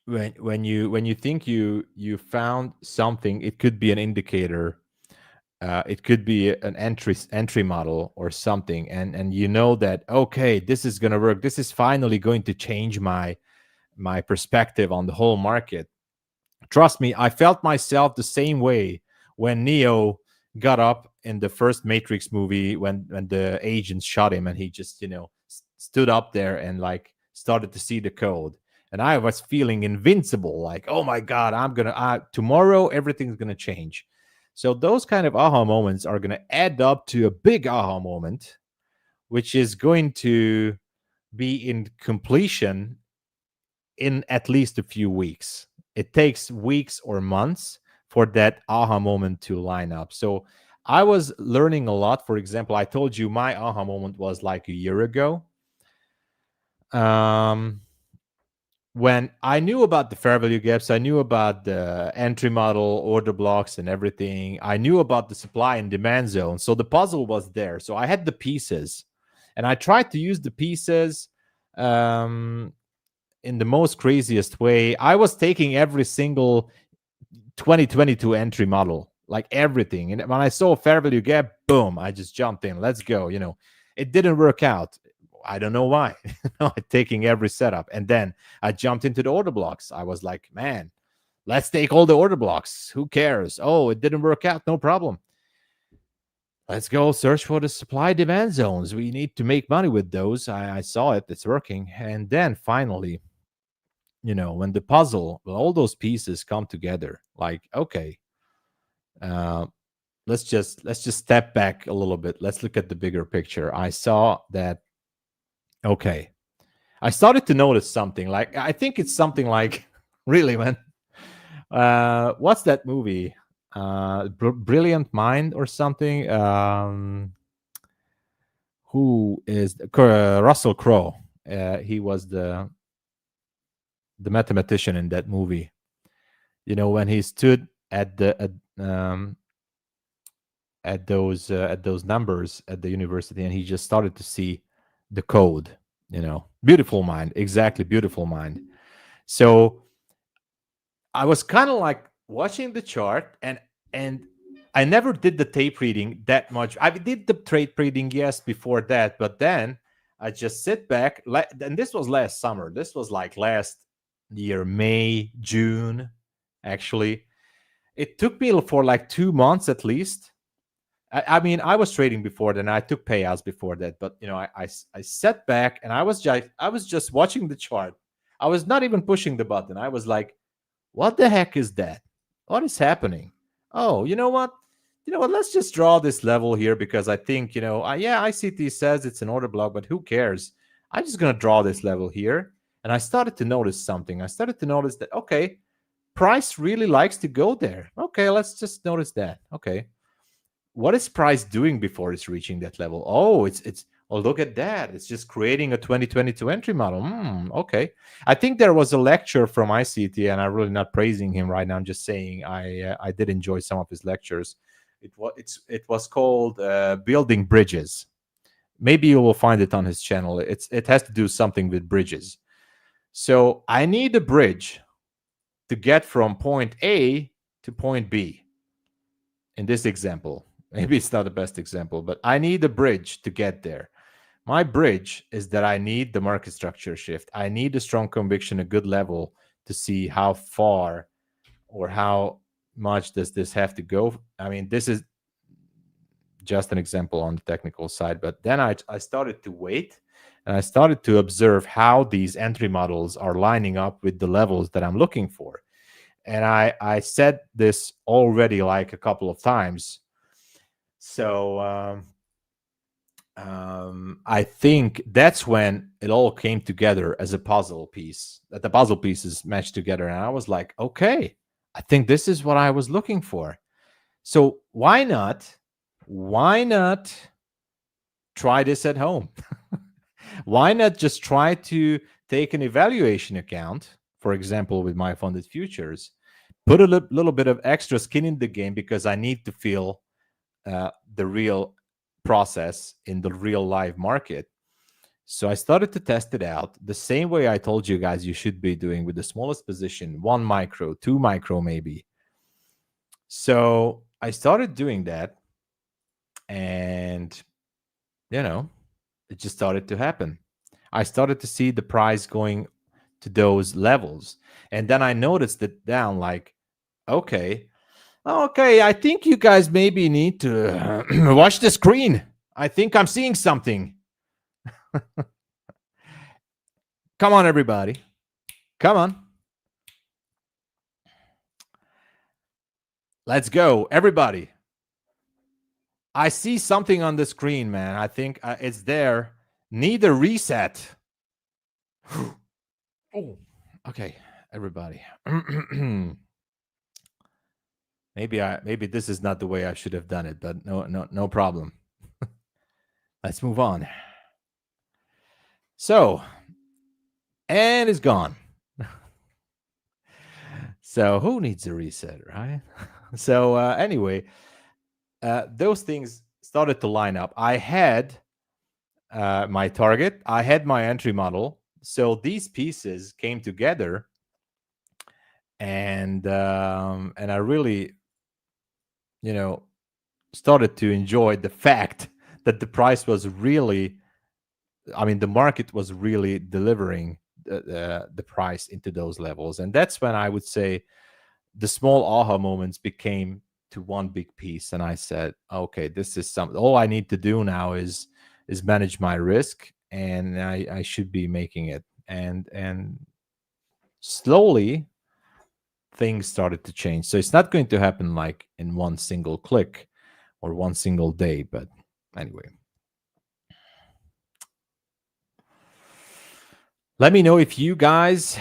When you think you found something, it could be an indicator, it could be an entry model or something, and you know that, okay, this is going to work. This is finally going to change my perspective on the whole market. Trust me, I felt myself the same way when Neo got up in the first Matrix movie when the agents shot him and he just stood up there and like started to see the code. And I was feeling invincible, like, oh my God, tomorrow everything's gonna change. So those kind of aha moments are gonna add up to a big aha moment, which is going to be in completion in at least a few weeks. It takes weeks or months for that aha moment to line up. So I was learning a lot. For example, I told you my aha moment was like a year ago. When I knew about the fair value gaps, I knew about the entry model, order blocks, and everything. I knew about the supply and demand zone. So the puzzle was there. So I had the pieces, and I tried to use the pieces in the most craziest way. I was taking every single 2022 entry model, like everything. And when I saw a fair value gap, boom, I just jumped in. Let's go. It didn't work out. I don't know why. Taking every setup. And then I jumped into the order blocks. I was like, man, let's take all the order blocks. Who cares? Oh, it didn't work out. No problem. Let's go search for the supply demand zones. We need to make money with those. I saw it. It's working. And then finally, when the puzzle, all those pieces come together, like, okay, let's just step back a little bit. Let's look at the bigger picture. I saw that, okay, I started to notice something. Like, I think it's something like, really, man, what's that movie? Brilliant Mind or something? Who is Russell Crowe? He was the mathematician in that movie. When he stood at those numbers at the university, and he just started to see the code. Beautiful mind, exactly, beautiful mind. So I was kind of like watching the chart, and I never did the tape reading that much. I did the trade reading, yes, before that, but then I just sit back. And this was last summer. This was like last year, May, June, actually. It took me for like 2 months at least. I mean, I was trading before then. I took payouts before that, but I sat back and I was just watching the chart. I was not even pushing the button. I was like what the heck is that? What is happening? Oh, you know what? Let's just draw this level here because I think, yeah, ICT says it's an order block, but who cares? I'm just going to draw this level here. And I started to notice something. I started to notice that, okay, price really likes to go there. Okay, let's just notice that. Okay. What is price doing before it's reaching that level? Oh, oh, look at that. It's just creating a 2022 entry model. Okay. I think there was a lecture from ICT, and I'm really not praising him right now. I'm just saying I did enjoy some of his lectures. It was called Building Bridges. Maybe you will find it on his channel. It has to do something with bridges. So I need a bridge to get from point A to point B. In this example, maybe it's not the best example, but I need a bridge to get there. My bridge is that I need the market structure shift. I need a strong conviction, a good level to see how far or how much does this have to go. I mean, this is just an example on the technical side, but then I started to wait and I started to observe how these entry models are lining up with the levels that I'm looking for. And I said this already like a couple of times. So I think that's when it all came together as a puzzle piece, that the puzzle pieces matched together. And I was like, okay, I think this is what I was looking for. So why not try this at home? Why not just try to take an evaluation account, for example, with MyFundedFutures, put a little bit of extra skin in the game because I need to feel the real process in the real live market. So I started to test it out the same way I told you guys you should be doing, with the smallest position, 1 micro, 2 micro maybe. So I started doing that, and it just started to happen. I started to see the price going to those levels, and then I noticed it down like, okay, I think you guys maybe need to watch the screen. I think I'm seeing something. Come on, everybody. Come on. Let's go, everybody. I see something on the screen, man. I think it's there. Need a reset. Oh, okay, everybody. Maybe this is not the way I should have done it, but no problem. Let's move on. So, and it's gone. So who needs a reset, right? So anyway, those things started to line up. I had my target. I had my entry model. So these pieces came together, and I really, started to enjoy the fact that the price was really, the market was really delivering the price into those levels. And that's when I would say the small aha moments became to one big piece. And I said, okay, this is something. All I need to do now is manage my risk, and I should be making it. And slowly things started to change. So it's not going to happen like in one single click or one single day, but anyway. Let me know if you guys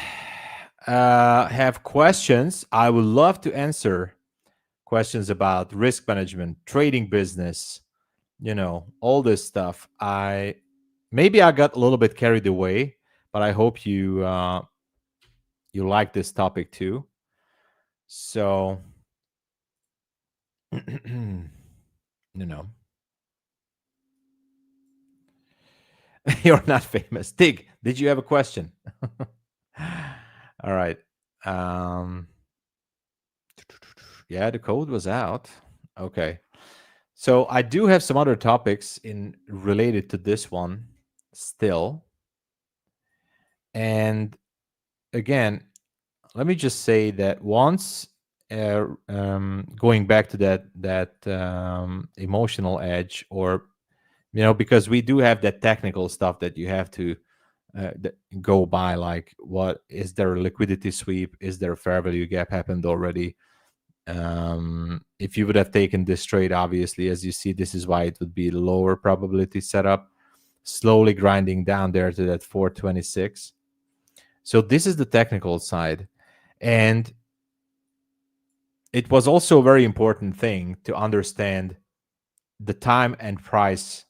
have questions. I would love to answer questions about risk management, trading business, all this stuff. Maybe I got a little bit carried away, but I hope you like this topic too. So, you're not famous. Tig, did you have a question? All right. Yeah, the code was out. Okay. So I do have some other topics related to this one still. And again, let me just say that once going back to that emotional edge, or because we do have that technical stuff that you have to go by, like what is there a liquidity sweep, is there a fair value gap happened already. If you would have taken this trade, obviously, as you see, this is why it would be lower probability setup, slowly grinding down there to that 426. So this is the technical side. And it was also a very important thing to understand the time and price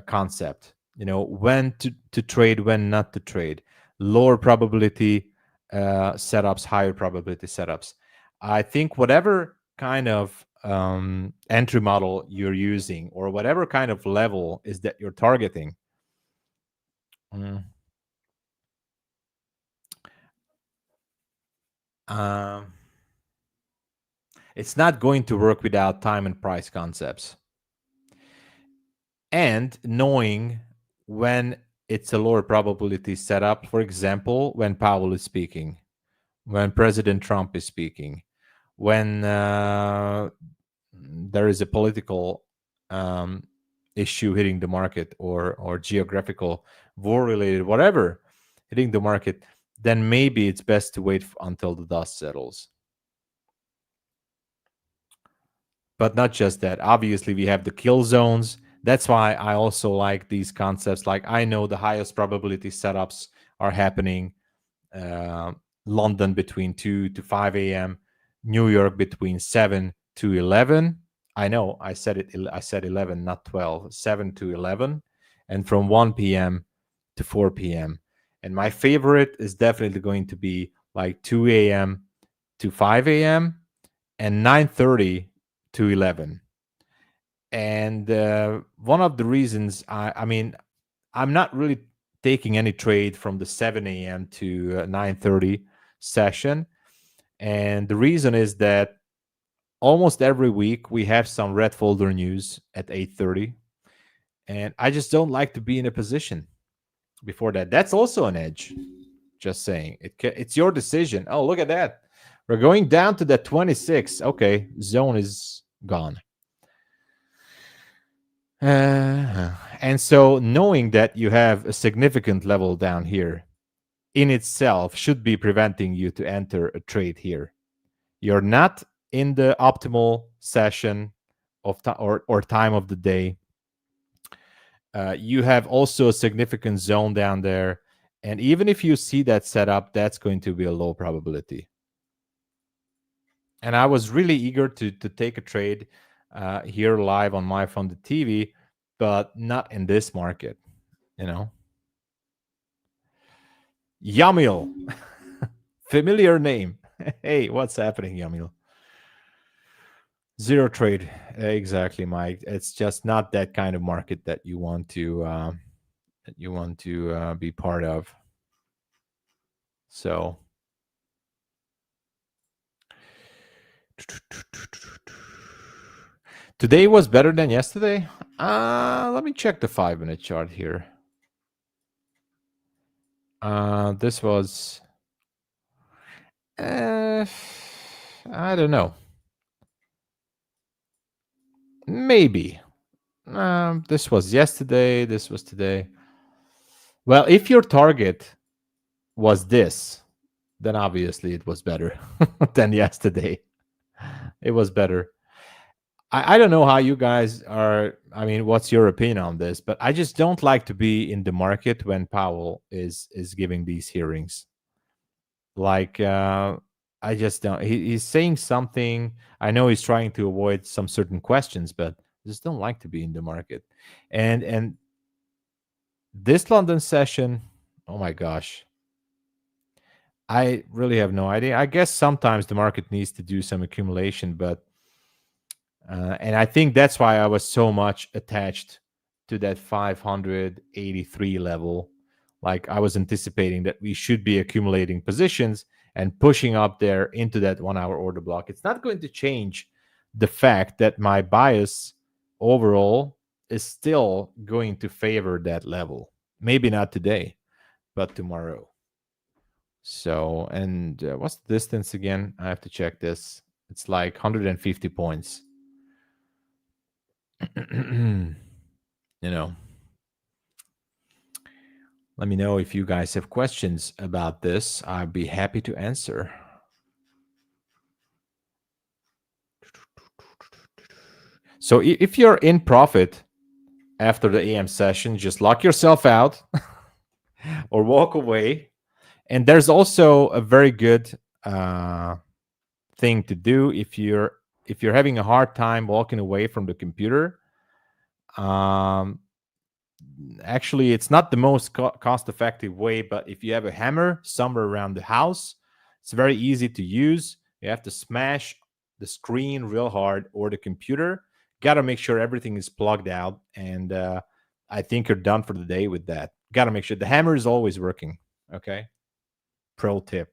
concept. When to trade, when not to trade. Lower probability setups, higher probability setups. I think whatever kind of entry model you're using, or whatever kind of level is that you're targeting, it's not going to work without time and price concepts. And knowing when it's a lower probability setup, for example, when Powell is speaking, when President Trump is speaking, when there is a political issue hitting the market, or geographical war related, whatever, hitting the market, then maybe it's best to wait until the dust settles. But not just that. Obviously, we have the kill zones. That's why I also like these concepts. Like, I know the highest probability setups are happening London between 2 to 5 a.m., New York between 7 to 11. I know I said 11, not 12. 7 to 11, and from 1 p.m. to 4 p.m. And my favorite is definitely going to be like 2 a.m. to 5 a.m. and 9:30 to 11. And one of the reasons, I mean, I'm not really taking any trade from the 7 a.m. to 9:30 session. And the reason is that almost every week we have some red folder news at 8:30. And I just don't like to be in a position before that. That's also an edge. Just saying. It's your decision. Oh, look at that. We're going down to that 26. Okay, zone is gone. And so knowing that you have a significant level down here in itself should be preventing you to enter a trade here. You're not in the optimal session of or time of the day. You have also a significant zone down there. And even if you see that setup, that's going to be a low probability. And I was really eager to take a trade here live on MyFunded TV, but not in this market, Yamil. Familiar name. Hey, what's happening, Yamil? Zero trade. Exactly, Mike. It's just not that kind of market that you want to be part of. So today was better than yesterday. Let me check the 5-minute chart here. This was I don't know. Maybe. This was yesterday. This was today. Well, if your target was this, then obviously it was better than yesterday. It was better. I don't know how you guys are. I mean, what's your opinion on this? But I just don't like to be in the market when Powell is giving these hearings. Like, I just don't. He's saying something. I know he's trying to avoid some certain questions, but I just don't like to be in the market. And this London session, oh my gosh, I really have no idea. I guess sometimes the market needs to do some accumulation, but and I think that's why I was so much attached to that 583 level. Like, I was anticipating that we should be accumulating positions and pushing up there into that 1-hour order block. It's not going to change the fact that my bias overall is still going to favor that level. Maybe not today, but tomorrow. So, and what's the distance again? I have to check this. It's like 150 points. Let me know if you guys have questions about this. I'd be happy to answer. So if you're in profit after the AM session, just lock yourself out or walk away. And there's also a very good thing to do if you're having a hard time walking away from the computer. Actually, it's not the most cost-effective way, but if you have a hammer somewhere around the house, it's very easy to use. You have to smash the screen real hard or the computer. Got to make sure everything is plugged out, and I think you're done for the day with that. Got to make sure the hammer is always working. Okay. Pro tip.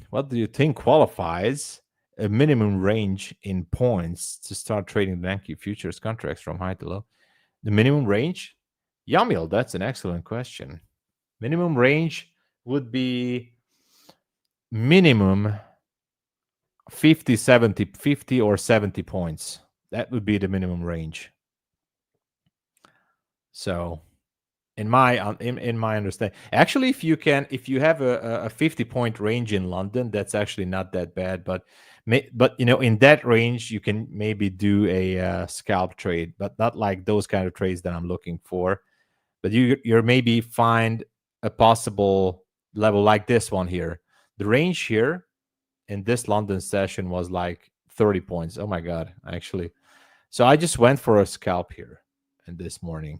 What do you think qualifies a minimum range in points to start trading the Yankee futures contracts from high to low? The minimum range? Yamil, that's an excellent question. Minimum range would be minimum 50 or 70 points. That would be the minimum range. So in my understanding, actually, if you have a 50-point range in London, that's actually not that bad. But in that range, you can maybe do a scalp trade, but not like those kind of trades that I'm looking for. But you're maybe find a possible level like this one here. The range here in this London session was like 30 points. Oh my God, actually. So I just went for a scalp here and this morning.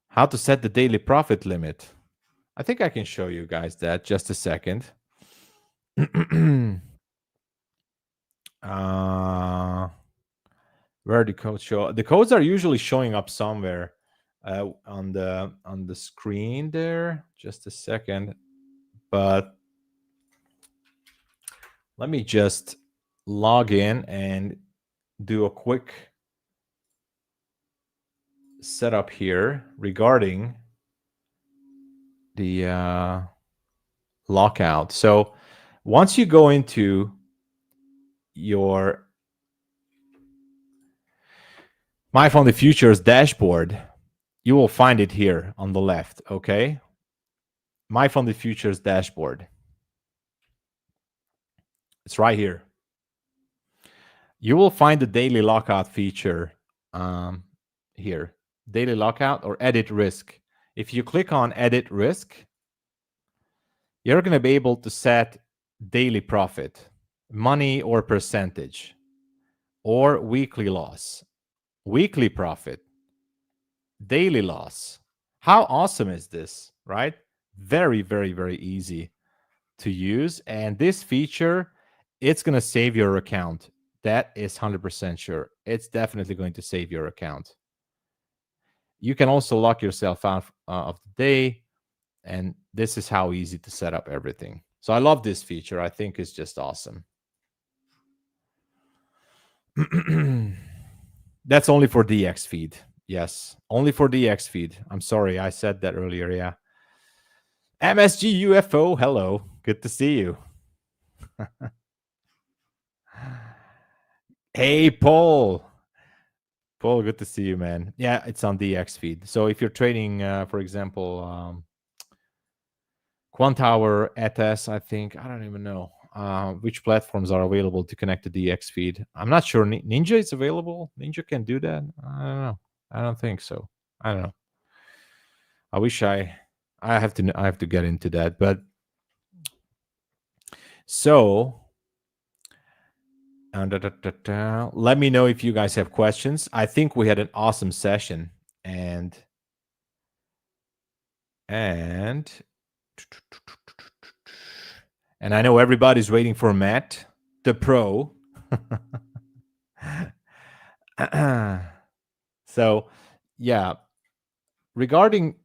How to set the daily profit limit. I think I can show you guys that. Just a second. Where the codes show? The codes are usually showing up somewhere on the screen there. Just a second. But let me just log in and do a quick setup here regarding the lockout. So once you go into your MyFundedFutures dashboard, you will find it here on the left. Okay, MyFundedFutures dashboard. It's right here. You will find the daily lockout feature here. Daily lockout or edit risk. If you click on edit risk, you're going to be able to set daily profit, money or percentage, or weekly loss, weekly profit, daily loss. How awesome is this, right? Very, very, very easy to use. And this feature, it's going to save your account. That is 100% sure. It's definitely going to save your account. You can also lock yourself out of the day. And this is how easy to set up everything. So I love this feature. I think it's just awesome. That's only for DX feed. Yes, only for DX feed. I'm sorry, I said that earlier. Yeah. MSG UFO, hello. Good to see you. Hey, Paul. Paul, good to see you, man. Yeah, it's on DX feed. So if you're trading, for example, Quantower, ETS, I think, I don't even know which platforms are available to connect to DX feed. I'm not sure Ninja is available. Ninja can do that. I don't know. I don't think so. I don't know. I wish I have to get into that. But so let me know if you guys have questions. I think we had an awesome session, and I know everybody's waiting for Matt, the pro. So, yeah, regarding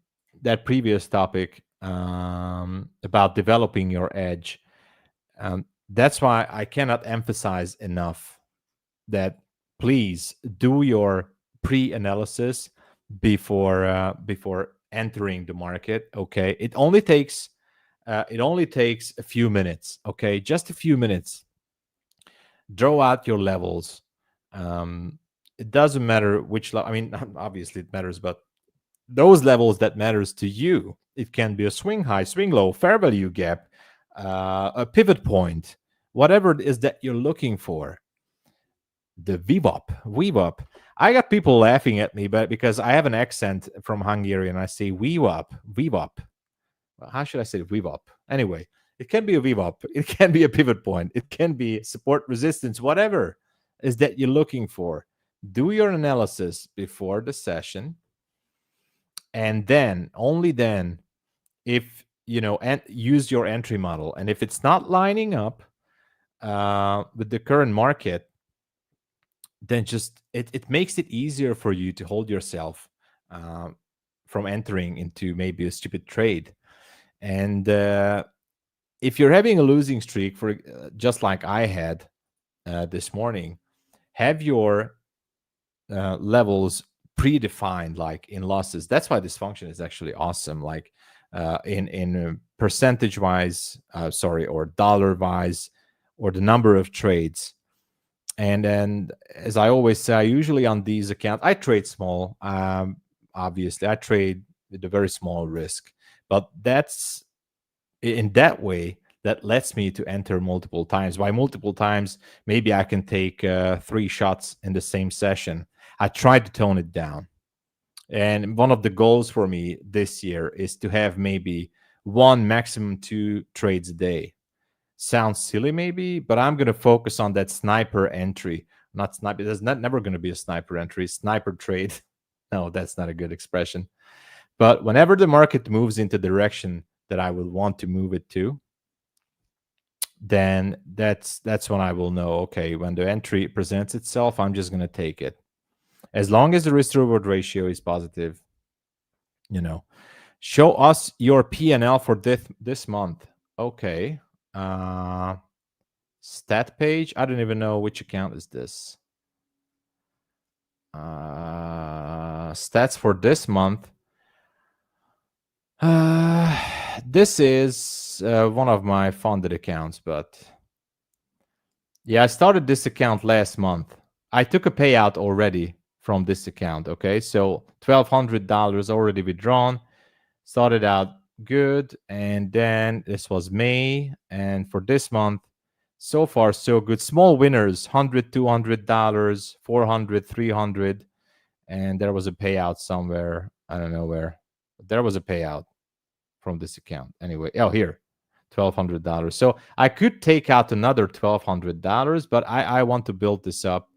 that previous topic about developing your edge, that's why I cannot emphasize enough that please do your pre-analysis before entering the market. Okay, it only takes a few minutes. Okay, just a few minutes. Draw out your levels. it doesn't matter which I mean, obviously it matters, but those levels that matters to you. It can be a swing high, swing low, fair value gap, a pivot point, whatever it is that you're looking for. The VWAP. I got people laughing at me, but because I have an accent from Hungary and I say VWAP. How should I say VWAP? Anyway, it can be a VWAP. It can be a pivot point. It can be support, resistance, whatever is that you're looking for. Do your analysis before the session. And then, only then, if and use your entry model. And if it's not lining up with the current market, then just it makes it easier for you to hold yourself from entering into maybe a stupid trade. And if you're having a losing streak, for just like I had this morning, have your levels predefined, like in losses. That's why this function is actually awesome. Like in percentage wise, or dollar wise, or the number of trades. And then, as I always say, usually on these accounts, I trade small. Obviously, I trade with a very small risk, but that's in that way that lets me to enter multiple times. By multiple times, maybe I can take 3 shots in the same session. I try to tone it down. And one of the goals for me this year is to have maybe 1, maximum 2 trades a day. Sounds silly maybe, but I'm going to focus on that sniper entry. Not sniper. There's never going to be a sniper entry. Sniper trade. No, that's not a good expression. But whenever the market moves into the direction that I will want to move it to, then that's when I will know, okay, when the entry presents itself, I'm just going to take it. As long as the risk-to-reward ratio is positive, show us your P&L for this month. Okay. Stat page. I don't even know which account is this. Stats for this month. This is one of my funded accounts, but yeah, I started this account last month. I took a payout already from this account. Okay, so $1,200 already withdrawn. Started out good, and then this was May, and for this month, so far so good. Small winners: $100, $200, $400, $300, and there was a payout somewhere. I don't know where, but there was a payout from this account. Anyway, here, $1,200. So I could take out another $1,200, but I want to build this up.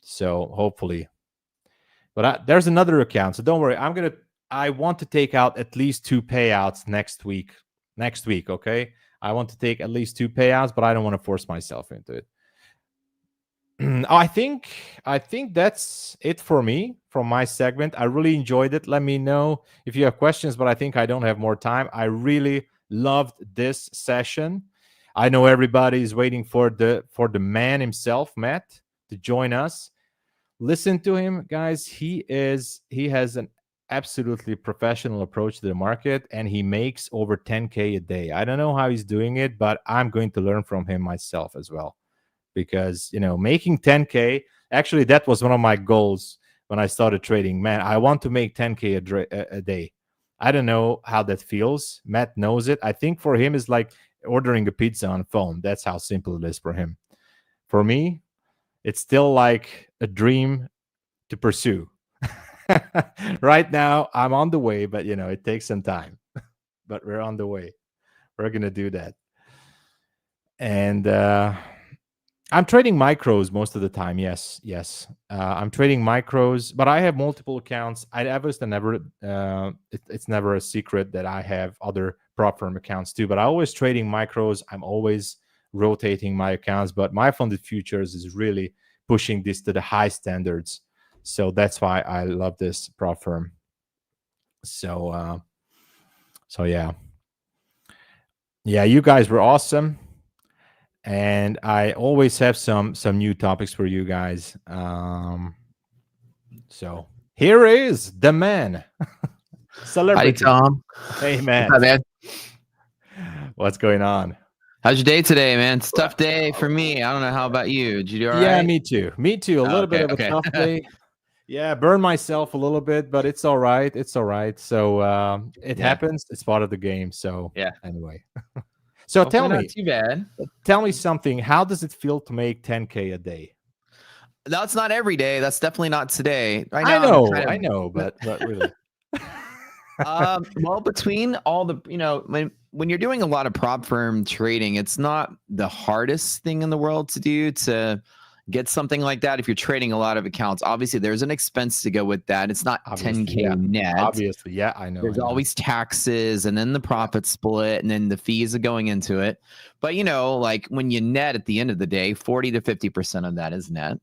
So hopefully, but there's another account. So don't worry. I want to take out at least 2 payouts next week. Okay. I want to take at least 2 payouts, but I don't want to force myself into it. I think that's it for me from my segment. I really enjoyed it. Let me know if you have questions, but I think I don't have more time. I really loved this session. I know everybody is waiting for the man himself, Matt, to join us. Listen to him, guys. He has an absolutely professional approach to the market, and he makes over 10K a day. I don't know how he's doing it, but I'm going to learn from him myself as well. Because, making 10K, actually, that was one of my goals when I started trading. Man, I want to make 10K a day. I don't know how that feels. Matt knows it. I think for him, it's like ordering a pizza on phone. That's how simple it is for him. For me, it's still like a dream to pursue. Right now, I'm on the way, but, it takes some time. But we're on the way. We're going to do that. And I'm trading micros most of the time. Yes. I'm trading micros, but I have multiple accounts. It's never a secret that I have other prop firm accounts too, but I always trading micros. I'm always rotating my accounts, but MyFundedFutures is really pushing this to the high standards. So that's why I love this prop firm. So yeah, you guys were awesome. And I always have some new topics for you guys. So here is the man. Celebrity. Hi, Tom. Hey, man. Hi, man. What's going on? How's your day today, man? It's a tough day for me. I don't know. How about you? Did you do all right? Yeah, me too. Me too. A little bit of a Okay. tough day. Yeah, burn myself a little bit, but it's all right. It's all right. So it happens. It's part of the game. So Yeah. anyway. So Hopefully not too bad. tell me something. How does it feel to make 10K a day? That's not every day. That's definitely not today. Right I now, know, I'm kind of- I know, but really. well, between all the, when you're doing a lot of prop firm trading, it's not the hardest thing in the world to do to get something like that. If you're trading a lot of accounts, obviously there's an expense to go with that. It's not Obviously, 10K yeah. net. Obviously, yeah, I know. There's always taxes and then the profit split and then the fees are going into it. But, like when you net at the end of the day, 40 to 50% of that is net,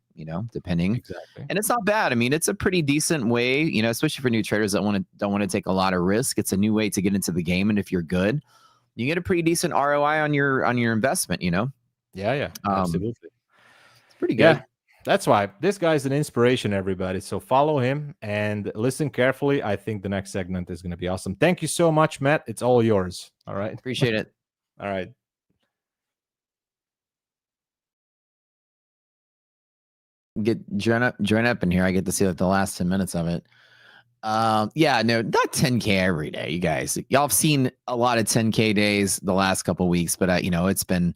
depending. Exactly. And it's not bad. I mean, it's a pretty decent way, especially for new traders that don't want to take a lot of risk. It's a new way to get into the game. And if you're good, you get a pretty decent ROI on your investment, Yeah, absolutely. It's pretty good. Yeah, that's why this guy's an inspiration, everybody. So follow him and listen carefully. I think the next segment is going to be awesome. Thank you so much, Matt. It's all yours. All right. Appreciate it. All right. Join up in here. I get to see like the last 10 minutes of it. Yeah, no, not 10K every day, you guys. Y'all have seen a lot of 10K days the last couple of weeks, but it's been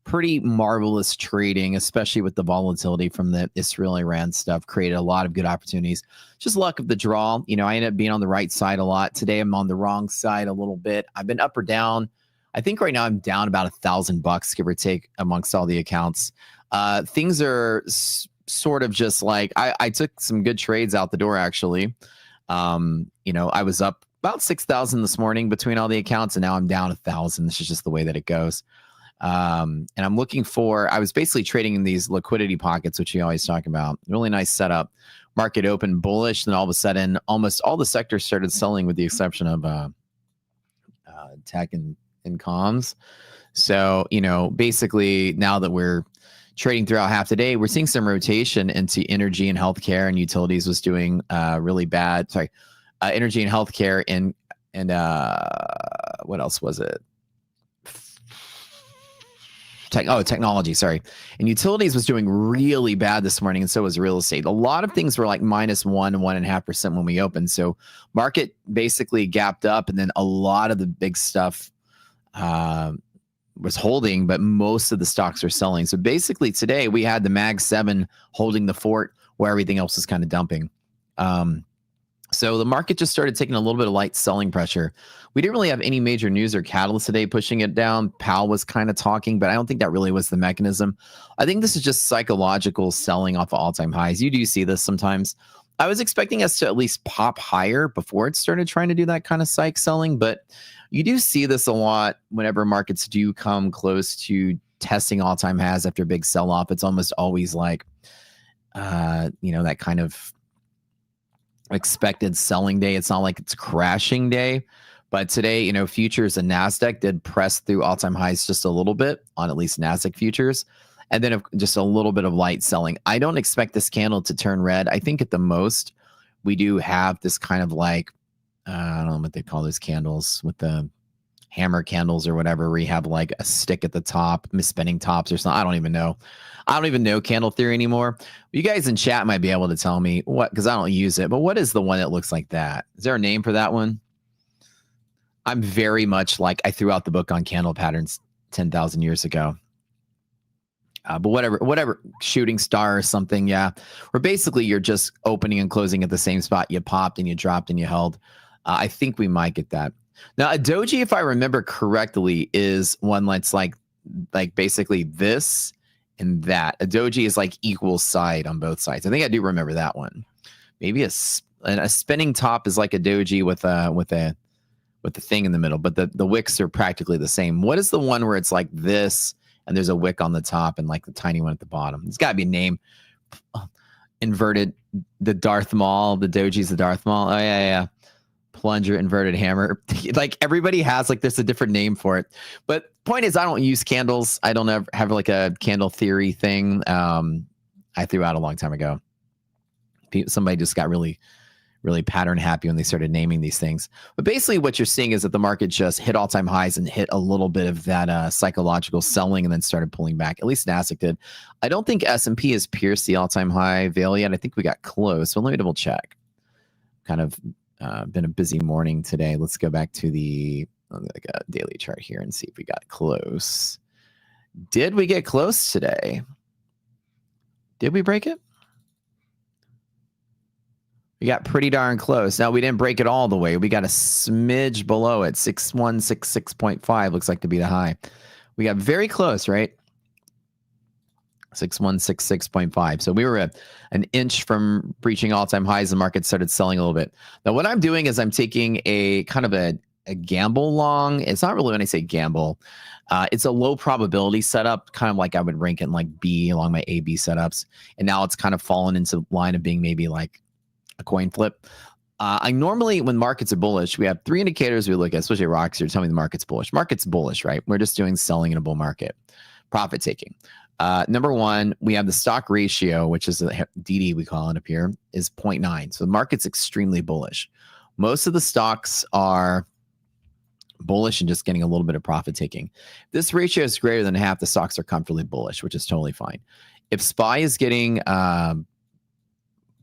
pretty marvelous trading, especially with the volatility from the Israel-Iran stuff. Created a lot of good opportunities. Just luck of the draw. I ended up being on the right side a lot. Today I'm on the wrong side a little bit. I've been up or down. I think right now I'm down about $1,000, give or take, amongst all the accounts. Things are sort of just like I took some good trades out the door, actually. I was up about 6,000 this morning between all the accounts, and now I'm down 1,000. This is just the way that it goes. And I'm looking for, I was basically trading in these liquidity pockets, which you always talk about. Really nice setup. Market opened bullish. Then all of a sudden, almost all the sectors started selling with the exception of tech and comms. So, basically now that we're trading throughout half the day, we're seeing some rotation into energy and healthcare, and utilities was doing really bad. Sorry, energy and healthcare and what else was it? Technology, sorry. And utilities was doing really bad this morning, and so was real estate. A lot of things were like -1%, 1.5% when we opened. So market basically gapped up, and then a lot of the big stuff was holding, but most of the stocks are selling. So basically today we had the Mag 7 holding the fort where everything else is kind of dumping. So the market just started taking a little bit of light selling pressure. We didn't really have any major news or catalyst today pushing it down. Powell was kind of talking, but I don't think that really was the mechanism. I think this is just psychological selling off of all-time highs. You do see this sometimes. I was expecting us to at least pop higher before it started trying to do that kind of psych selling, but you do see this a lot whenever markets do come close to testing all-time highs after a big sell-off. It's almost always like, that kind of expected selling day. It's not like it's crashing day, but today, futures and NASDAQ did press through all-time highs just a little bit on at least NASDAQ futures, and then just a little bit of light selling. I don't expect this candle to turn red. I think at the most, we do have this kind of like, I don't know what they call those candles with the hammer candles or whatever, where you have like a stick at the top, misspinning tops or something. I don't even know candle theory anymore. You guys in chat might be able to tell me what, because I don't use it, but what is the one that looks like that? Is there a name for that one? I'm very much like I threw out the book on candle patterns 10,000 years ago. But whatever, shooting star or something. Yeah. Where basically you're just opening and closing at the same spot. You popped and you dropped and you held. I think we might get that. Now, a doji, if I remember correctly, is one that's like basically this and that. A doji is like equal side on both sides. I think I do remember that one. Maybe a spinning top is like a doji with a thing in the middle, but the wicks are practically the same. What is the one where it's like this and there's a wick on the top and like the tiny one at the bottom? It's got to be a name. Inverted, the Darth Maul, the doji's the Darth Maul. Oh yeah. Plunger, inverted hammer. Like everybody has like there's a different name for it. But point is, I don't use candles. I don't have like a candle theory thing. I threw out a long time ago. Somebody just got really really pattern happy when they started naming these things. But basically what you're seeing is that the market just hit all-time highs and hit a little bit of that psychological selling and then started pulling back. At least Nasdaq did. I don't think S&P has pierced the all-time high veil yet. I think we got close. So let me double check. Kind of been a busy morning today. Let's go back to the daily chart here and see if we got close. Did we get close today? Did we break it? We got pretty darn close. Now, we didn't break it all the way. We got a smidge below it. 6166.5 looks like to be the high. We got very close, right? 6166.5. So we were an inch from breaching all-time highs. The market started selling a little bit. Now, what I'm doing is I'm taking a kind of a gamble long. It's not really when I say gamble. It's a low probability setup, kind of like I would rank it in like B along my A-B setups. And now it's kind of fallen into line of being maybe like a coin flip. I normally, when markets are bullish, we have 3 indicators we look at, especially rocks here, tell me the market's bullish. Market's bullish, right? We're just doing selling in a bull market. Profit taking. Number 1, we have the stock ratio, which is the DD we call it up here, is 0.9. So the market's extremely bullish. Most of the stocks are bullish and just getting a little bit of profit taking. This ratio is greater than half. The stocks are comfortably bullish, which is totally fine. If SPY is getting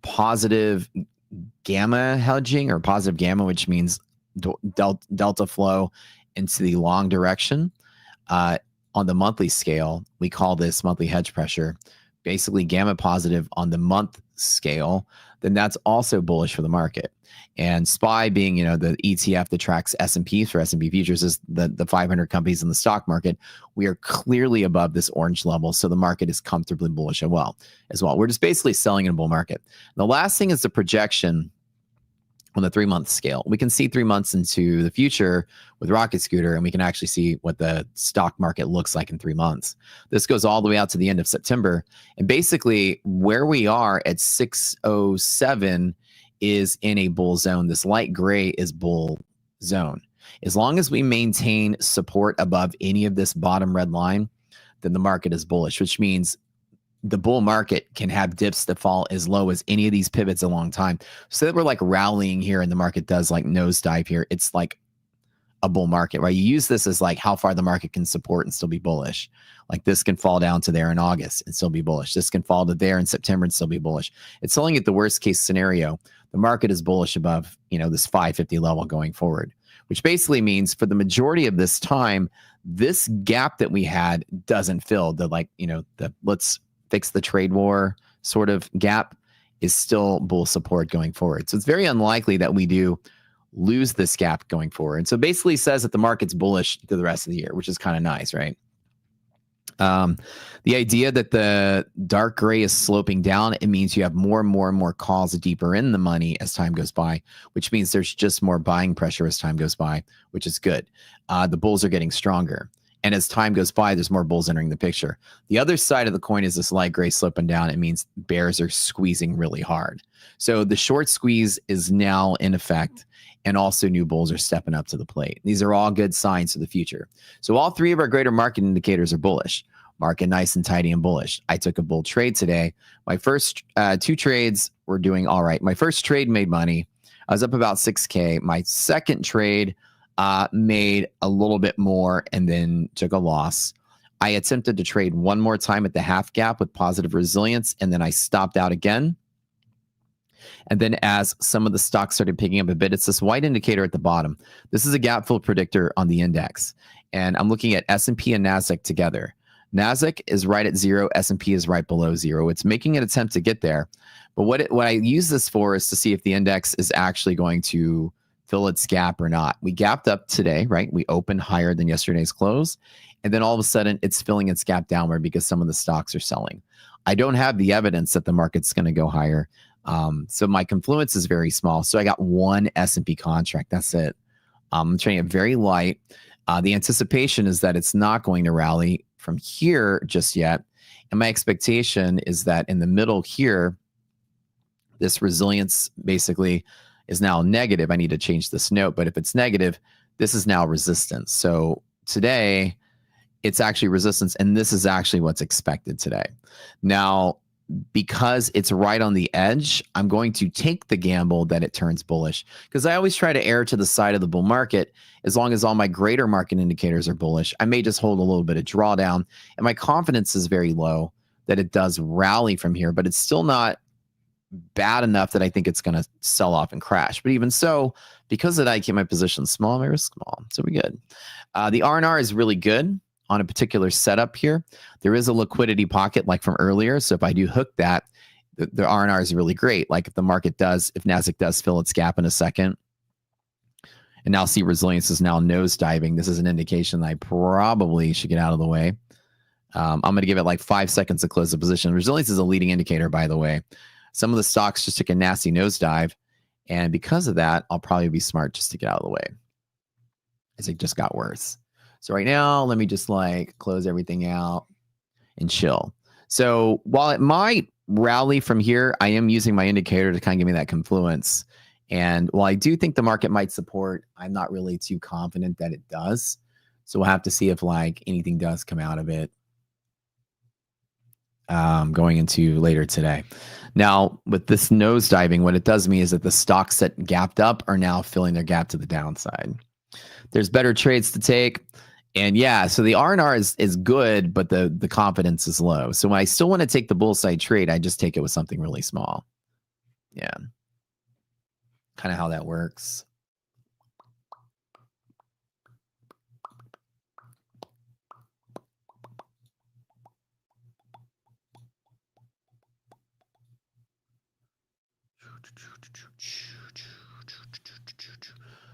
positive gamma hedging or positive gamma, which means delta flow into the long direction, on the monthly scale, we call this monthly hedge pressure, basically gamma positive on the month scale, then that's also bullish for the market. And SPY being, the ETF that tracks S&P for S&P futures is the 500 companies in the stock market. We are clearly above this orange level. So the market is comfortably bullish as well. We're just basically selling in a bull market. The last thing is the projection on the 3-month scale. We can see 3 months into the future with Rocket Scooter, and we can actually see what the stock market looks like in 3 months. This goes all the way out to the end of September. And basically where we are at 607 is in a bull zone. This light gray is bull zone. As long as we maintain support above any of this bottom red line, then the market is bullish, which means the bull market can have dips that fall as low as any of these pivots a long time. So that we're like rallying here and the market does like nosedive here. It's like a bull market, right? You use this as like how far the market can support and still be bullish. Like this can fall down to there in August and still be bullish. This can fall to there in September and still be bullish. It's only at the worst case scenario. The market is bullish above, this 550 level going forward, which basically means for the majority of this time, this gap that we had doesn't fill. The let's fix the trade war sort of gap is still bull support going forward. So it's very unlikely that we do lose this gap going forward. And so basically says that the market's bullish through the rest of the year, which is kind of nice, right? The idea that the dark gray is sloping down, it means you have more and more and more calls deeper in the money as time goes by, which means there's just more buying pressure as time goes by, which is good. The bulls are getting stronger. And as time goes by, there's more bulls entering the picture. The other side of the coin is this light gray sloping down. It means bears are squeezing really hard. So the short squeeze is now in effect, and also new bulls are stepping up to the plate. These are all good signs for the future. So all 3 of our greater market indicators are bullish. Market nice and tidy and bullish. I took a bull trade today. My first 2 trades were doing all right. My first trade made money. I was up about 6K. My second trade made a little bit more and then took a loss. I attempted to trade one more time at the half gap with positive resilience, and then I stopped out again. And then as some of the stocks started picking up a bit, it's this white indicator at the bottom. This is a gap fill predictor on the index. And I'm looking at S&P and NASDAQ together. NASDAQ is right at 0. S&P is right below 0. It's making an attempt to get there. But what I use this for is to see if the index is actually going to fill its gap or not. We gapped up today, right? We opened higher than yesterday's close. And then all of a sudden, it's filling its gap downward because some of the stocks are selling. I don't have the evidence that the market's going to go higher. So my confluence is very small. So I got one S&P contract. That's it. I'm trading it very light. The anticipation is that it's not going to rally from here just yet. And my expectation is that in the middle here, this resilience basically is now negative. I need to change this note, but if it's negative, this is now resistance. So today, it's actually resistance, and this is actually what's expected today. Now, because it's right on the edge, I'm going to take the gamble that it turns bullish, because I always try to err to the side of the bull market. As long as all my greater market indicators are bullish, I may just hold a little bit of drawdown, and my confidence is very low that it does rally from here, but it's still not bad enough that I think it's going to sell off and crash. But even so, because of that, I keep my position small, my risk small. So we good. The R&R is really good on a particular setup here. There is a liquidity pocket like from earlier. So if I do hook that, the R&R is really great. Like if the market does, if NASDAQ does fill its gap in a second, and now see resilience is now nosediving, this is an indication that I probably should get out of the way. I'm going to give it like 5 seconds to close the position. Resilience is a leading indicator, by the way. Some of the stocks just took a nasty nosedive, and because of that, I'll probably be smart just to get out of the way, as it just got worse. So right now, let me just like close everything out and chill. So while it might rally from here, I am using my indicator to kind of give me that confluence. And while I do think the market might support, I'm not really too confident that it does. So we'll have to see if like anything does come out of it going into later today. Now, with this nosediving, what it does mean is that the stocks that gapped up are now filling their gap to the downside. There's better trades to take. And yeah, so the R&R is good, but the confidence is low. So when I still want to take the bull side trade, I just take it with something really small. Yeah. Kind of how that works.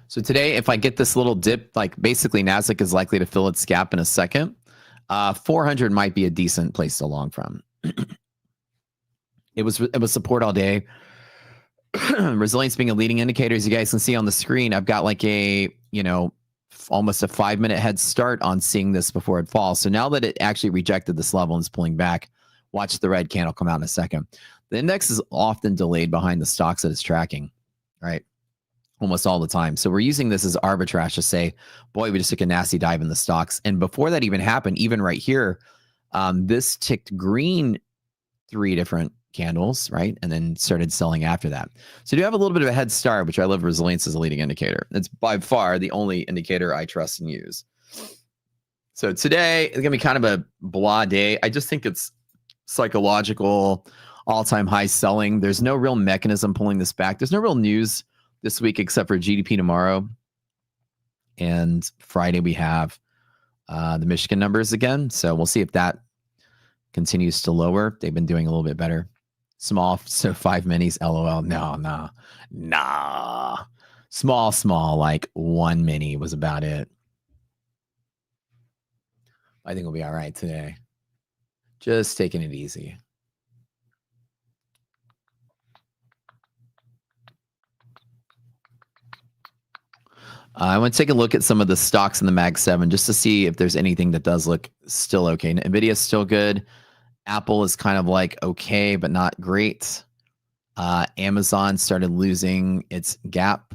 So today, if I get this little dip, like basically NASDAQ is likely to fill its gap in a second. 400 might be a decent place to long from. It was support all day. Resilience being a leading indicator, as you guys can see on the screen, I've got like a, almost a 5-minute head start on seeing this before it falls. So now that it actually rejected this level and is pulling back, watch the red candle come out in a second. The index is often delayed behind the stocks that it's tracking, right? Almost all the time. So we're using this as arbitrage to say, boy, we just took a nasty dive in the stocks. And before that even happened, even right here, this ticked green 3 different candles, right? And then started selling after that. So you have a little bit of a head start, which I love resilience as a leading indicator. It's by far the only indicator I trust and use. So today it's gonna be kind of a blah day. I just think it's psychological, all-time high selling. There's no real mechanism pulling this back. There's no real news this week except for GDP tomorrow. And Friday we have the Michigan numbers again. So we'll see if that continues to lower. They've been doing a little bit better. Small, so 5 minis, LOL. Nah. Small, like 1 mini was about it. I think we'll be all right today. Just taking it easy. I want to take a look at some of the stocks in the Mag 7 just to see if there's anything that does look still okay. NVIDIA is still good. Apple is kind of like okay, but not great. Amazon started losing its gap.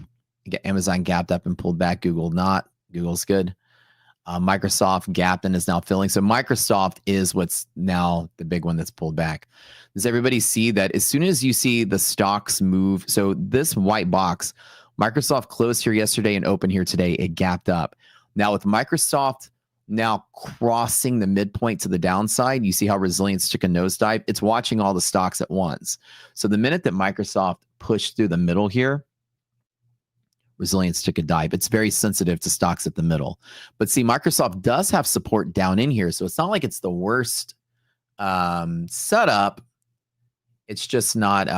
Amazon gapped up and pulled back. Google not. Google's good. Microsoft gapped and is now filling. So Microsoft is what's now the big one that's pulled back. Does everybody see that as soon as you see the stocks move? So this white box, Microsoft closed here yesterday and opened here today. It gapped up. Now with Microsoft now crossing the midpoint to the downside, you see how resilience took a nosedive. It's watching all the stocks at once. So the minute that Microsoft pushed through the middle here, resilience took a dive. It's very sensitive to stocks at the middle. But see, Microsoft does have support down in here. So it's not like it's the worst setup. It's just not...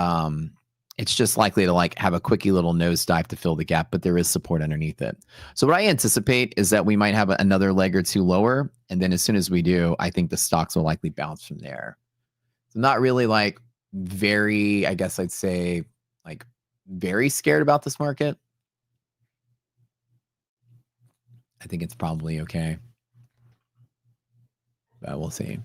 it's just likely to like have a quickie little nosedive to fill the gap, but there is support underneath it. So what I anticipate is that we might have another leg or two lower. And then as soon as we do, I think the stocks will likely bounce from there. So not really like very, I guess I'd say like very scared about this market. I think it's probably okay, but we'll see.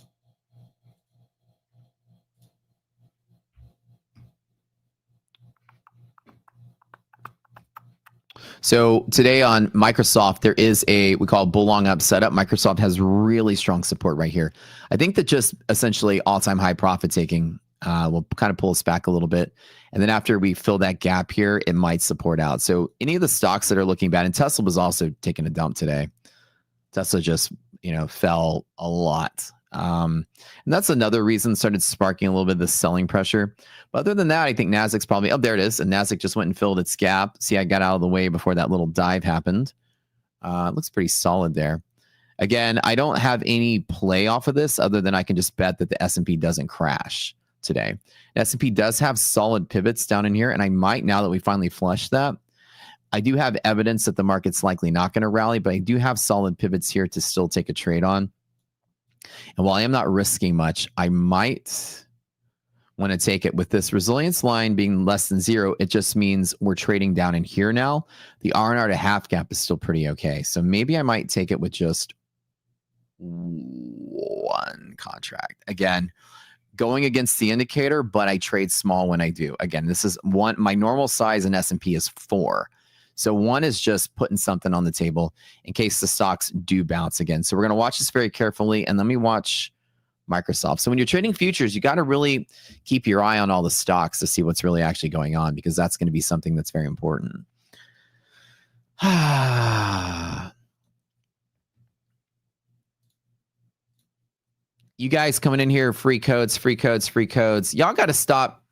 So today on Microsoft, there is we call bull long up setup. Microsoft has really strong support right here. I think that just essentially all-time high profit taking Will kind of pull us back a little bit. And then after we fill that gap here, it might support out. So any of the stocks that are looking bad, and Tesla was also taking a dump today. Tesla just, fell a lot. And that's another reason started sparking a little bit of the selling pressure. But other than that, I think Nasdaq's probably, there it is. And Nasdaq just went and filled its gap. See, I got out of the way before that little dive happened. It looks pretty solid there. Again, I don't have any play off of this other than I can just bet that the S&P doesn't crash today. S&P does have solid pivots down in here, and I might, now that we finally flushed that, I do have evidence that the market's likely not going to rally, but I do have solid pivots here to still take a trade on. And while I am not risking much, I might want to take it with this resilience line being less than 0. It just means we're trading down in here now. The R&R to half gap is still pretty okay. So maybe I might take it with just one contract. Again, going against the indicator, but I trade small when I do. Again, this is one. My normal size in S&P is 4. So 1 is just putting something on the table in case the stocks do bounce again. So we're going to watch this very carefully. And let me watch Microsoft. So when you're trading futures, you got to really keep your eye on all the stocks to see what's really actually going on, because that's going to be something that's very important. You guys coming in here, free codes, free codes, free codes. Y'all got to stop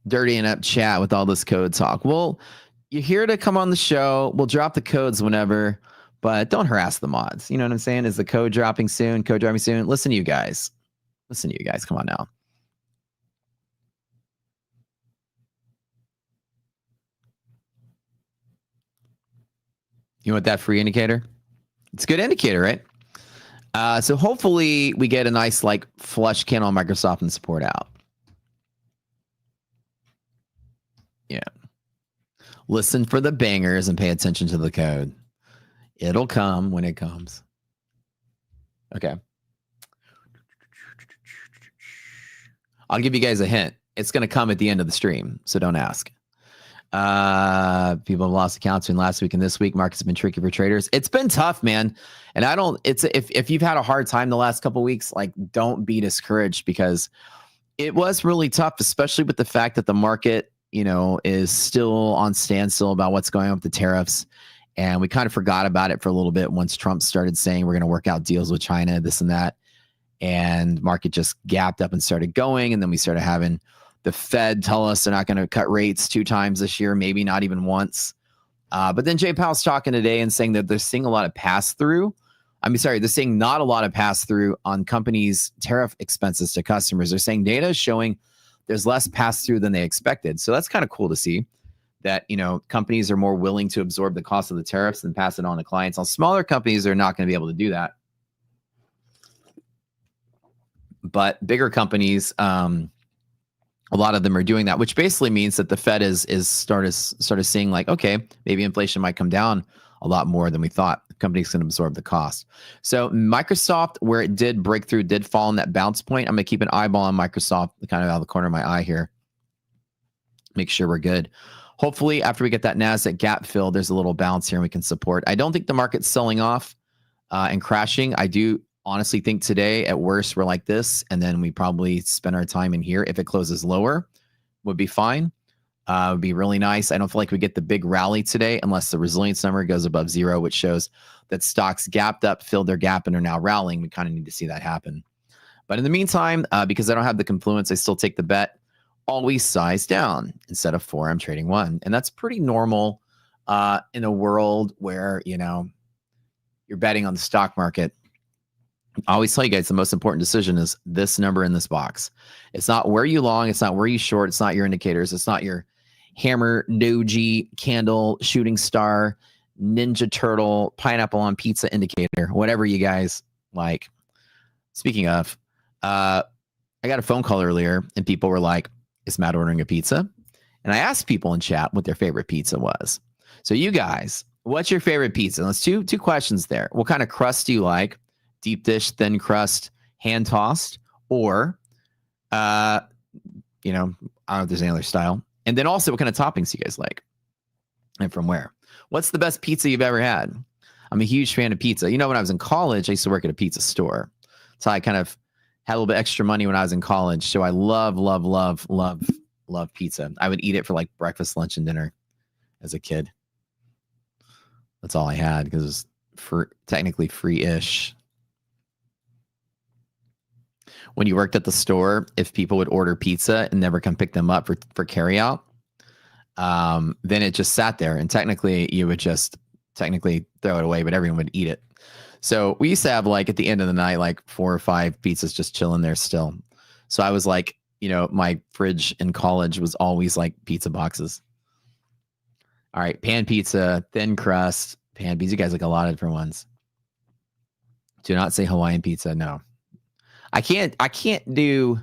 dirtying up chat with all this code talk. Well, you're here to come on the show. We'll drop the codes whenever, but don't harass the mods. You know what I'm saying? Is the code dropping soon? Code dropping soon? Listen to you guys. Listen to you guys. Come on now. You want that free indicator? It's a good indicator, right? So hopefully we get a nice like flush candle on Microsoft and support out. Yeah. Listen for the bangers and pay attention to the code. It'll come when it comes. Okay. I'll give you guys a hint. It's going to come at the end of the stream, so don't ask. People have lost accounts in last week and this week. Markets have been tricky for traders. It's been tough, man. And if you've had a hard time the last couple of weeks, like, don't be discouraged, because it was really tough, especially with the fact that the market, is still on standstill about what's going on with the tariffs. And we kind of forgot about it for a little bit once Trump started saying we're going to work out deals with China, this and that. And market just gapped up and started going. And then we started having the Fed tell us they're not going to cut rates 2 times this year, maybe not even once. But then Jay Powell's talking today and saying that they're seeing a lot of pass-through. They're seeing not a lot of pass-through on companies' tariff expenses to customers. They're saying data is showing there's less pass-through than they expected. So that's kind of cool to see that, companies are more willing to absorb the cost of the tariffs and pass it on to clients. On smaller companies, they're not going to be able to do that. But bigger companies, a lot of them are doing that, which basically means that the Fed is started seeing like, okay, maybe inflation might come down a lot more than we thought. The company's going to absorb the cost. So Microsoft, where it did break through, did fall in that bounce point. I'm going to keep an eyeball on Microsoft kind of out of the corner of my eye here. Make sure we're good. Hopefully, after we get that NASDAQ gap fill, there's a little bounce here and we can support. I don't think the market's selling off and crashing. I do honestly think today, at worst, we're like this, and then we probably spend our time in here. If it closes lower, would be fine. Would be really nice. I don't feel like we get the big rally today unless the resilience number goes above 0, which shows that stocks gapped up, filled their gap, and are now rallying. We kind of need to see that happen. But in the meantime, because I don't have the confluence, I still take the bet. Always size down. Instead of 4, I'm trading 1. And that's pretty normal in a world where, you're betting on the stock market. I always tell you guys the most important decision is this number in this box. It's not where you long. It's not where you short. It's not your indicators. It's not your hammer, doji, candle, shooting star, ninja turtle, pineapple on pizza indicator, whatever you guys like. Speaking of, I got a phone call earlier and people were like, is Matt ordering a pizza? And I asked people in chat what their favorite pizza was. So you guys, what's your favorite pizza? Let's two questions there. What kind of crust do you like? Deep dish, thin crust, hand tossed, or, I don't know if there's any other style. And then also, what kind of toppings do you guys like? And from where? What's the best pizza you've ever had? I'm a huge fan of pizza. When I was in college, I used to work at a pizza store. So I kind of Had a little bit extra money when I was in college. So I love pizza. I would eat it for like breakfast, lunch, and dinner as a kid. That's all I had because it was technically free-ish. When you worked at the store, if people would order pizza and never come pick them up for carry out, then it just sat there, and technically you would just throw it away, but everyone would eat it. So we used to have like at the end of the night, like 4 or 5 pizzas just chilling there still. So I was like, you know, my fridge in college was always like pizza boxes. All right, pan pizza, thin crust, pan pizza. You guys like a lot of different ones. Do not say Hawaiian pizza. No, I can't do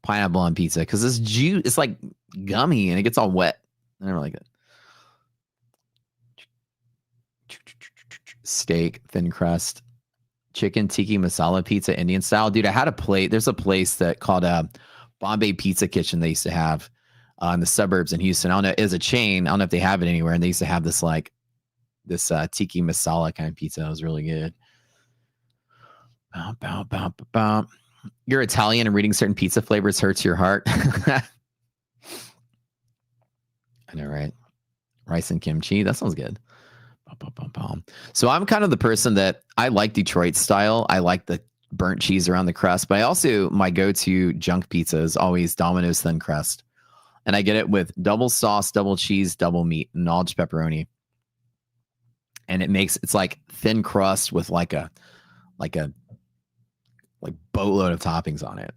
pineapple on pizza because this juice, it's like gummy and it gets all wet. I never like it. Steak, thin crust, chicken tiki masala pizza, Indian style. Dude, I had a plate. There's a place that called Bombay Pizza Kitchen they used to have in the suburbs in Houston. I don't know, it was a chain. I don't know if they have it anywhere. And they used to have this like this tiki masala kind of pizza. It was really good. You're Italian and reading certain pizza flavors hurts your heart. I know, right? Rice and kimchi. That sounds good. So I'm kind of the person that I like Detroit style. I like the burnt cheese around the crust, but I also, my go-to junk pizza is always Domino's thin crust. And I get it with double sauce, double cheese, double meat, and all just pepperoni. And it's like thin crust with like boatload of toppings on it.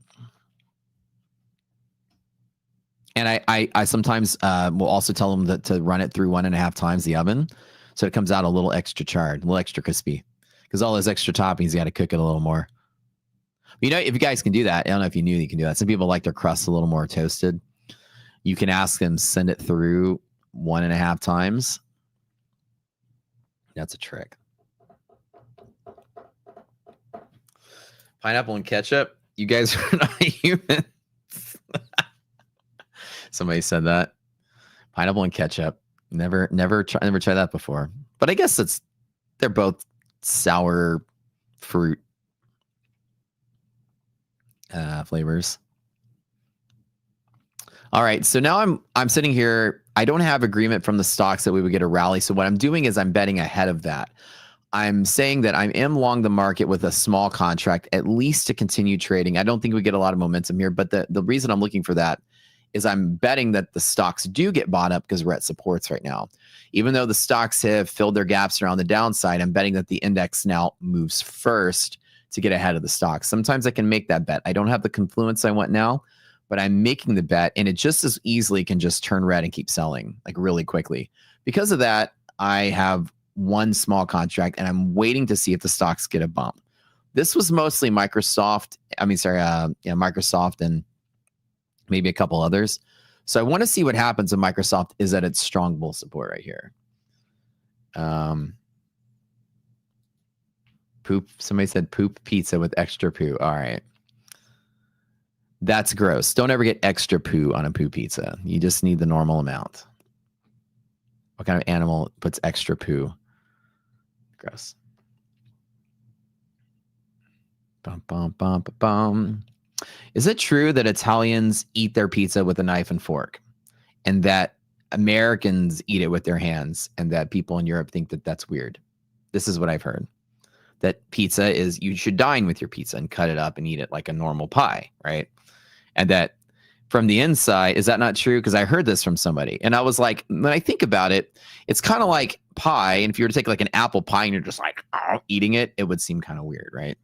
And I sometimes will also tell them to run it through 1.5 times the oven. So it comes out a little extra charred, a little extra crispy. Because all those extra toppings, you got to cook it a little more. You know, if you guys can do that, I don't know if you knew you can do that. Some people like their crust a little more toasted. You can ask them, send it through 1.5 times. That's a trick. Pineapple and ketchup. You guys are not humans. Somebody said that. Pineapple and ketchup. Never tried that before. But I guess they're both sour fruit flavors. All right, so now I'm sitting here. I don't have agreement from the stocks that we would get a rally. So what I'm doing is I'm betting ahead of that. I'm saying that I am long the market with a small contract, at least to continue trading. I don't think we get a lot of momentum here, but the reason I'm looking for that is I'm betting that the stocks do get bought up because we're at supports right now. Even though the stocks have filled their gaps around the downside, I'm betting that the index now moves first to get ahead of the stocks. Sometimes I can make that bet. I don't have the confluence I want now, but I'm making the bet, and it just as easily can just turn red and keep selling like really quickly. Because of that, I have one small contract, and I'm waiting to see if the stocks get a bump. This was mostly Microsoft and maybe a couple others. So I want to see what happens when Microsoft is at its strong bull support right here. Poop. Somebody said poop pizza with extra poo. All right. That's gross. Don't ever get extra poo on a poo pizza. You just need the normal amount. What kind of animal puts extra poo? Gross. Bum, bum, bum, bum, bum. Is it true that Italians eat their pizza with a knife and fork, and that Americans eat it with their hands, and that people in Europe think that that's weird? This is what I've heard. That pizza is, you should dine with your pizza and cut it up and eat it like a normal pie, right? And that from the inside, is that not true? Because I heard this from somebody, and I was like, when I think about it, it's kind of like pie. And if you were to take like an apple pie and you're just like eating it, it would seem kind of weird, right?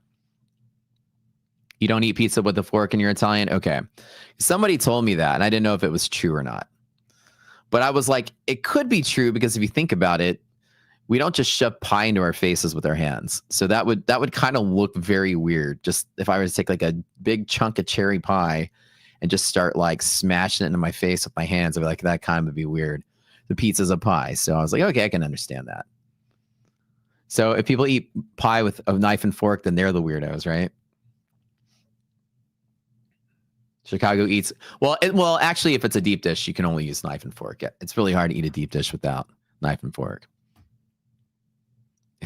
You don't eat pizza with a fork and you're Italian? Okay. Somebody told me that, and I didn't know if it was true or not. But I was like, it could be true, because if you think about it, we don't just shove pie into our faces with our hands. So that would kind of look very weird. Just if I were to take like a big chunk of cherry pie and just start like smashing it into my face with my hands, I'd be like, that kind of would be weird. The pizza's a pie. So I was like, okay, I can understand that. So if people eat pie with a knife and fork, then they're the weirdos, right? Chicago eats, well, actually, if it's a deep dish, you can only use knife and fork. It's really hard to eat a deep dish without knife and fork.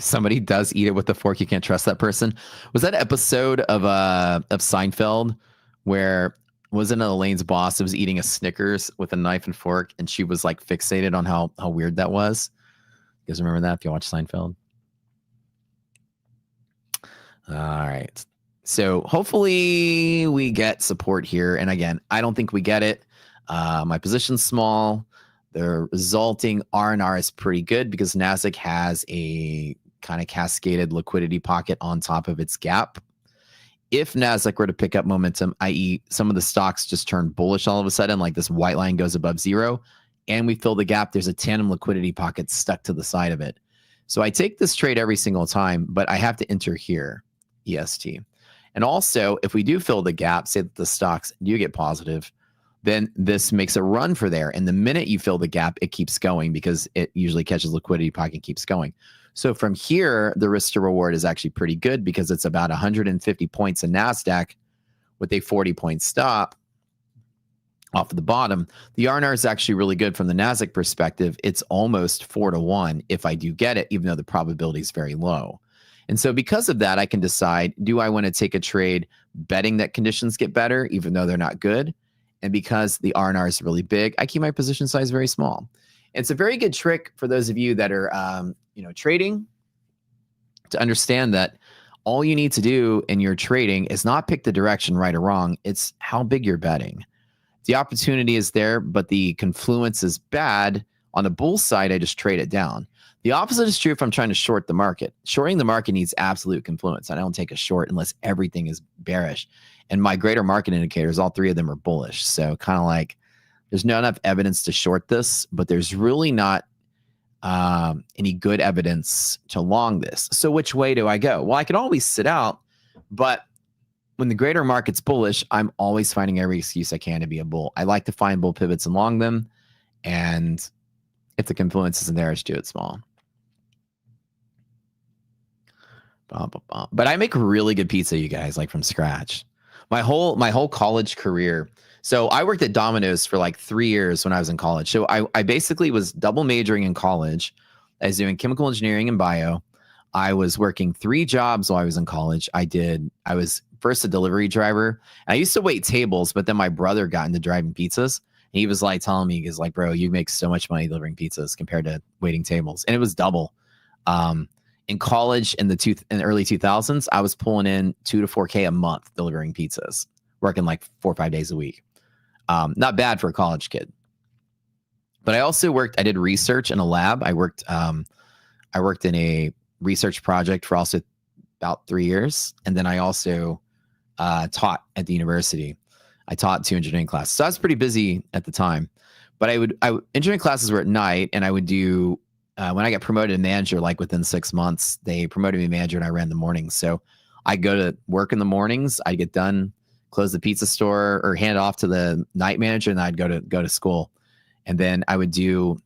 somebody does eat it with a fork, you can't trust that person. Was that episode of Seinfeld where wasn't Elaine's boss was eating a Snickers with a knife and fork, and she was like fixated on how weird that was? You guys remember that if you watch Seinfeld? All right. So hopefully we get support here. And again, I don't think we get it. My position's small. The resulting R&R is pretty good because NASDAQ has a kind of cascaded liquidity pocket on top of its gap. If NASDAQ were to pick up momentum, i.e. some of the stocks just turn bullish all of a sudden, like this white line goes above zero, and we fill the gap, there's a tandem liquidity pocket stuck to the side of it. So I take this trade every single time, but I have to enter here, EST. And also, if we do fill the gap, say that the stocks do get positive, then this makes a run for there. And the minute you fill the gap, it keeps going because it usually catches liquidity pocket and keeps going. So from here, the risk to reward is actually pretty good because it's about 150 points in NASDAQ with a 40-point stop off of the bottom. The R&R is actually really good from the NASDAQ perspective. It's almost 4-to-1 if I do get it, even though the probability is very low. And so because of that, I can decide, do I want to take a trade betting that conditions get better, even though they're not good? And because the R&R is really big, I keep my position size very small. It's a very good trick for those of you that are trading, to understand that all you need to do in your trading is not pick the direction right or wrong. It's how big you're betting. The opportunity is there, but the confluence is bad. On the bull side, I just trade it down. The opposite is true if I'm trying to short the market. Shorting the market needs absolute confluence. I don't take a short unless everything is bearish. And my greater market indicators, all three of them are bullish. So kind of like there's not enough evidence to short this, but there's really not any good evidence to long this. So which way do I go? Well, I could always sit out, but when the greater market's bullish, I'm always finding every excuse I can to be a bull. I like to find bull pivots and long them. And if the confluence isn't there, I just do it small. But I make really good pizza, you guys, like from scratch. My whole college career. So I worked at Domino's for like 3 years when I was in college. So I basically was double majoring in college. I was doing chemical engineering and bio. I was working 3 jobs while I was in college. I was first a delivery driver. And I used to wait tables, but then my brother got into driving pizzas. And he was like telling me, he's like, bro, you make so much money delivering pizzas compared to waiting tables. And it was double. In college in the early 2000s, I was pulling in $2 to $4K a month delivering pizzas, working like 4 or 5 days a week. Not bad for a college kid. But I also I did research in a lab. I worked in a research project for also about 3 years. And then I also taught at the university. I taught 2 engineering classes. So I was pretty busy at the time. But engineering classes were at night, and I would do, when I got promoted to manager, like within 6 months, they promoted me to manager and I ran the mornings. So I go to work in the mornings, I'd get done, close the pizza store or hand it off to the night manager, and I'd go to school. And then I would do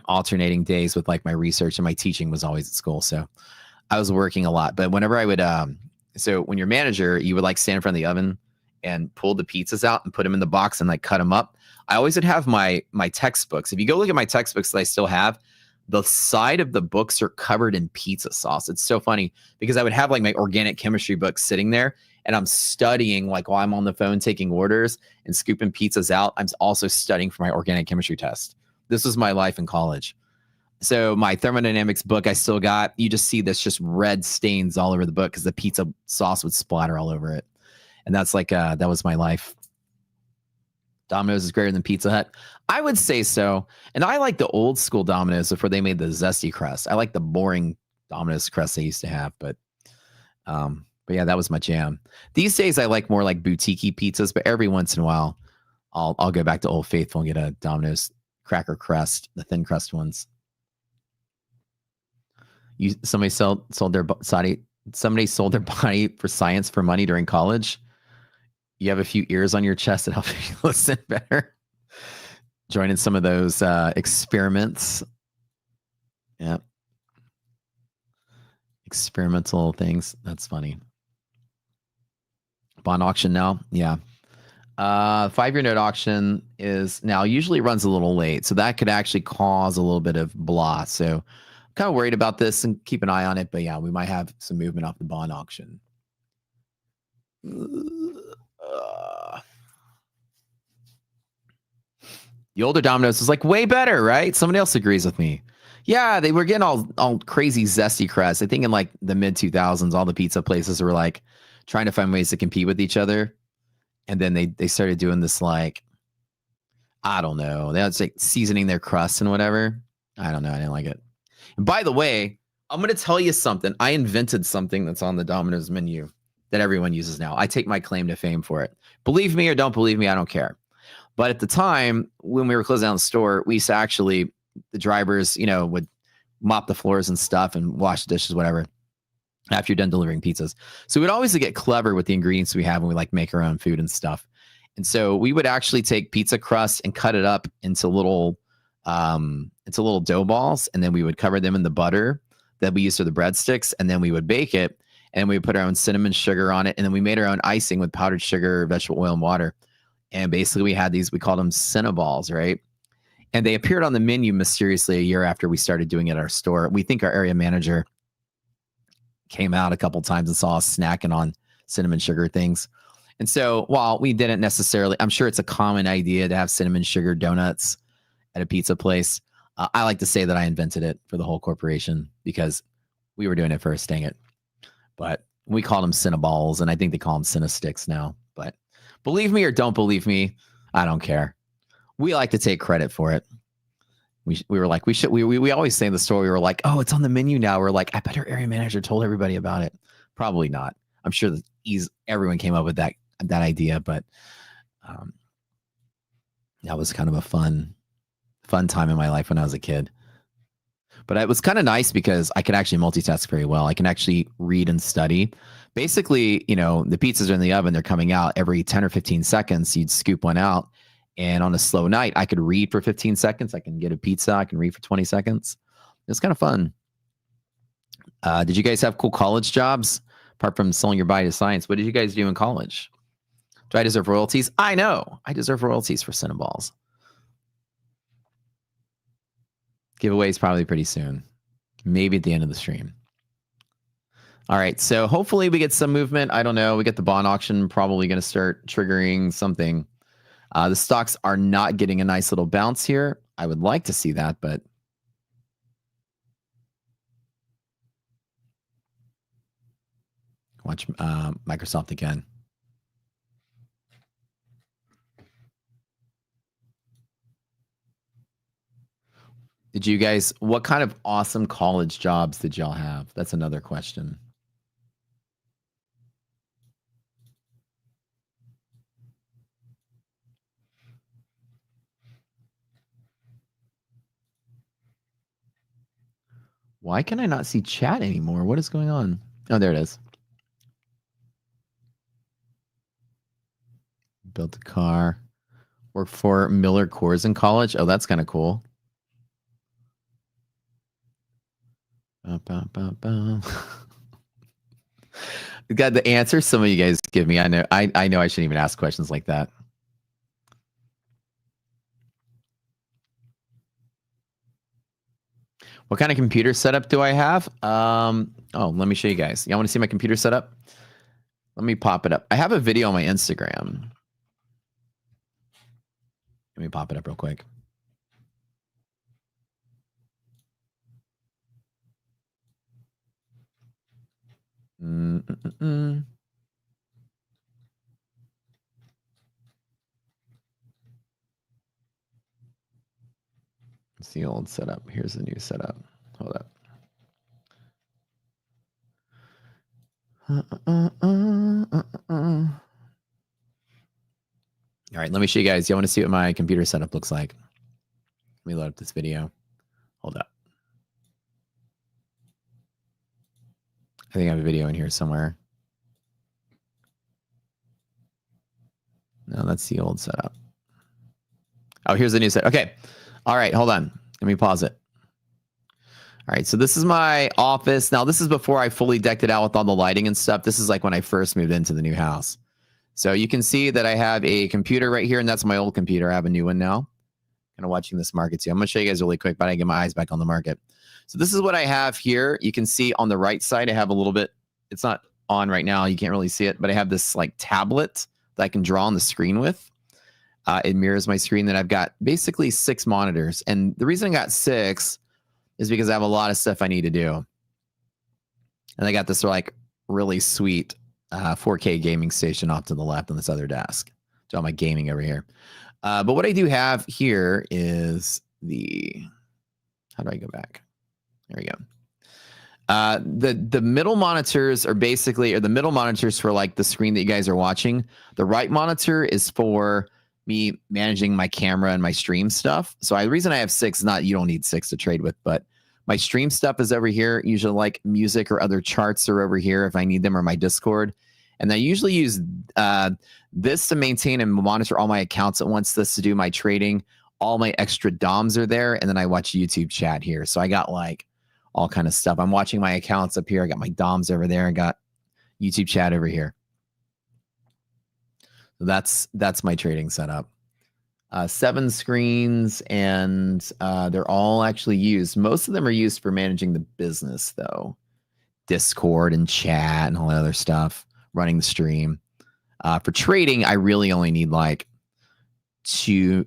alternating days with like my research, and my teaching was always at school. So I was working a lot. But whenever I would, so when you're manager, you would like stand in front of the oven and pull the pizzas out and put them in the box and like cut them up. I always would have my textbooks. If you go look at my textbooks that I still have, the side of the books are covered in pizza sauce. It's so funny because I would have like my organic chemistry books sitting there, and I'm studying like while I'm on the phone taking orders and scooping pizzas out. I'm also studying for my organic chemistry test. This was my life in college. So my thermodynamics book I still got, you just see this just red stains all over the book because the pizza sauce would splatter all over it. And that's like, that was my life. Domino's is greater than Pizza Hut. I would say so. And I like the old school Domino's before they made the zesty crust. I like the boring Domino's crust they used to have, but yeah, that was my jam. These days I like more like boutique-y pizzas, but every once in a while I'll go back to Old Faithful and get a Domino's cracker crust, the thin crust ones. Somebody sold their body for science for money during college. You have a few ears on your chest that help you listen better. Join in some of those experiments. Yeah. Experimental things. That's funny. Bond auction now. Yeah. 5-year note auction is now usually runs a little late. So that could actually cause a little bit of blah. So kind of worried about this and keep an eye on it. But yeah, we might have some movement off the bond auction. The older Domino's is like way better, right? Somebody else agrees with me. Yeah, they were getting all crazy zesty crust. I think in like the mid 2000s, all the pizza places were like trying to find ways to compete with each other. And then they started doing this like, I don't know. They was like seasoning their crust and whatever. I don't know. I didn't like it. And by the way, I'm going to tell you something. I invented something that's on the Domino's menu that everyone uses now. I take my claim to fame for it. Believe me or don't believe me, I don't care. But at the time, when we were closing down the store, we used to actually, the drivers, you know, would mop the floors and stuff and wash the dishes, whatever, after you're done delivering pizzas. So we'd always get clever with the ingredients we have when we like make our own food and stuff. And so we would actually take pizza crust and cut it up into little dough balls. And then we would cover them in the butter that we used for the breadsticks. And then we would bake it. And we would put our own cinnamon sugar on it. And then we made our own icing with powdered sugar, vegetable oil, and water. And basically we had these, we called them Cinnaballs, right? And they appeared on the menu mysteriously a year after we started doing it at our store. We think our area manager came out a couple times and saw us snacking on cinnamon sugar things. And so while we didn't necessarily, I'm sure it's a common idea to have cinnamon sugar donuts at a pizza place. I like to say that I invented it for the whole corporation because we were doing it first, dang it. But we called them Cinnaballs, and I think they call them Cinna-Sticks now. But believe me or don't believe me, I don't care. We like to take credit for it. We were like, we always say in the story, we were like, oh, it's on the menu now. We're like, I bet our area manager told everybody about it. Probably not. I'm sure that everyone came up with that idea, but that was kind of a fun time in my life when I was a kid. But it was kind of nice because I could actually multitask very well. I can actually read and study. Basically, you know, the pizzas are in the oven, they're coming out every 10 or 15 seconds. You'd scoop one out. And on a slow night, I could read for 15 seconds. I can get a pizza. I can read for 20 seconds. It's kind of fun. Did you guys have cool college jobs? Apart from selling your body to science, what did you guys do in college? Do I deserve royalties? I know. I deserve royalties for Cinnaballs. Giveaway is probably pretty soon. Maybe at the end of the stream. All right. So hopefully we get some movement. I don't know. We get the bond auction probably going to start triggering something. The stocks are not getting a nice little bounce here. I would like to see that, but watch Microsoft again. Did you guys, what kind of awesome college jobs did y'all have? That's another question. Why can I not see chat anymore? What is going on? Oh, there it is. Built a car. Worked for Miller Coors in college. Oh, that's kind of cool. We got the answer some of you guys give me. I know I shouldn't even ask questions like that. What kind of computer setup do I have? Oh, let me show you guys. Y'all want to see my computer setup? Let me pop it up. I have a video on my Instagram. Let me pop it up real quick. It's the old setup. Here's the new setup. Hold up. All right, let me show you guys. You want to see what my computer setup looks like? Let me load up this video. Hold up. I think I have a video in here somewhere. No, that's the old setup. Oh, here's the new setup. Okay. All right, hold on. Let me pause it. All right, so this is my office. Now, this is before I fully decked it out with all the lighting and stuff. This is like when I first moved into the new house. So you can see that I have a computer right here, and that's my old computer. I have a new one now. kind of watching this market too. I'm going to show you guys really quick, but I get my eyes back on the market. So this is what I have here. You can see on the right side, I have a little bit, it's not on right now. You can't really see it, but I have this like tablet that I can draw on the screen with. It mirrors my screen. Then I've got basically 6 monitors. And the reason I got 6 is because I have a lot of stuff I need to do. And I got this like really sweet 4K gaming station off to the left on this other desk. Do all my gaming over here. But what I do have here is how do I go back? There we go. The middle monitors are basically, the middle monitors for like the screen that you guys are watching. The right monitor is for me managing my camera and my stream stuff. So the reason I have 6 is not, you don't need 6 to trade with, but my stream stuff is over here. Usually like music or other charts are over here if I need them, or my Discord. And I usually use this to maintain and monitor all my accounts at once, this to do my trading. All my extra DOMs are there. And then I watch YouTube chat here. So I got like all kind of stuff. I'm watching my accounts up here. I got my DOMs over there. I got YouTube chat over here. So that's my trading setup. 7 screens, and they're all actually used. Most of them are used for managing the business, though. Discord and chat and all that other stuff, running the stream. For trading, I really only need like two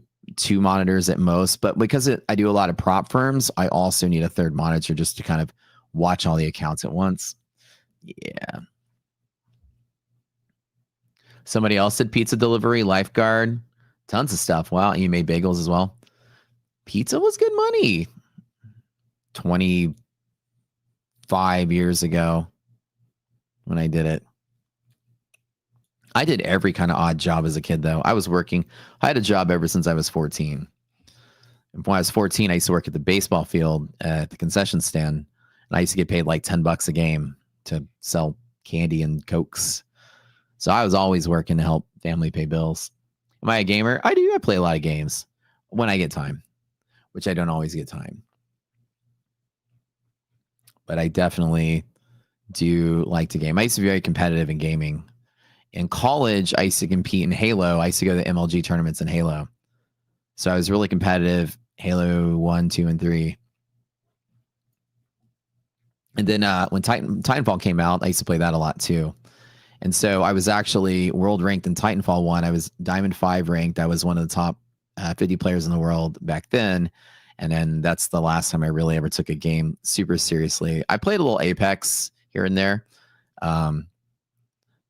monitors at most. But because I do a lot of prop firms, I also need a 3rd monitor just to kind of watch all the accounts at once. Yeah. Somebody else said pizza delivery, lifeguard, tons of stuff. Wow, you made bagels as well. Pizza was good money 25 years ago when I did it. I did every kind of odd job as a kid, though. I had a job ever since I was 14. And when I was 14, I used to work at the baseball field at the concession stand. And I used to get paid like $10 a game to sell candy and Cokes. So I was always working to help family pay bills. Am I a gamer? I do. I play a lot of games when I get time, which I don't always get time. But I definitely do like to game. I used to be very competitive in gaming. In college, I used to compete in Halo. I used to go to MLG tournaments in Halo. So I was really competitive, Halo 1, 2, and 3. And then when Titanfall came out, I used to play that a lot too. And so I was actually world ranked in Titanfall 1. I was Diamond 5 ranked. I was one of the top 50 players in the world back then. And then that's the last time I really ever took a game super seriously. I played a little Apex here and there.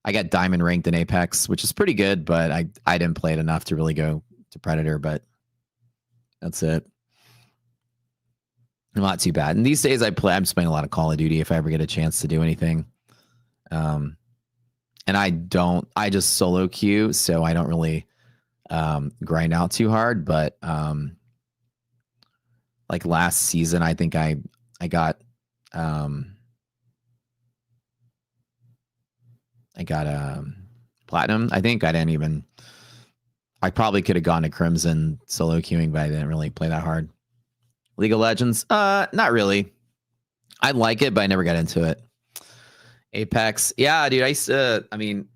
I got Diamond ranked in Apex, which is pretty good, but I didn't play it enough to really go to Predator, but that's it. Not too bad. And these days I'm just playing a lot of Call of Duty if I ever get a chance to do anything. And I just solo queue, so I don't really grind out too hard. But like last season, I think I got platinum. I think I probably could have gone to Crimson solo queuing, but I didn't really play that hard. League of Legends, not really. I like it, but I never got into it. Apex, yeah, dude.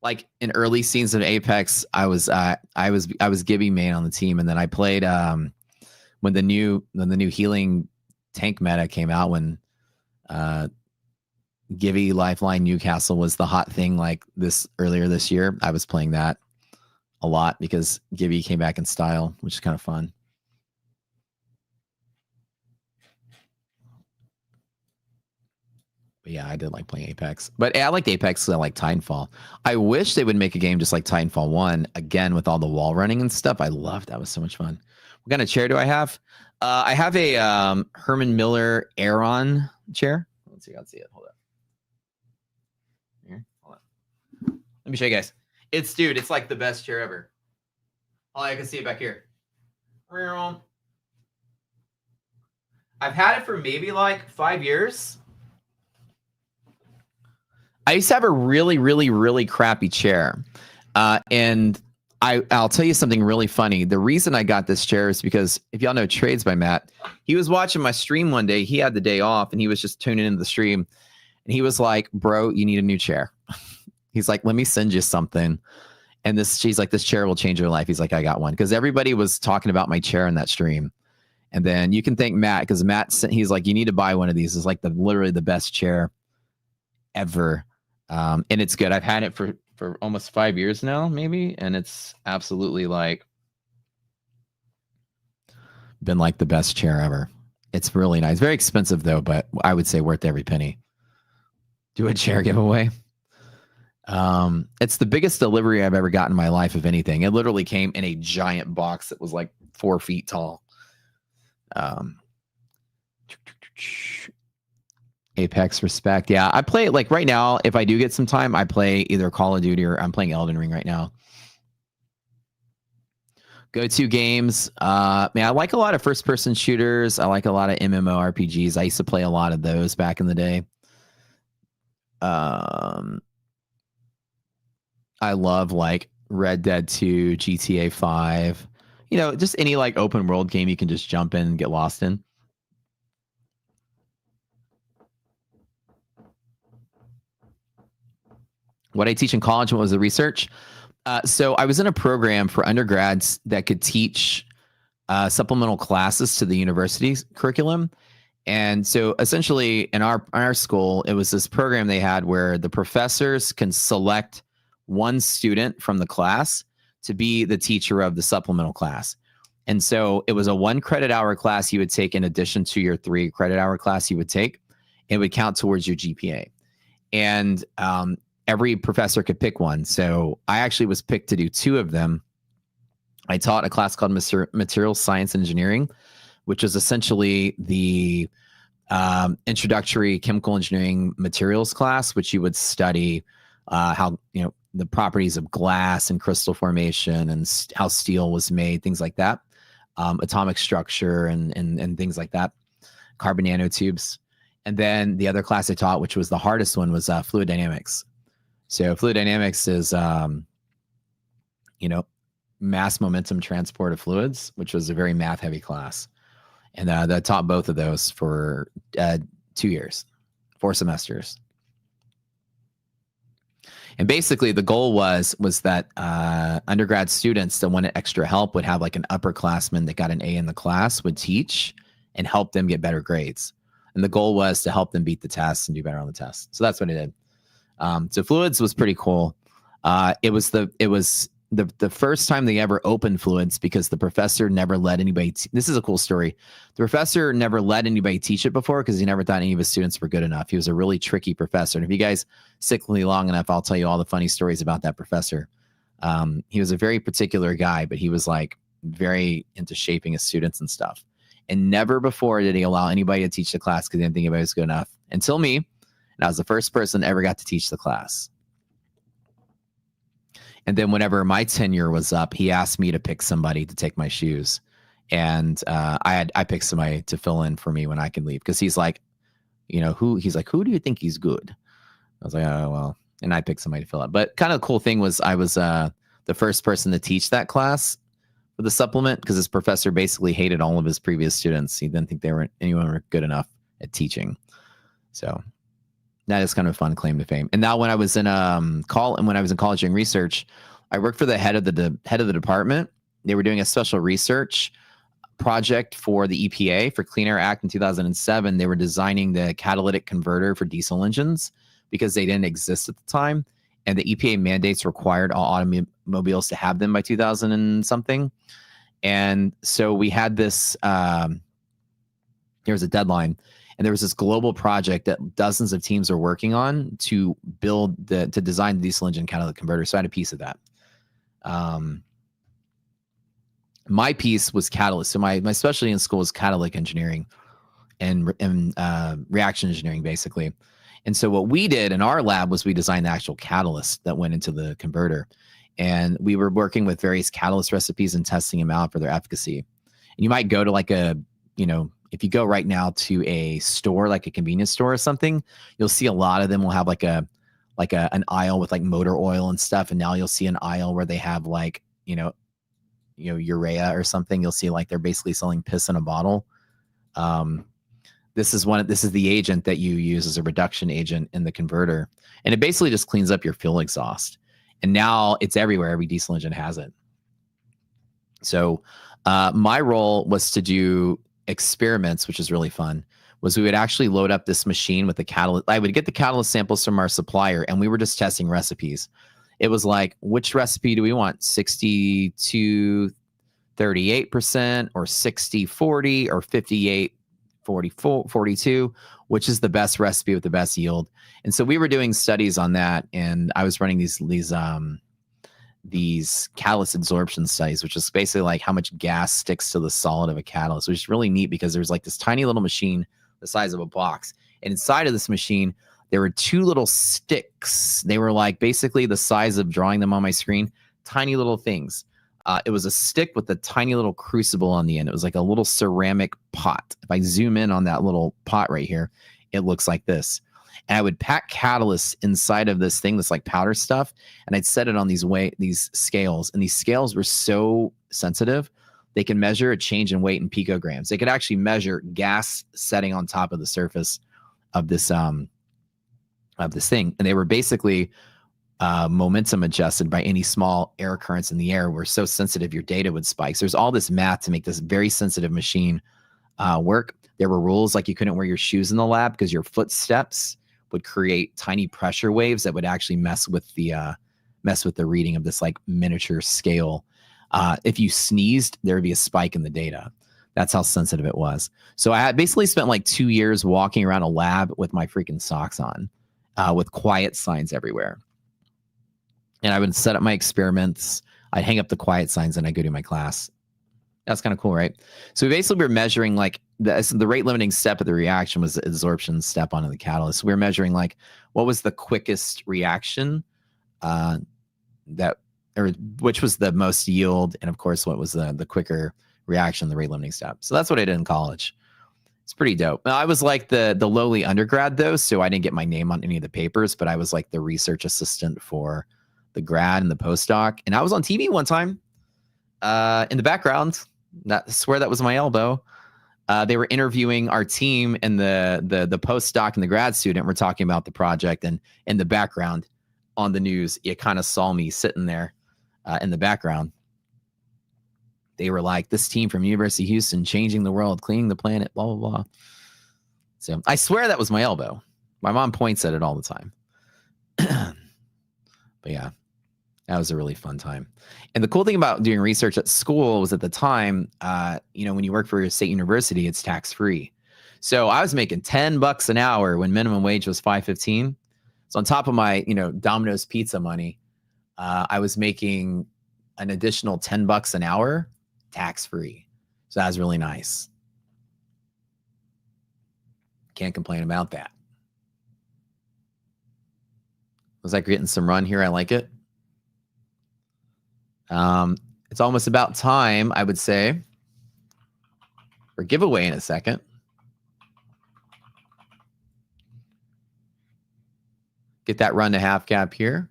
Like in early scenes of Apex, I was Gibby main on the team, and then I played when the new healing tank meta came out, when Gibby Lifeline Newcastle was the hot thing like this earlier this year. I was playing that a lot because Gibby came back in style, which is kind of fun. But yeah, I did like playing Apex. But I liked Apex because I like Titanfall. I wish they would make a game just like Titanfall 1, again, with all the wall running and stuff. I loved that. It was so much fun. What kind of chair do I have? I have a Herman Miller Aeron chair. Let's see. Hold up. Here, hold on. Let me show you guys. It's like the best chair ever. Oh, I can see it back here. I've had it for maybe like 5 years. I used to have a really, really, really crappy chair. And I'll tell you something really funny. The reason I got this chair is because, if y'all know Trades by Matt, he was watching my stream one day. He had the day off and he was just tuning into the stream. And he was like, bro, you need a new chair. He's like, let me send you something. And she's like, this chair will change your life. He's like, I got one. Because everybody was talking about my chair in that stream. And then you can thank Matt, because he's like, you need to buy one of these. It's like literally the best chair ever. And it's good. I've had it for almost 5 years now, maybe. And it's absolutely like been like the best chair ever. It's really nice. Very expensive though, but I would say worth every penny. Do a chair giveaway. It's the biggest delivery I've ever gotten in my life, of anything. It literally came in a giant box that was like 4 feet tall. Apex respect. Yeah, I play it like right now. If I do get some time, I play either Call of Duty or I'm playing Elden Ring right now. Go-to games. Man, I like a lot of first-person shooters. I like a lot of MMORPGs. I used to play a lot of those back in the day. I love like Red Dead 2, GTA 5, you know, just any like open world game you can just jump in and get lost in. What I teach in college, what was the research? So I was in a program for undergrads that could teach supplemental classes to the university's curriculum. And so essentially in our school, it was this program they had where the professors can select one student from the class to be the teacher of the supplemental class. And so it was a 1 credit hour class you would take in addition to your 3 credit hour class you would take. It would count towards your GPA. And every professor could pick one. So I actually was picked to do 2 of them. I taught a class called Materials Science Engineering, which is essentially the introductory chemical engineering materials class, which you would study how, you know, the properties of glass and crystal formation and how steel was made, things like that, atomic structure and things like that, carbon nanotubes. And then the other class I taught, which was the hardest one, was fluid dynamics. So fluid dynamics is, you know, mass momentum transport of fluids, which was a very math heavy class. And I taught both of those for 2 years, 4 semesters. And basically the goal was that undergrad students that wanted extra help would have like an upperclassman that got an A in the class would teach and help them get better grades. And the goal was to help them beat the tests and do better on the test. So that's what I did. So fluids was pretty cool. It was the first time they ever opened fluids because the professor never let anybody. This is a cool story. The professor never let anybody teach it before because he never thought any of his students were good enough. He was a really tricky professor. And if you guys stick with me long enough, I'll tell you all the funny stories about that professor. He was a very particular guy, but he was like very into shaping his students and stuff. And never before did he allow anybody to teach the class because he didn't think anybody was good enough until me. And I was the first person that ever got to teach the class. And then whenever my tenure was up, he asked me to pick somebody to take my shoes. And I picked somebody to fill in for me when I can leave. Because he's like, you know, who do you think he's good? I was like, oh, well. And I picked somebody to fill up. But kind of the cool thing was I was the first person to teach that class for the supplement because his professor basically hated all of his previous students. He didn't think anyone were good enough at teaching. So that is kind of a fun claim to fame. And now when I was in college doing research, I worked for the head of the department. They were doing a special research project for the EPA for Clean Air Act in 2007. They were designing the catalytic converter for diesel engines because they didn't exist at the time. And the EPA mandates required all automobiles to have them by 2000 and something. And so we had this, there was a deadline. And there was this global project that dozens of teams are working on to design the diesel engine catalytic converter. So I had a piece of that. My piece was catalyst. So my specialty in school was catalytic engineering and reaction engineering, basically. And so what we did in our lab was we designed the actual catalyst that went into the converter. And we were working with various catalyst recipes and testing them out for their efficacy. And you might go to like if you go right now to a store, like a convenience store or something, you'll see a lot of them will have like an aisle with like motor oil and stuff. And now you'll see an aisle where they have like, urea or something. You'll see like they're basically selling piss in a bottle. This is the agent that you use as a reduction agent in the converter. And it basically just cleans up your fuel exhaust. And now it's everywhere. Every diesel engine has it. So my role was to do experiments, which is really fun. Was we would actually load up this machine with the catalyst. I would get the catalyst samples from our supplier, and we were just testing recipes. It was like, which recipe do we want? 60 to 38% or 60, 40 or 58, 44, 42, which is the best recipe with the best yield. And so we were doing studies on that, and I was running these catalyst absorption studies, which is basically like how much gas sticks to the solid of a catalyst, which is really neat because there's like this tiny little machine the size of a box. And inside of this machine, there were two little sticks. They were like basically the size of drawing them on my screen, tiny little things. It was a stick with a tiny little crucible on the end. It was like a little ceramic pot. If I zoom in on that little pot right here, it looks like this. And I would pack catalysts inside of this thing, this like powder stuff, and I'd set it on these scales. And these scales were so sensitive, they can measure a change in weight in picograms. They could actually measure gas setting on top of the surface of this thing. And they were basically momentum adjusted by any small air currents in the air. Were so sensitive your data would spike. So there's all this math to make this very sensitive machine work. There were rules like you couldn't wear your shoes in the lab because your footsteps would create tiny pressure waves that would actually mess with the reading of this like miniature scale. If you sneezed, there would be a spike in the data. That's how sensitive it was. So I had basically spent like 2 years walking around a lab with my freaking socks on, with quiet signs everywhere. And I would set up my experiments. I'd hang up the quiet signs and I'd go to my class. That's kind of cool, right? So we basically were measuring like the rate limiting step of the reaction was the absorption step onto the catalyst. We were measuring like what was the quickest reaction which was the most yield, and of course what was the quicker reaction, the rate limiting step. So that's what I did in college. It's pretty dope. Now, I was like the lowly undergrad though, so I didn't get my name on any of the papers, but I was like the research assistant for the grad and the postdoc. And I was on TV one time in the background. I swear that was my elbow. They were interviewing our team, and the postdoc and the grad student were talking about the project, and in the background on the news, you kind of saw me sitting there in the background. They were like, this team from University of Houston changing the world, cleaning the planet, blah, blah, blah. So I swear that was my elbow. My mom points at it all the time. But yeah, that was a really fun time. And the cool thing about doing research at school was at the time, when you work for a state university, it's tax-free. So I was making $10 an hour when minimum wage was $5.15. So on top of my, Domino's pizza money, I was making an additional $10 an hour tax-free. So that was really nice. Can't complain about that. Was I getting some run here? I like it. It's almost about time, I would say, for giveaway in a second. Get that run to half cap here.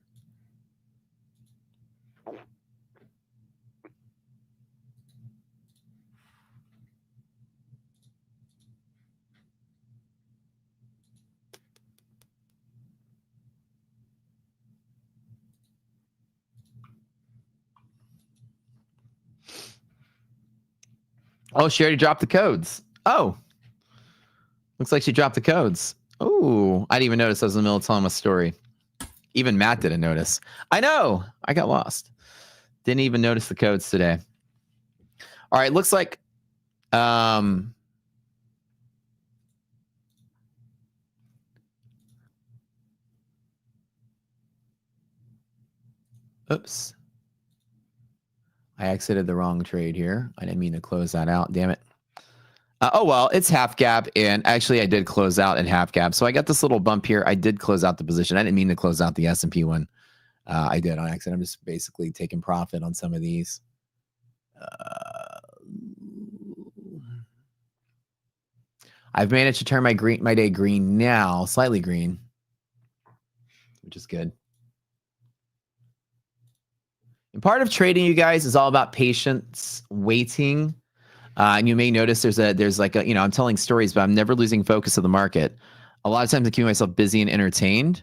Oh, she already dropped the codes. Oh, looks like she dropped the codes. Oh, I didn't even notice I was in the middle of telling my story. Even Matt didn't notice. I know. I got lost. Didn't even notice the codes today. All right, looks like oops. I exited the wrong trade here. I didn't mean to close that out. Damn it. Oh, well, it's half gap. And actually, I did close out at half gap. So I got this little bump here. I did close out the position. I didn't mean to close out the S&P one. I did on accident. I'm just basically taking profit on some of these. I've managed to turn my day green now, slightly green, which is good. And part of trading, you guys, is all about patience, waiting. And you may notice there's like a, I'm telling stories, but I'm never losing focus of the market. A lot of times I keep myself busy and entertained.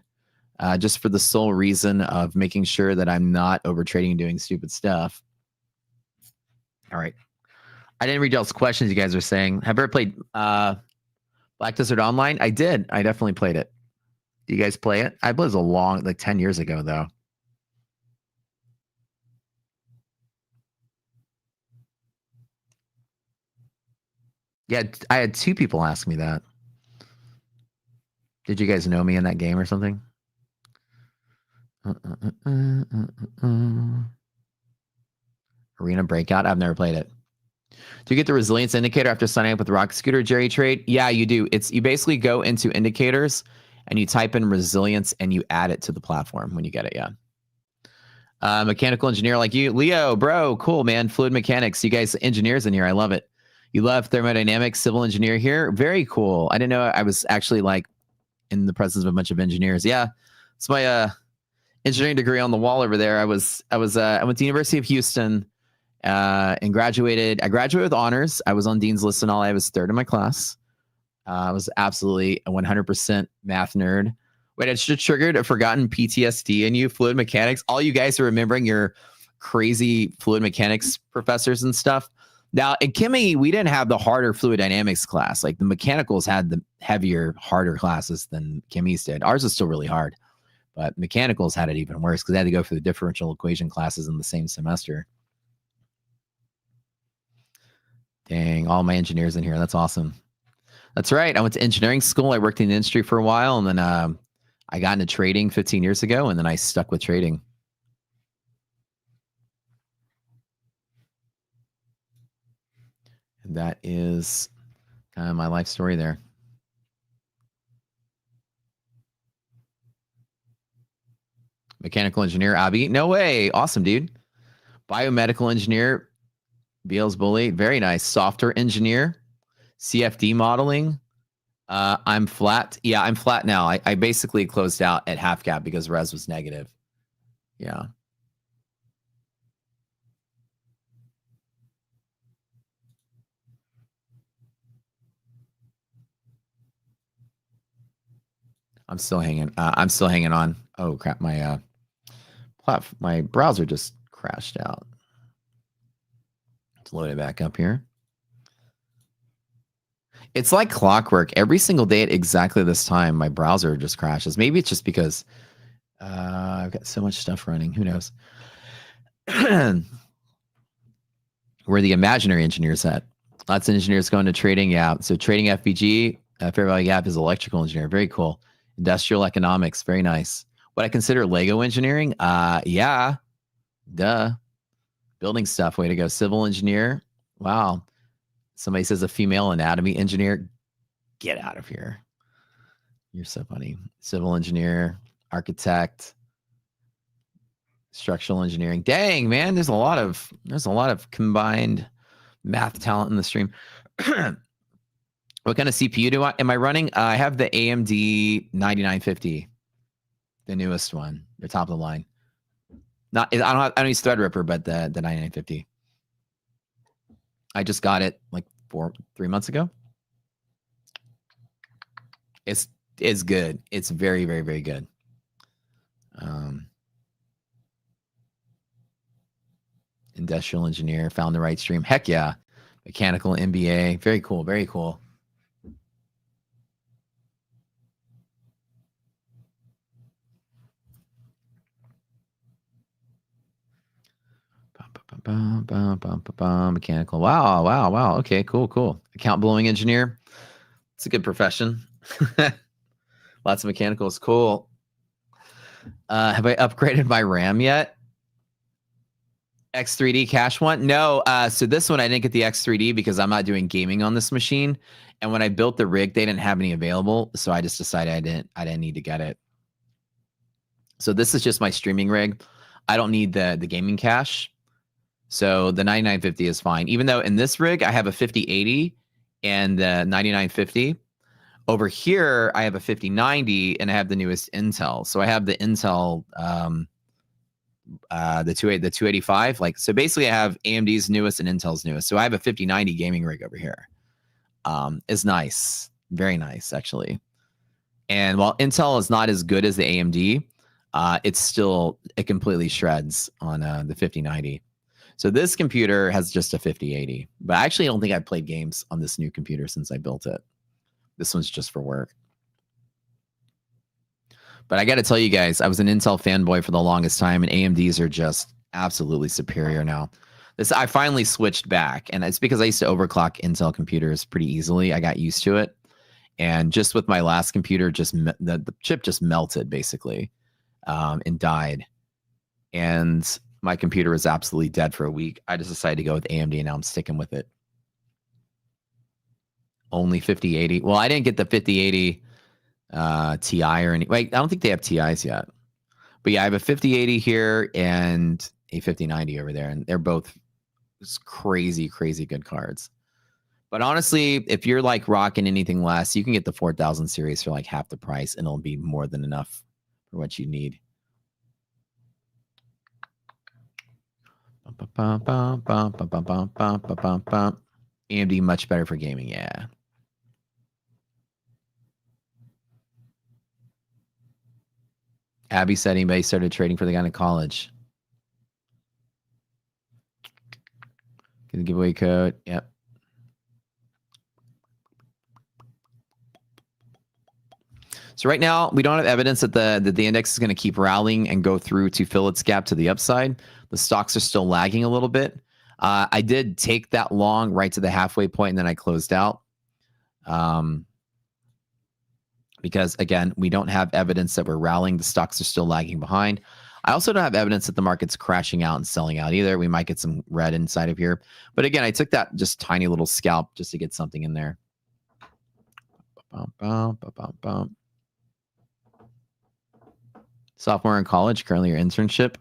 just for the sole reason of making sure that I'm not over trading and doing stupid stuff. All right. I didn't read y'all's questions you guys are saying. Have you ever played Black Desert Online? I did. I definitely played it. Do you guys play it? I believe it was like 10 years ago, though. Yeah, I had 2 people ask me that. Did you guys know me in that game or something? Arena Breakout? I've never played it. Do you get the resilience indicator after signing up with Rocket Scooter, Jerry Trade? Yeah, you do. You basically go into indicators and you type in resilience and you add it to the platform when you get it. Yeah. Mechanical engineer like you, Leo, bro, cool, man. Fluid mechanics. You guys engineers in here. I love it. You love thermodynamics, civil engineer here. Very cool. I didn't know I was actually like in the presence of a bunch of engineers. Yeah. It's my engineering degree on the wall over there. I went to the University of Houston and graduated. I graduated with honors. I was on Dean's List and all. I was 3rd in my class. I was absolutely a 100% math nerd. Wait, I should have triggered a forgotten PTSD in you, fluid mechanics. All you guys are remembering your crazy fluid mechanics professors and stuff. Now, in Chemie, we didn't have the harder fluid dynamics class. Like the mechanicals had the heavier, harder classes than Chemies did. Ours is still really hard, but mechanicals had it even worse because they had to go through the differential equation classes in the same semester. Dang, all my engineers in here. That's awesome. That's right. I went to engineering school. I worked in the industry for a while, and then I got into trading 15 years ago, and then I stuck with trading. And that is kind of my life story there. Mechanical engineer, Abby. No way. Awesome, dude. Biomedical engineer, Beals Bully. Very nice. Software engineer, CFD modeling. I'm flat. Yeah, I'm flat now. I basically closed out at half cap because res was negative. Yeah. I'm still hanging on. Oh crap, my my browser just crashed out. Let's load it back up here. It's like clockwork. Every single day at exactly this time, my browser just crashes. Maybe it's just because I've got so much stuff running. Who knows? Where the imaginary engineers at? Lots of engineers going to trading. Yeah. So trading FBG, Fair Value Gap is electrical engineer. Very cool. Industrial economics. Very nice. What I consider Lego engineering? Yeah. Duh. Building stuff. Way to go. Civil engineer. Wow. Somebody says a female anatomy engineer. Get out of here. You're so funny. Civil engineer, architect, structural engineering. Dang, man, there's a lot of combined math talent in the stream. What kind of CPU am I running? I have the AMD 9950, the newest one, the top of the line. I don't use Threadripper, but the 9950. I just got it like 3 months ago. It's good. It's very, very, very good. Industrial engineer, found the right stream. Heck yeah. Mechanical MBA. Very cool. Very cool. Mechanical. Wow. Okay, cool. Account blowing engineer. It's a good profession. Lots of mechanicals. Cool. Have I upgraded my RAM yet? X3D cache one? No. So this one I didn't get the X3D because I'm not doing gaming on this machine. And when I built the rig, they didn't have any available. So I just decided I didn't need to get it. So this is just my streaming rig. I don't need the gaming cache. So the 9950 is fine. Even though in this rig, I have a 5080 and the 9950. Over here, I have a 5090 and I have the newest Intel. So I have the Intel, the 285. Like, so basically I have AMD's newest and Intel's newest. So I have a 5090 gaming rig over here. It's nice. Very nice, actually. And while Intel is not as good as the AMD, it completely shreds on the 5090. So this computer has just a 5080, but I actually don't think I've played games on this new computer since I built it. This one's just for work. But I got to tell you guys, I was an Intel fanboy for the longest time, and AMDs are just absolutely superior now. I finally switched back, and it's because I used to overclock Intel computers pretty easily. I got used to it. And just with my last computer, the chip just melted basically and died. And my computer was absolutely dead for a week. I just decided to go with AMD, and now I'm sticking with it. Only 5080. Well, I didn't get the 5080 Ti or any. Wait, I don't think they have Ti's yet. But yeah, I have a 5080 here and a 5090 over there, and they're both crazy, crazy good cards. But honestly, if you're like rocking anything less, you can get the 4000 series for like half the price, and it'll be more than enough for what you need. AMD much better for gaming, yeah. Abby said anybody started trading for the guy in college. Get the giveaway code. Yep. So right now, we don't have evidence that the index is going to keep rallying and go through to fill its gap to the upside. The stocks are still lagging a little bit. I did take that long right to the halfway point, and then I closed out. Because, again, we don't have evidence that we're rallying. The stocks are still lagging behind. I also don't have evidence that the market's crashing out and selling out either. We might get some red inside of here. But, again, I took that just tiny little scalp just to get something in there. Sophomore in college, currently your internship.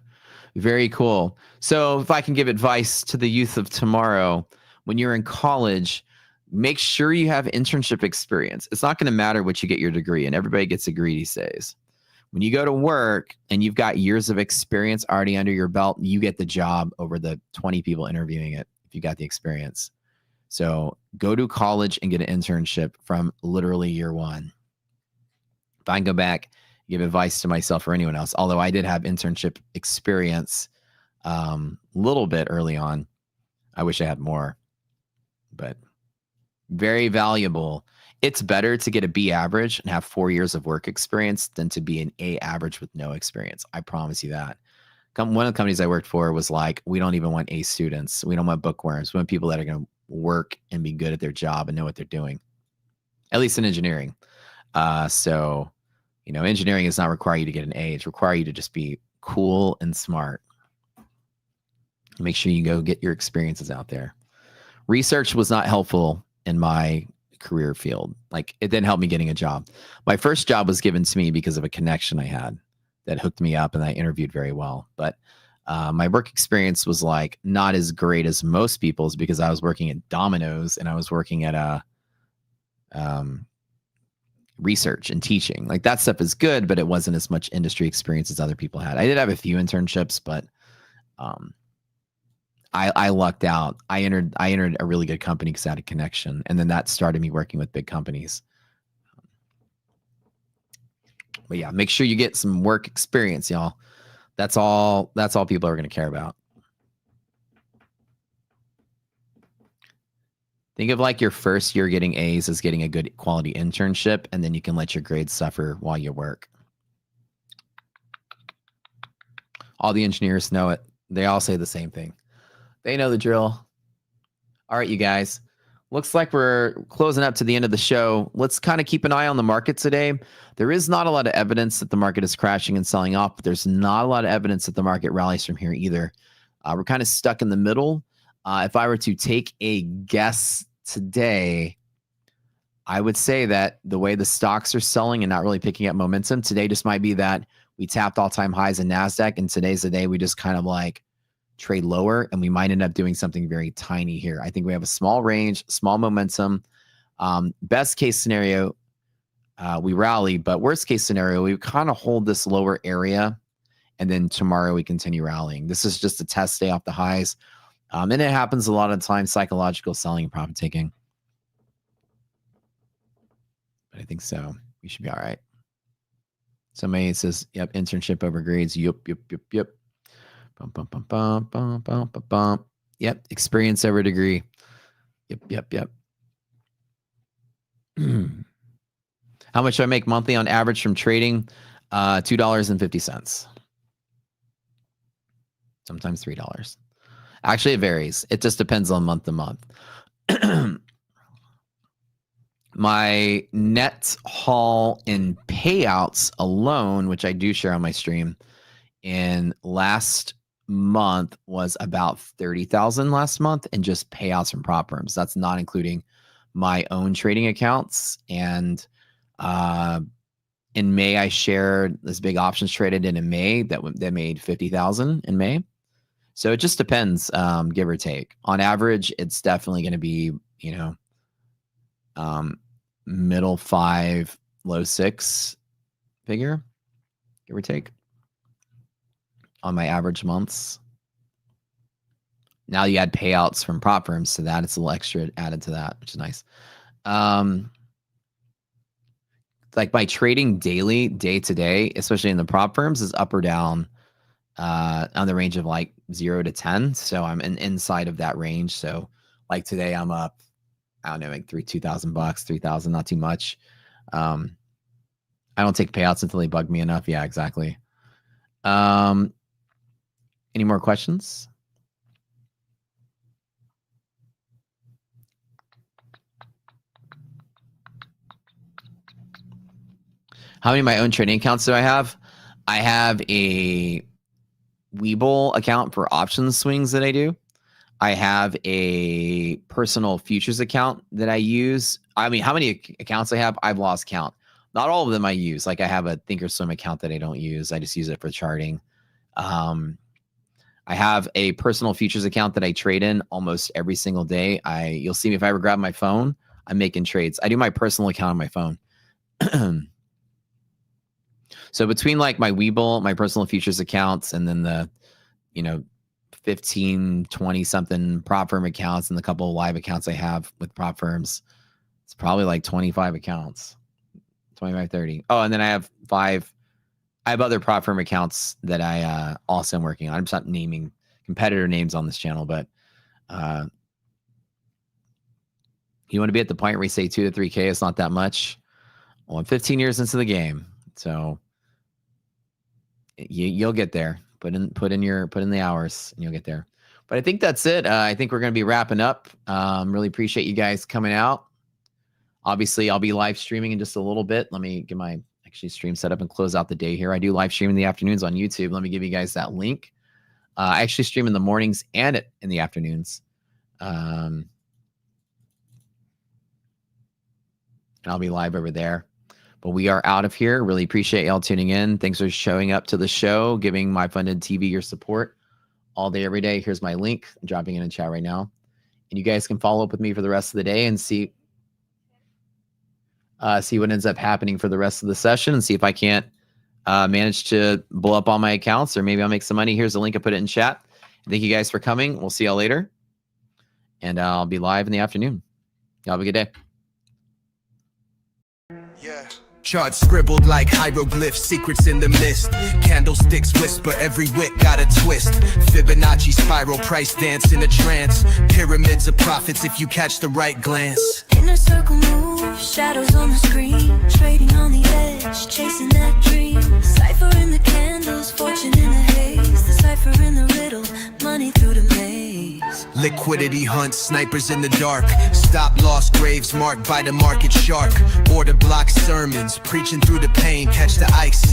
Very cool. So if I can give advice to the youth of tomorrow, when you're in college, make sure you have internship experience. It's not going to matter what you get your degree in. Everybody gets a degree these days. When you go to work and you've got years of experience already under your belt, you get the job over the 20 people interviewing it if you got the experience. So go to college and get an internship from literally year one. If I can go back, give advice to myself or anyone else, although I did have internship experience a little bit early on. I wish I had more, but very valuable. It's better to get a B average and have 4 years of work experience than to be an A average with no experience. I promise you that. One of the companies I worked for was like, we don't even want A students. We don't want bookworms. We want people that are going to work and be good at their job and know what they're doing, at least in engineering. So, you know, engineering does not require you to get an A. It's require you to just be cool and smart. Make sure you go get your experiences out there. Research was not helpful in my career field. Like, it didn't help me getting a job. My first job was given to me because of a connection I had that hooked me up, and I interviewed very well. But my work experience was like not as great as most people's because I was working at Domino's and I was working at research and teaching. Like, that stuff is good, but it wasn't as much industry experience as other people had. I did have a few internships, but I lucked out. I entered a really good company because I had a connection, and then that started me working with big companies. But yeah, make sure you get some work experience, y'all. That's all people are going to care about. Think of like your first year getting A's as getting a good quality internship, and then you can let your grades suffer while you work. All the engineers know it. They all say the same thing. They know the drill. All right, you guys. Looks like we're closing up to the end of the show. Let's kind of keep an eye on the market today. There is not a lot of evidence that the market is crashing and selling off, but there's not a lot of evidence that the market rallies from here either. We're kind of stuck in the middle. If I were to take a guess today, I would say that the way the stocks are selling and not really picking up momentum today just might be that we tapped all-time highs in NASDAQ, and today's the day we just kind of like trade lower, and we might end up doing something very tiny here. I think we have a small range, small momentum. Best case scenario, we rally, but worst case scenario, we kind of hold this lower area, and then tomorrow we continue rallying. This is just a test day off the highs. And it happens a lot of times, psychological selling and profit taking. But I think so. We should be all right. Somebody says, yep, internship over grades. Yep. Bum, bum, bum, bum, bum, bum, bum, bum. Yep, experience over degree. Yep. How much do I make monthly on average from trading? $2.50. Sometimes $3. Actually, it varies. It just depends on month to month. My net haul in payouts alone, which I do share on my stream, in last month was about 30,000 last month, and just payouts from prop firms. That's not including my own trading accounts. And in May, I shared this big options traded in May that made 50,000 in May. So it just depends, give or take. On average, it's definitely going to be, middle 5, low 6 figure, give or take, on my average months. Now you add payouts from prop firms to that. It's a little extra added to that, which is nice. Like my trading daily, day to day, especially in the prop firms, is up or down on the range of like 0 to 10. So I'm inside of that range. So like today I'm up, I don't know, like $2,000, 3,000, not too much. I don't take payouts until they bug me enough. Yeah, exactly. Any more questions? How many of my own trading accounts do I have? I have a Webull account for options swings that I do. I have a personal futures account that I use. I mean, how many accounts I have? I've lost count. Not all of them I use. Like I have a Thinkorswim account that I don't use. I just use it for charting. I have a personal futures account that I trade in almost every single day. You'll see me if I ever grab my phone, I'm making trades. I do my personal account on my phone. So between like my Webull, my personal futures accounts, and then the, 15, 20 something prop firm accounts and the couple of live accounts I have with prop firms, it's probably like 25 accounts, 25, 30. Oh, and then I have other prop firm accounts that I also am working on. I'm just not naming competitor names on this channel, but you want to be at the point where you say 2 to 3K, it's not that much. Well, I'm 15 years into the game, so you'll get there. Put in the hours and you'll get there. But I think that's it. I think we're going to be wrapping up. Really appreciate you guys coming out. Obviously, I'll be live streaming in just a little bit. Let me get my stream set up and close out the day here. I do live stream in the afternoons on YouTube. Let me give you guys that link. I actually stream in the mornings and in the afternoons. And I'll be live over there. But we are out of here. Really appreciate y'all tuning in. Thanks for showing up to the show, giving MyFunded TV your support all day, every day. Here's my link. I'm dropping it in chat right now. And you guys can follow up with me for the rest of the day and see what ends up happening for the rest of the session, and see if I can't manage to blow up all my accounts, or maybe I'll make some money. Here's the link. I put it in chat. Thank you guys for coming. We'll see y'all later. And I'll be live in the afternoon. Y'all have a good day. Yeah. Charts scribbled like hieroglyphs, secrets in the mist. Candlesticks whisper, every wick got a twist. Fibonacci spiral, price dance in a trance. Pyramids of profits if you catch the right glance. Inner circle moves, shadows on the screen. Trading on the edge, chasing that dream. Cipher in the candles, fortune in the haze. The cipher in the riddle, money through the maze. Liquidity hunts, snipers in the dark. Stop loss graves marked by the market shark. Order block sermons, preaching through the pain, catch the ice.